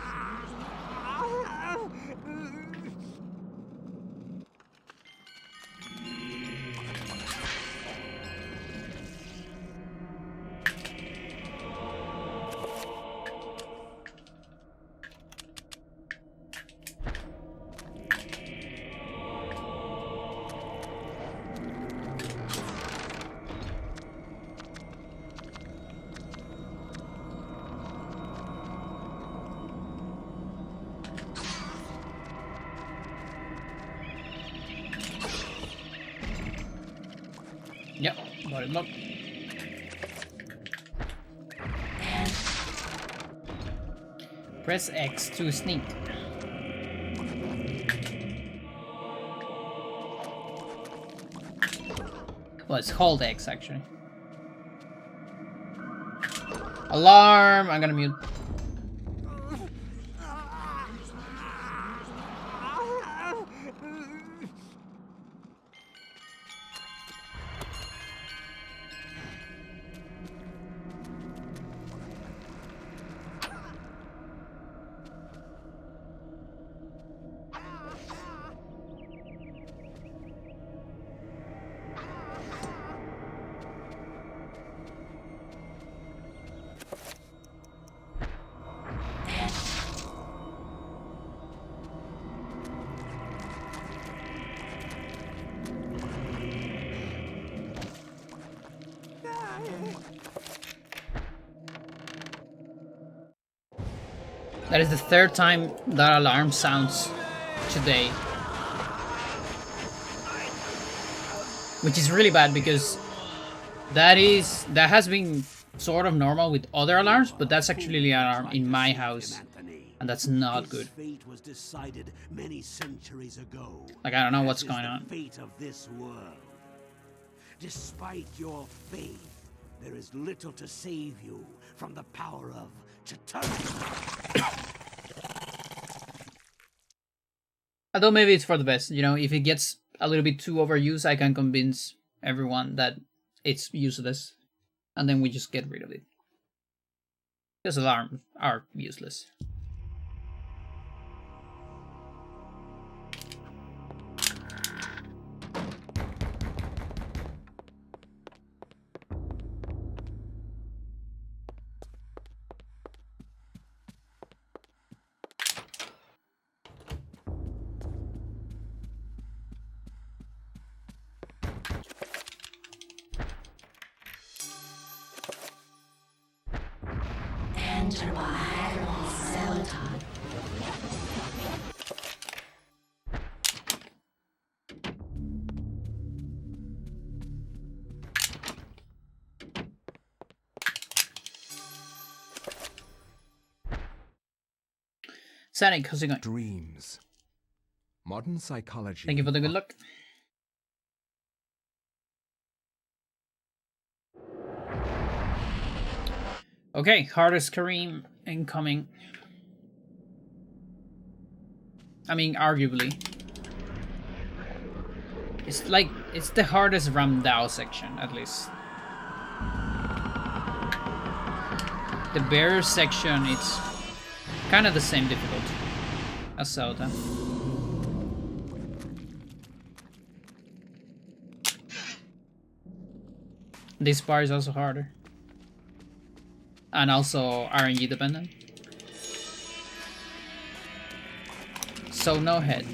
Yep, body block. Press X to sneak. Well, it's hold X actually. Alarm! I'm gonna mute. That is the third time that alarm sounds today. Which is really bad because that has been sort of normal with other alarms, but that's actually the alarm in my house. And that's not good. Fate was decided many centuries ago. Like, I don't know what's going on. Fate of this world. Despite your faith, there is little to save you from the power of Chitauri. Although maybe it's for the best, you know, if it gets a little bit too overused, I can convince everyone that it's useless, and then we just get rid of it. Because alarms are useless. enter behind Zelda. Sonic, how's it going? Dreams. Modern psychology. Thank you for the good luck. Okay, hardest Kareem incoming. I mean, arguably. It's the hardest Ramdao section, at least. The bear section, it's kind of the same difficulty as Zelda. This part is also harder. And also RNG dependent. So no head.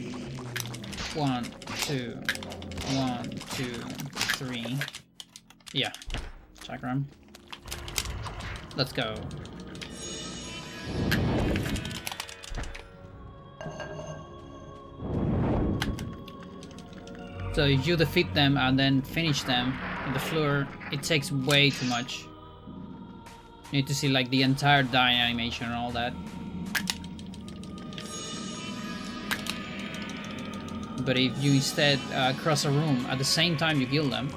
1, 2, 1, 2, 3. Yeah. Chakram. Let's go. So if you defeat them and then finish them on the floor, it takes way too much. You need to see like the entire dying animation and all that. But if you instead cross a room at the same time you kill them,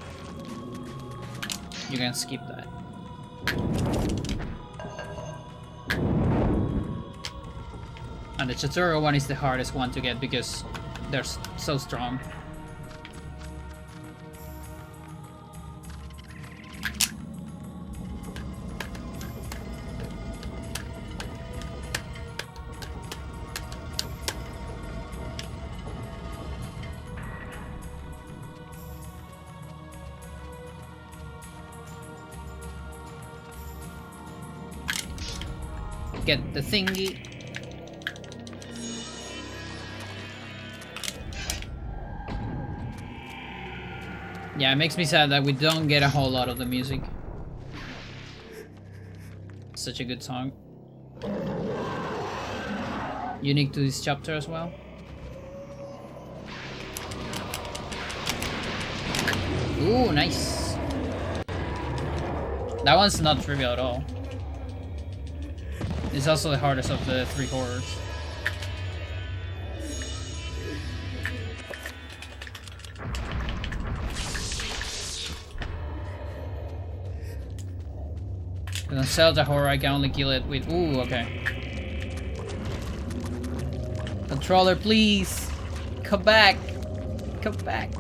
you can skip that. And the tutorial one is the hardest one to get because they're so strong. Get the thingy. Yeah, it makes me sad that we don't get a whole lot of the music. Such a good song. Unique to this chapter as well. Ooh, nice. That one's not trivial at all. It's also the hardest of the 3 horrors. Because on Zelda horror I can only kill it with... Ooh, okay. Controller, please! Come back! Come back!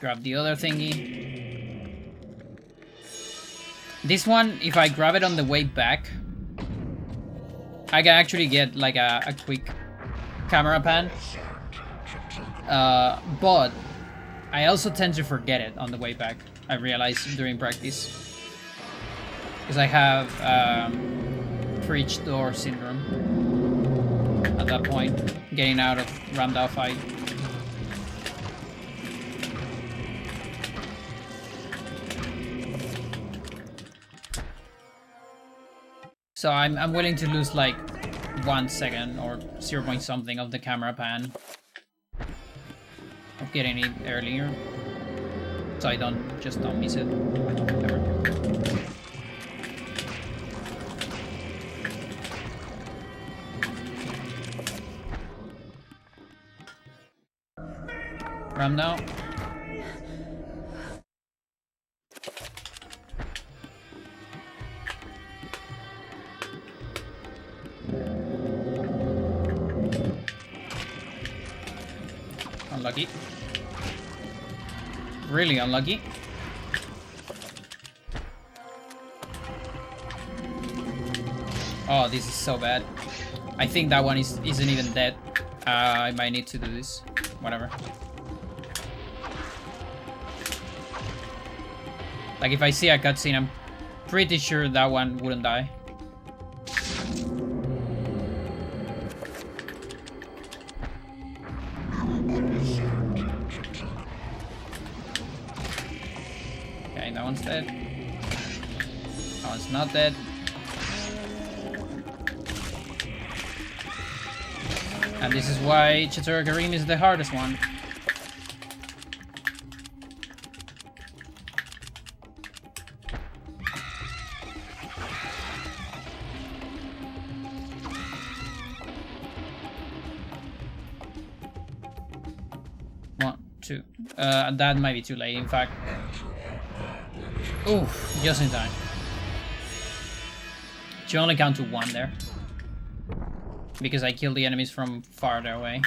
Grab the other thingy. This one, if I grab it on the way back, I can actually get like a quick camera pan. But I also tend to forget it on the way back. I realized during practice. Because I have preached door syndrome at that point, getting out of Ramdao fight. So I'm willing to lose like 1 second or 0 point something of the camera pan of getting it earlier, so I don't miss it ever. Ram now. Unlucky. Really unlucky. Oh, this is so bad. I think that one isn't even dead. I might need to do this. Whatever. Like, if I see a cutscene, I'm pretty sure that one wouldn't die. Okay, that one's dead. That one's not dead. And this is why Chitauri Karim is the hardest one. One, two. That might be too late, in fact. Oof, just in time. You only count to one there. Because I killed the enemies from farther away.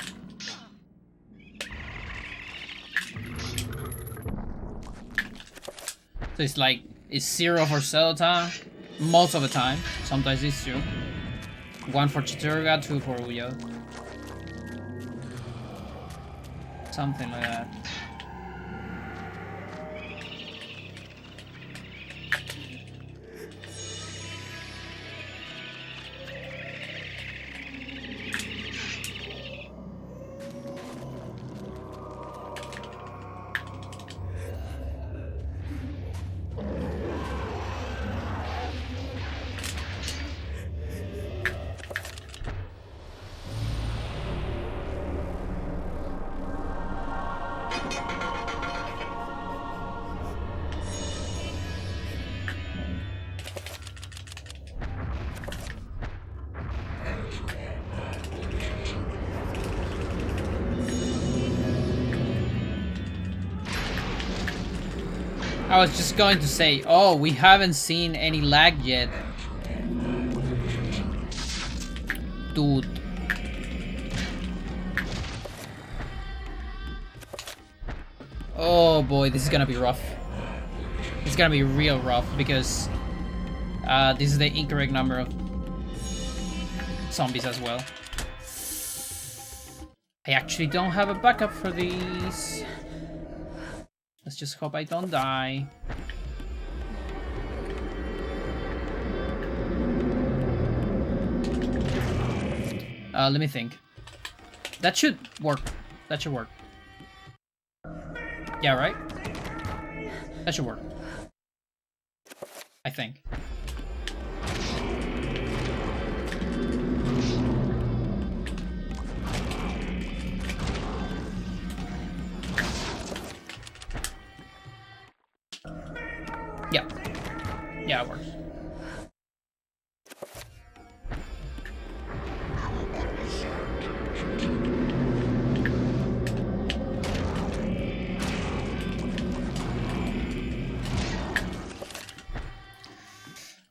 So it's like, it's 0 for Zelda most of the time. Sometimes it's 2. 1 for Chituruga, 2 for Uyo. Something like that. I was just going to say, oh, we haven't seen any lag yet. Dude. Oh boy, this is gonna be rough. It's gonna be real rough because this is the incorrect number of zombies as well. I actually don't have a backup for these. Let's just hope I don't die. Let me think. That should work. That should work. Yeah, right? That should work. I think. Yeah. Yeah, it works.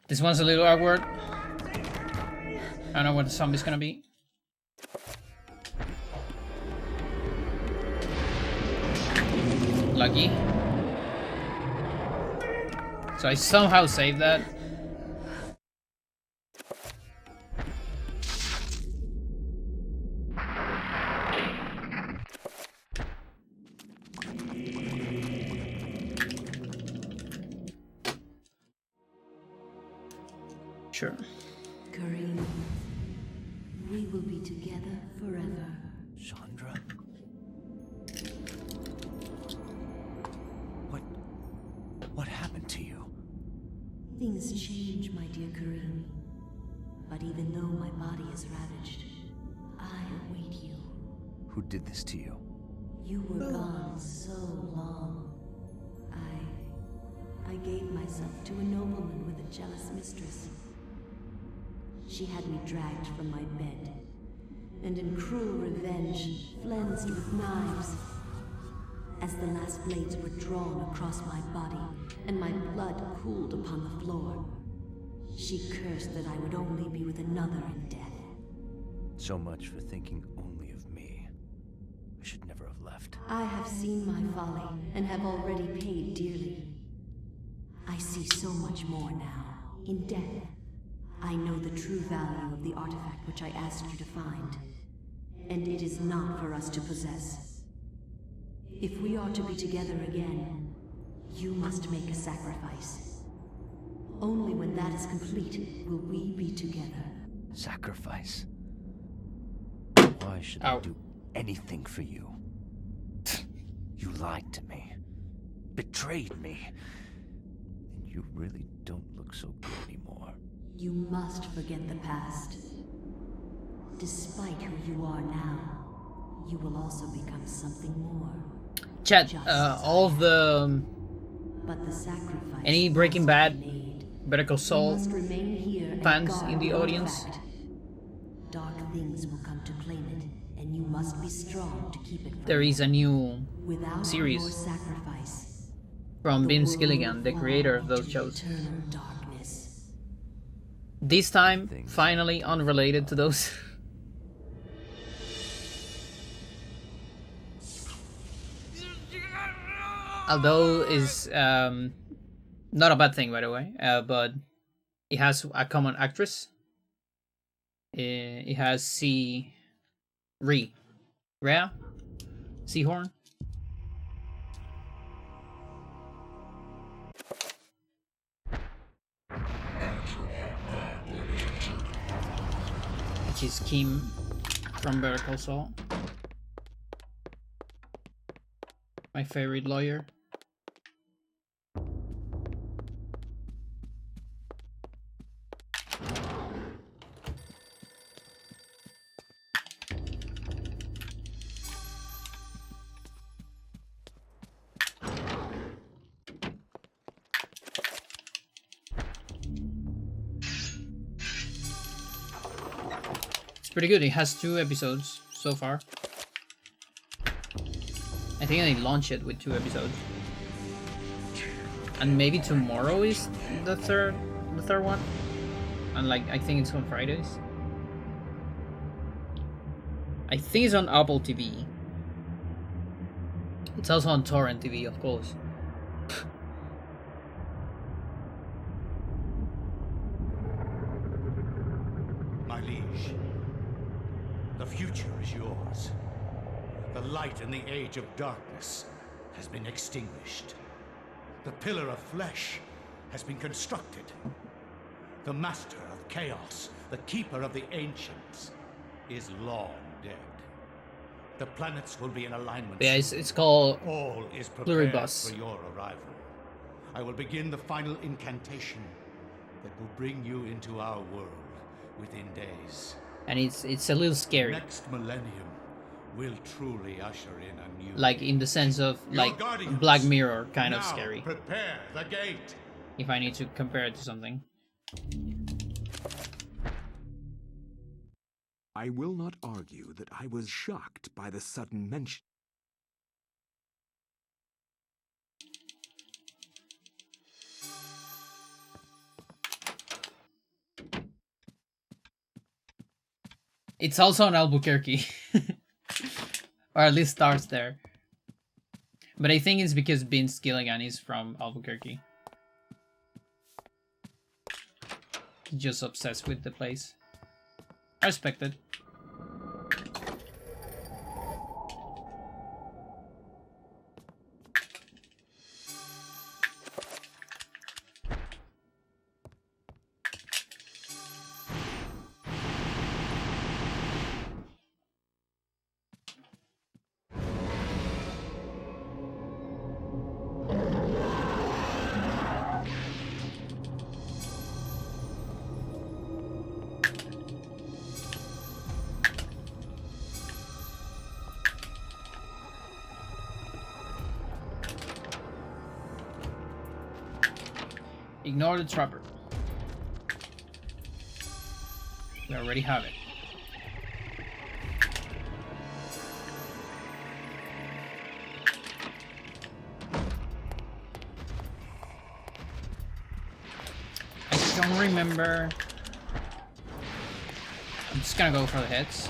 This one's a little awkward. I don't know what the zombie's gonna be. Lucky. So I somehow saved that. Sure. Karim, we will be together forever. Chandra? What happened to you? Things change, my dear Karim. But even though my body is ravaged, I await you. Who did this to you? You were gone so long. I gave myself to a nobleman with a jealous mistress. She had me dragged from my bed, and in cruel revenge, flensed with knives. As the last blades were drawn across my body, and my blood cooled upon the floor, she cursed that I would only be with another in death. So much for thinking only of me. I should never have left. I have seen my folly, and have already paid dearly. I see so much more now. In death, I know the true value of the artifact which I asked you to find. And it is not for us to possess. If we are to be together again, You must make a sacrifice. Only when that is complete will we be together. Sacrifice? Why should I do anything for you? You lied to me. Betrayed me. And you really don't look so good anymore. You must forget the past. Despite who you are now, you will also become something more. Chat, all of the but the sacrifice any Breaking Bad, Better Call Saul must remain here fans in the audience. Dark things will come to claim it, and you must be strong to keep it from There is a new Without your series sacrifice, from the Vince world Gilligan, the will creator of fall those into shows. eternal darkness. This time, finally unrelated to those. Although is not a bad thing, by the way, but it has a common actress. It has Rhea Seahorn. Which is Kim from Better Call Saul. My favorite lawyer. Pretty good. It has 2 episodes so far. I think they launch it with 2 episodes, and maybe tomorrow is the third one. And like I think it's on Fridays. I think it's on Apple TV. It's also on Torrent TV, of course. My liege, the future is yours. The light in the age of darkness has been extinguished. The pillar of flesh has been constructed. The master of chaos, the keeper of the ancients, is long dead. The planets will be in alignment. Yeah, it's called All is prepared Pluribus. for your arrival. I will begin the final incantation that will bring you into our world within days. And it's a little scary. Next millennium will truly usher in a new Like in the sense of Your like guardians, Black Mirror kind of now scary. Prepare the gate. If I need to compare it to something. I will not argue that I was shocked by the sudden mention. It's also in Albuquerque. Or at least starts there. But I think it's because Vince Gilligan is from Albuquerque. He's just obsessed with the place. I respect it. Ignore the trapper. We already have it. I don't remember. I'm just gonna go for the hits.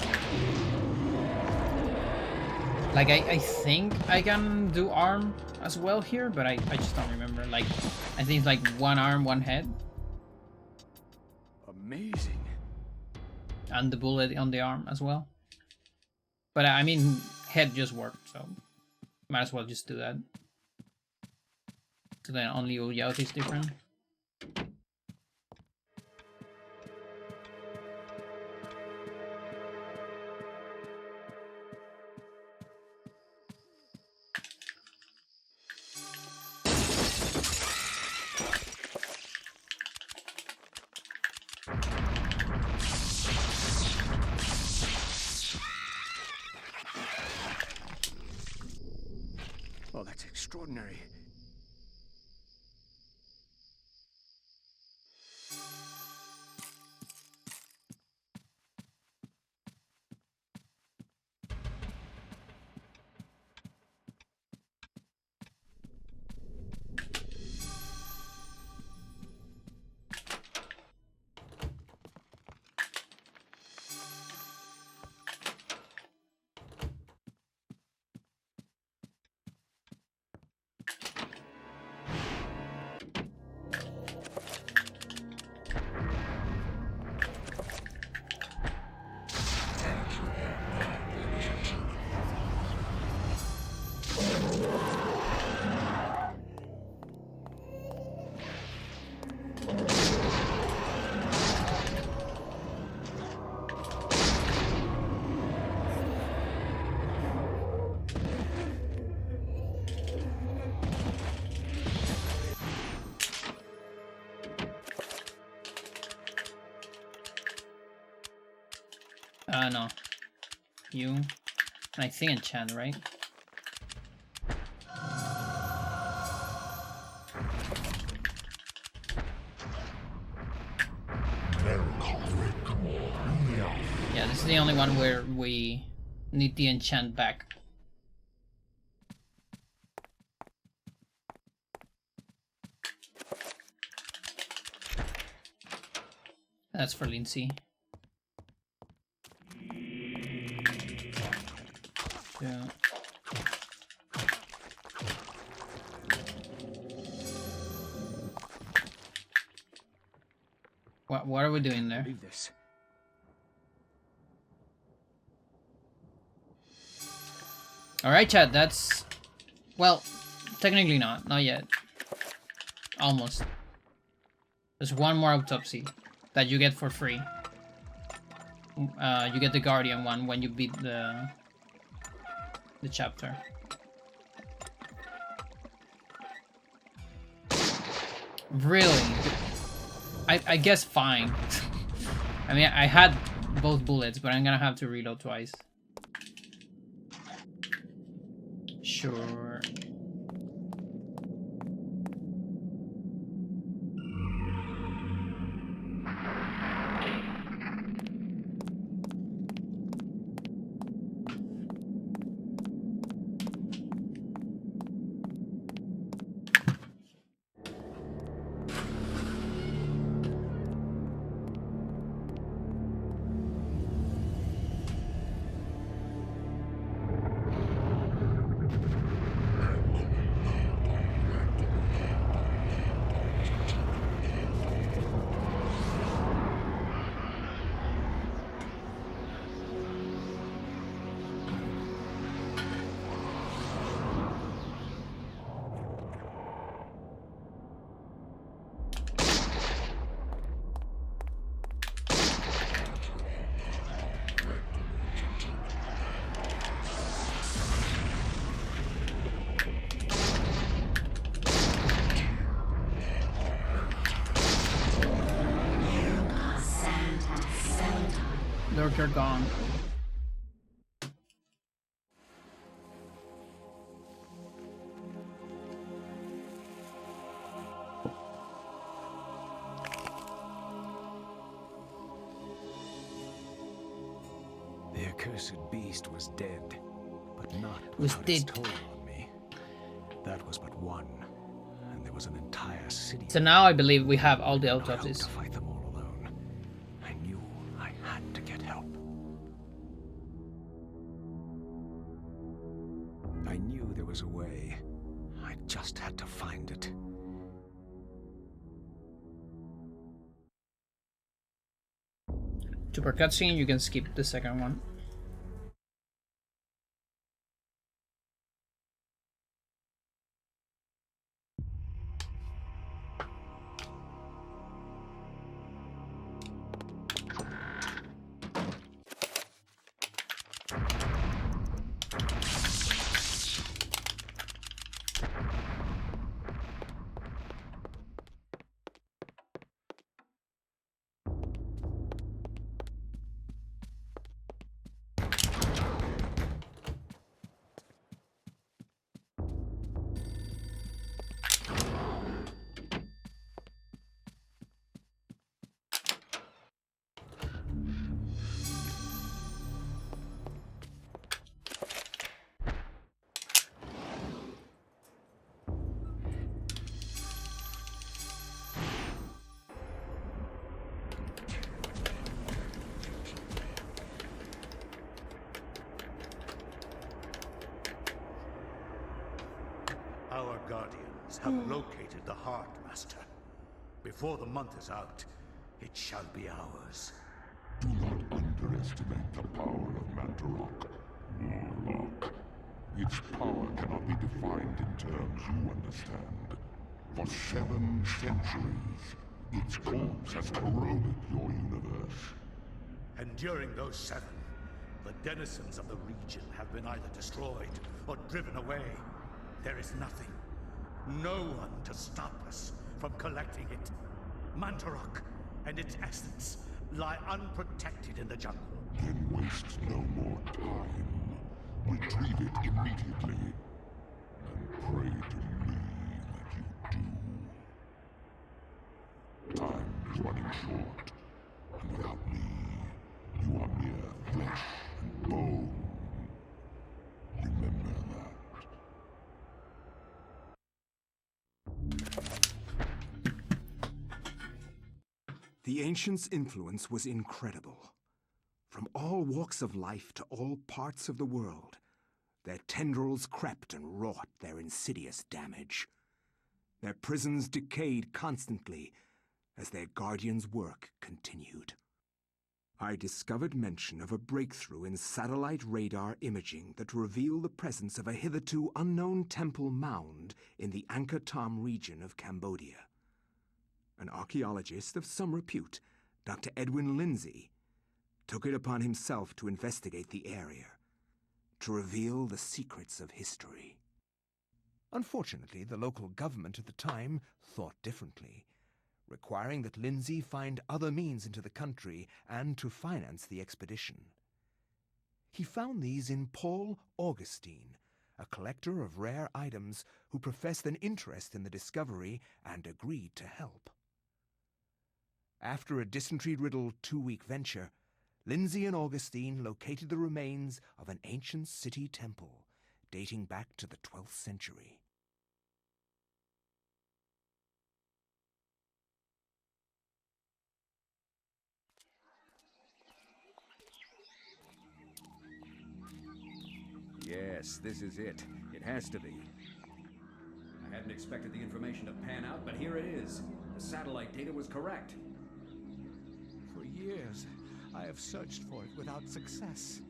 Like, I think I can do arm as well here, but I just don't remember. Like, I think it's like 1 arm, 1 head. Amazing. And the bullet on the arm as well. But I mean, head just worked, so might as well just do that. So then only Uyauti is different. Oh, that's extraordinary. No. You. I think enchant, right? Yeah, this is the only one where we need the enchant back. That's for Lindsay. Yeah. What are we doing there? Alright, chat, that's... Well, technically not yet. Almost. There's one more autopsy that you get for free. You get the Guardian one when you beat the chapter. Really? I guess fine. I mean, I had both bullets, but I'm gonna have to reload twice. Sure. Lurker gone. The accursed beast was dead, but not Was without its dead. toll on me. That was but one, and there was an entire city. So now I believe we have all the I didn't know how autopsies. to fight them all alone. I knew I had to get help. I knew there was a way. I just had to find it. To per cutscene, you can skip the second one. Our guardians have located the heart, Master. Before the month is out, it shall be ours. Do not underestimate the power of Mantarok, Warlock. Its power cannot be defined in terms you understand. For 7 centuries, its corpse has corroded your universe. And during those 7, the denizens of the region have been either destroyed or driven away. There is nothing, no one to stop us from collecting it. Mantarok and its essence lie unprotected in the jungle. Then waste no more time. Retrieve it immediately, and pray to me that you do. Time is running short, and without me, you are mere flesh and bone. Remember that. The Ancients' influence was incredible. From all walks of life to all parts of the world, their tendrils crept and wrought their insidious damage. Their prisons decayed constantly as their guardians' work continued. I discovered mention of a breakthrough in satellite radar imaging that revealed the presence of a hitherto unknown temple mound in the Angkor Thom region of Cambodia. An archaeologist of some repute, Dr. Edwin Lindsay, took it upon himself to investigate the area, to reveal the secrets of history. Unfortunately, the local government at the time thought differently, requiring that Lindsay find other means into the country and to finance the expedition. He found these in Paul Augustine, a collector of rare items who professed an interest in the discovery and agreed to help. After a dysentery-riddled 2-week venture, Lindsay and Augustine located the remains of an ancient city temple dating back to the 12th century. Yes, this is it. It has to be. I hadn't expected the information to pan out, but here it is. The satellite data was correct. For years, I have searched for it without success.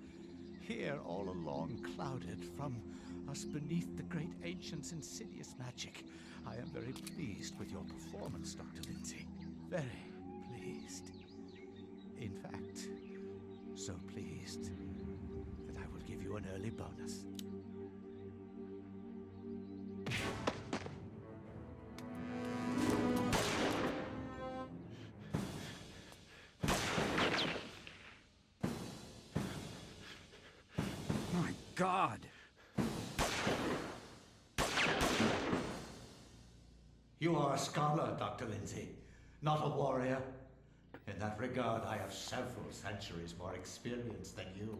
Here, all along, clouded from us beneath the great ancient's insidious magic. I am very pleased with your performance, Dr. Lindsay. Very pleased. In fact, so pleased that I will give you an early bonus. God! You are a scholar, Dr. Lindsay, not a warrior. In that regard, I have several centuries more experience than you.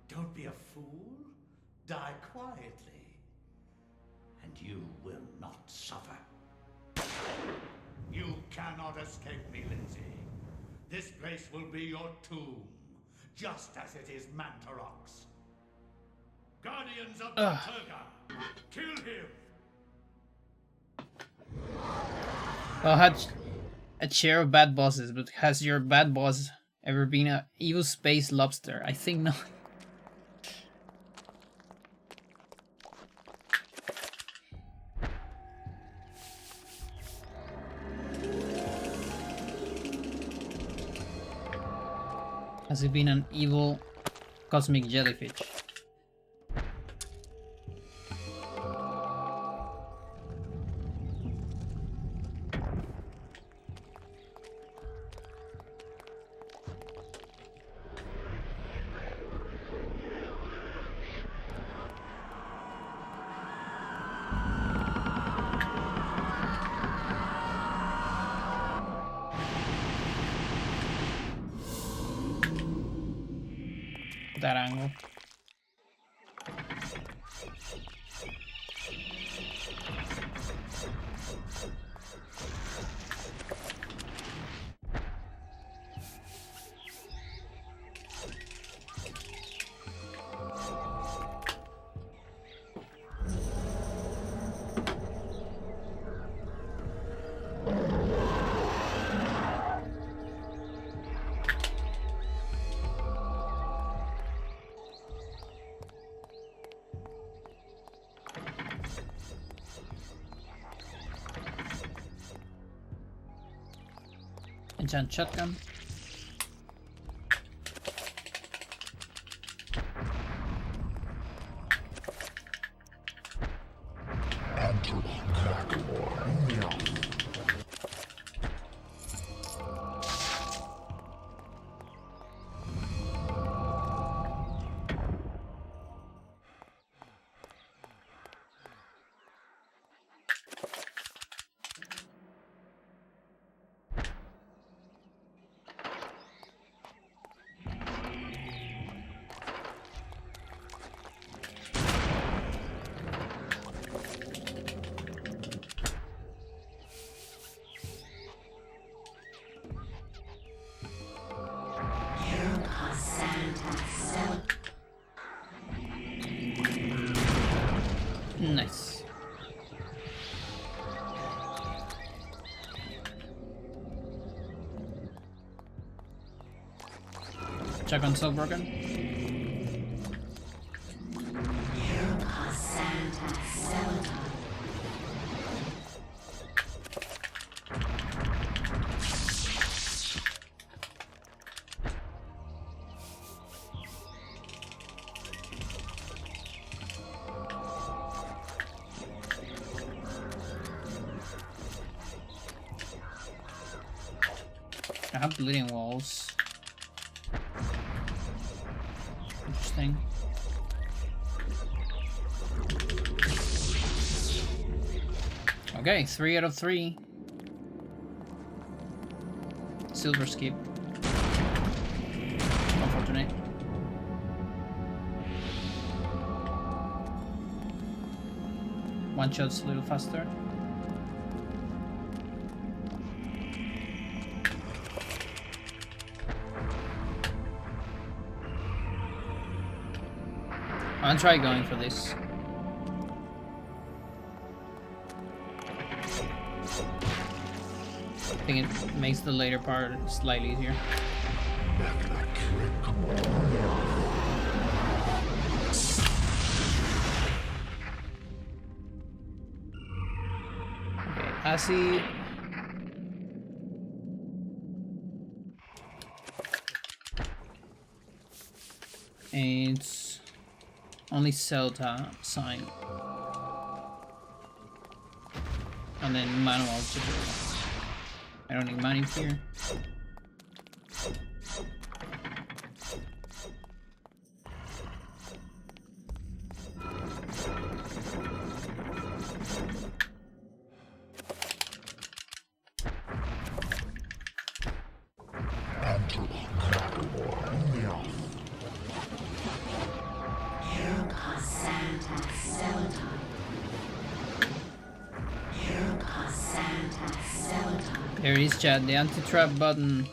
Don't be a fool. Die quietly. And you will not suffer. You cannot escape me, Lindsay. This place will be your tomb. Just as it is Mantarok's. Guardians of the Turga, kill him! Well, I had a chair of bad bosses, but has your bad boss ever been an evil space lobster? I think not. Has it been an evil cosmic jellyfish? That angle. Enchant shotgun. Nice. Check on so broken. I have bleeding walls. Interesting. Okay, 3 out of 3. Silver skip. Unfortunate. One shot's a little faster. I'll try going for this. I think it makes the later part slightly easier. Okay, acid. And it's only Celta sign. And then manual to do. I don't need money here. There it is, chat, the anti-trap button.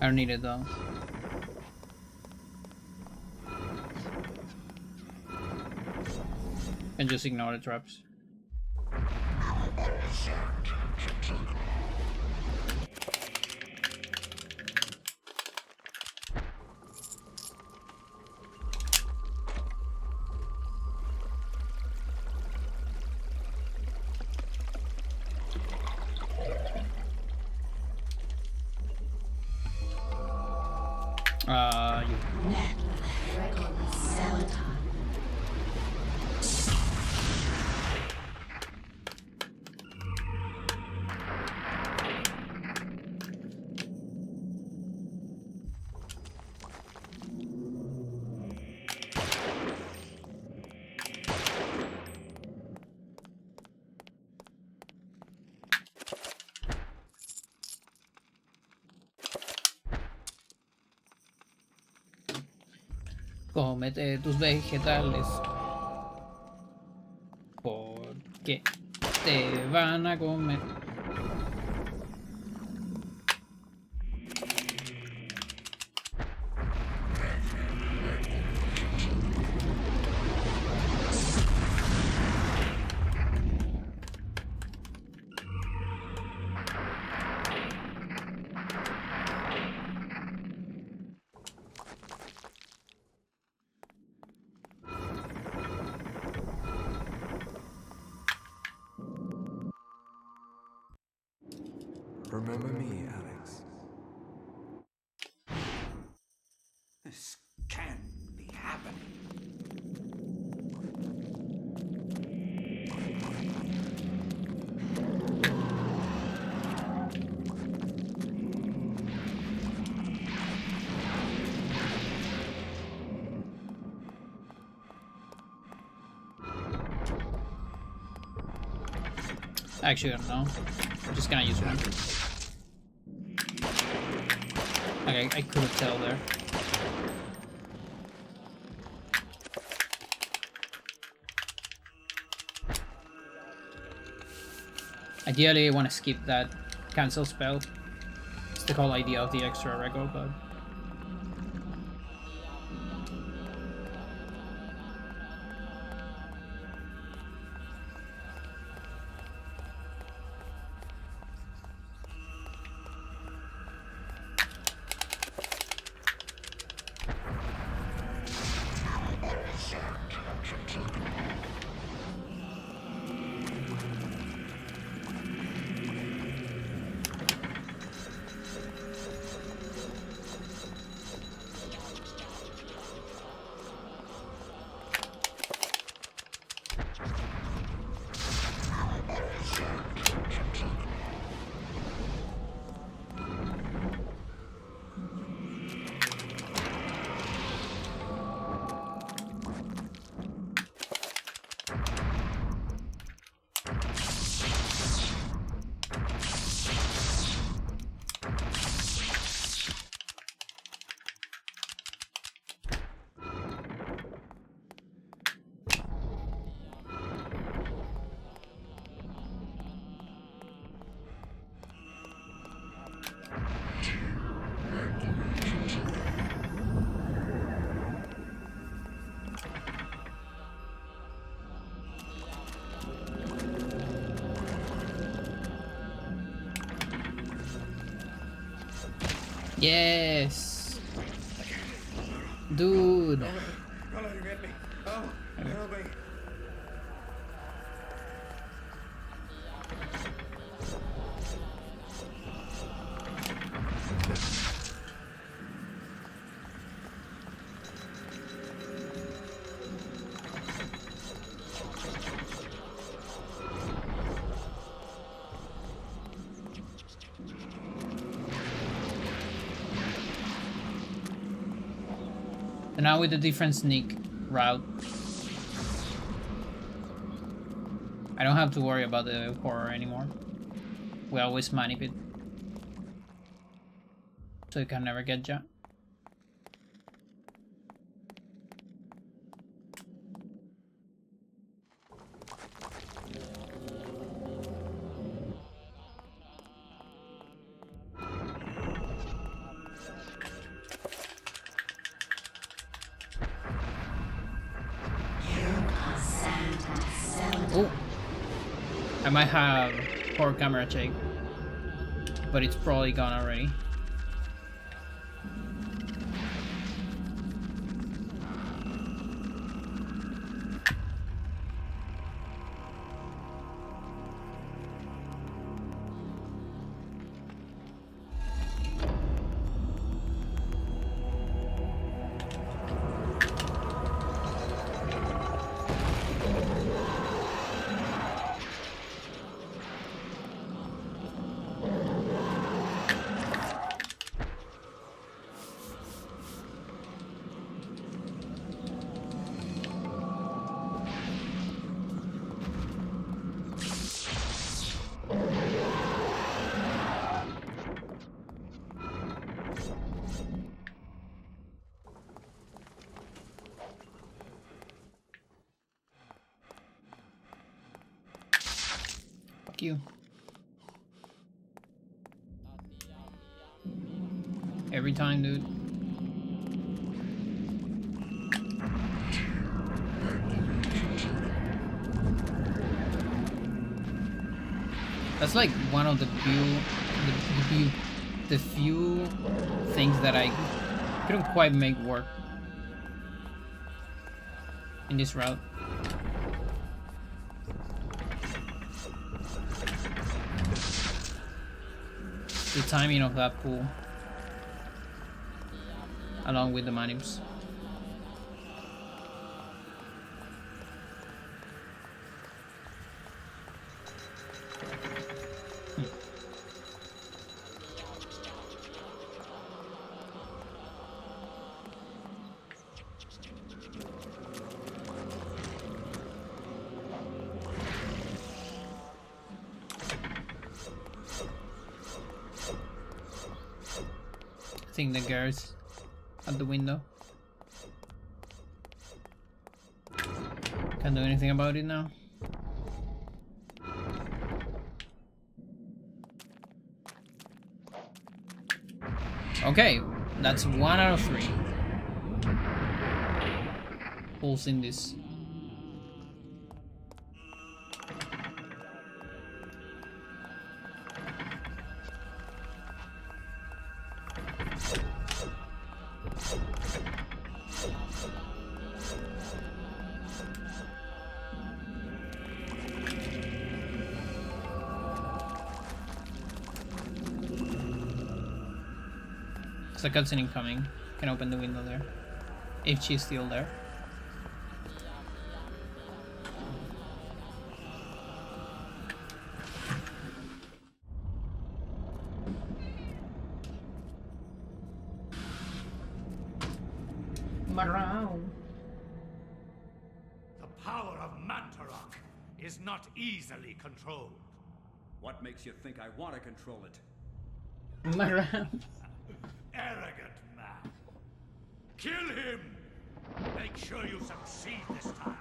I don't need it though. And just ignore the traps. Cómete tus vegetales, porque te van a comer. Remember me, Alex. This can't be happening. Actually, I don't know. I'm just gonna use one. Okay, I couldn't tell there. Ideally, I want to skip that cancel spell. It's the whole idea of the extra record code. Yes, dude. Don't let her get me. Oh, help me. And now with a different sneak route, I don't have to worry about the horror anymore. We always manip it, so you can never get ya. Oh, I might have poor camera check, but it's probably gone already. Fuck you. Every time, dude. That's like one of the few things that I couldn't quite make work in this route. the timing of that pull, along with the manips. I think the guards at the window. Can't do anything about it now. Okay, that's 1 out of 3. Pulls in this. There's a cutscene incoming. Can open the window there. If she's still there. The power of Mantarok is not easily controlled. What makes you think I want to control it? Arrogant man. Kill him! Make sure you succeed this time.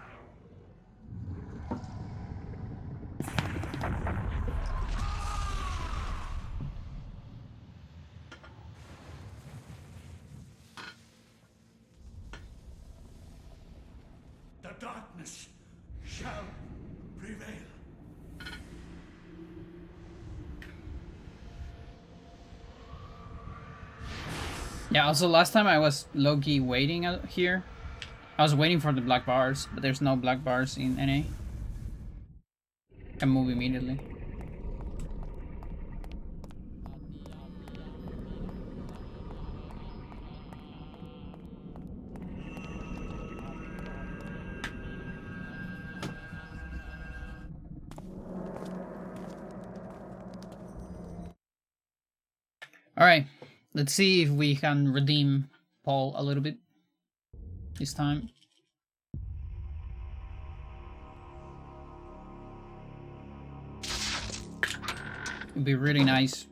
The darkness shall prevail. Yeah, also last time I was low-key waiting out here. I was waiting for the black bars, but there's no black bars in NA. Can move immediately. Alright, let's see if we can redeem Paul a little bit this time. It'd be really nice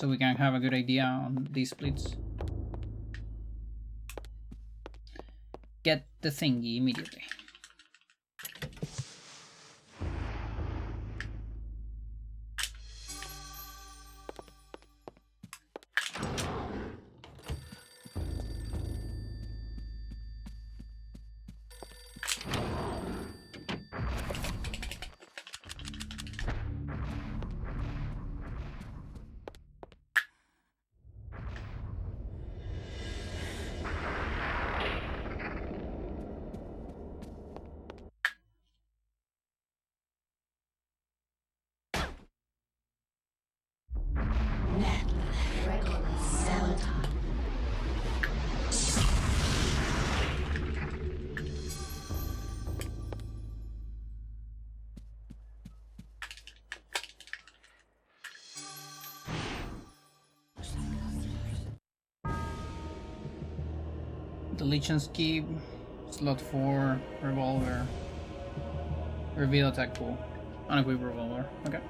so we can have a good idea on these splits. Get the thingy immediately. The Legion's Key, slot 4, revolver, reveal attack pool, unequipped revolver, okay.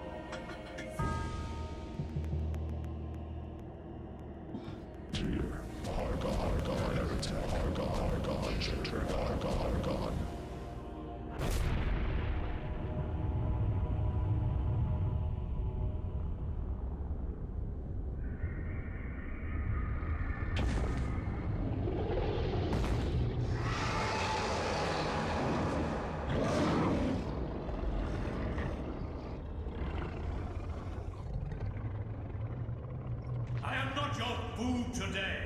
I am not your food today.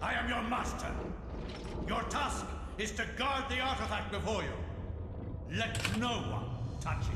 I am your master. Your task is to guard the artifact before you. Let no one touch it.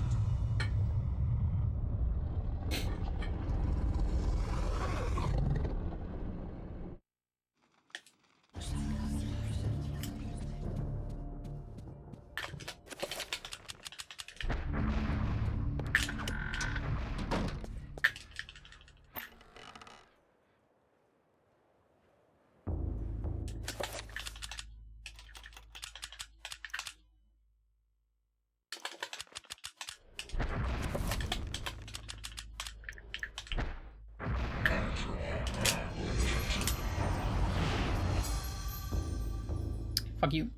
Fuck you.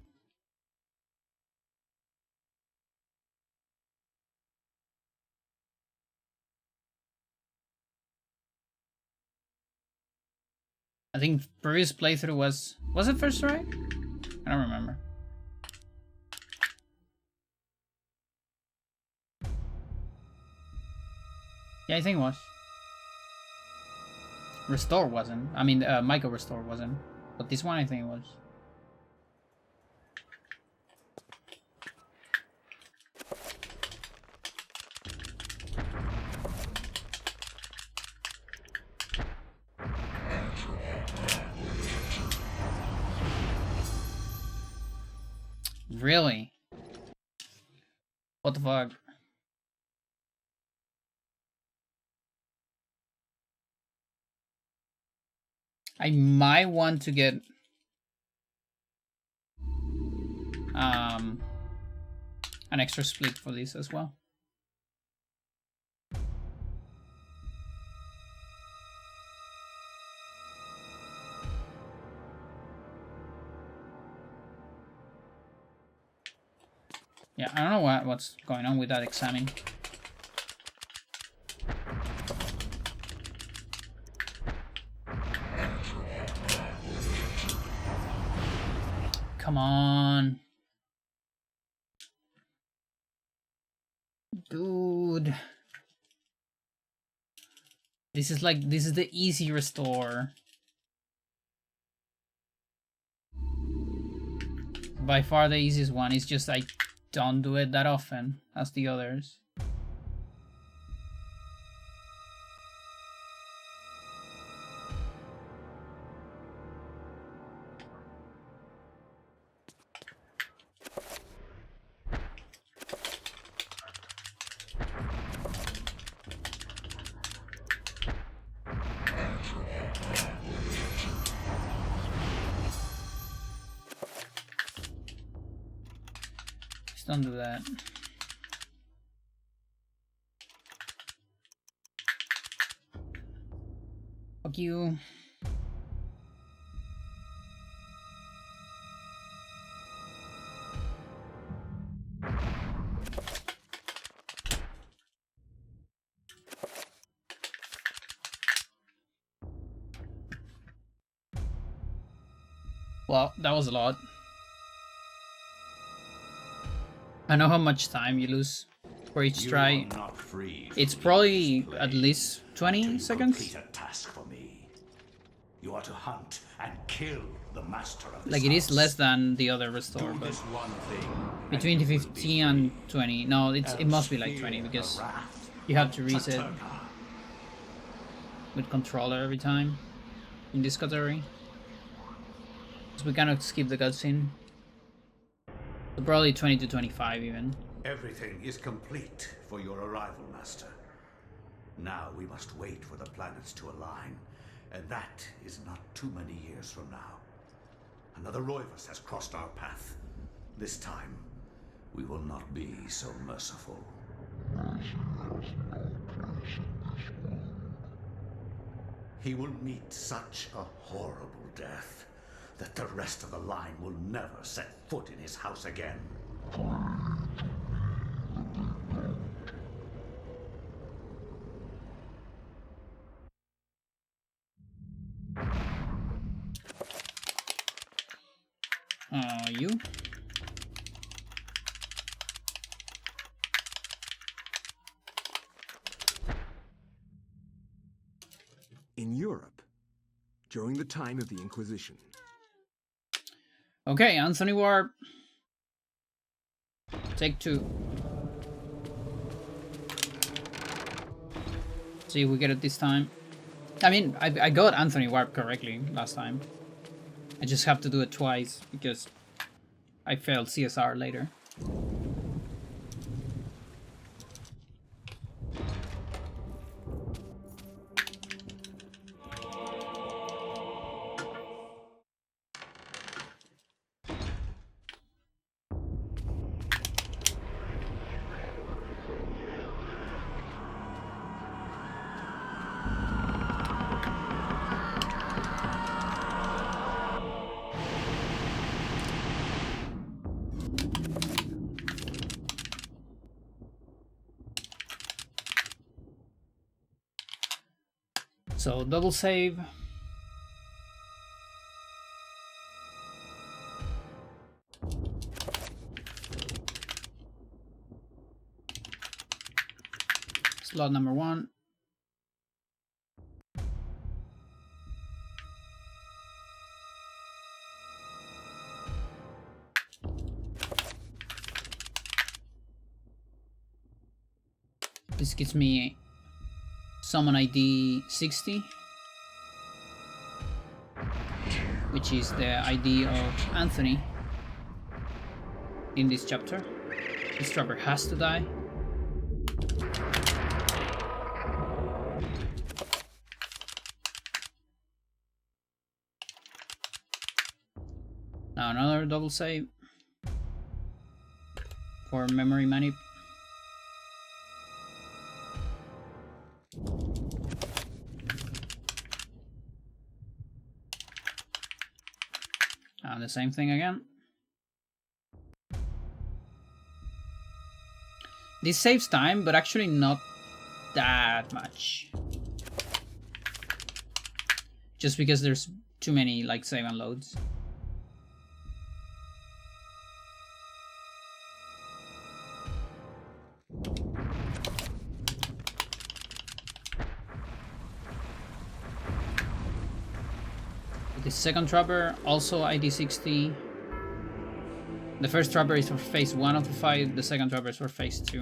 I think previous playthrough was it first try? I don't remember. Yeah, I think it was. Restore wasn't. I mean, Michael Restore wasn't. But this one I think it was. Really? What the fuck? I might want to get an extra split for this as well. Yeah, I don't know what's going on with that examine. Come on. Dude. This is the easy restore. By far the easiest one. It's just I don't do it that often as the others. Don't do that. Fuck you. Well, that was a lot. I know how much time you lose for each try. It's probably at least 20 seconds. A task for me. You are to hunt and kill the master of this Like it is house. less than the other restore, but between 15 and 20. No, it must be like 20 because you have to reset with controller every time in this category. So we cannot skip the cutscene. So probably 20 to 25 even. Everything is complete for your arrival, Master. Now we must wait for the planets to align, and that is not too many years from now. Another Roivus has crossed our path. This time, we will not be so merciful. He will meet such a horrible death that the rest of the line will never set foot in his house again. You? In Europe, during the time of the Inquisition. Okay, Anthony Warp. Take 2. See if we get it this time. I mean, I got Anthony Warp correctly last time. I just have to do it twice because I failed CSR later. So double save. Slot number 1. This gives me summon ID 60, which is the ID of Anthony in this chapter. This trapper has to die. Now another double save for memory manip. And the same thing again. This saves time, but actually not that much. Just because there's too many like save and loads. The second trapper, also ID 60. The first trapper is for phase 1 of the fight, the second trapper is for phase 2.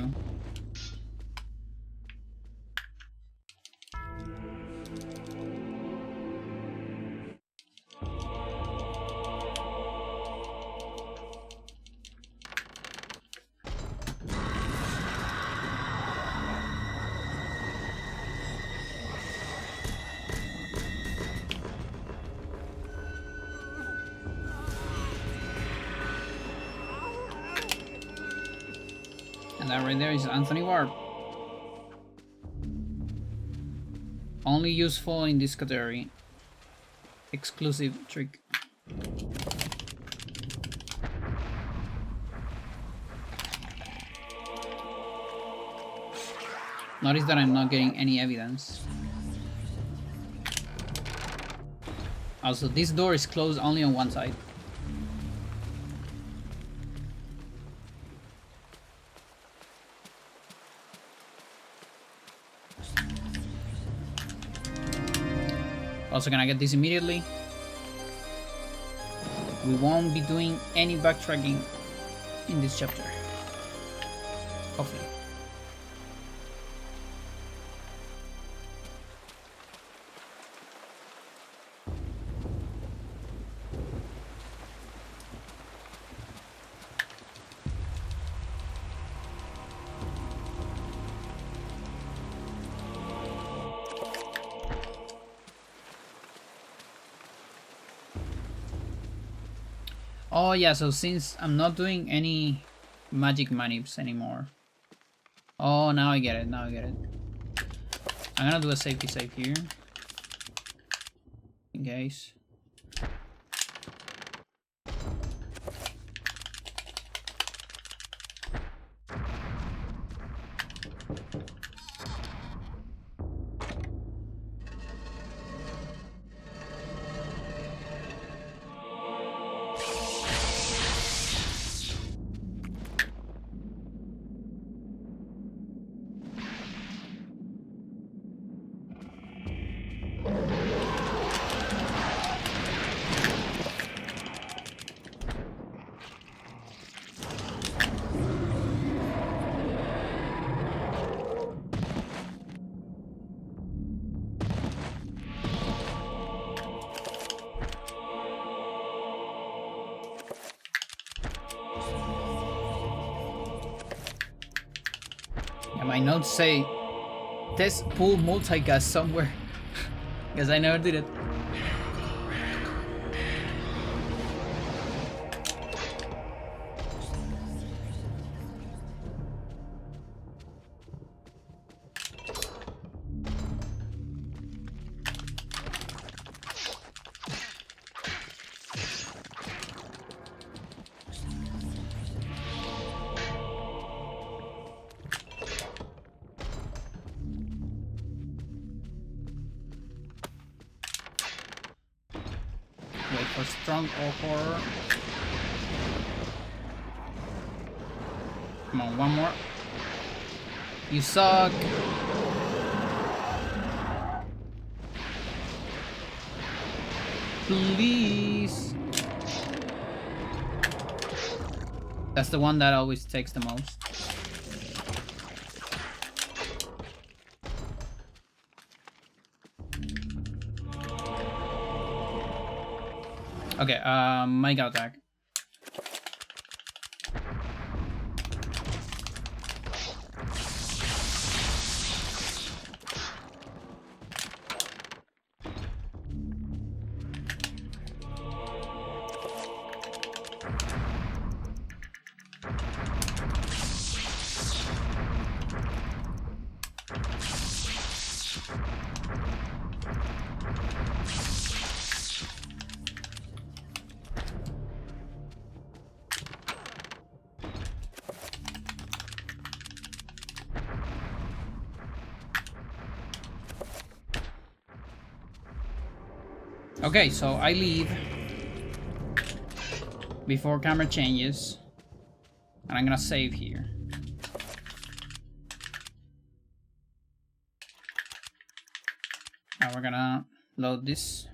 And that right there is Anthony Warp. Only useful in this category. Exclusive trick. Notice that I'm not getting any evidence. Also, this door is closed only on one side. Also gonna get this immediately. We won't be doing any backtracking in this chapter. Hopefully. Oh yeah, so since I'm not doing any magic manips anymore. Oh, now I get it, now I get it. I'm gonna do a safety save here. In case. My notes say test pull multicast somewhere because I never did it. for strong or horror. Come on, one more. You suck. Please. That's the one that always takes the most. Okay, mega attack. Okay, so I leave before camera changes, and I'm gonna save here. Now we're gonna load this,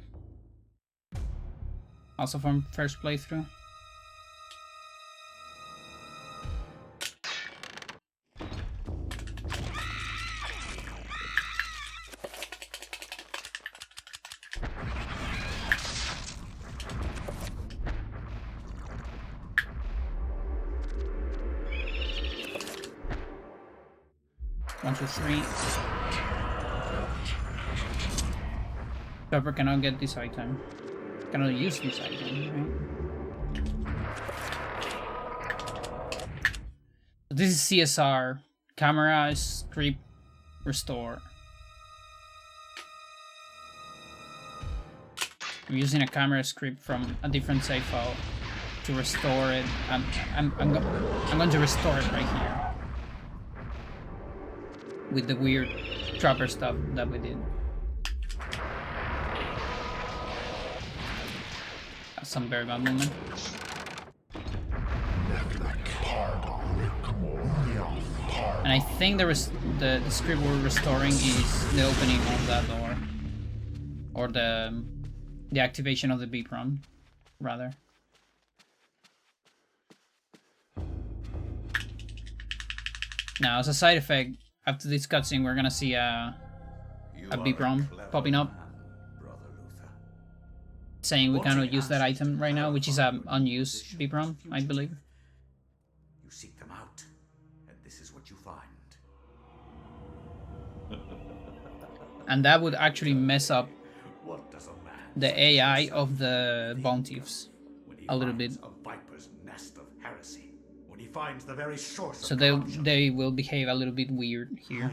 also from first playthrough. One, two, three. Trevor cannot get this item. Cannot use this item, right? This is CSR. Camera, script, restore. I'm using a camera script from a different save file to restore it. I'm going to restore it right here. With the weird trapper stuff that we did. That's some very bad movement. And I think the script we're restoring is the opening of that door. Or the activation of the BPROM, rather. Now, as a side effect, after this cutscene, we're gonna see a BPROM popping up, saying we cannot use that item right now, which is an unused BPROM, I believe. You seek them out, and this is what you find. And that would actually mess up the AI of the Bone Thieves a little bit. A viper's nest of heresy. When he finds the very source So of they will behave a little bit weird here.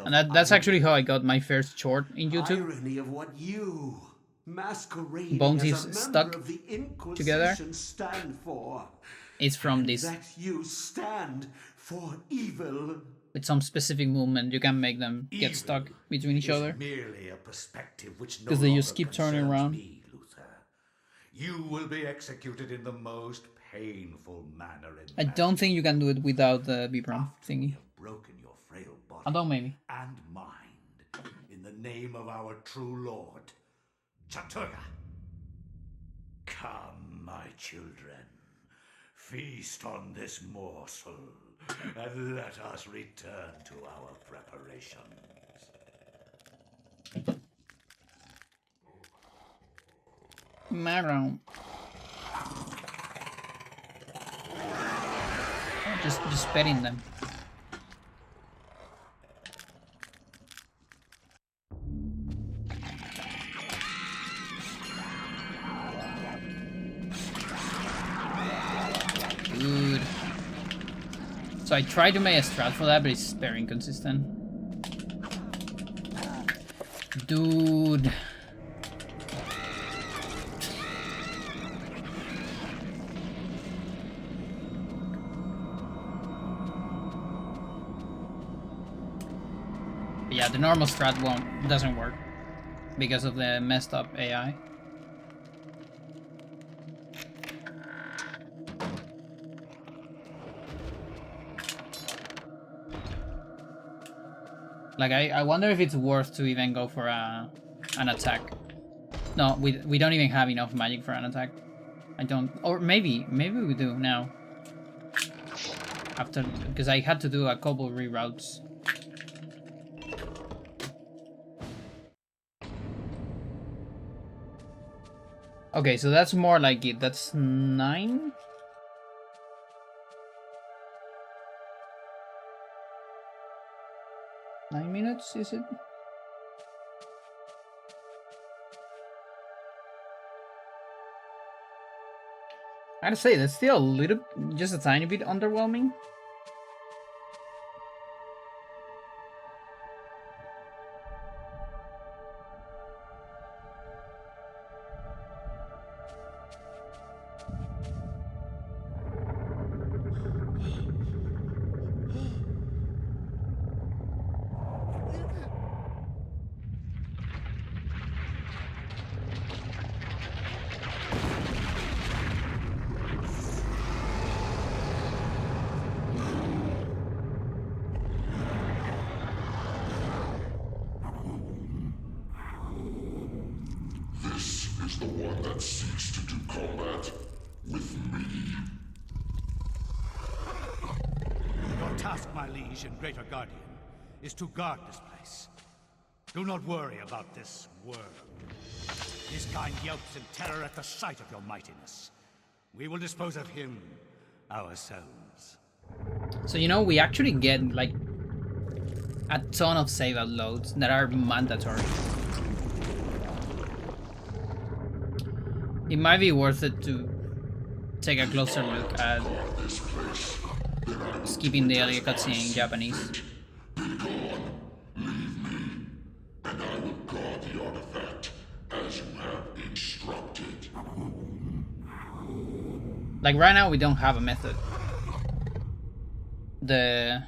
And that's actually how I got my first short in YouTube. Irony of what you, masquerading Bone as Thieves a member stuck of the together. Inquisition, stand for. It's from And this. That you stand for evil. With some specific movement, you can make them get stuck between each other. Merely a perspective which no Because they just longer keep turning concerns around. me, Luther. You will be executed in the most painful manner in I don't think you can do it without the BPROM thingy. broken your frail body Although maybe. and mind in the name of our true Lord, Chaturga. Come, my children, feast on this morsel, and let us return to our preparations. Marrow. Just petting them. Good. So I tried to make a strat for that, but it's very inconsistent. Dude. Yeah, the normal strat doesn't work because of the messed up AI. Like, I wonder if it's worth to even go for an attack. No, we don't even have enough magic for an attack. I don't, or maybe we do now. After, because I had to do a couple reroutes. Okay, so that's more like it. That's 9? Nine minutes, is it? I gotta say, that's still a little, just a tiny bit underwhelming. is the one that seeks to do combat with me. Your task, my liege and greater guardian, is to guard this place. Do not worry about this worm. His kind yelps in terror at the sight of your mightiness. We will dispose of him ourselves. So, you know, we actually get, like, a ton of save outloads that are mandatory. It might be worth it to take a closer look at skipping the earlier cutscene in Japanese. Be gone, leave me, and I will guard the artifact as you have instructed. Like, right now we don't have a method. The,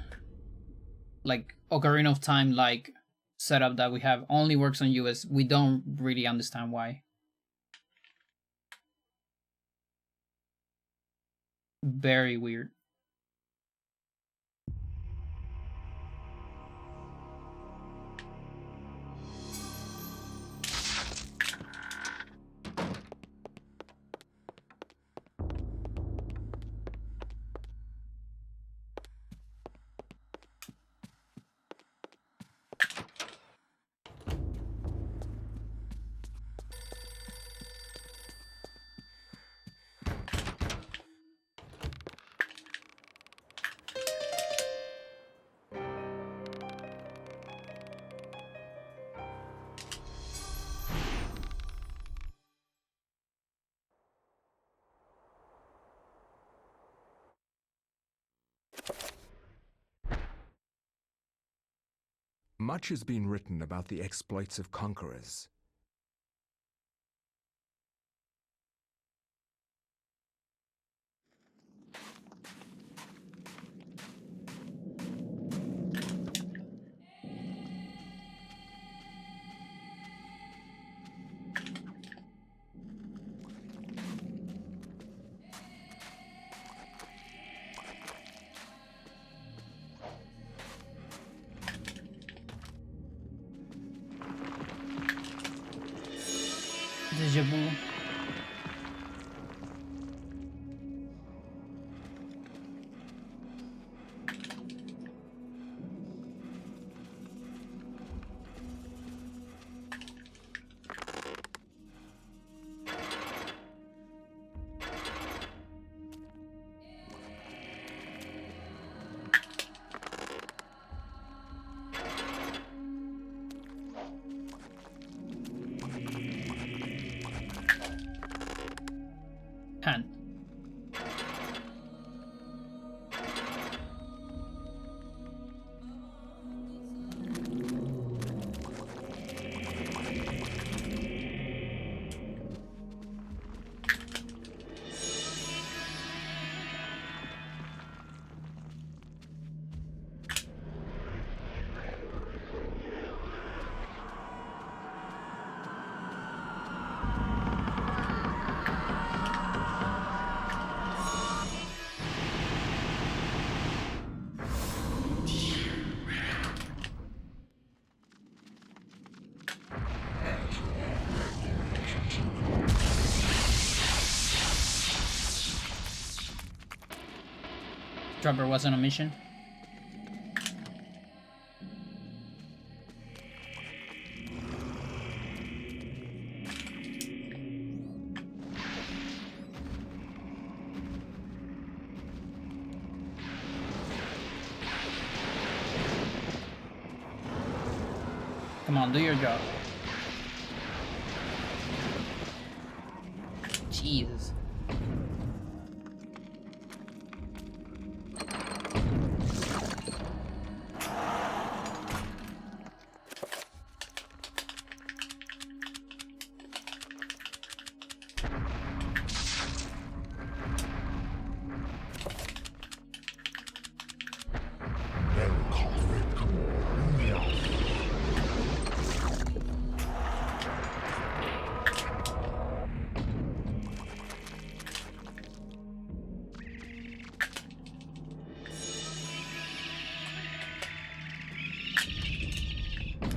like, Ocarina of Time, like, setup that we have only works on US. We don't really understand why. Very weird. Much has been written about the exploits of conquerors. Deja vu. Hand. Chopper was on a mission. Come on, do your job. Jesus.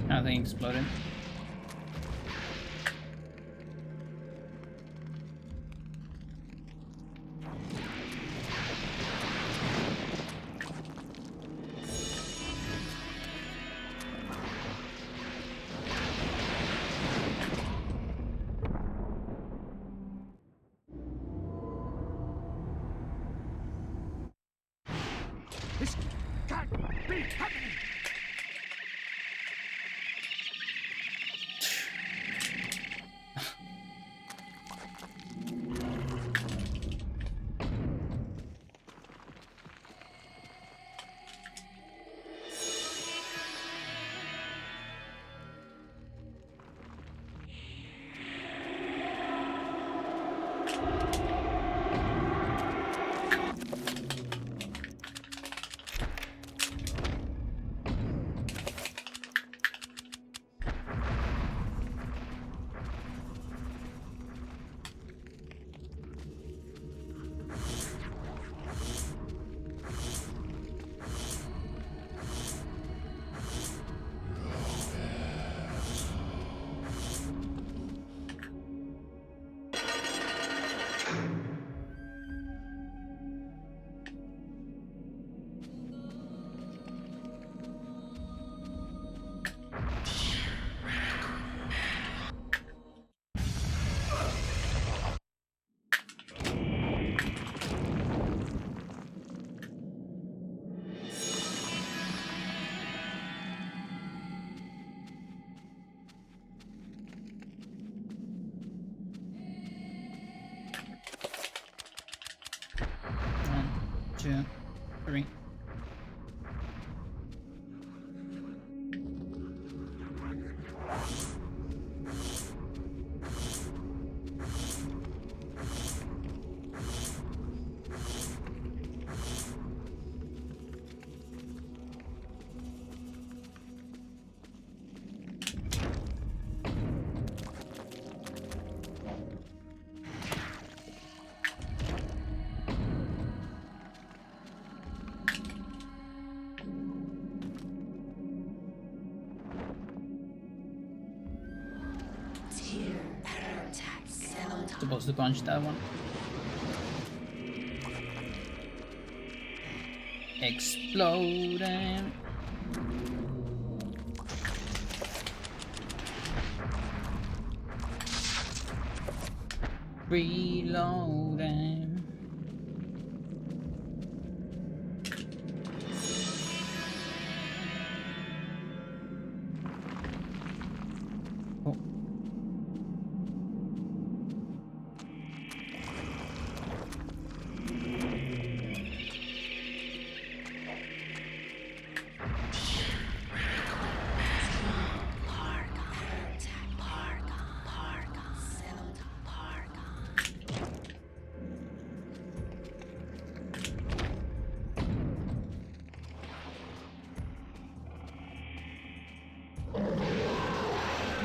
Nothing exploded. This can't be happening! Two, three. Supposed to punch that one. Exploding. Reloading.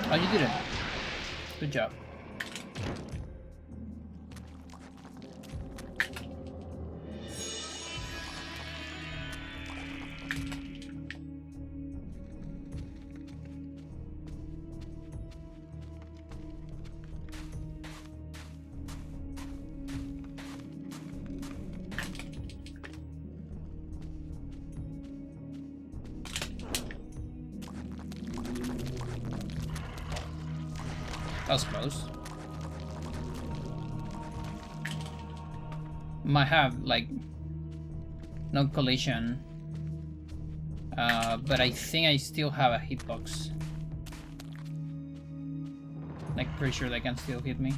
Oh, you did it. Good job. That was close. Might have like no collision, but I think I still have a hitbox. Like, pretty sure they can still hit me.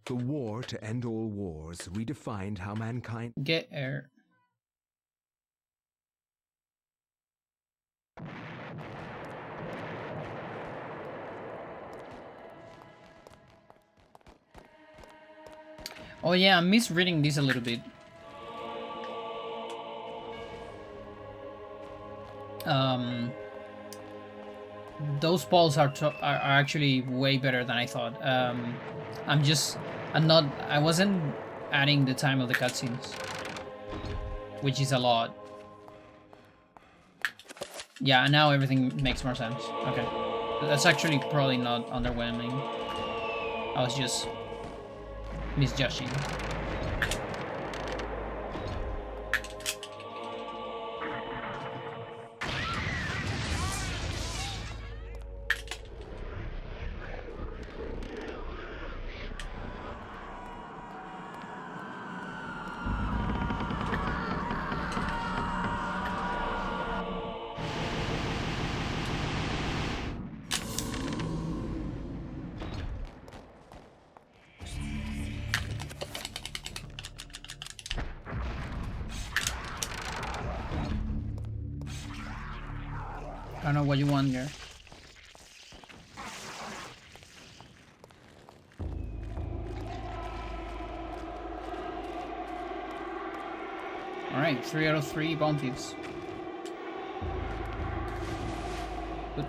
The war to end all wars redefined how mankind... Get air. Oh yeah, I'm misreading this a little bit. Those balls are actually way better than I thought. I wasn't adding the time of the cutscenes, which is a lot. Yeah, now everything makes more sense. Okay, that's actually probably not underwhelming. I was just misjudging. I don't know what you want here. Alright, 3 out of 3 bounties. Good.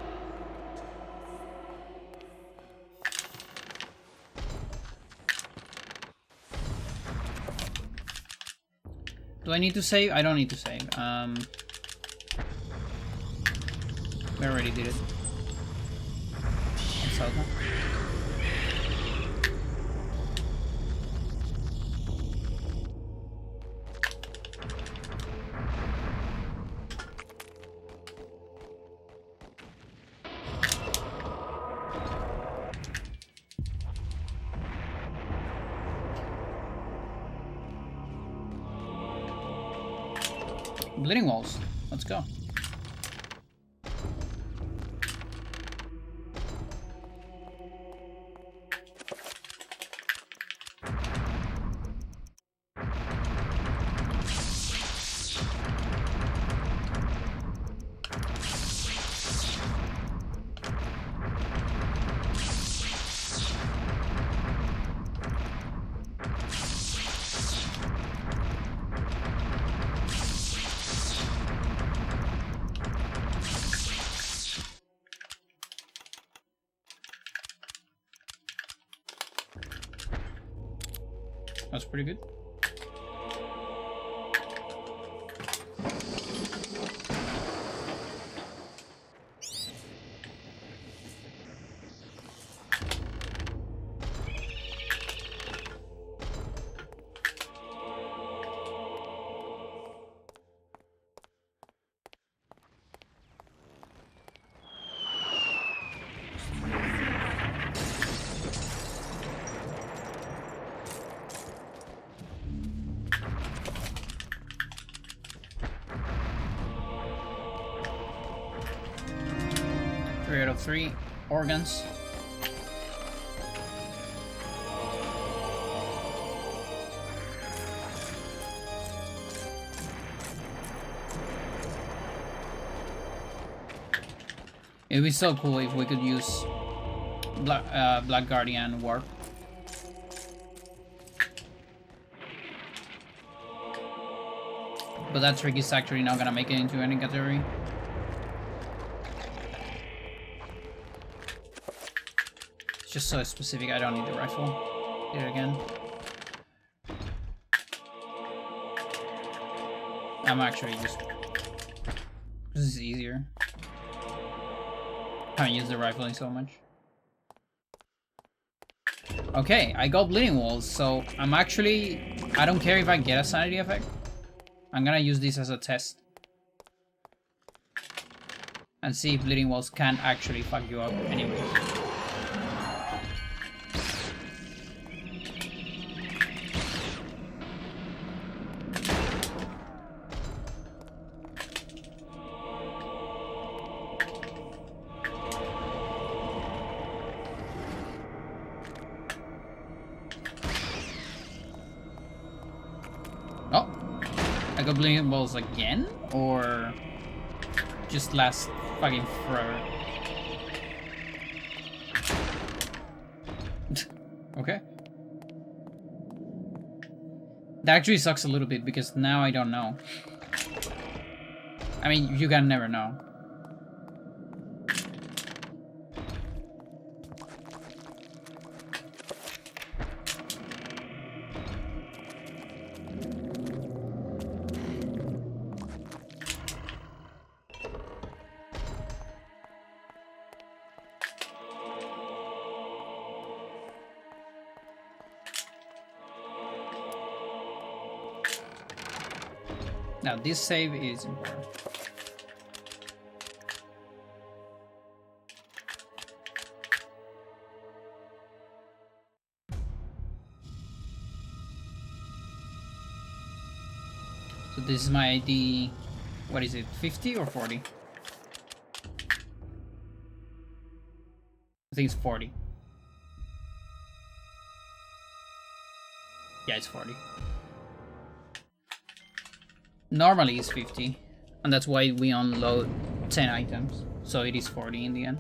Do I need to save? I don't need to save. We already did it. Let's out now. Bleeding walls. Let's go. That's pretty good. Three out of 3 organs. It'd be so cool if we could use Black Guardian warp. But that trick is actually not gonna make it into any category. It's just so specific, I don't need the rifle. Hit it again. I'm actually just... This is easier. Haven't used the rifle in so much. Okay, I got bleeding walls, so I'm actually... I don't care if I get a sanity effect. I'm gonna use this as a test. And see if bleeding walls can actually fuck you up anyway. I got bleeding balls again? Or just last fucking forever? Okay. That actually sucks a little bit because now I don't know. I mean, you can never know. Now this save is important. So this is my ID, what is it, 50 or 40? I think it's 40. Yeah, it's 40. Normally it's 50, and that's why we unload 10 items, so it is 40 in the end.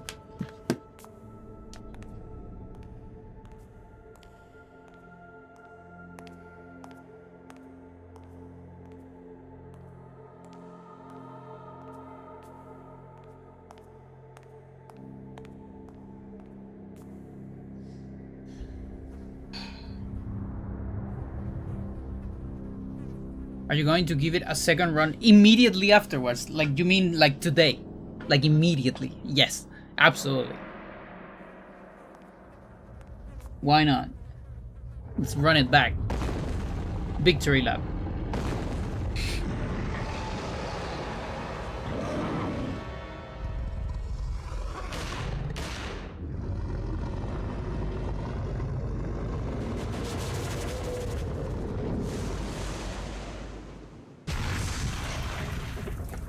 Are you going to give it a second run immediately afterwards? Like, you mean like today? Like immediately? Yes, absolutely. Why not? Let's run it back. Victory lap.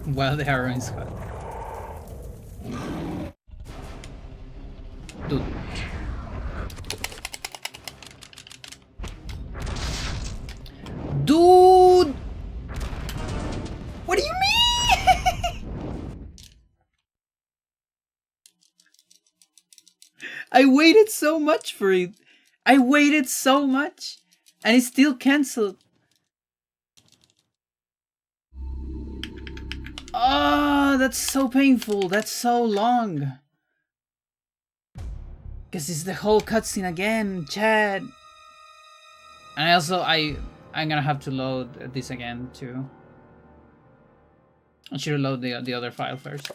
While the heroine squad. Dude. Dude! What do you mean? I waited so much for it. I waited so much. And it still cancelled. Oh, that's so painful. That's so long. Because it's the whole cutscene again, Chad. And also, I'm gonna have to load this again too. I should load the other file first.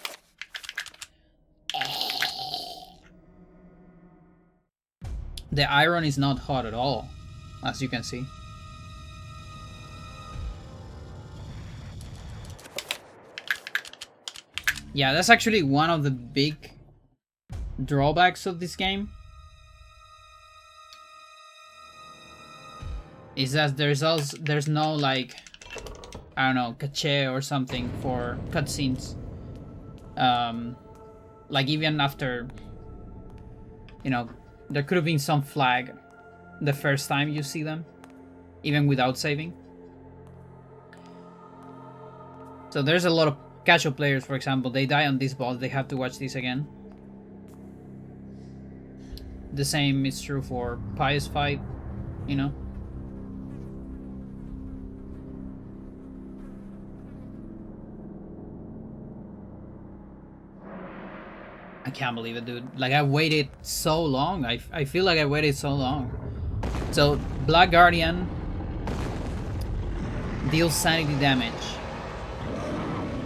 The iron is not hot at all, as you can see. Yeah, that's actually one of the big drawbacks of this game. Is that there's no like, I don't know, cache or something for cutscenes. Like even after, you know, there could have been some flag the first time you see them, even without saving. So there's a lot of casual players, for example, they die on this boss, they have to watch this again. The same is true for Pious Fight, you know. I can't believe it, dude. Like, I waited so long. I feel like I waited so long. So, Black Guardian deals sanity damage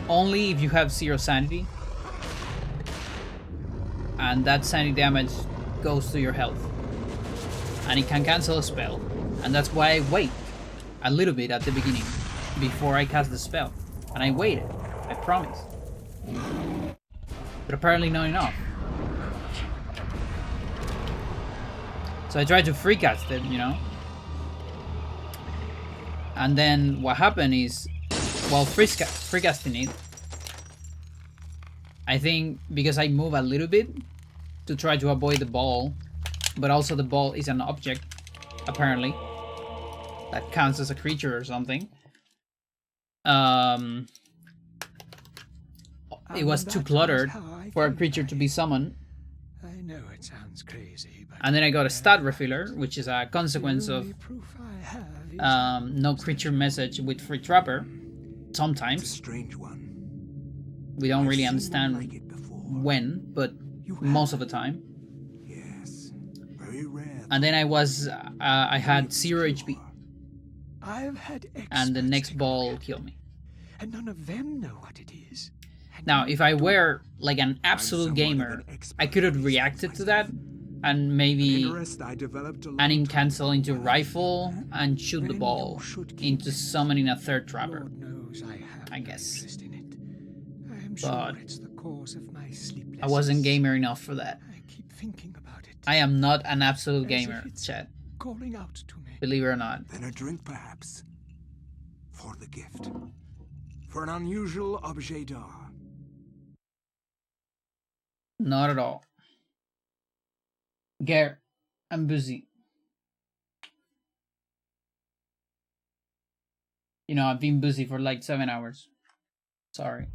only if you have 0 sanity. And that sanity damage goes to your health. And it can cancel a spell. And that's why I wait a little bit at the beginning before I cast the spell. And I waited. I promise. But apparently not enough. So I tried to free cast it, you know. And then what happened is, while free casting it, I think because I move a little bit to try to avoid the ball, but also the ball is an object, apparently, that counts as a creature or something. It was too cluttered for a creature to be summoned. I know it sounds crazy, but And then I got a stat refiller, which is a consequence of no creature message with free trapper. Sometimes. It's a strange one. We don't really understand when, but most of the time. Yes. Very rare. And then I had 0 HP. I've had And the next ball killed me. and none of them know what it is. Now, if I were like an absolute gamer, I could have reacted to that and maybe adding cancel into rifle and shoot the ball into summoning a third trapper. I guess. But I wasn't gamer enough for that. I am not an absolute gamer, chat. Calling out to me. Believe it or not. Then a drink, perhaps. For the gift. For an unusual objet d'art. Not at all. Gare, I'm busy. You know, I've been busy for like 7 hours. Sorry.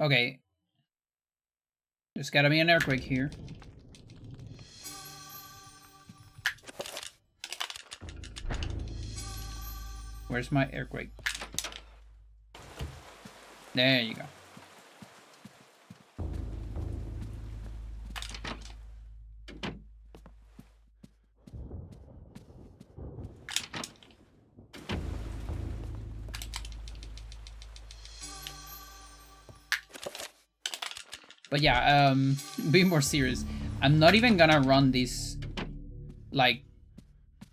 Okay. There's gotta be an earthquake here. Where's my earthquake? There you go. But yeah, being more serious, I'm not even gonna run this like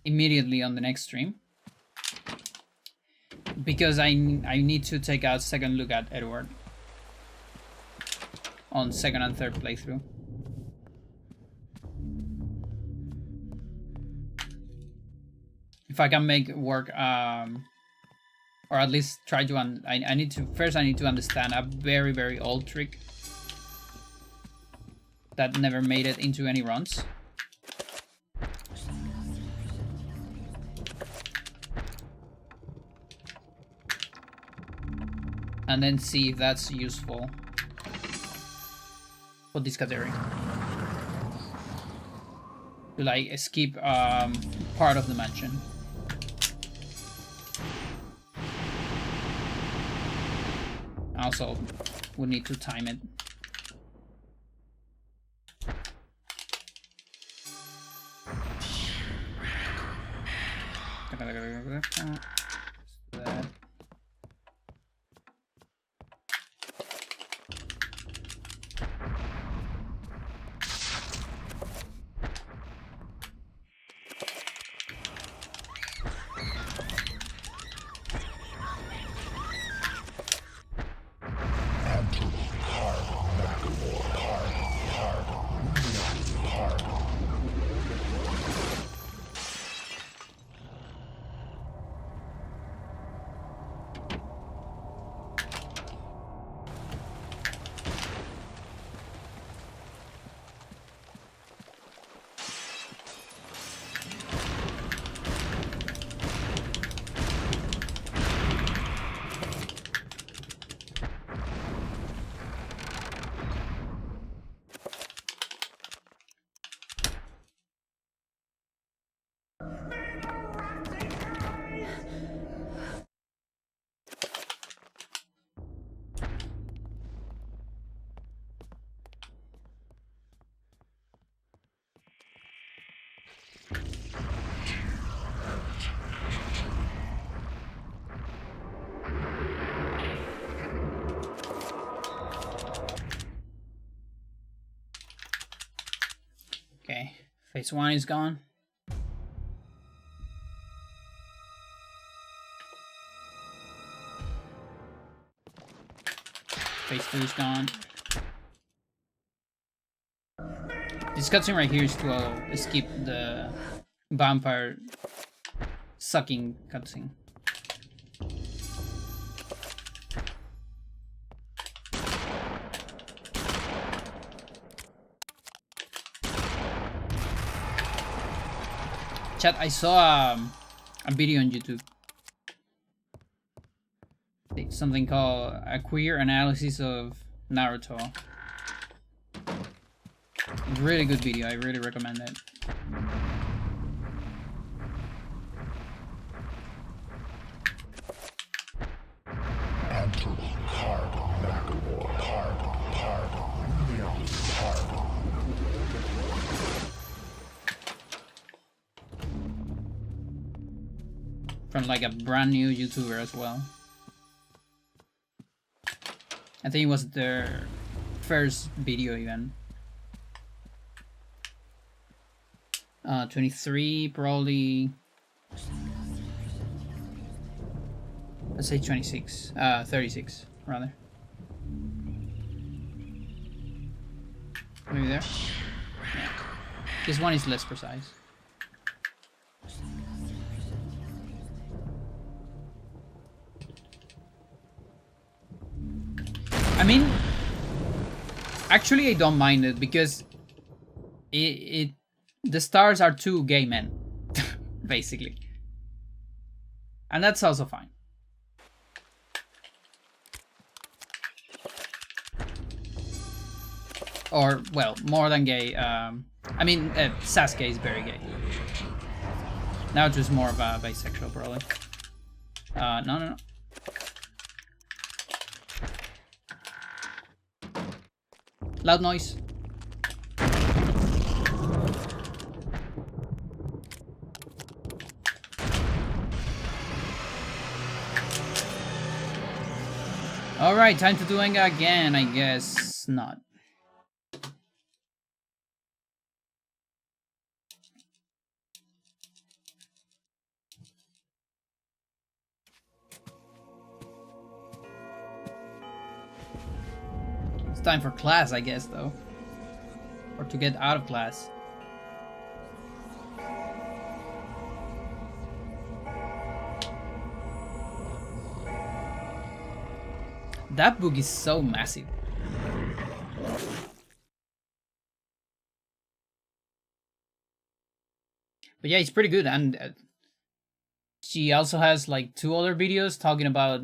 immediately on the next stream because I need to take a second look at Edward on second and third playthrough. If I can make it work, or at least try to, I need to understand a very, very old trick that never made it into any runs. And then see if that's useful for this category. To like skip part of the mansion. Also, we need to time it. That. Phase 1 is gone. Phase 2 is gone. This cutscene right here is to skip the vampire sucking cutscene. Chat, I saw a video on YouTube. It's something called a queer analysis of Naruto. Really good video, I really recommend it. From like a brand new YouTuber as well. I think it was their first video even. 23 probably. Let's say 26. 36 rather. Maybe there. Yeah. This one is less precise. I mean, actually I don't mind it because the stars are two gay men, basically. And that's also fine. Or, well, more than gay. I mean, Sasuke is very gay. Naruto's more of a bisexual, probably. No. Loud noise. Alright, time to do Enga again, I guess not. It's time for class, I guess, though. Or to get out of class. That book is so massive. But yeah, it's pretty good, and she also has like 2 other videos talking about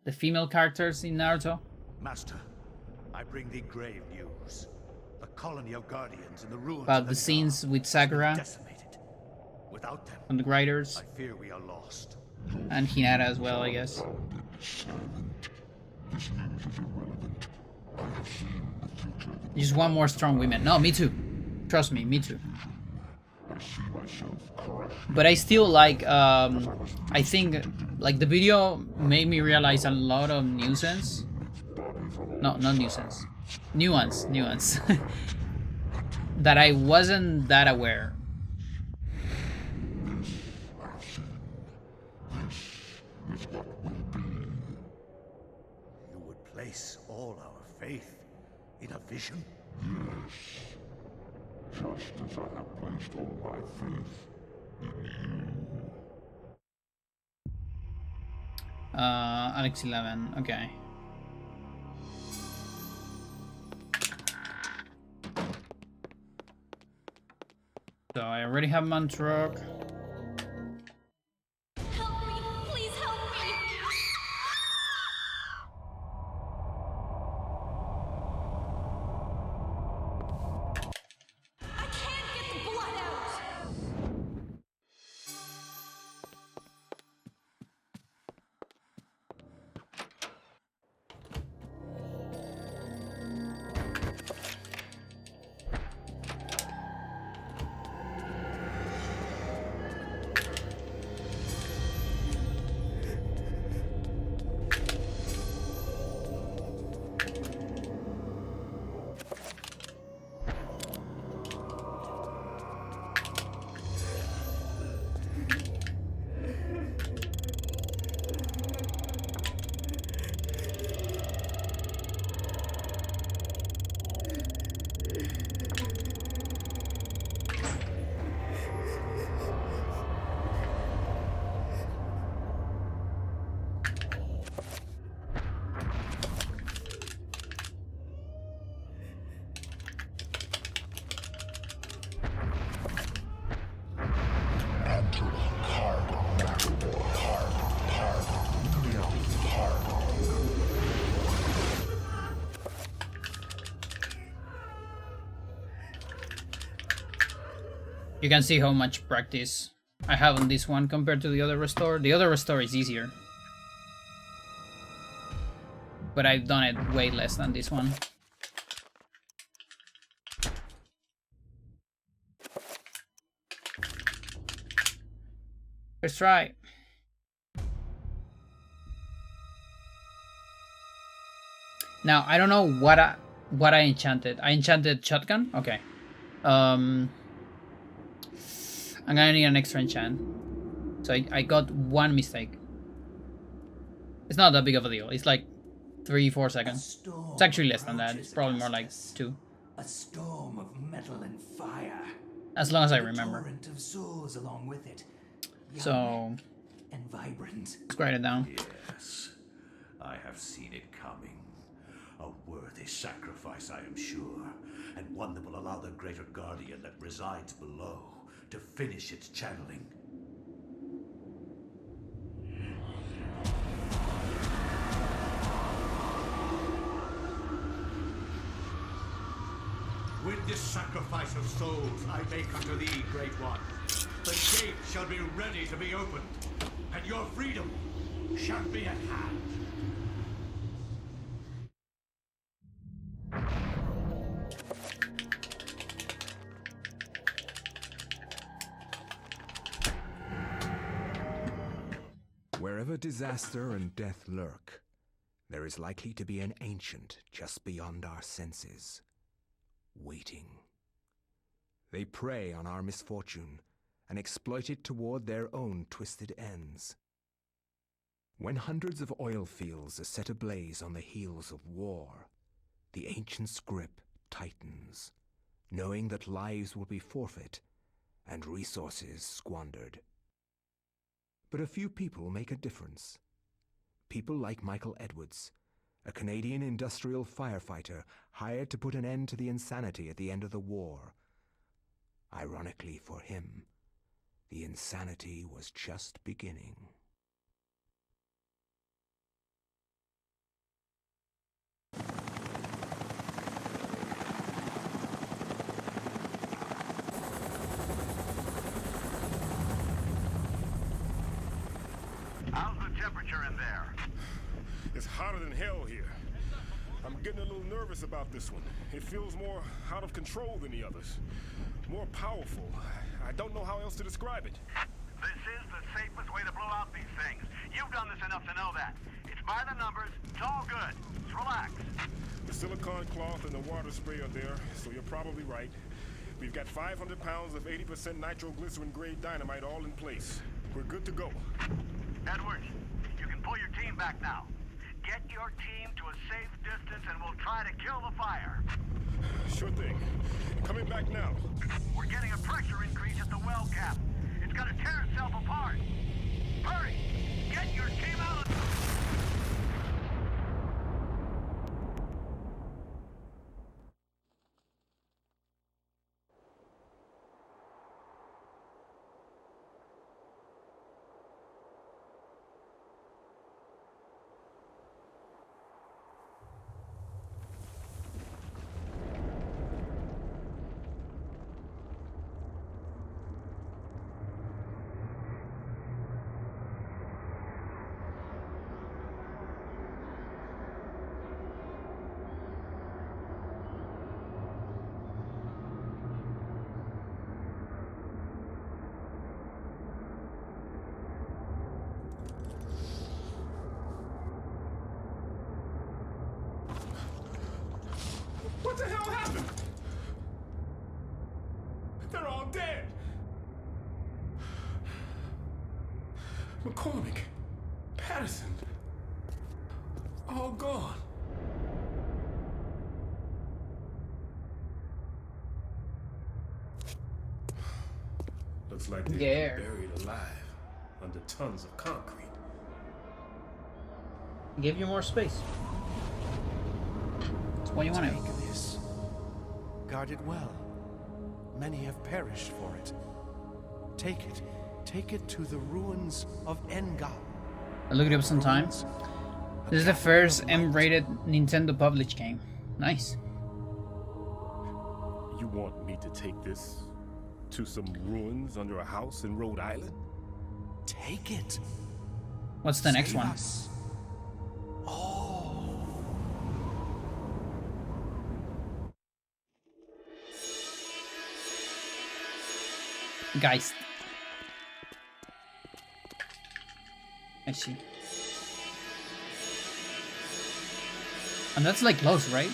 the female characters in Naruto. Master, I bring thee grave news. The colony of guardians in the ruins About the scenes with Sakura. Without them, and the writers. I fear we are lost. And Hinata as well, I guess. Just one more strong women. No, me too. Trust me, me too. But I still like, I think, like, the video made me realize a lot of nuisance. No, not nuisance. Nuance. That I wasn't that aware. You would place all our faith in a vision? Yes. Just as I have placed all my faith in you. Alex 11, okay. So I already have Mantrok. Help me! Please help me! I can't get the blood out! You can see how much practice I have on this one compared to the other restore. The other restore is easier, but I've done it way less than this one. First try. Now I don't know what I enchanted. I enchanted shotgun. Okay. I'm gonna need an extra enchant. So I got one mistake. It's not that big of a deal. It's like 3-4 seconds. It's actually less than that. It's probably more like 2. A storm of metal and fire. As long as I remember. A torrent of souls along with it. So and vibrant. let's write it down. Yes, I have seen it coming. A worthy sacrifice, I am sure, and one that will allow the greater guardian that resides below to finish its channeling. With this sacrifice of souls I make unto thee, Great One, the gate shall be ready to be opened, and your freedom shall be at hand. Wherever disaster and death lurk, there is likely to be an ancient just beyond our senses, waiting. They prey on our misfortune and exploit it toward their own twisted ends. When hundreds of oil fields are set ablaze on the heels of war, the ancient's grip tightens, knowing that lives will be forfeit and resources squandered. But a few people make a difference. People like Michael Edwards, a Canadian industrial firefighter hired to put an end to the insanity at the end of the war. Ironically for him, the insanity was just beginning. How's the temperature in there? It's hotter than hell here. I'm getting a little nervous about this one. It feels more out of control than the others. More powerful. I don't know how else to describe it. This is the safest way to blow out these things. You've done this enough to know that. It's by the numbers. It's all good. Just relax. The silicone cloth and the water spray are there, so you're probably right. We've got 500 pounds of 80% nitroglycerin-grade dynamite all in place. We're good to go. Edwards, you can pull your team back now. Get your team to a safe distance and we'll try to kill the fire. Sure thing. Coming back now. We're getting a pressure increase at the well cap. It's gonna tear itself apart. Hurry! Get your team out of... What the hell happened? They're all dead. McCormick, Patterson, all gone. Looks like they're buried alive under tons of concrete. Give you more space. That's what you want to. Take this. Guard it well. Many have perished for it. Take it. Take it to the ruins of Engal. I looked it up sometime. This is the first M-rated Nintendo published game. Nice. You want me to take this To some ruins under a house in Rhode Island? Take it. What's the next Save one? us. Oh. Geist. I see. And that's like close, right?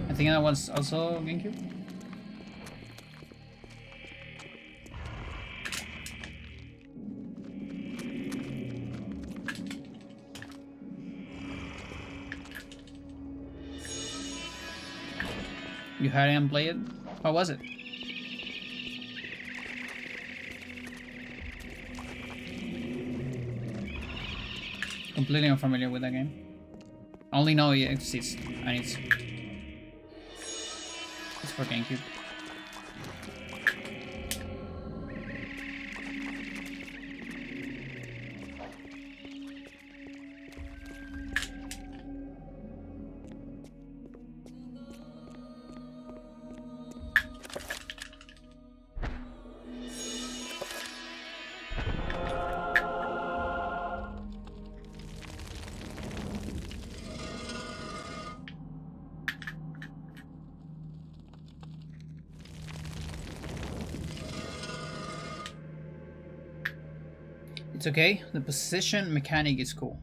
I think that was also GameCube. You had him play it? How was it? Completely unfamiliar with that game. I only know it exists and it's for GameCube. It's okay, the position mechanic is cool.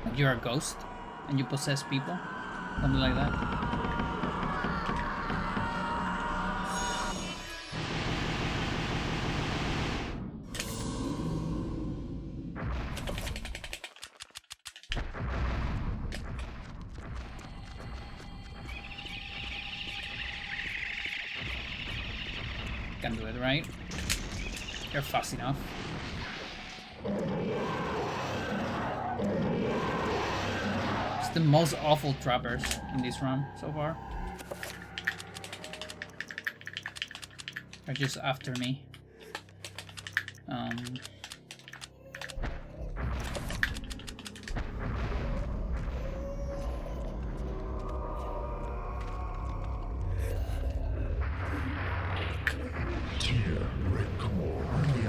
Like you're a ghost and you possess people? Something like that. Can do it, right? You're fast enough. It's the most awful trappers in this run so far. They're just after me.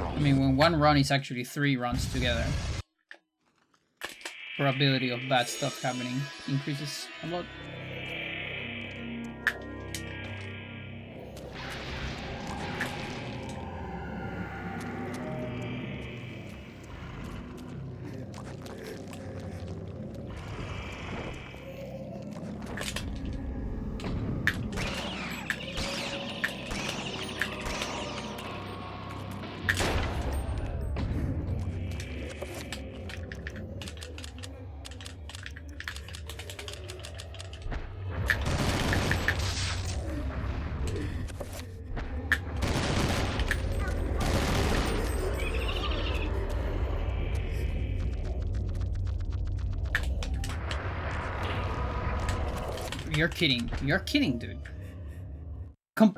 I mean, when one run is actually 3 runs together, probability of bad stuff happening increases a lot. You're kidding. You're kidding, dude.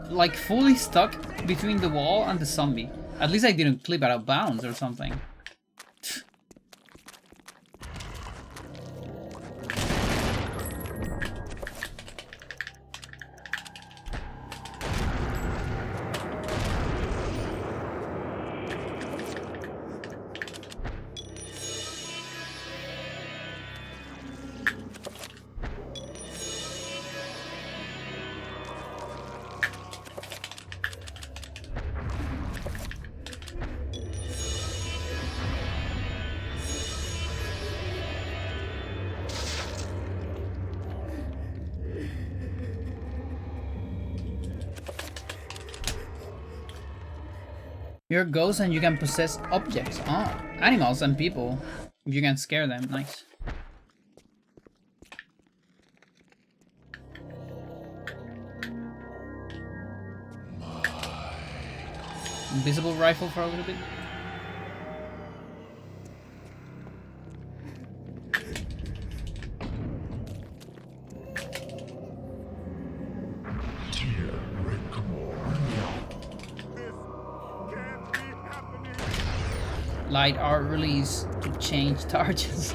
Like fully stuck between the wall and the zombie. At least I didn't clip out of bounds or something. You're a ghost and you can possess objects. Oh, animals and people. If you can scare them, nice. Invisible rifle for a little bit. light are released to change targets.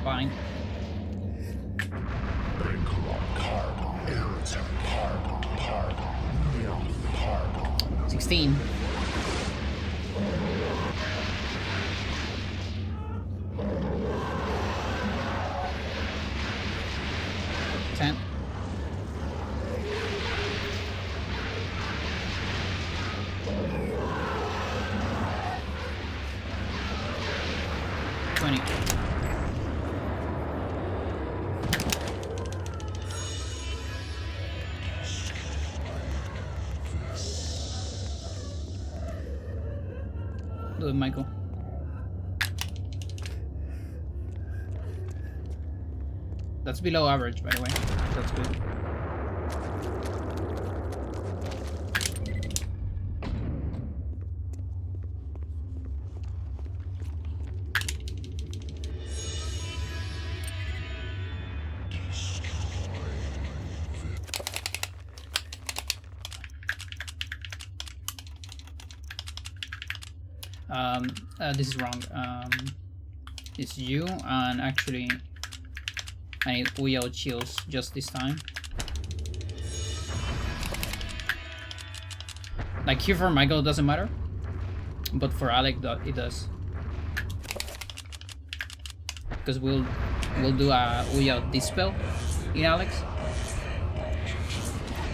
Fine. 16. $10. 20. Do it, Michael. That's below average, by the way. That's good. This is wrong. It's you, and actually I need Uyao chills just this time. Like here for Michael it doesn't matter, but for Alec it does. Because we'll do a Uyao dispel in Alex,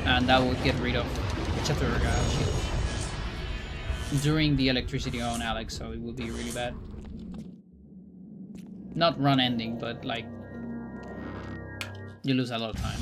and that will get rid of Chaturga shield during the electricity on Alex, so it will be really bad. Not run ending, but like you lose a lot of time.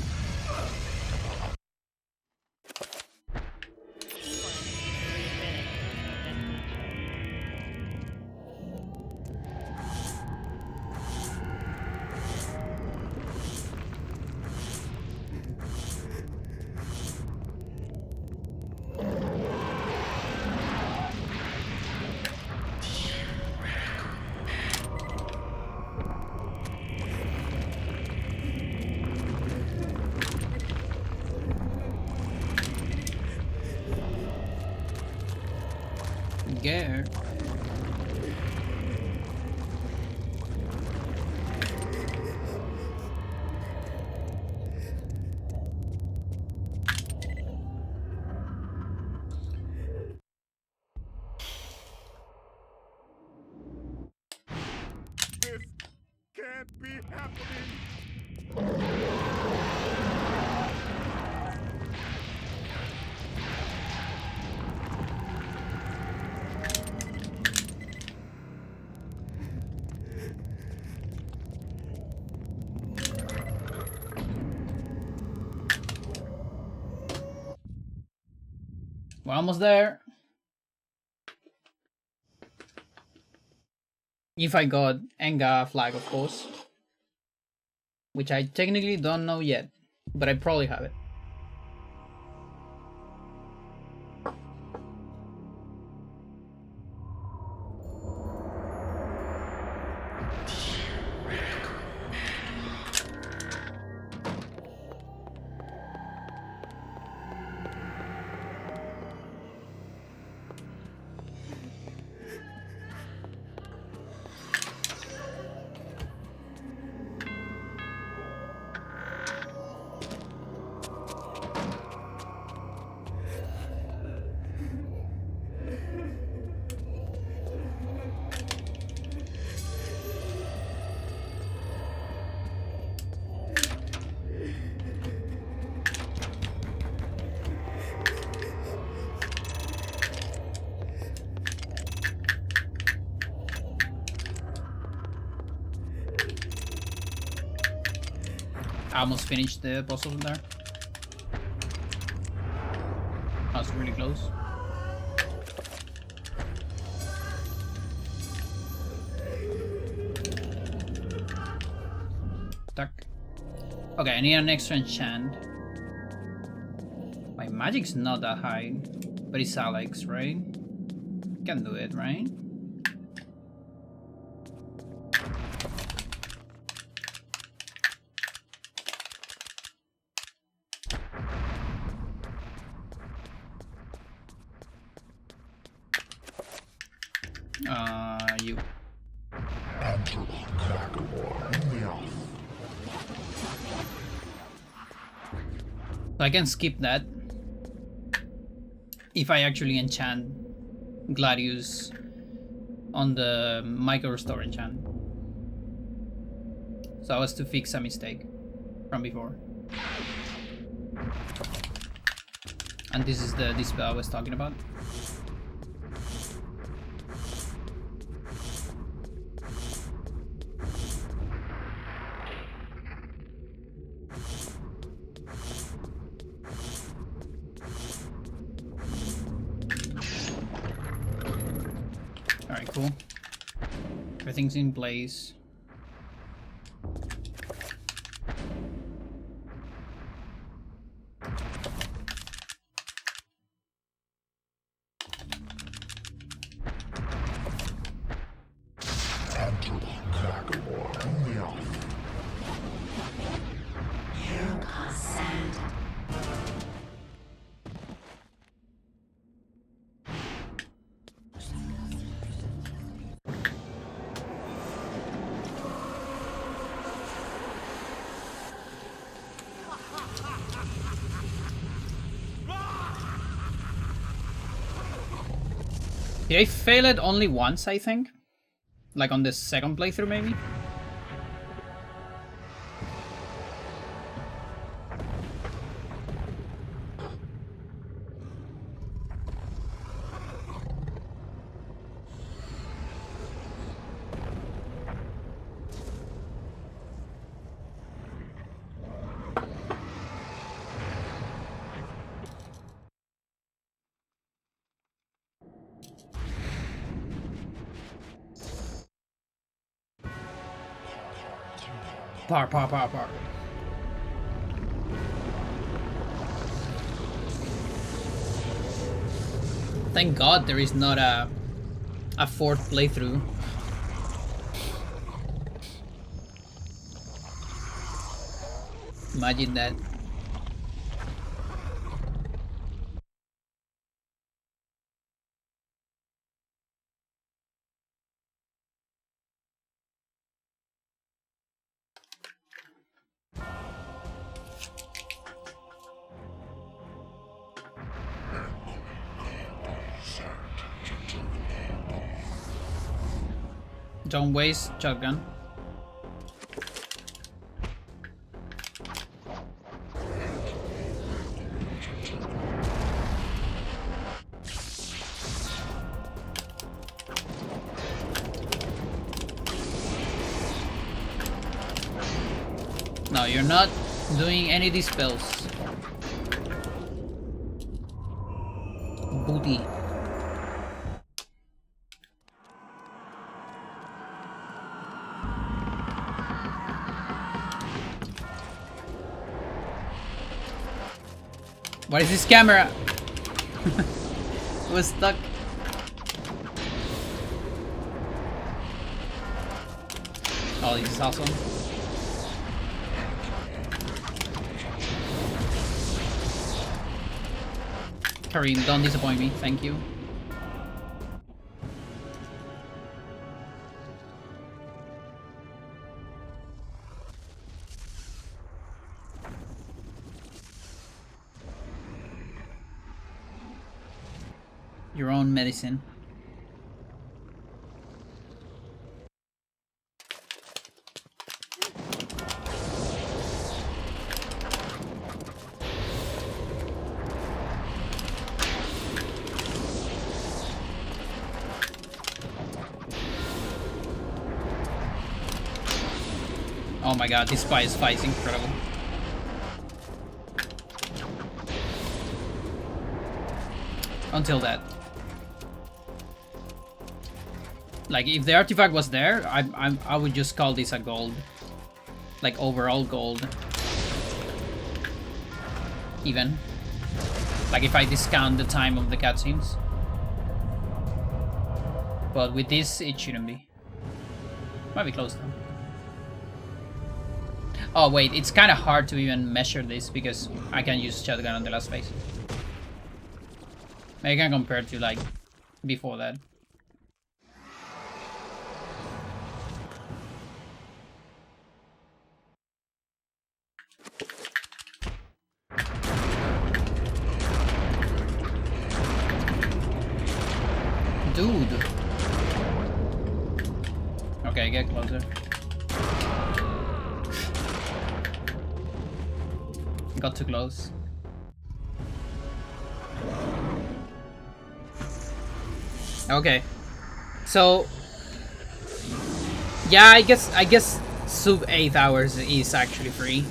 Gare. This can't be happening. We're almost there. If I got Enga flag, of course. Which I technically don't know yet, but I probably have it. I almost finished the puzzle there. I was really close. Stuck. Okay, I need an extra enchant. My magic's not that high, but it's Alex, right? Can do it, right? You. So I can skip that if I actually enchant Gladius on the micro restore enchant. So I was to fix a mistake from before. And this is the dispel I was talking about. Alright, cool. Everything's in place. Did I fail it only once, I think? Like on the second playthrough, maybe? Par. Thank God there is not a fourth playthrough. Imagine that. Don't waste shotgun. No, you're not doing any dispels. Booty. What is this camera? It was stuck. Oh, this is awesome. Kareem, don't disappoint me, thank you. Your own medicine. Oh my god, this fight is incredible. Until that. Like, if the artifact was there, I would just call this a gold. Like, overall gold. Even. Like, if I discount the time of the cutscenes. But with this, it shouldn't be. Might be close though. Oh wait, it's kind of hard to even measure this because I can use shotgun on the last phase. I can compare to, like, before that. Dude. Okay, get closer. Got too close. Okay. So yeah, I guess sub 8 hours is actually free.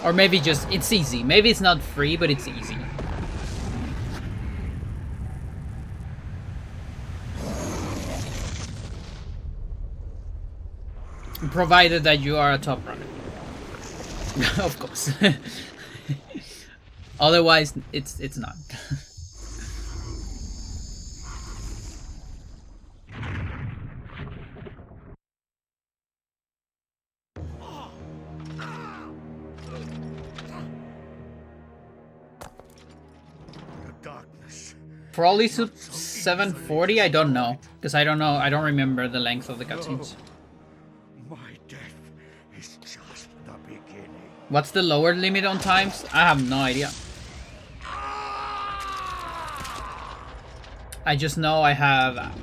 Or maybe just it's easy. Maybe it's not free, but it's easy. Provided that you are a top runner. Of course. Otherwise, it's not. Probably 740. I don't know because I don't remember the length of the cutscenes. My death is just the beginning. What's the lower limit on times? I have no idea. I just know I have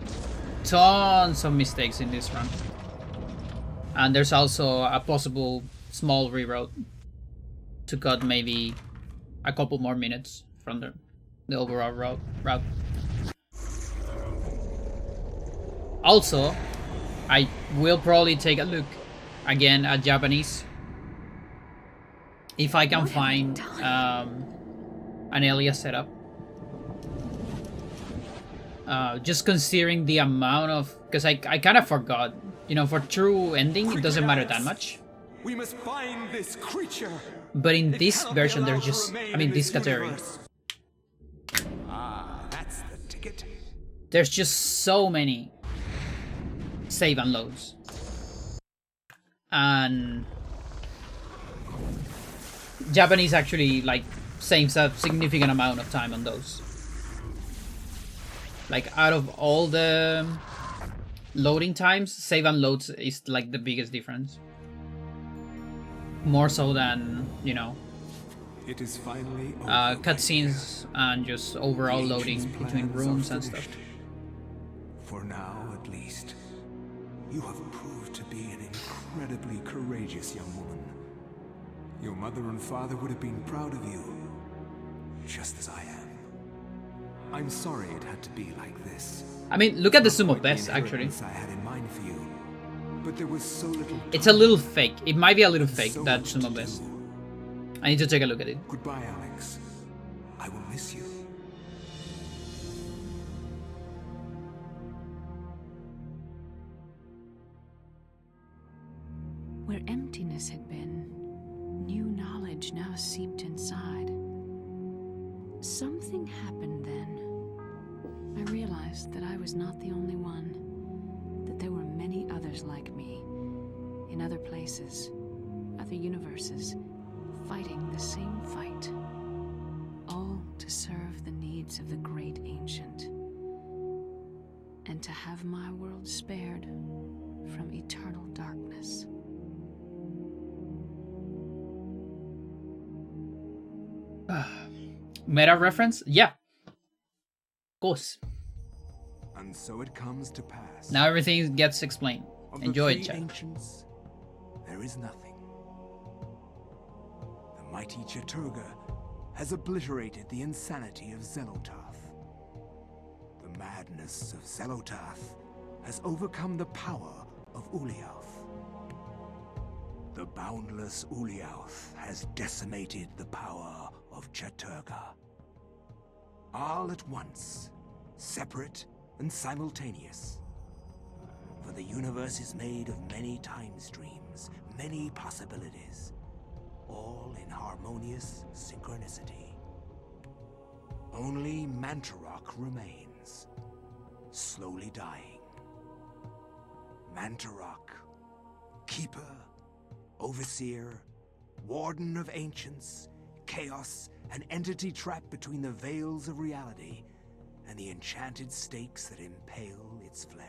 tons of mistakes in this run. And there's also a possible small reroute to cut maybe a couple more minutes from the overall route. Also, I will probably take a look again at Japanese if I can find an alias setup. Just considering the amount of, because I kind of forgot, you know, for true ending it doesn't matter that much. We must find this creature. But in this version there's just, I mean this category, That's the ticket. there's just so many save and loads. And Japanese actually like saves a significant amount of time on those. Like out of all the loading times, save and loads is like the biggest difference. More so than, you know, It is finally cutscenes and just overall loading between rooms and stuff. For now, at least, you have proved to be an incredibly courageous young woman. Your mother and father would have been proud of you, just as I am. I'm sorry it had to be like this. I mean, look at the sumo best, actually. I had in mind for you, but there was so little. It's a little fake. It might be a little fake, that sumo best. I need to take a look at it. Goodbye, Alex. I will miss you. Where emptiness had been, new knowledge now seeped inside. Something happened then. I realized that I was not the only one, that there were many others like me, in other places, other universes, fighting the same fight, all to serve the needs of the great ancient, and to have my world spared from eternal darkness. Meta reference? Yeah. Of course. And so it comes to pass. Now everything gets explained. Of Enjoy the it, three chat. ancients, there is nothing. The mighty Chaturga has obliterated the insanity of Xelotath. The madness of Xelotath has overcome the power of Uliauth. The boundless Uliauth has decimated the power of Chaturga. All at once, separate and simultaneous. For the universe is made of many time streams, many possibilities, all in harmonious synchronicity. Only Mantarok remains, slowly dying. Mantarok, keeper, overseer, warden of ancients, chaos, an entity trapped between the veils of reality and the enchanted stakes that impale its flesh.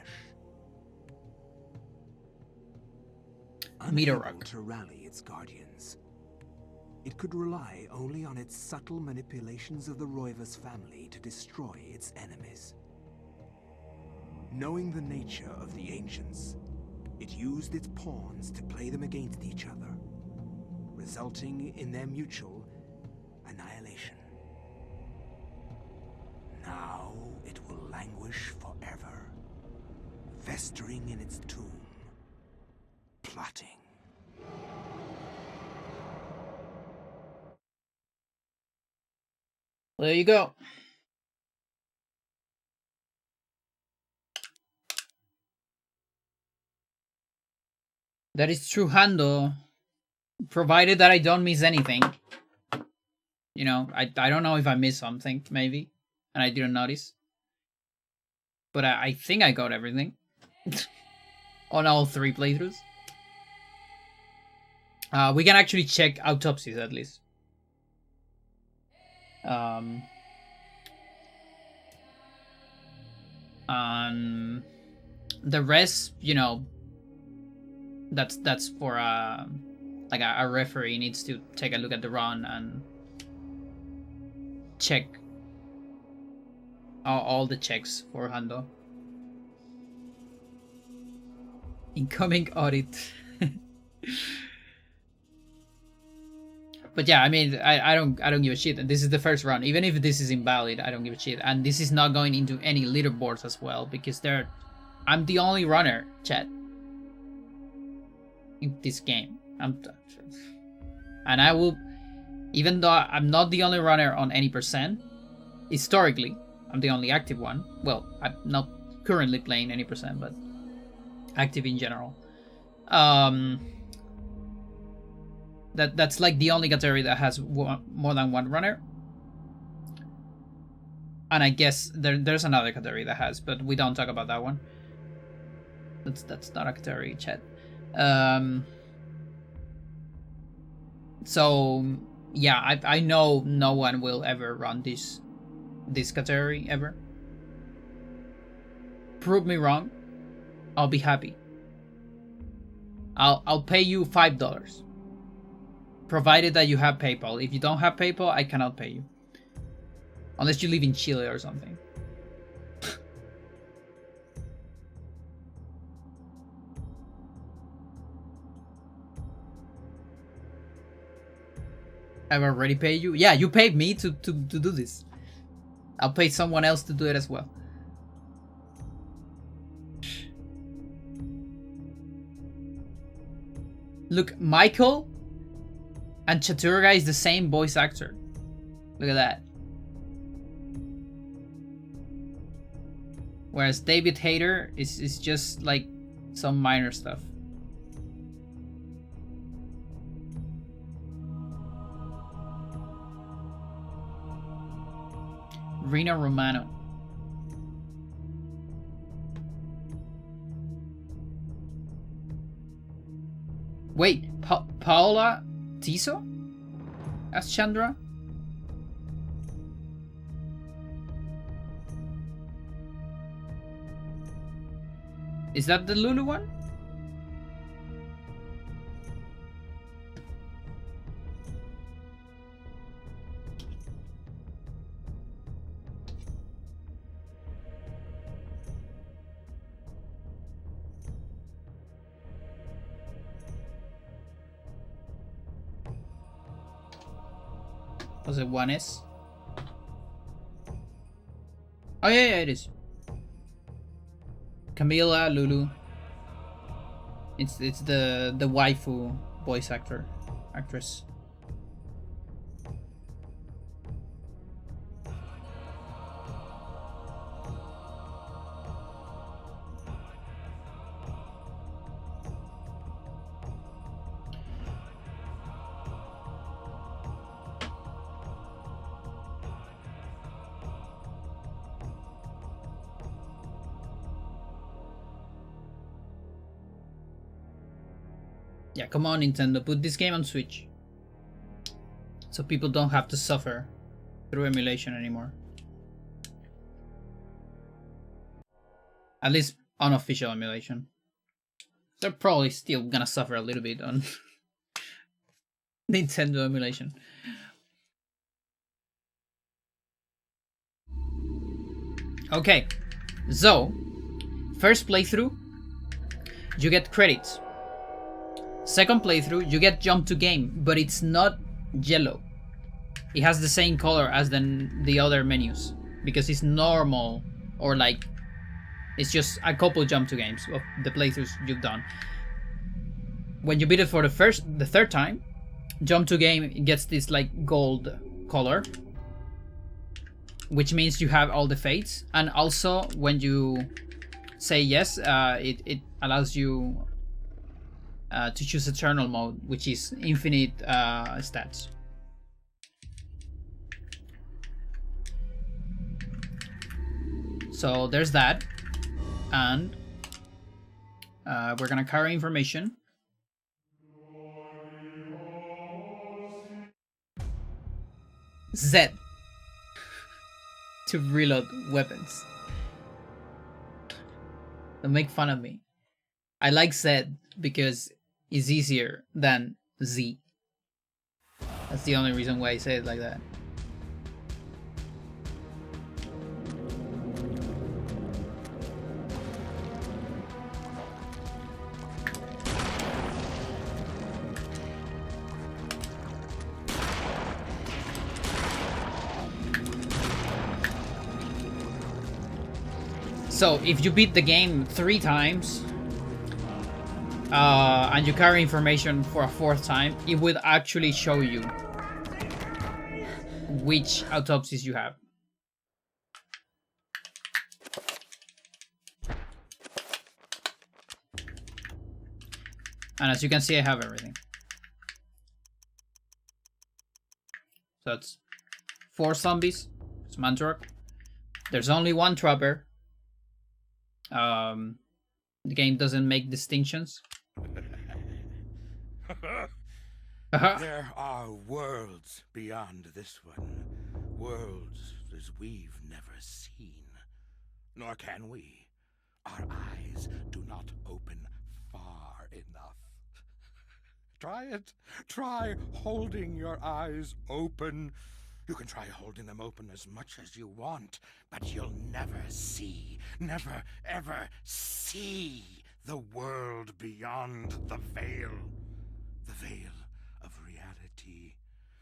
Unable Meteorok. to rally its guardians. it could rely only on its subtle manipulations of the Roivas family to destroy its enemies. Knowing the nature of the Ancients, it used its pawns to play them against each other, resulting in their mutual annihilation. Now it will languish forever, festering in its tomb, plotting. There you go. That is true, Hando. Provided that I don't miss anything. You know, I don't know if I missed something, maybe, and I didn't notice. But I think I got everything. On all 3 playthroughs. We can actually check autopsies, at least. The rest, you know, that's for like a referee needs to take a look at the run and check all the checks for Hando. Incoming audit. But yeah, I mean, I don't give a shit. This is the first run. Even if this is invalid, I don't give a shit. And this is not going into any leaderboards as well, because I'm the only runner, chat, in this game. And I will, even though I'm not the only runner on any percent, historically, I'm the only active one. Well, I'm not currently playing any percent, but active in general. That's like the only category that has more than one runner. And I guess there's another category that has, but we don't talk about that one. That's not a category, chat. So yeah, I know no one will ever run this category ever. Prove me wrong, I'll be happy. I'll pay you $5, provided that you have PayPal. If you don't have PayPal, I cannot pay you, unless you live in Chile or something. I've already paid you. Yeah, you paid me to do this. I'll pay someone else to do it as well. Look, Michael and Chaturga is the same voice actor. Look at that. Whereas David Hayter is just like some minor stuff. Rina Romano. Wait, Paola Tiso as Chandra? Is that the Lulu one? Was it 1S? Oh yeah, it is. Camila, Lulu. It's the waifu voice actress. Yeah, come on, Nintendo, put this game on Switch. So people don't have to suffer through emulation anymore. At least unofficial emulation. They're probably still gonna suffer a little bit on Nintendo emulation. Okay, so first playthrough, you get credits. Second playthrough, you get jump to game, but it's not yellow. It has the same color as the other menus because it's normal, or like it's just a couple jump to games of the playthroughs you've done. When you beat it for the third time, jump to game gets this like gold color, which means you have all the fates. And also when you say yes, it allows you to choose eternal mode, which is infinite stats. So there's that, and we're gonna carry information. Z to reload weapons. Don't make fun of me. I like Z because it's easier than Z. That's the only reason why I say it like that. So if you beat the game 3 times and you carry information for a 4th time, it would actually show you which autopsies you have. And as you can see, I have everything. So it's 4 zombies. It's Mandrake. There's only 1 trapper. The game doesn't make distinctions. There are worlds beyond this one. Worlds as we've never seen. Nor can we. Our eyes do not open far enough. Try it. Try holding your eyes open. You can try holding them open as much as you want, but you'll never see, never ever see the world beyond the veil. The veil of reality.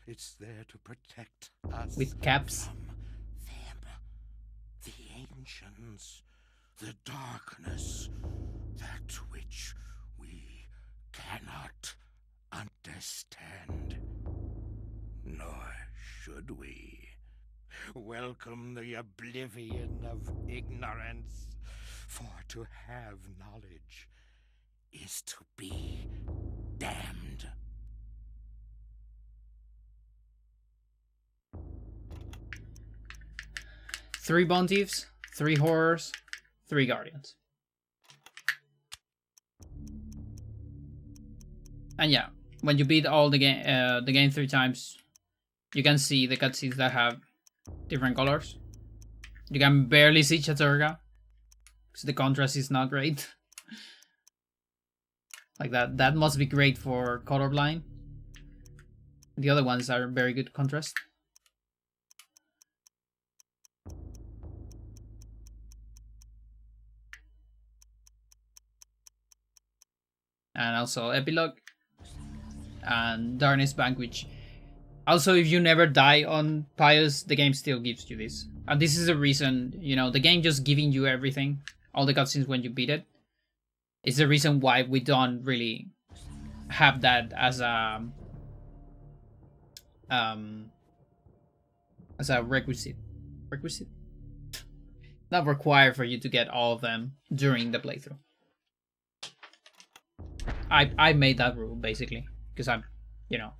It's there to protect us. With caps. From them. The ancients. The darkness. That which we cannot understand. Nor should we. Welcome the oblivion of ignorance. For to have knowledge is to be damned. Three Bone Thieves, 3 Horrors, 3 Guardians. And yeah, when you beat all the game 3 times, you can see the cutscenes that have different colors. You can barely see Chaturga because the contrast is not great. Like that must be great for colorblind. The other ones are very good contrast. And also Epilogue and Darkness Vanquish. Also, if you never die on Pious, the game still gives you this. And this is the reason, you know, the game just giving you everything, all the cutscenes when you beat it, is the reason why we don't really have that as a requisite. Requisite? Not required for you to get all of them during the playthrough. I made that rule basically because I'm, you know,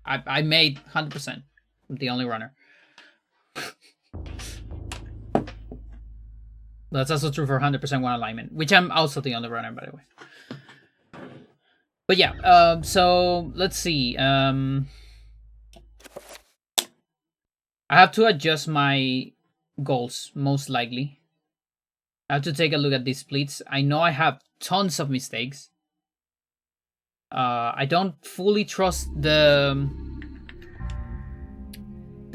I made 100%. I'm the only runner. That's also true for 100% one alignment, which I'm also the only runner, by the way. But yeah, so let's see. I have to adjust my goals, most likely. I have to take a look at these splits. I know I have tons of mistakes. I don't fully trust the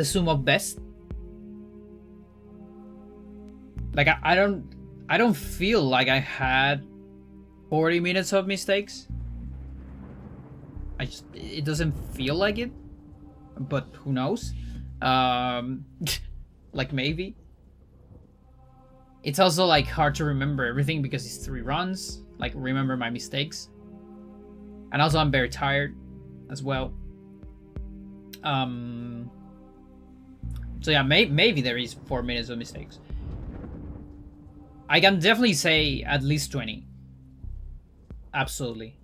sum of best. Like I don't feel like I had 40 minutes of mistakes. It doesn't feel like it, but who knows? Like maybe. It's also like hard to remember everything because it's 3 runs. Like remember my mistakes. And also I'm very tired as well. So yeah, maybe there is 4 minutes of mistakes. I can definitely say at least 20. Absolutely.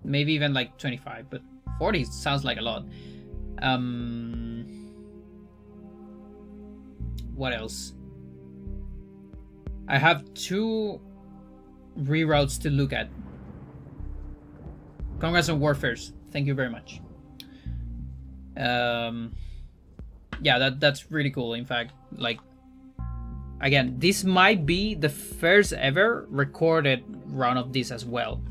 Maybe even like 25, but 40 sounds like a lot. What else? I have 2 reroutes to look at. Congrats on Warfares. Thank you very much. Yeah, that's really cool. In fact, like, again, this might be the first ever recorded run of this as well.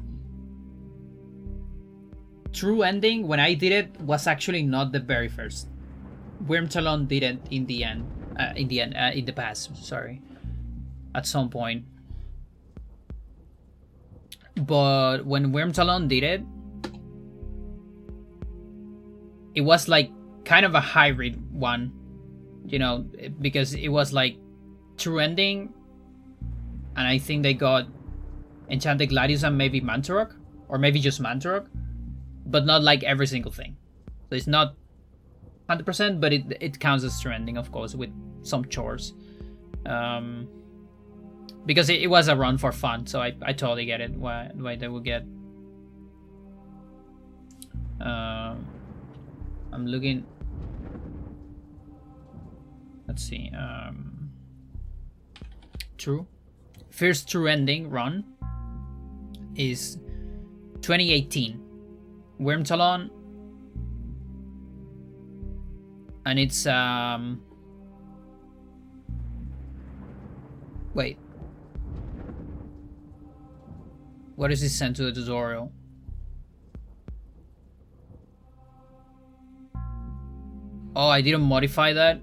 True Ending, when I did it, was actually not the very first. Wormtalon did it in the end. In the past, sorry. At some point. But when Wormtalon did it, it was like kind of a hybrid one, you know, because it was like True Ending, and I think they got Enchanted Gladius and maybe Mantorok, or maybe just Mantorok, but not like every single thing. So it's not 100%, but it counts as True Ending, of course, with some chores. Because it was a run for fun, so I totally get it why they would get. I'm looking. Let's see. True. First True Ending run is 2018. Wormtalon. And it's wait. What is this sent to the tutorial? Oh, I didn't modify that.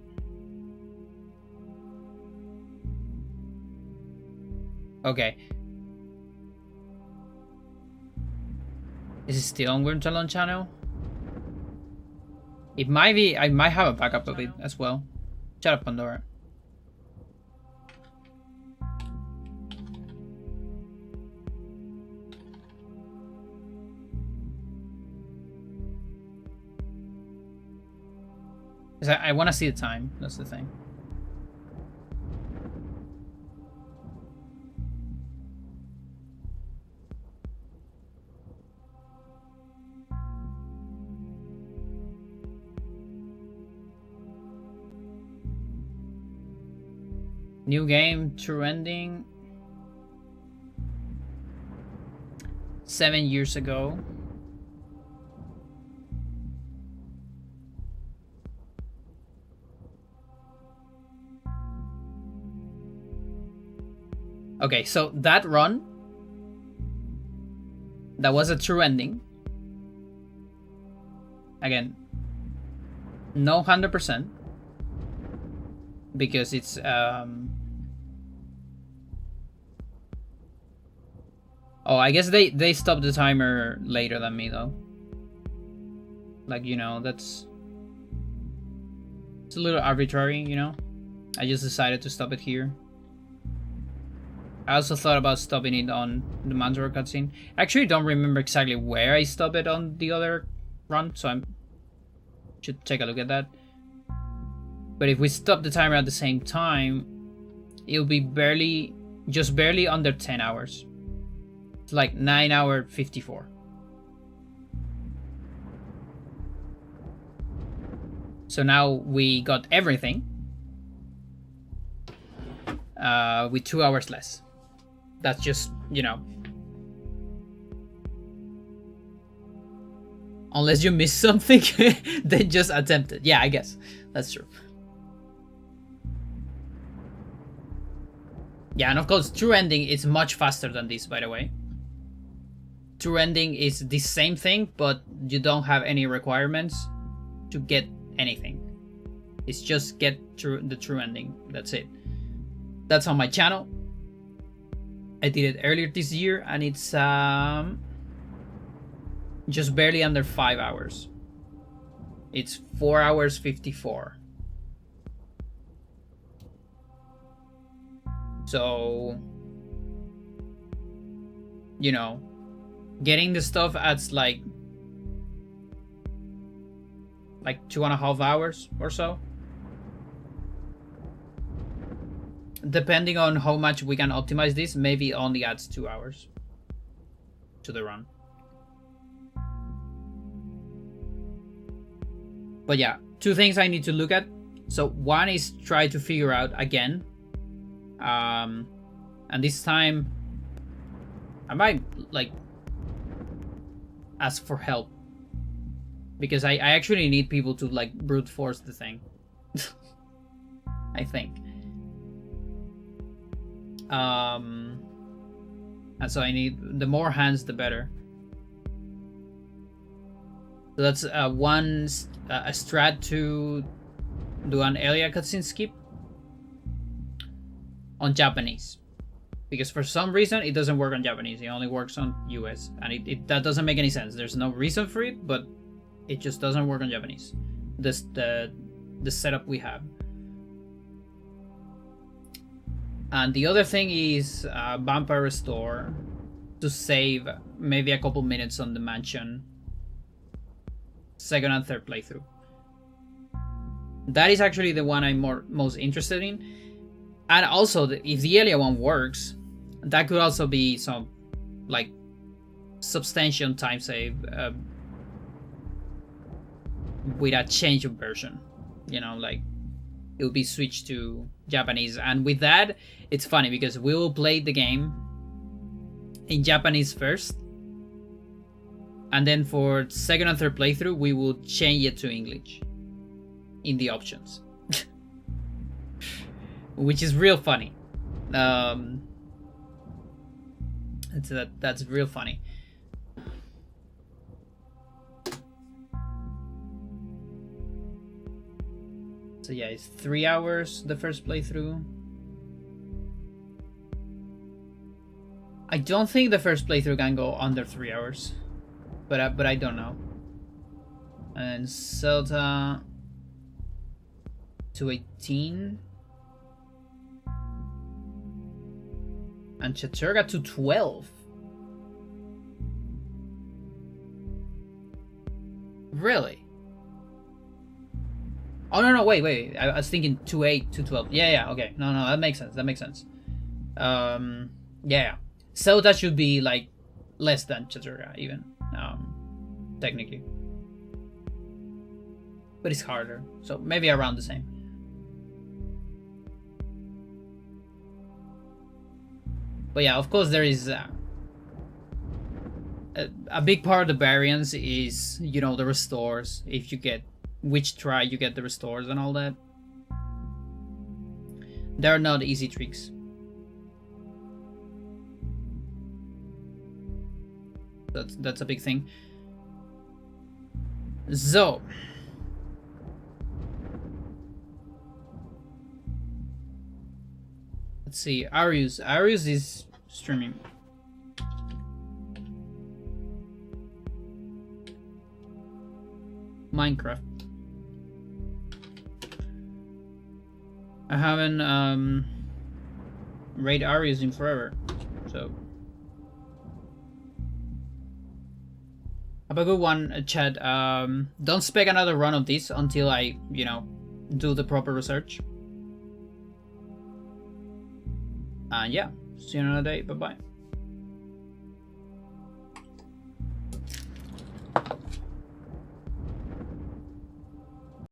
Okay. Is it still on Wormtalon channel? It might be. I might have a backup of it as well. Shut up, Pandora. I want to see the time. That's the thing. New game, True Ending. 7 years ago. Okay, so that run, that was a True Ending. Again, no 100%, because it's oh, I guess they stopped the timer later than me though. Like, you know, it's a little arbitrary, you know. I just decided to stop it here. I also thought about stopping it on the Mantorok cutscene. I actually don't remember exactly where I stopped it on the other run, so I should take a look at that. But if we stop the timer at the same time, it'll be just barely under 10 hours. It's like 9 hour 54. So now we got everything with 2 hours less. That's just, you know. Unless you miss something, then just attempt it. Yeah, I guess. That's true. Yeah, and of course, True Ending is much faster than this, by the way. true ending is the same thing, but you don't have any requirements to get anything. It's just get the true ending. That's it. That's on my channel. I did it earlier this year, and it's just barely under 5 hours. It's 4 hours 54. So, you know, getting the stuff adds like 2.5 hours or so, depending on how much we can optimize this. Maybe only adds 2 hours to the run. But yeah, 2 things I need to look at. So one is try to figure out again, and this time I might like ask for help, because I actually need people to like brute force the thing. I think. And so I need the more hands the better. So that's one a strat to do an Elia cutscene skip on Japanese, because for some reason it doesn't work on Japanese. It only works on US, and that doesn't make any sense. There's no reason for it, but it just doesn't work on Japanese. The setup we have. And the other thing is Vampire Restore to save maybe a couple minutes on the mansion. Second and third playthrough. That is actually the one I'm most interested in. And also, if the Elia one works, that could also be some like substantial time save with a change of version. You know, like it will be switched to Japanese, and with that, it's funny because we will play the game in Japanese first, and then for second and third playthrough, we will change it to English in the options, which is real funny. That's real funny. So yeah, it's 3 hours the first playthrough. I don't think the first playthrough can go under 3 hours, but I don't know. And Zelda to 18, and Chaturga to 12. Really? Oh no, wait. I was thinking 2.8 to 12. Yeah, okay. No, that makes sense. Yeah. So that should be like less than Chaturga even, technically. But it's harder, so maybe around the same. But yeah, of course there is a big part of the variance is, you know, the restores. If you get which try you get the restores and all that. They're not easy tricks. That's a big thing. So let's see. Arius is streaming. Minecraft. I haven't raid Arius in forever, so have a good one, chat. Don't spec another run of this until I, you know, do the proper research. And yeah, see you another day. Bye bye.